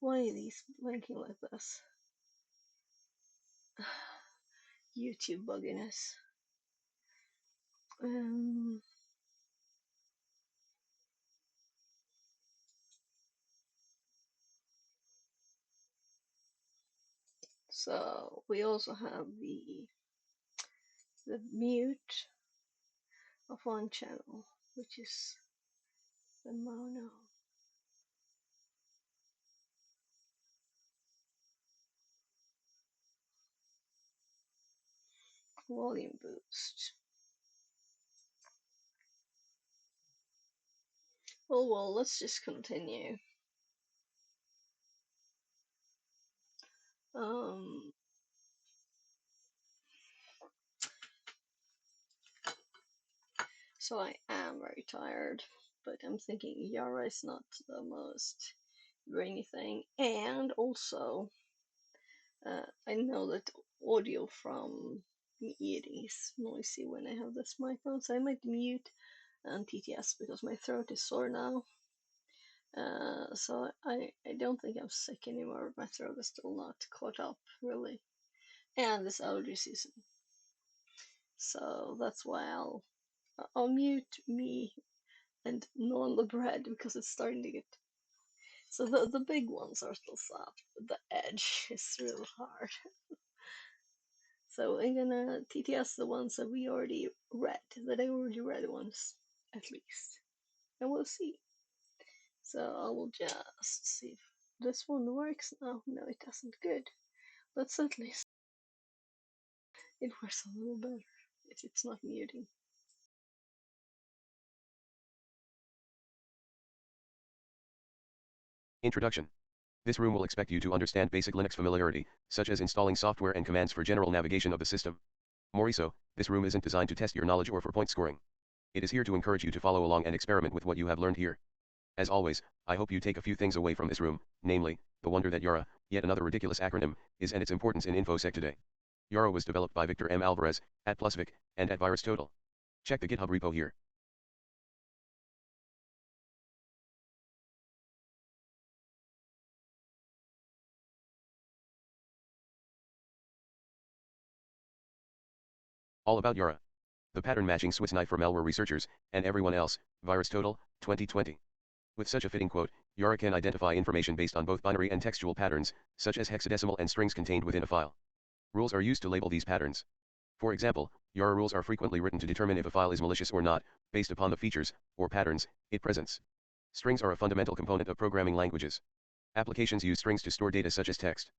Why are these blinking like this? YouTube bugginess. So we also have the mute of one channel, which is the mono. Volume boost. Oh well, let's just continue. So I am very tired, but I'm thinking Yara is not the most brainy thing, and also I know that audio from me eating is noisy when I have this mic on, so I might mute and TTS because my throat is sore now. So I don't think I'm sick anymore. My throat is still not caught up really, and this allergy season. So that's why I'll mute me and gnaw on the bread because it's starting to get. So the big ones are still soft, but the edge is real hard. So I'm gonna TTS the ones that we already read, that I already read once, at least. And we'll see. So I will just see if this one works now. No, it doesn't. Good. Let's at least. It works a little better if it's not muting. Introduction. This room will expect you to understand basic Linux familiarity, such as installing software and commands for general navigation of the system. More so, this room isn't designed to test your knowledge or for point scoring. It is here to encourage you to follow along and experiment with what you have learned here. As always, I hope you take a few things away from this room, namely, the wonder that Yara, yet another ridiculous acronym, is and its importance in InfoSec today. Yara was developed by Victor M. Alvarez, at PlusVic, and at VirusTotal. Check the GitHub repo here. All about Yara. The pattern matching Swiss knife for malware researchers, and everyone else, VirusTotal, 2020. With such a fitting quote, Yara can identify information based on both binary and textual patterns, such as hexadecimal and strings contained within a file. Rules are used to label these patterns. For example, Yara rules are frequently written to determine if a file is malicious or not, based upon the features, or patterns, it presents. Strings are a fundamental component of programming languages. Applications use strings to store data such as text.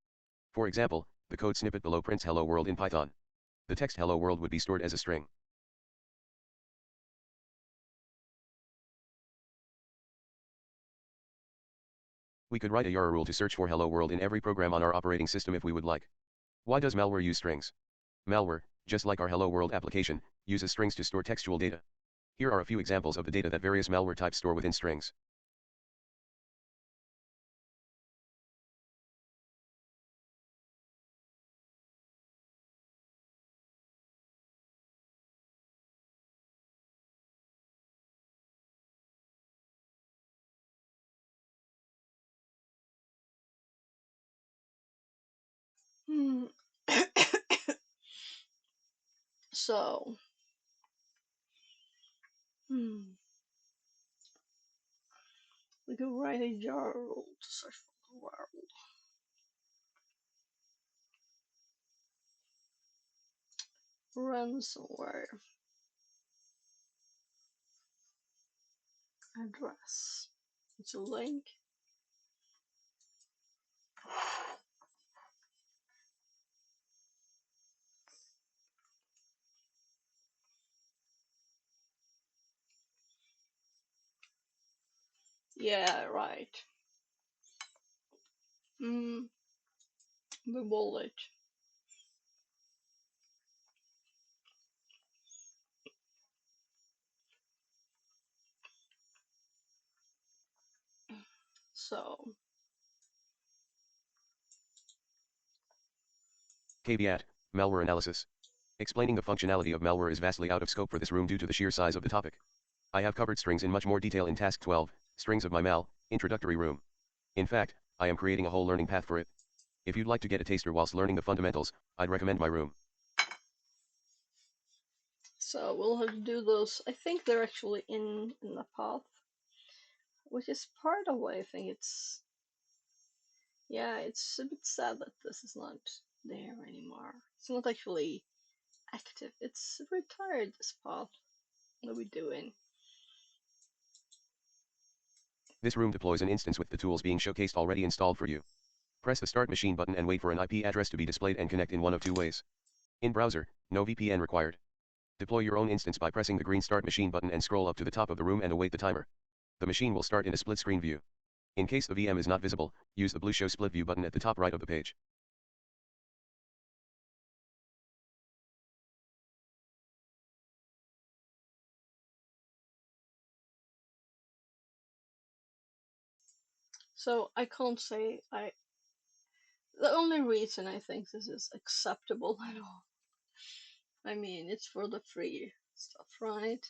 For example, the code snippet below prints hello world in Python. The text hello world would be stored as a string. We could write a Yara rule to search for hello world in every program on our operating system if we would like. Why does malware use strings? Malware, just like our hello world application, uses strings to store textual data. Here are a few examples of the data that various malware types store within strings. Hmm. So, we could write a jar rule to search for the world. Ransomware address. It's a link. Yeah, right. The bullet. So, Caveat, malware analysis. Explaining the functionality of malware is vastly out of scope for this room due to the sheer size of the topic. I have covered strings in much more detail in Task 12, Strings of My Mal, Introductory Room. In fact, I am creating a whole learning path for it. If you'd like to get a taster whilst learning the fundamentals, I'd recommend my room. so we'll have to do those. I think they're actually in the path, which is part of why I think it's, yeah, it's a bit sad that this is not there anymore. It's not actually active. It's retired, this path that we're doing. This room deploys an instance with the tools being showcased already installed for you. Press the Start Machine button and wait for an IP address to be displayed and connect in one of two ways. In browser, no VPN required. Deploy your own instance by pressing the green Start Machine button and scroll up to the top of the room and await the timer. The machine will start in a split screen view. In case the VM is not visible, use the blue Show Split View button at the top right of the page. So I can't say the only reason I think this is acceptable at all, I mean, it's for the free stuff, right?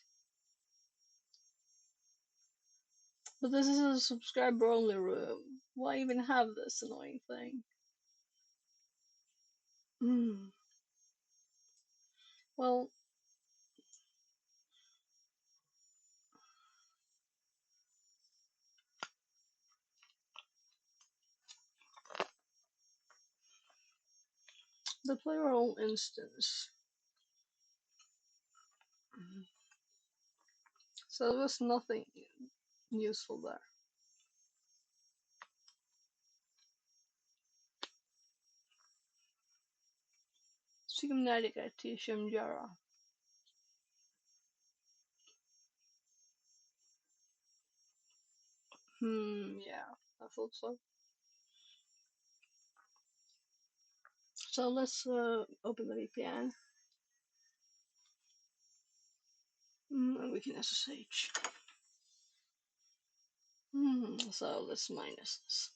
But this is a subscriber only room. Why even have this annoying thing? Well, the player own instance. So there was nothing useful there. Sigmatic Tisham Jara. Yeah, I thought so. So let's open the VPN. And we can SSH. So let's minus this.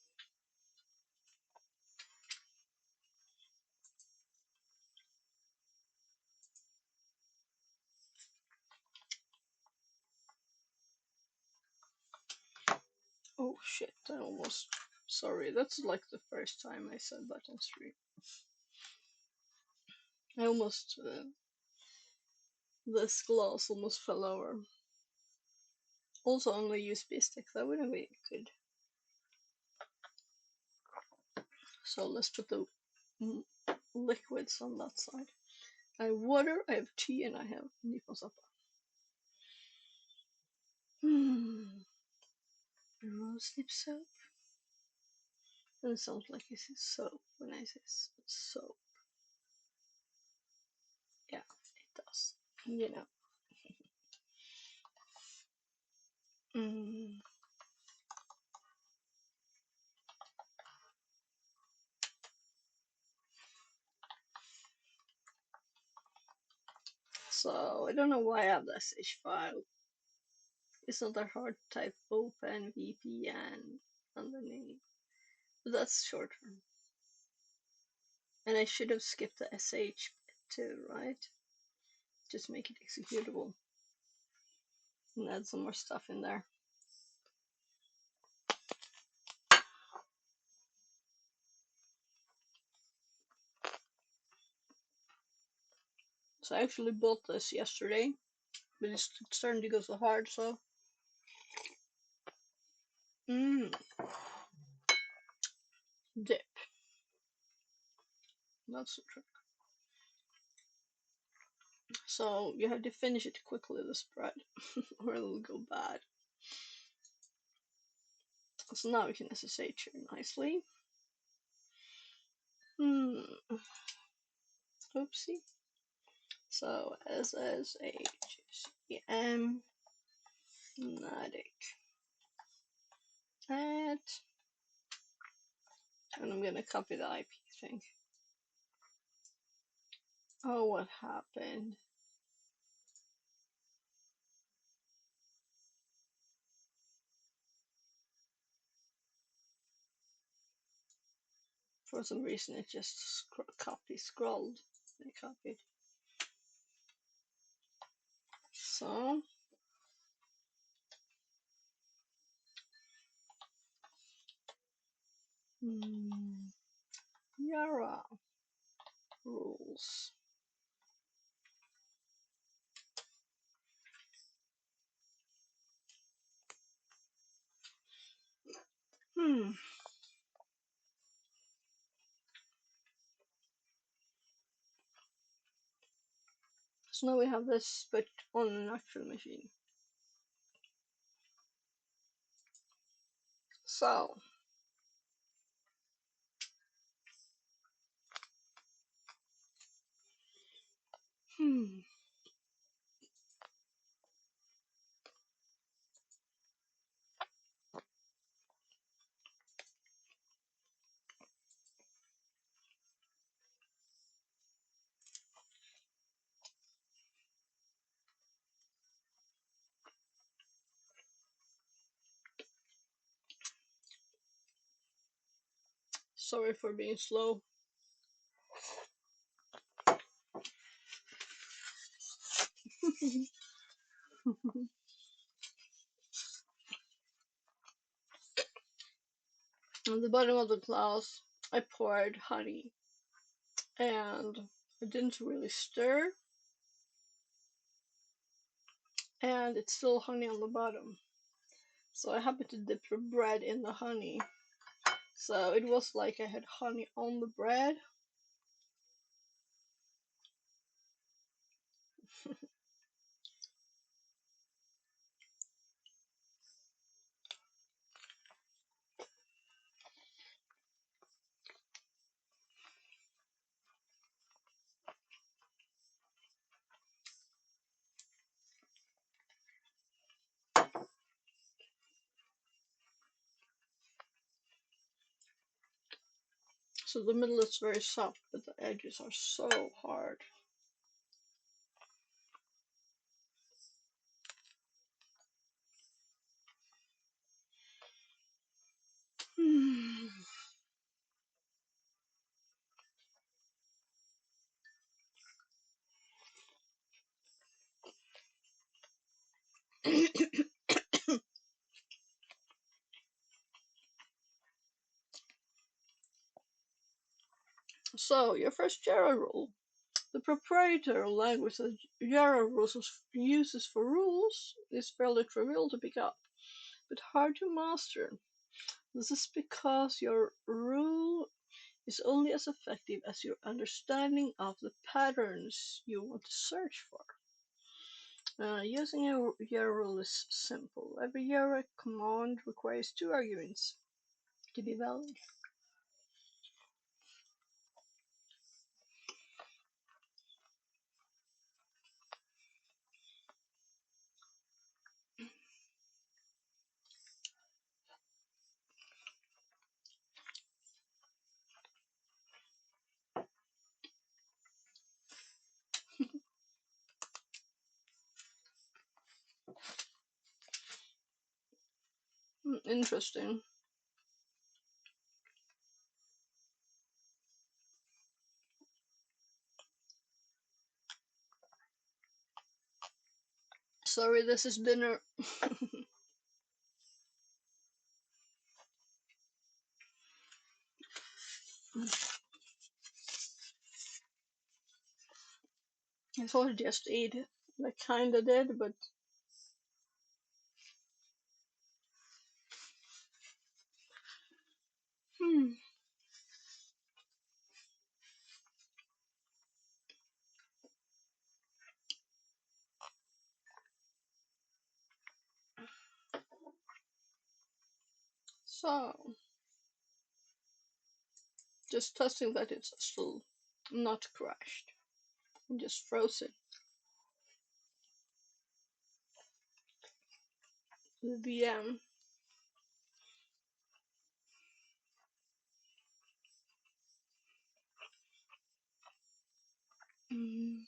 Oh shit, I almost... Sorry, that's like the first time I said that on stream. I almost... this glass almost fell over. Also on the USB stick, that would have been good. So let's put the liquids on that side. I have water, I have tea, and I have nyponsoppa. Rose lip soap. It sounds like this is soap when I say soap. Yeah, it does. You know. So I don't know why I have the SH file. It's not that hard to type open VPN underneath. But that's short term. And I should have skipped the SH too, right? Just make it executable. And add some more stuff in there. So I actually bought this yesterday, but it's starting to go so hard, so. Dip. That's the trick. So you have to finish it quickly, the spread, or it'll go bad. So now we can SSH here nicely. Oopsie. So SSH Matic add, and I'm gonna copy the IP thing. Oh, what happened? For some reason it just scrolled. I copied. So Yara rules. So now we have this, but on an actual machine. So sorry for being slow. On the bottom of the glass, I poured honey, and I didn't really stir, and it's still honey on the bottom. So I happened to dip the bread in the honey. So it was like I had honey on the bread. So the middle is very soft, but the edges are so hard. So, your first Jara rule. The proprietary language that Jara uses for rules is fairly trivial to pick up, but hard to master. This is because your rule is only as effective as your understanding of the patterns you want to search for. Using a Jara rule is simple. Every Jara command requires 2 arguments to be valid. Interesting. Sorry, this is dinner. I thought I just ate it. I kinda did, but hmm. So, just testing that it's still not crashed. Just frozen. The VM. Mm.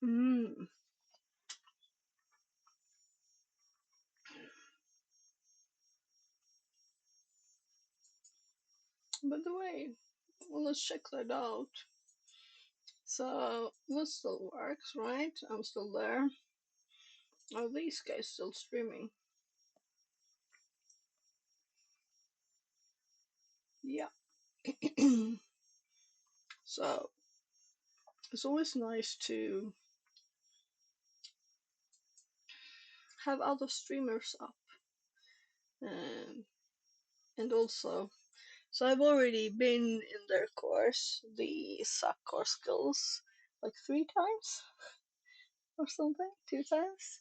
Mm. By the way, well, let's check that out. So this still works, right? I'm still there. Are these guys still streaming? Yeah. So it's always nice to have other streamers up. Um, and also, so I've already been in their course, the Sakor skills, like 3 times or something, 2 times.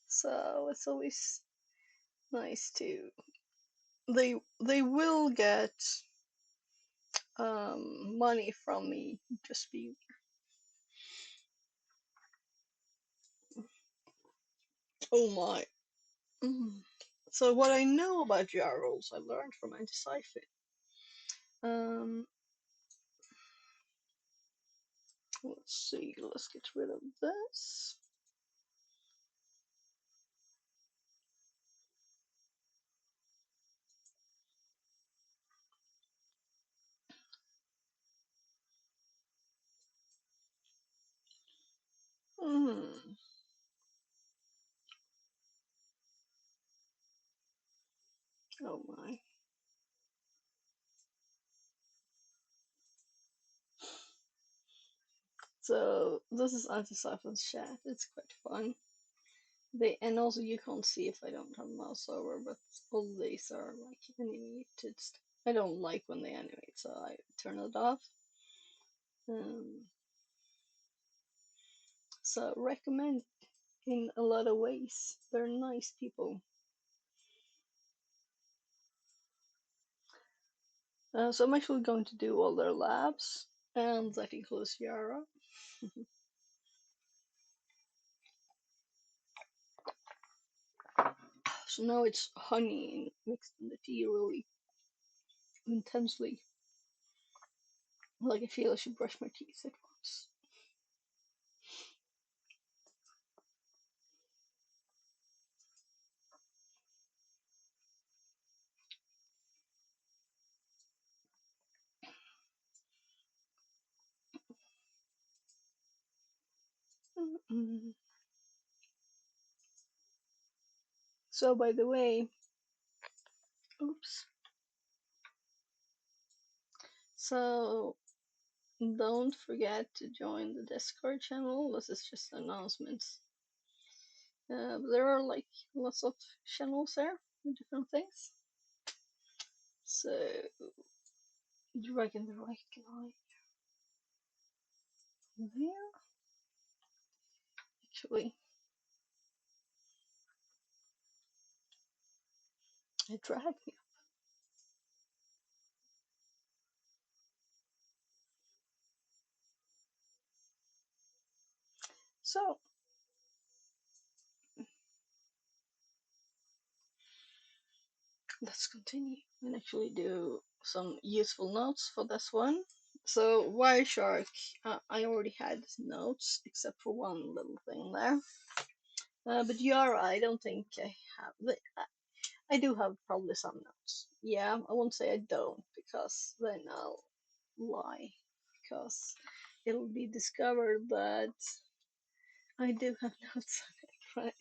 So it's always nice to they will get money from me. Just be oh my. Mm. So what I know about GR rules I learned from Anti-Sci-Fi. Let's see, let's get rid of this. Hmm. Oh my. So this is Anti-Sci-Fi's chat. It's quite fun. They and also you can't see if I don't have mouse over, but all these are like animated. I don't like when they animate, so I turn it off. Um, so recommend in a lot of ways. They're nice people. So I'm actually going to do all their labs, and that includes Yara. So now it's honey mixed in the tea really intensely. Like I feel I should brush my teeth at once. Mm-mm. So by the way, oops. So don't forget to join the Discord channel. This is just announcements. There are like lots of channels there with different things. So dragging the right line there. Actually, it dragged me. So let's continue and actually do some useful notes for this one. So Wireshark, I already had notes except for one little thing there. But Yara, I don't think I have. I do have probably some notes. Yeah, I won't say I don't because then I'll lie because it'll be discovered that I do have notes on it, right?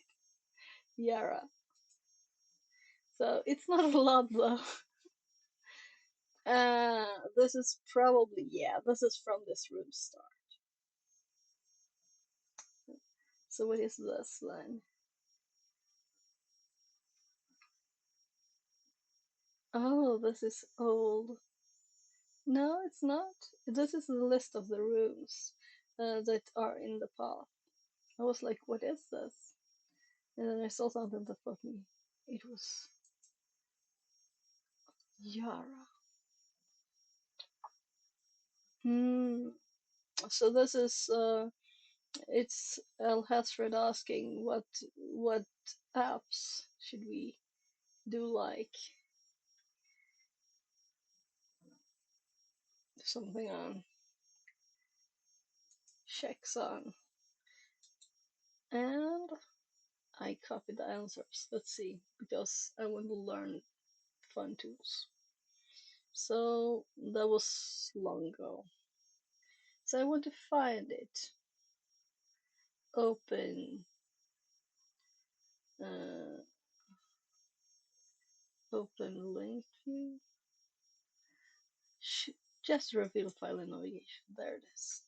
Yara. So it's not a lot though. This is probably, yeah, this is from this room start. So what is this then? Oh, this is old. No, it's not. This is the list of the rooms that are in the path. I was like, what is this? And then I saw something that put me. It was Yara. Hmm. So this is it's El Hasred asking what apps should we do like something on. checksum. And I copied the answers. Let's see, because I want to learn fun tools. So that was long ago. So I want to find it. Open. Open link view. Just reveal file in navigation. There it is.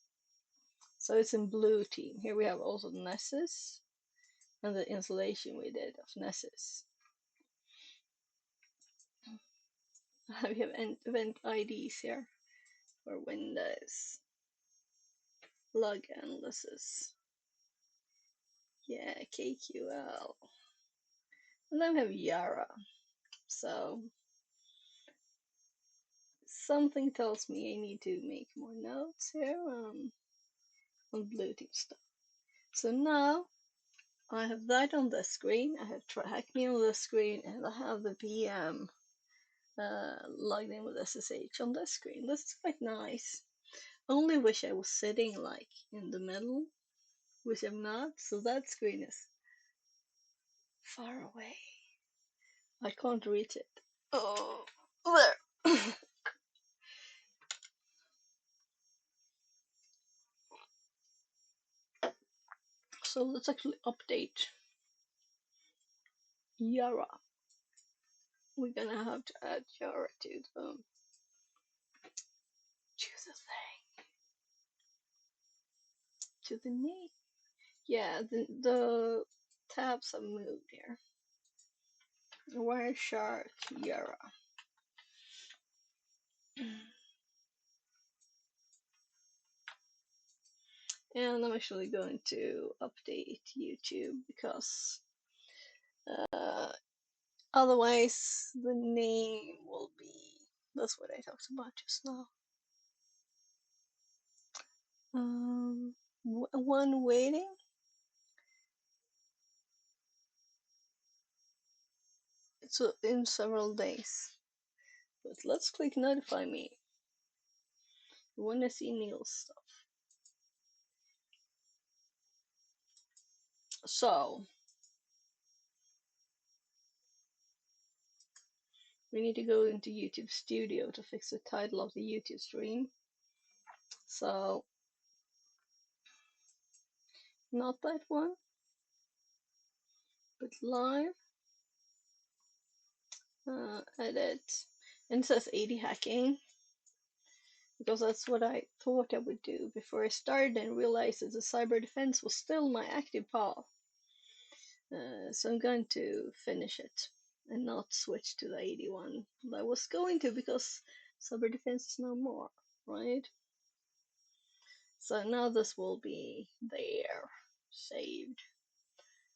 So it's in blue team. Here we have also Nessus and the installation we did of Nessus. We have event IDs here for Windows. Log analysis. Yeah, KQL. And then we have Yara. So something tells me I need to make more notes here on blue team stuff. So now I have that on the screen. I have TrackMe on the screen, and I have the VM logged in with SSH on the screen. This is quite nice. Only wish I was sitting like in the middle, which I'm not. So that screen is far away. I can't reach it. Oh, there. So let's actually update Yara. We're gonna have to add Yara to the thing, to the name. Yeah, the tabs have moved here. Wireshark Yara. And I'm actually going to update YouTube because otherwise the name will be, that's what I talked about just now. One waiting. It's in several days. But let's click notify me. We want to see Neil's stuff. So we need to go into YouTube Studio to fix the title of the YouTube stream. So not that one, but live. Edit, and it says 80 hacking because that's what I thought I would do before I started and realized that the cyber defense was still my active path. So I'm going to finish it and not switch to the 81 that I was going to because cyber defense is no more, right? So now this will be there, saved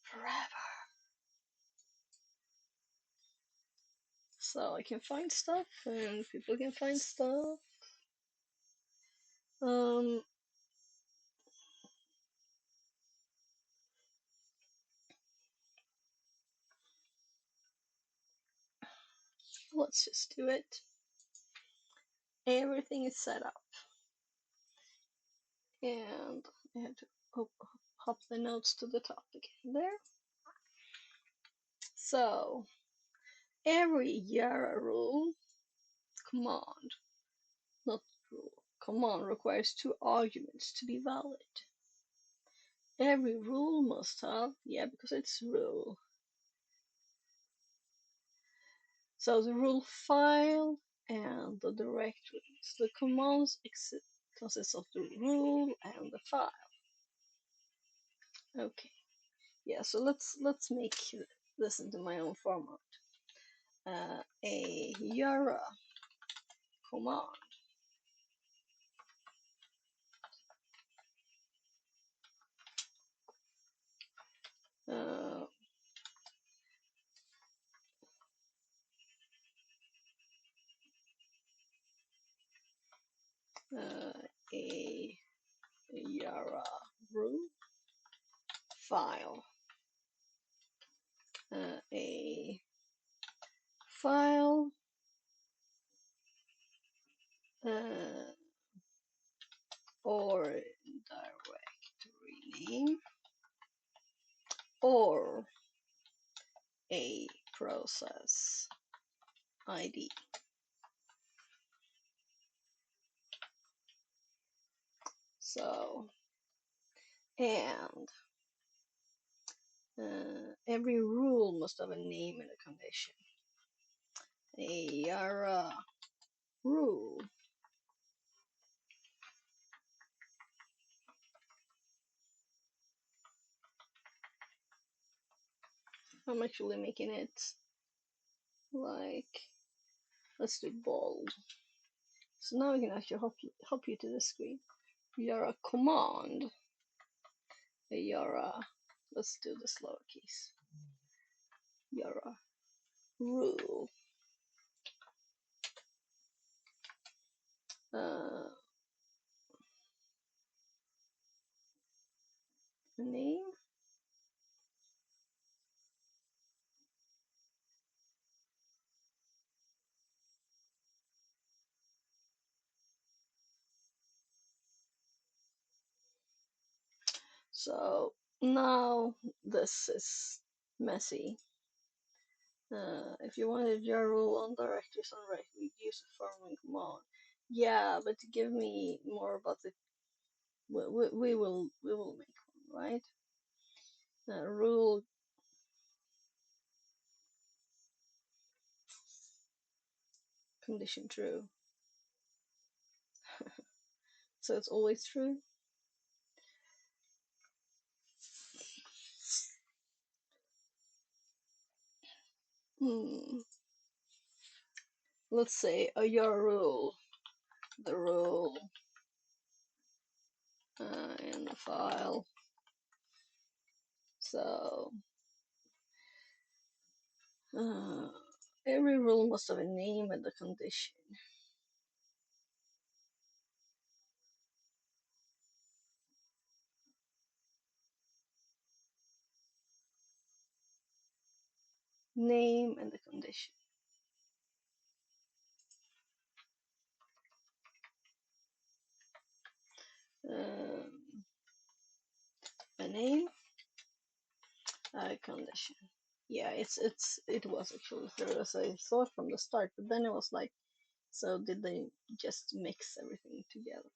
forever. So I can find stuff and people can find stuff. Let's just do it. Everything is set up. And I have to hop the notes to the top again there. So every Yara rule, command, not rule, command requires 2 arguments to be valid. Every rule must have, yeah, because it's rule. So the rule file and the directories. The commands consist of the rule and the file. Okay, yeah. So let's make this into my own format. A Yara command a Yara rule file, a file, or directory. process ID. So, and every rule must have a name and a condition. A Yara rule. I'm actually making it like, let's do bold. So now we can actually hop you to the screen. Yara command. A Yara, let's do this lowercase. Yara rule. Name. So now this is messy. If you wanted your rule on directories on right, we'd use a following command. Yeah, but give me more about the. We will make one, right? Rule condition true. So it's always true. Let's say your rule, the rule in the file. So every rule must have a name and a condition. Name and the condition. A name, a condition. Yeah, it was actually through as I thought from the start, but then it was like, so did they just mix everything together?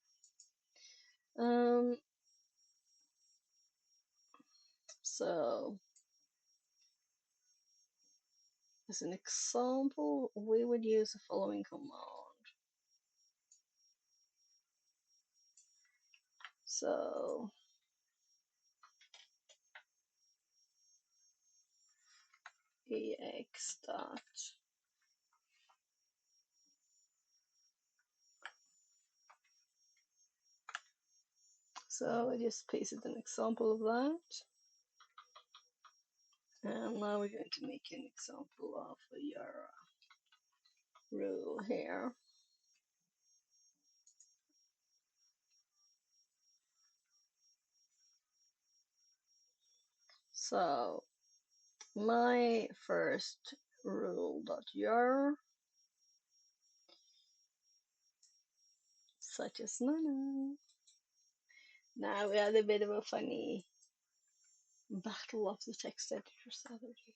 So as an example, we would use the following command. So ex dot so I just pasted an example of that. And now we're going to make an example of a Yara rule here. So my first rule.yor, such as Nana. Now we had a bit of a funny battle of the text editor Saturday.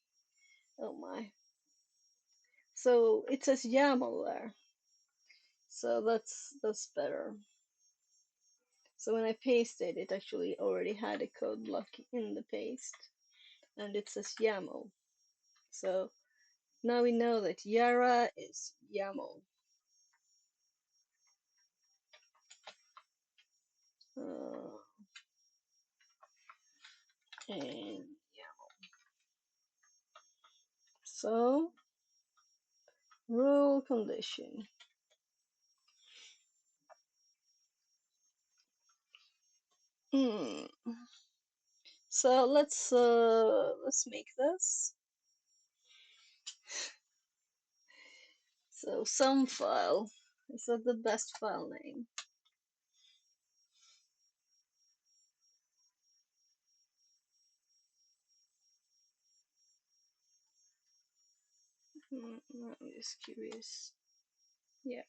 Oh my. So it says YAML there. So that's better. So when I pasted, it actually already had a code block in the paste, and it says YAML. So now we know that Yara is YAML. And YAML. So rule condition. So let's make this. So some file. Is that the best file name? I'm just curious. Yeah.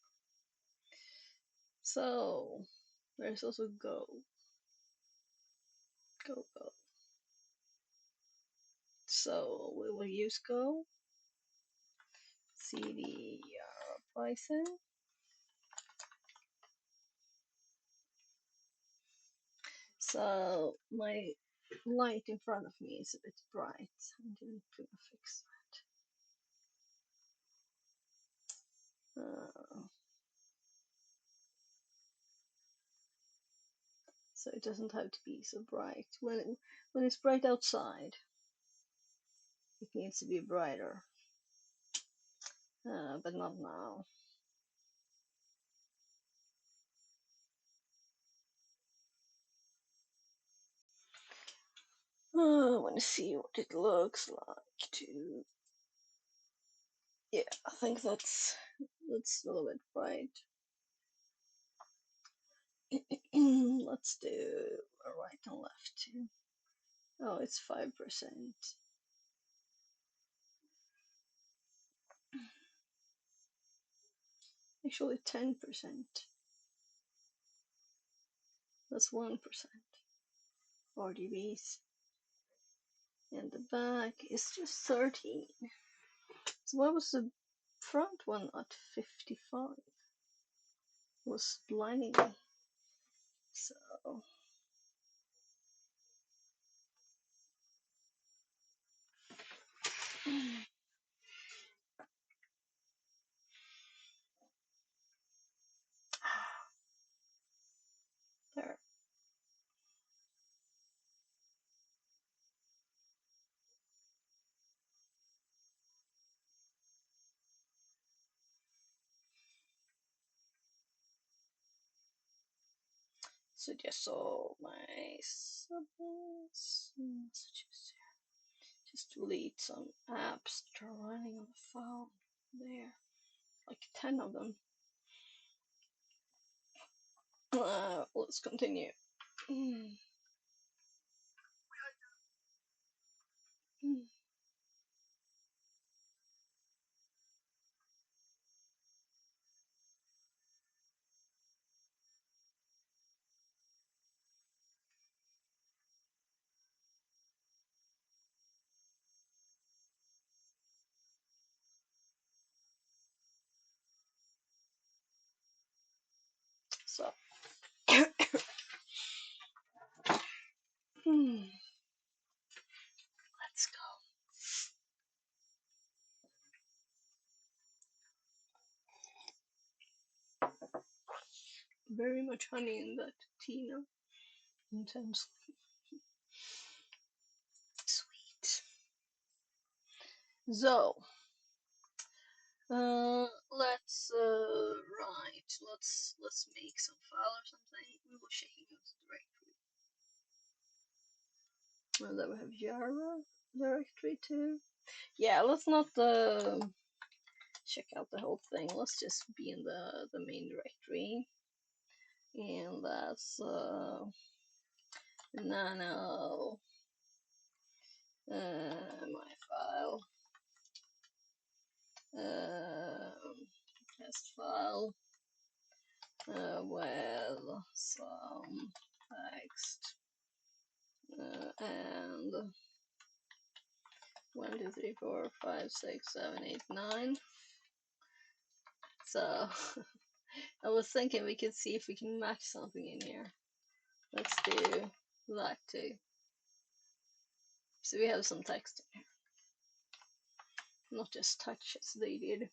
So there's also go. Go. So we will use go. cd Python. So my light in front of me is a bit bright. I didn't fix that. So it doesn't have to be so bright. When it's bright outside, it needs to be brighter, but not now. I want to see what it looks like too. Yeah, I think that's a little bit bright. Let's do a right and left too. Oh, it's 5%. Actually 10%. That's 1%. RGBs. And the back is just 13. So why was the front one at 55? It was blinding me. So there. So just saw my messages. Just delete some apps that are running on the phone. There, like 10 of them. Let's continue. So let's go. Very much honey in that tea now. Intense. Sweet. So let's let's make some file or something. We will check out the directory. And then we have Java directory too. Yeah, let's not check out the whole thing. Let's just be in the main directory, and that's nano my file test file with some text and 1 2 3 4 5 6 7 8 9. So I was thinking we could see if we can match something in here. Let's do that too. So we have some text in here, not just touch as they did.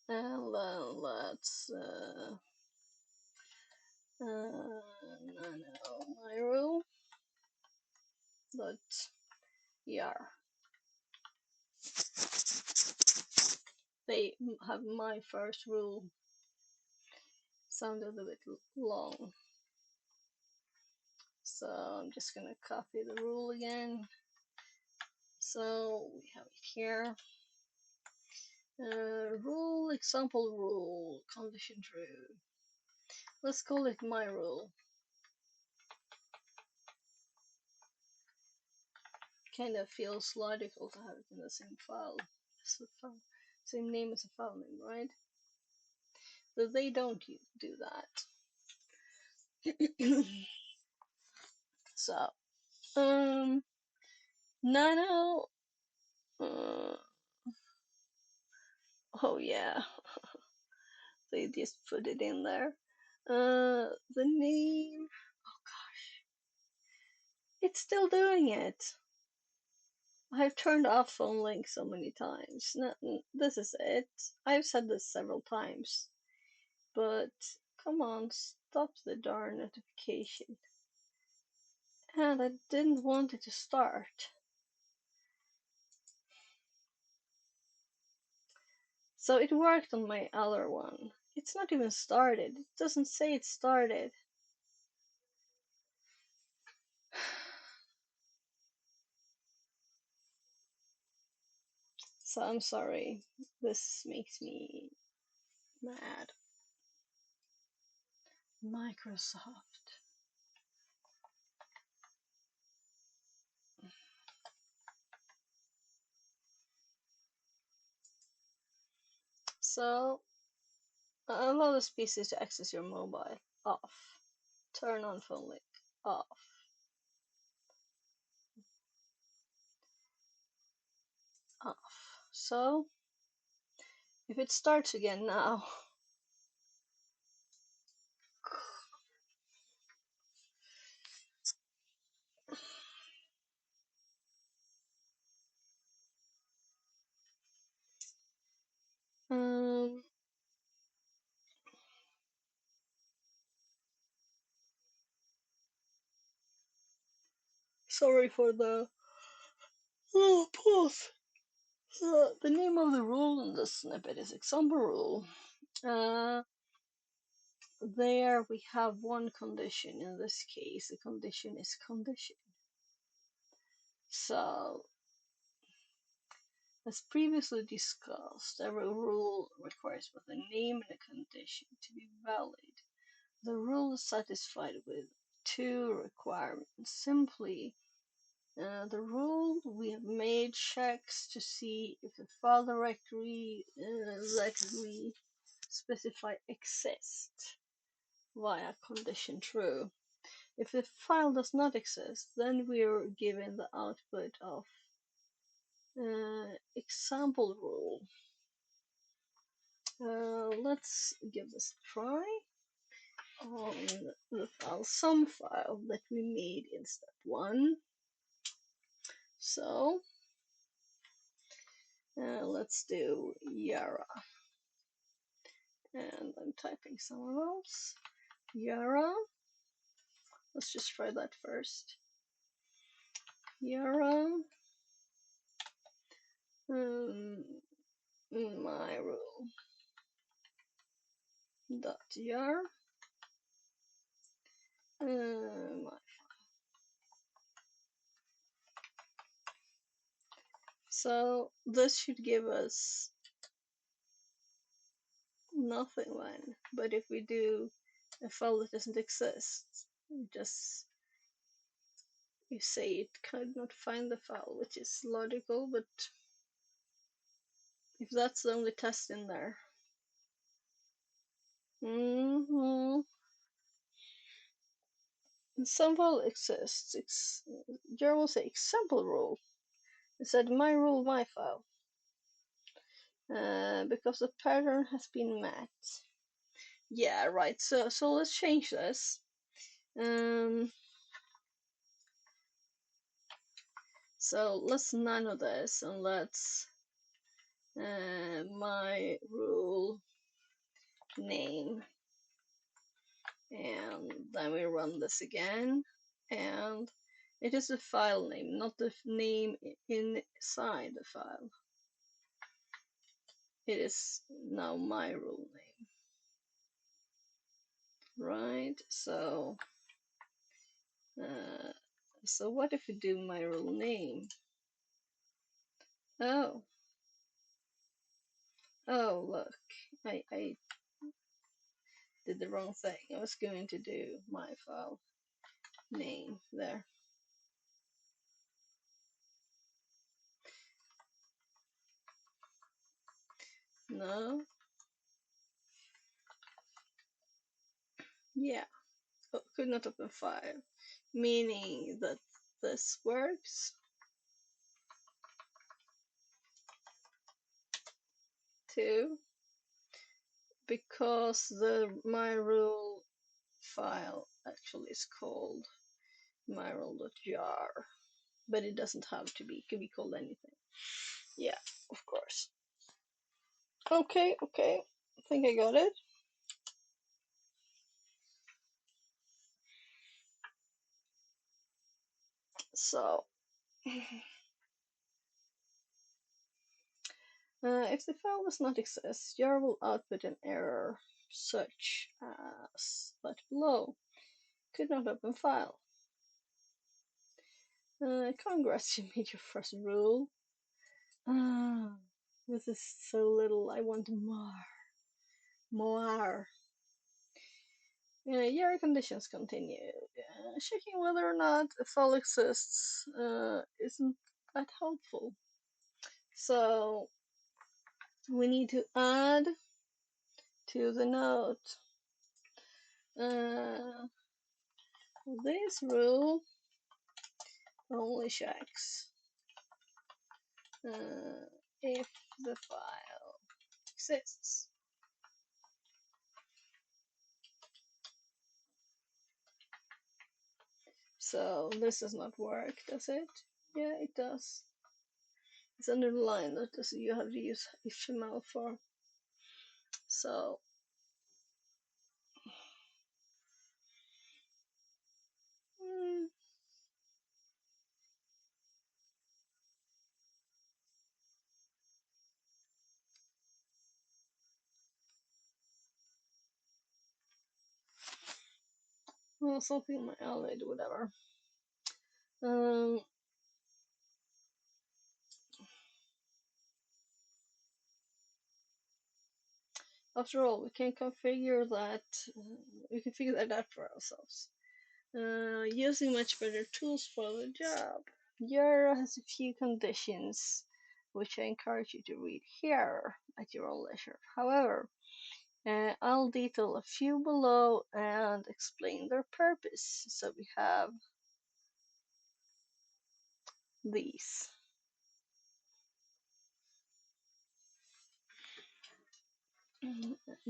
And let's nano my rule dot er. They have my first rule sounded a bit long, so I'm just gonna copy the rule again. So we have it here. Rule, example rule, condition true. Let's call it my rule. Kind of feels logical to have it in the same file, same name as a file name, right? But they don't do that. So, nano Oh yeah, they just put it in there. The name. Oh gosh, it's still doing it. I've turned off phone link so many times. No, this is it. I've said this several times, but come on, stop the darn notification. And I didn't want it to start. So it worked on my other one. It's not even started. It doesn't say it started. So I'm sorry. This makes me mad. Microsoft. So allow the species to access your mobile. Off. Turn on phone link. Off. Off. So if it starts again now. Um sorry for the pause. The name of the rule in this snippet is example rule. There we have one condition. In this case, the condition is condition. So, as previously discussed, every rule requires both a name and a condition to be valid. The rule is satisfied with two requirements. Simply, the rule we have made checks to see if the file directory that we specify exists via condition true. If the file does not exist, then we are given the output of example rule. Let's give this a try on the file sum file that we made in step 1. So let's do Yara, and I'm typing somewhere else. Yara. Let's just try that first. Yara. My rule dot yar. So this should give us nothing then. But if we do a file that doesn't exist, just you say it could not find the file, which is logical, but if that's the only test in there. Some file exists. Jar will say example rule. It said my rule, my file. Because the pattern has been met. Yeah, right. So let's change this. So let's nano this and let's my rule name, and then we run this again, and it is a file name, not the name inside the file. It is now my rule name, right? So so what if we do my rule name? Oh look, I did the wrong thing. I was going to do my file name there. No. Yeah. Oh, could not open file. Meaning that this works. to, because my rule file actually is called myrule.jar, but it doesn't have to be. It can be called anything. Yeah, of course. Okay, I think I got it. So, if the file does not exist, jar will output an error such as that below. Could not open file. Congrats, you made your first rule. This is so little. I want more. More. Your conditions continue. Checking whether or not a file exists isn't that helpful. So we need to add to the note. This rule only checks if the file exists. So this does not work, does it? Yeah, it does. It's under the line that you have to use HTML for. So well, something on my eyelid, whatever. After all, we can configure that. We can figure that out for ourselves. Using much better tools for the job. Yara has a few conditions, which I encourage you to read here at your own leisure. However, I'll detail a few below and explain their purpose. So we have these.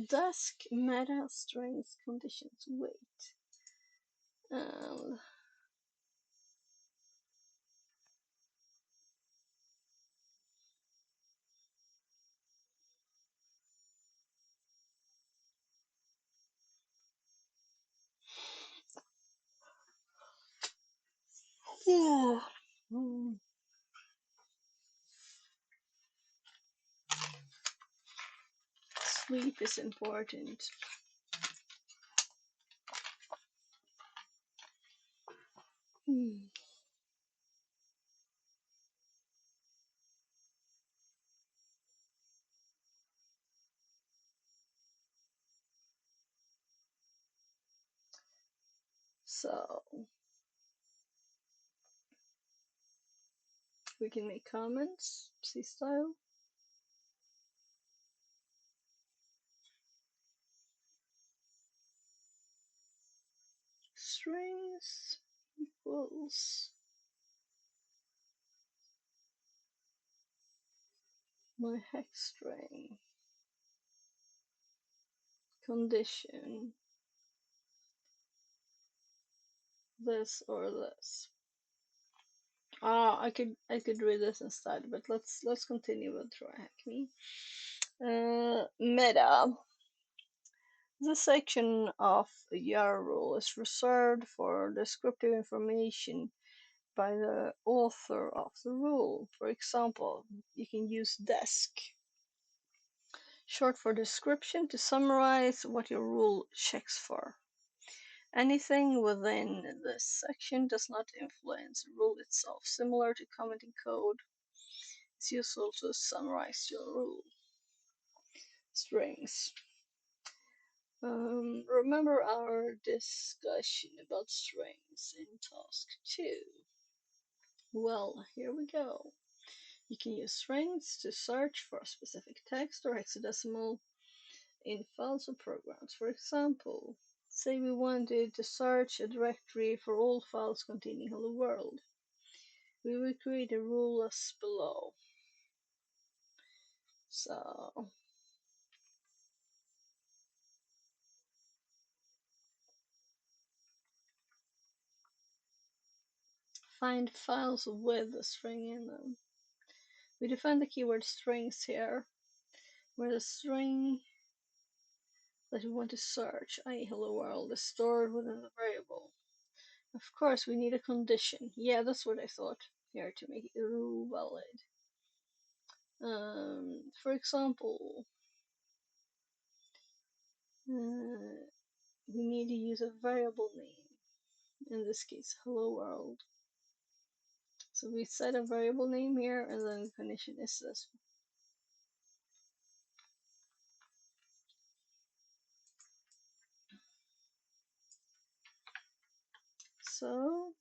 Dusk meta strings conditions. Wait. And yeah. Sleep is important. So we can make comments, C style. Strings equals my hex string condition this or this. I could read this instead, but let's continue with try hack me. Meta. This section of the YAR rule is reserved for descriptive information by the author of the rule. For example, you can use desk, short for description, to summarize what your rule checks for. Anything within this section does not influence the rule itself. Similar to commenting code, it's useful to summarize your rule. Strings. Remember our discussion about strings in task 2. Well, here we go. You can use strings to search for specific text or hexadecimal in files or programs. For example, say we wanted to search a directory for all files containing Hello World. We will create a rule as below. So find files with the string in them. We define the keyword strings here, where the string that we want to search, i.e. hello world, is stored within the variable. Of course, we need a condition. Yeah, that's what I thought here to make it valid. For example, we need to use a variable name. In this case, hello world. So we set a variable name here, and then the condition is this. So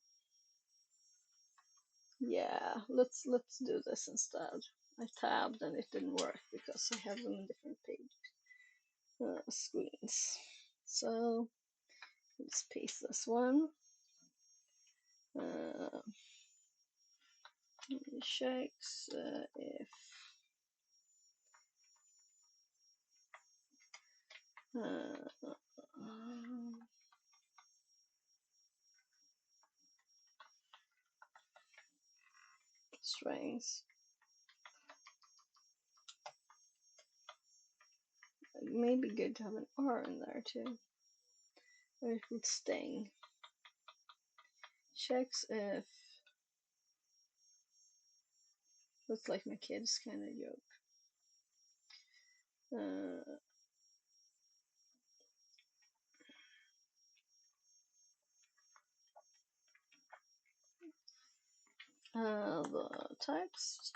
yeah, let's do this instead. I tabbed and it didn't work because I have them in different page screens. So let's paste this one. Checks if strings. It may be good to have an R in there too, or it would sting. Checks if. Looks like my kid's kind of joke. The text.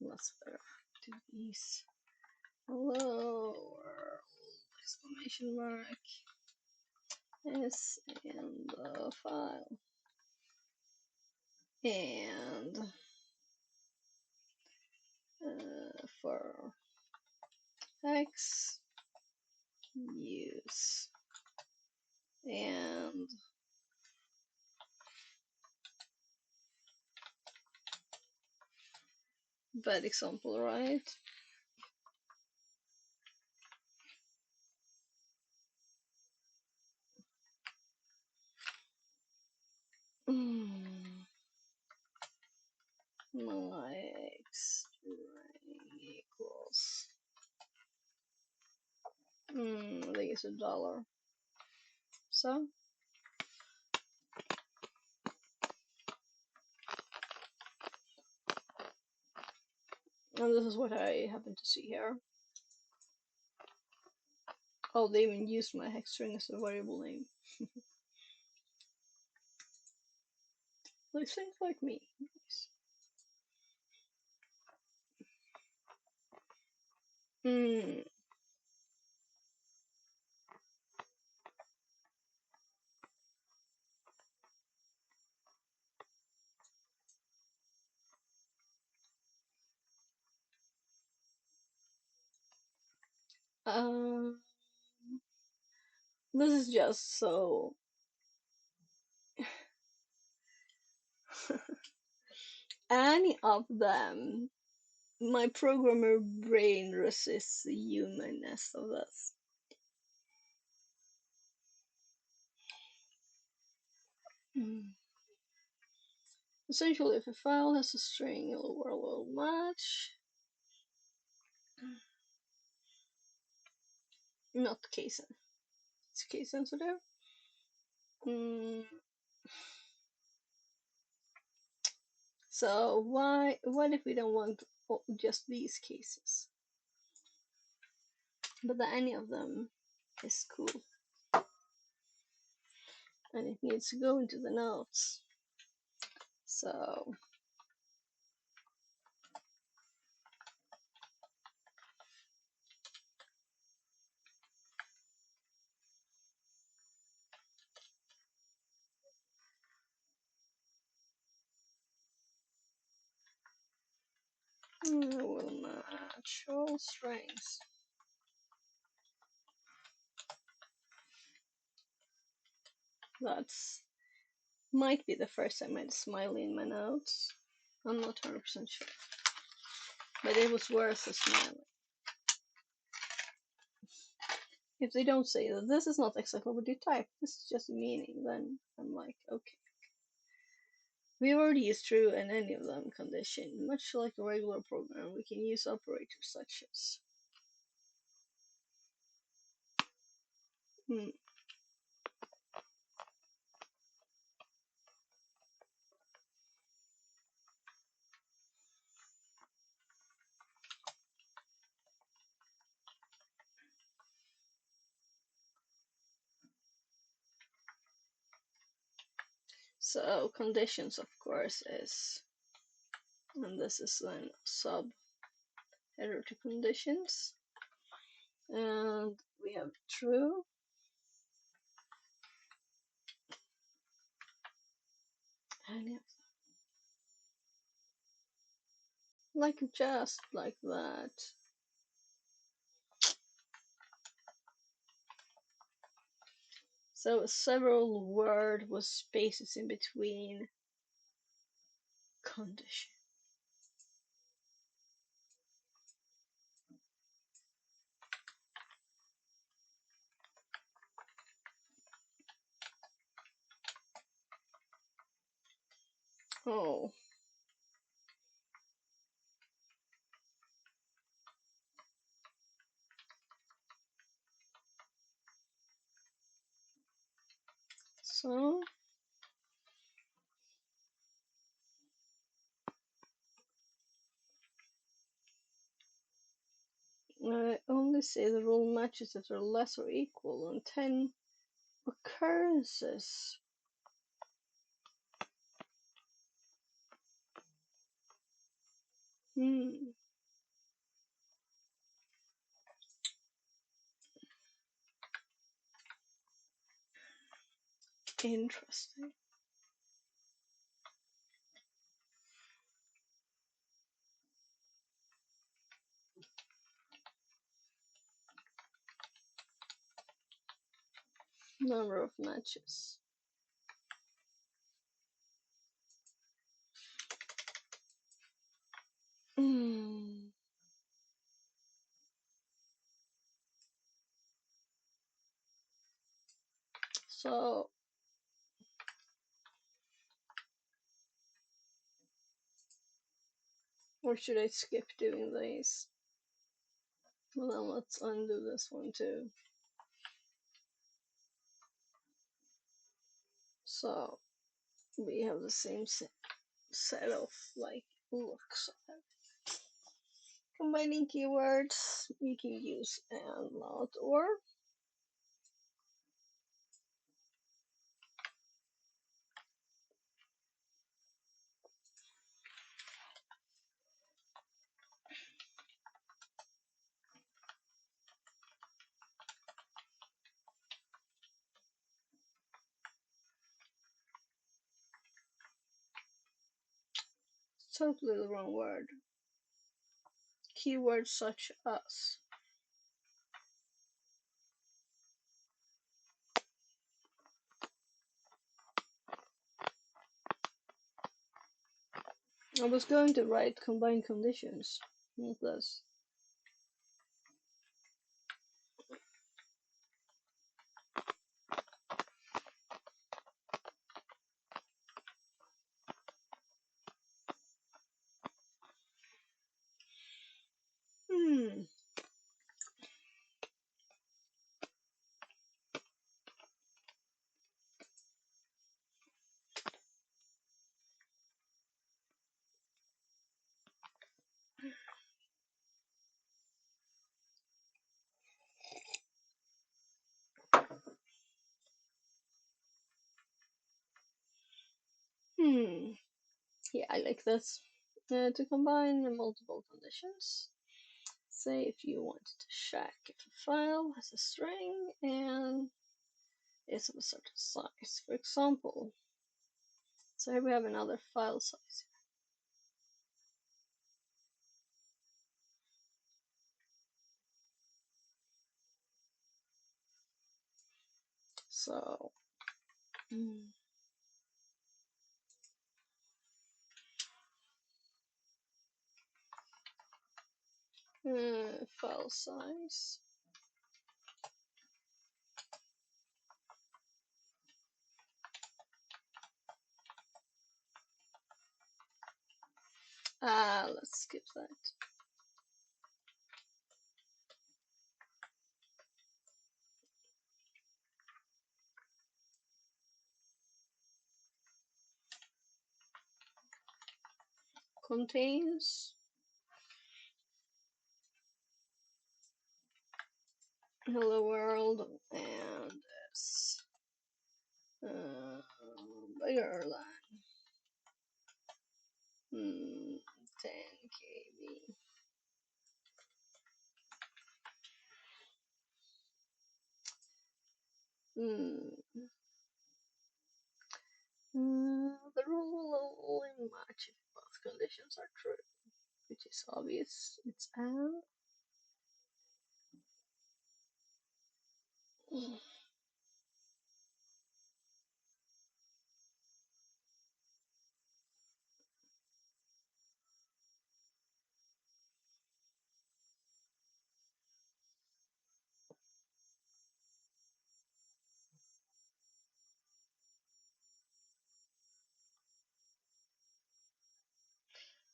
Let's better do these. Hello world! Exclamation mark is in the file. And for X use and bad example, right? My string equals I think it's $1. So and this is what I happen to see here. Oh, they even used my hex string as a variable name. They think like me. Nice. This is just so any of them, my programmer brain resists the humanness of this. Essentially, if a file has a string, it will match. Not case sensitive. It's case sensitive. So what if we don't want just these cases? But that any of them is cool. And it needs to go into the notes. So I will match all strings. That's might be the first time I had a smiley in my notes. I'm not 100% sure. But it was worth a smiley. If they don't say that this is not exactly what you type, this is just a meaning, then I'm like, okay. We already use true in any of them condition. Much like a regular program, we can use operators such as hmm. So conditions, of course, is, and this is then sub header to conditions, and we have true, and yeah, like just like that. So several word with spaces in between condition. Oh, so I only say the rule matches if they're less or equal on 10 occurrences. Hmm. Interesting. Number of matches. Hmm. So, or should I skip doing these? Well, then let's undo this one too. So, we have the same set of like looks. Combining keywords, we can use and not or. Totally the wrong word. Keywords such as. I was going to write combined conditions, not this. Hmm. Hmm. Yeah, I like this. To combine the multiple conditions. Say if you wanted to check if a file has a string and is of a certain size. For example, so here we have another file size. So, file size. Let's skip that. Contains hello world and this bigger line 10 KB. The rule will only match if both conditions are true, which is obvious. It's and.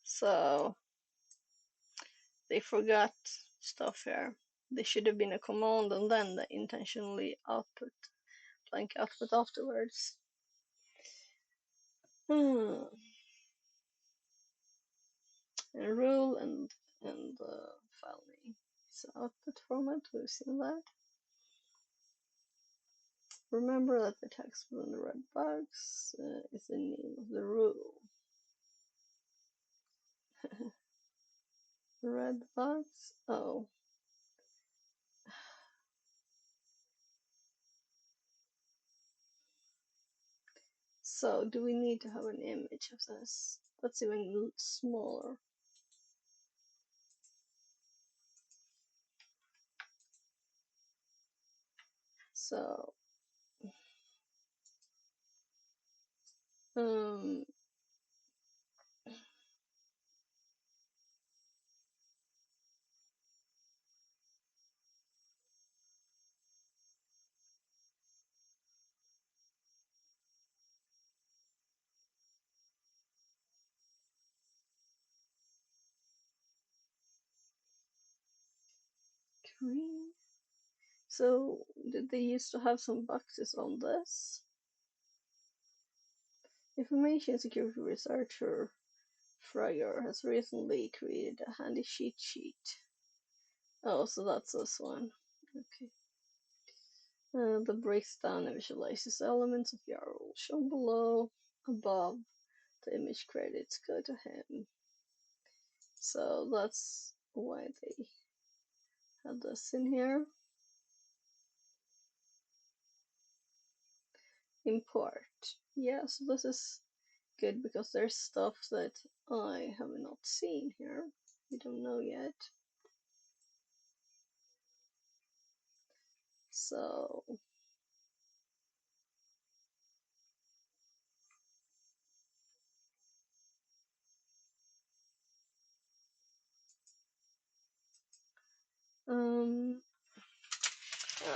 So they forgot stuff here. They should have been a command and then the intentionally output blank output afterwards. And rule and file name. So output format, we've seen that. Remember that the text within the red box is the name of the rule. Red box? Oh. So do we need to have an image of this? That's even smaller. So green. So did they used to have some boxes on this? Information security researcher Fryer has recently created a handy cheat sheet. Oh, so that's this one. Okay. That breaks down and visualizes elements of YARL shown below. Above, the image credits go to him. So that's why they had this in here. Import. Yeah, so this is good because there's stuff that I have not seen here. We don't know yet. So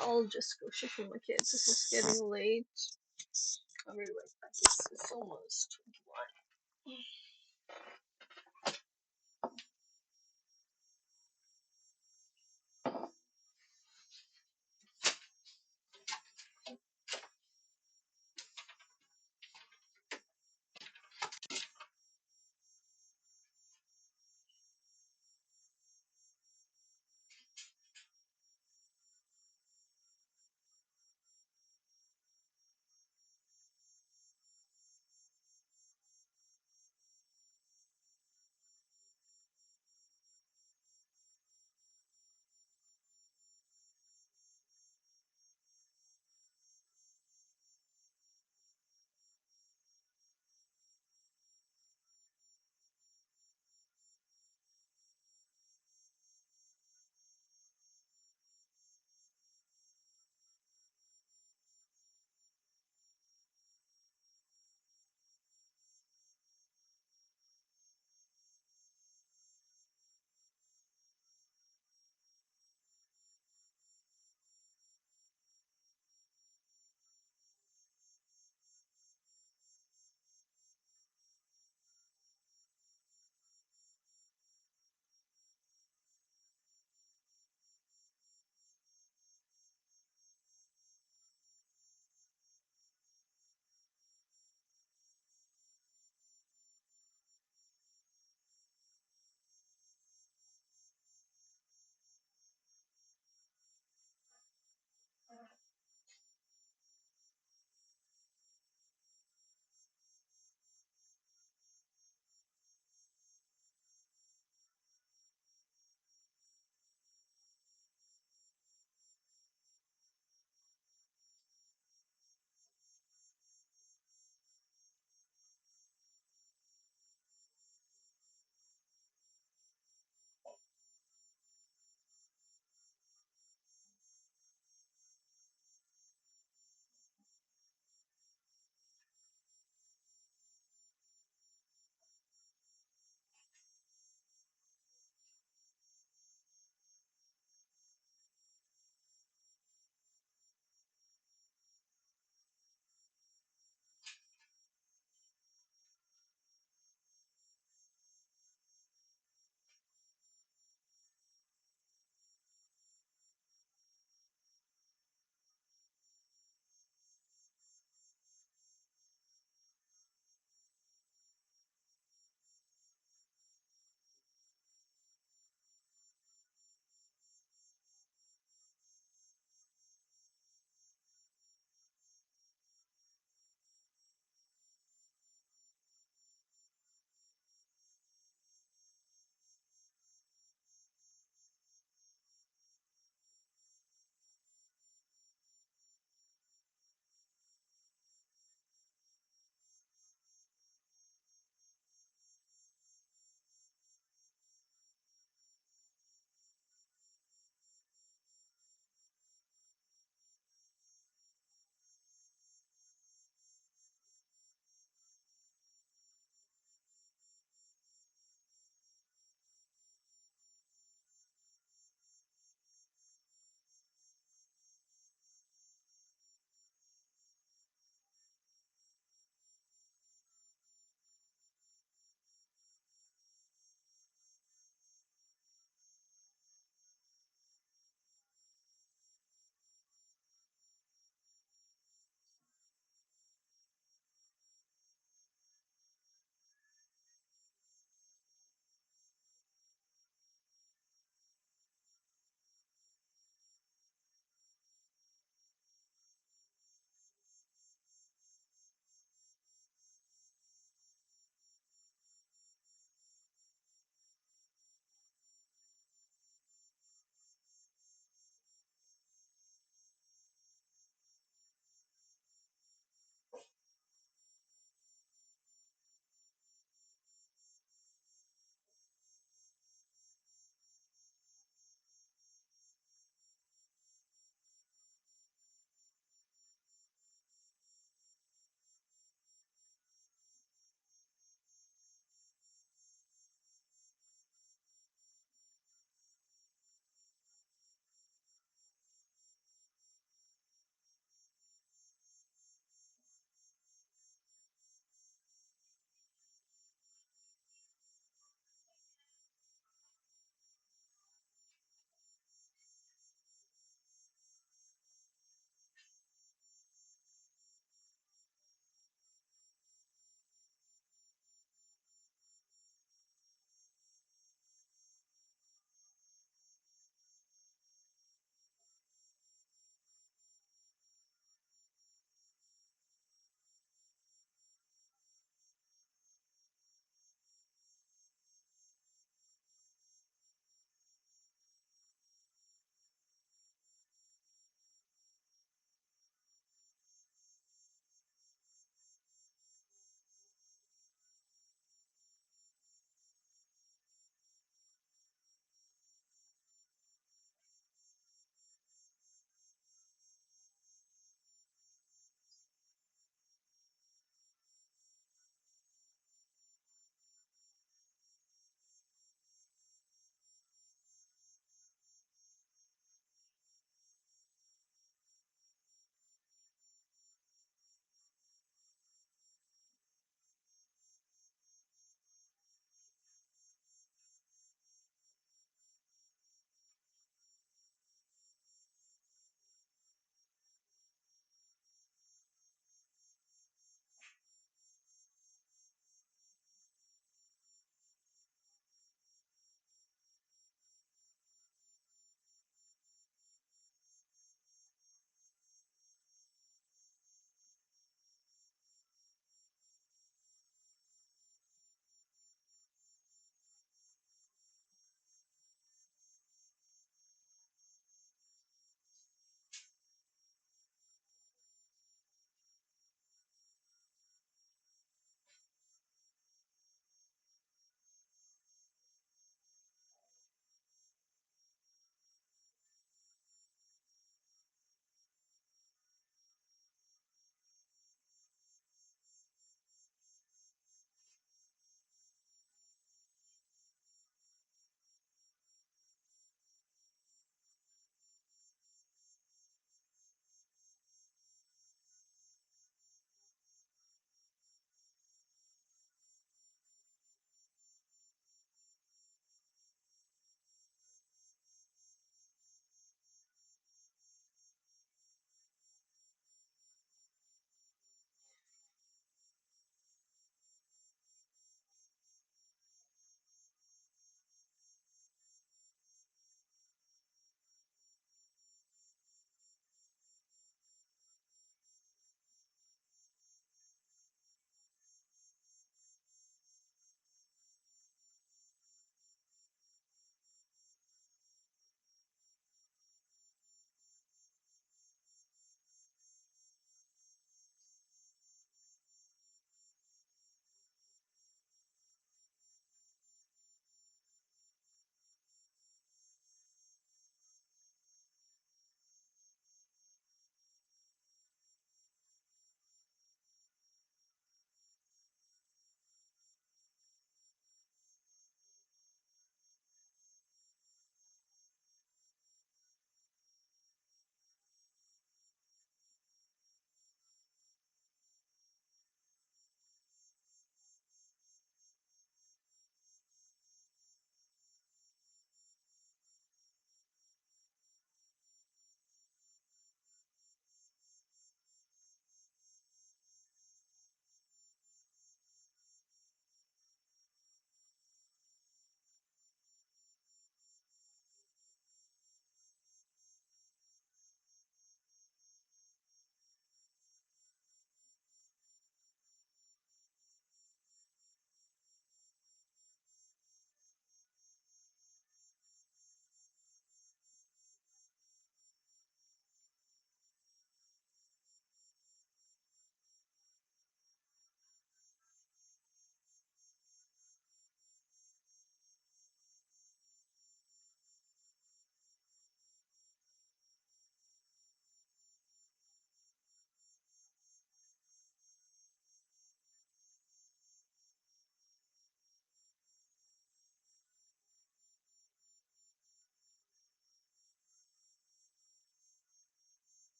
I'll just go shuffle my kids. This is getting late. I'll be right back. It's almost 21.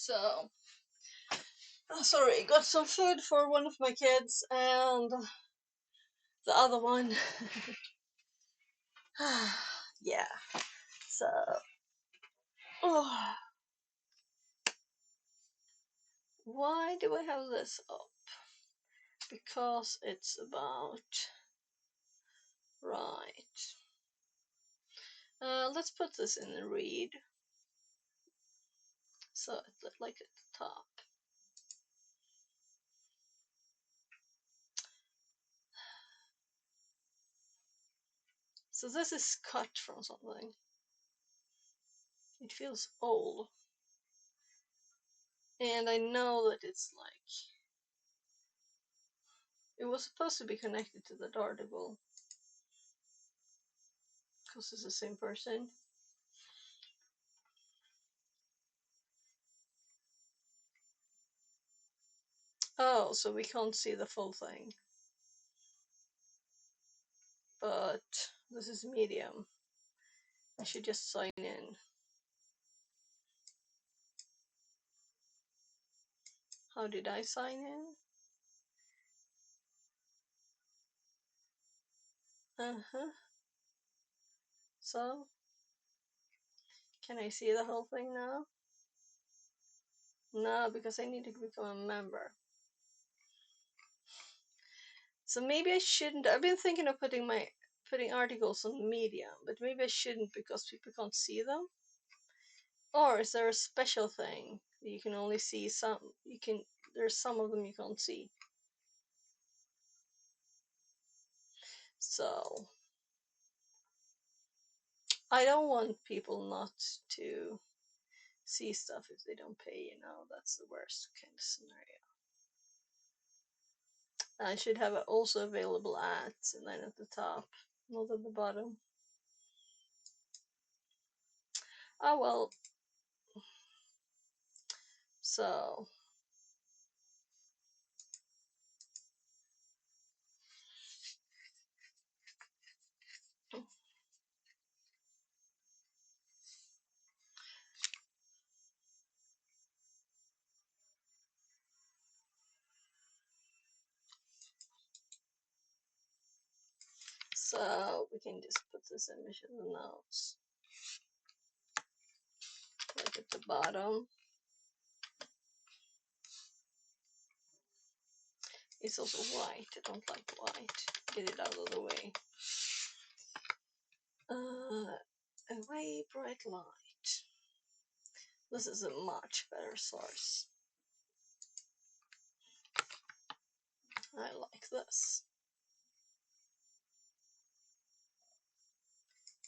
So, sorry, got some food for one of my kids and the other one. Yeah. So, oh, why do I have this up? Because it's about right. Let's put this in the read. So it looked like at the top. So this is cut from something. It feels old. And I know that it's like, it was supposed to be connected to that article. Because it's the same person. Oh, so we can't see the full thing. But this is medium. I should just sign in. How did I sign in? Uh-huh. So, can I see the whole thing now? No, because I need to become a member. So maybe I shouldn't. I've been thinking of putting articles on Medium, but maybe I shouldn't because people can't see them. Or is there a special thing that you can only see some? There's some of them you can't see. So I don't want people not to see stuff if they don't pay. That's the worst kind of scenario. I should have also available ads, and then at the top, not at the bottom. Oh well. So we can just put this image in the notes, like at the bottom. It's also white. I don't like white. Get it out of the way. Away bright light. This is a much better source. I like this.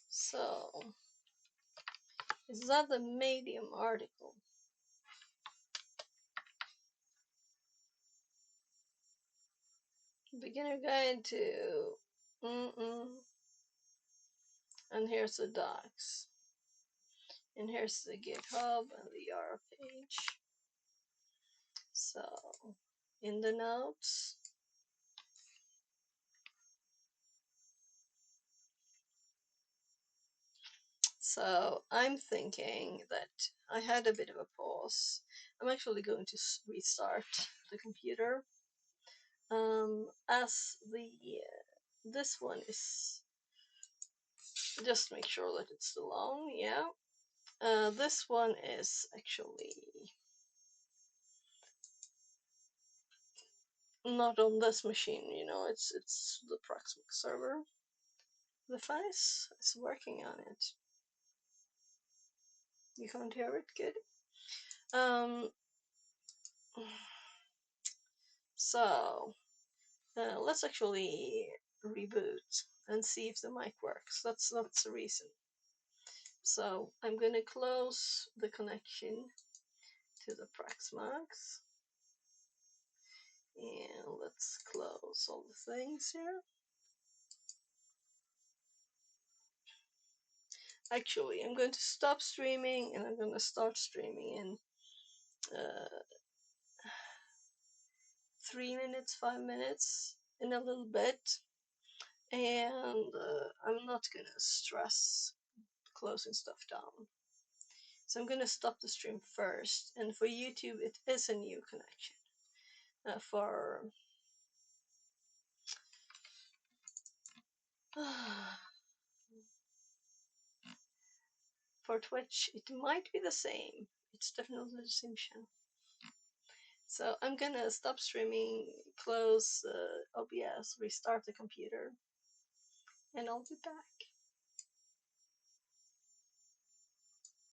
So, is that the Medium article? Beginner guide to... And here's the docs. And here's the GitHub and the YARA page. So, in the notes. So, I'm thinking that I had a bit of a pause. I'm actually going to restart the computer. As this one is, just make sure that it's still on, yeah. This one is actually not on this machine, it's the Proxmox server. The fan is working on it. You can't hear it? Good. So let's actually reboot and see if the mic works. That's the reason. So I'm going to close the connection to the Proxmox. And let's close all the things here. Actually, I'm going to stop streaming and I'm going to start streaming in 3 minutes, 5 minutes, in a little bit. And I'm not going to stress closing stuff down. So I'm gonna stop the stream first, and for YouTube it is a new connection. For Twitch it might be the same. It's definitely the same channel. So I'm gonna stop streaming, close OBS, restart the computer, and I'll be back.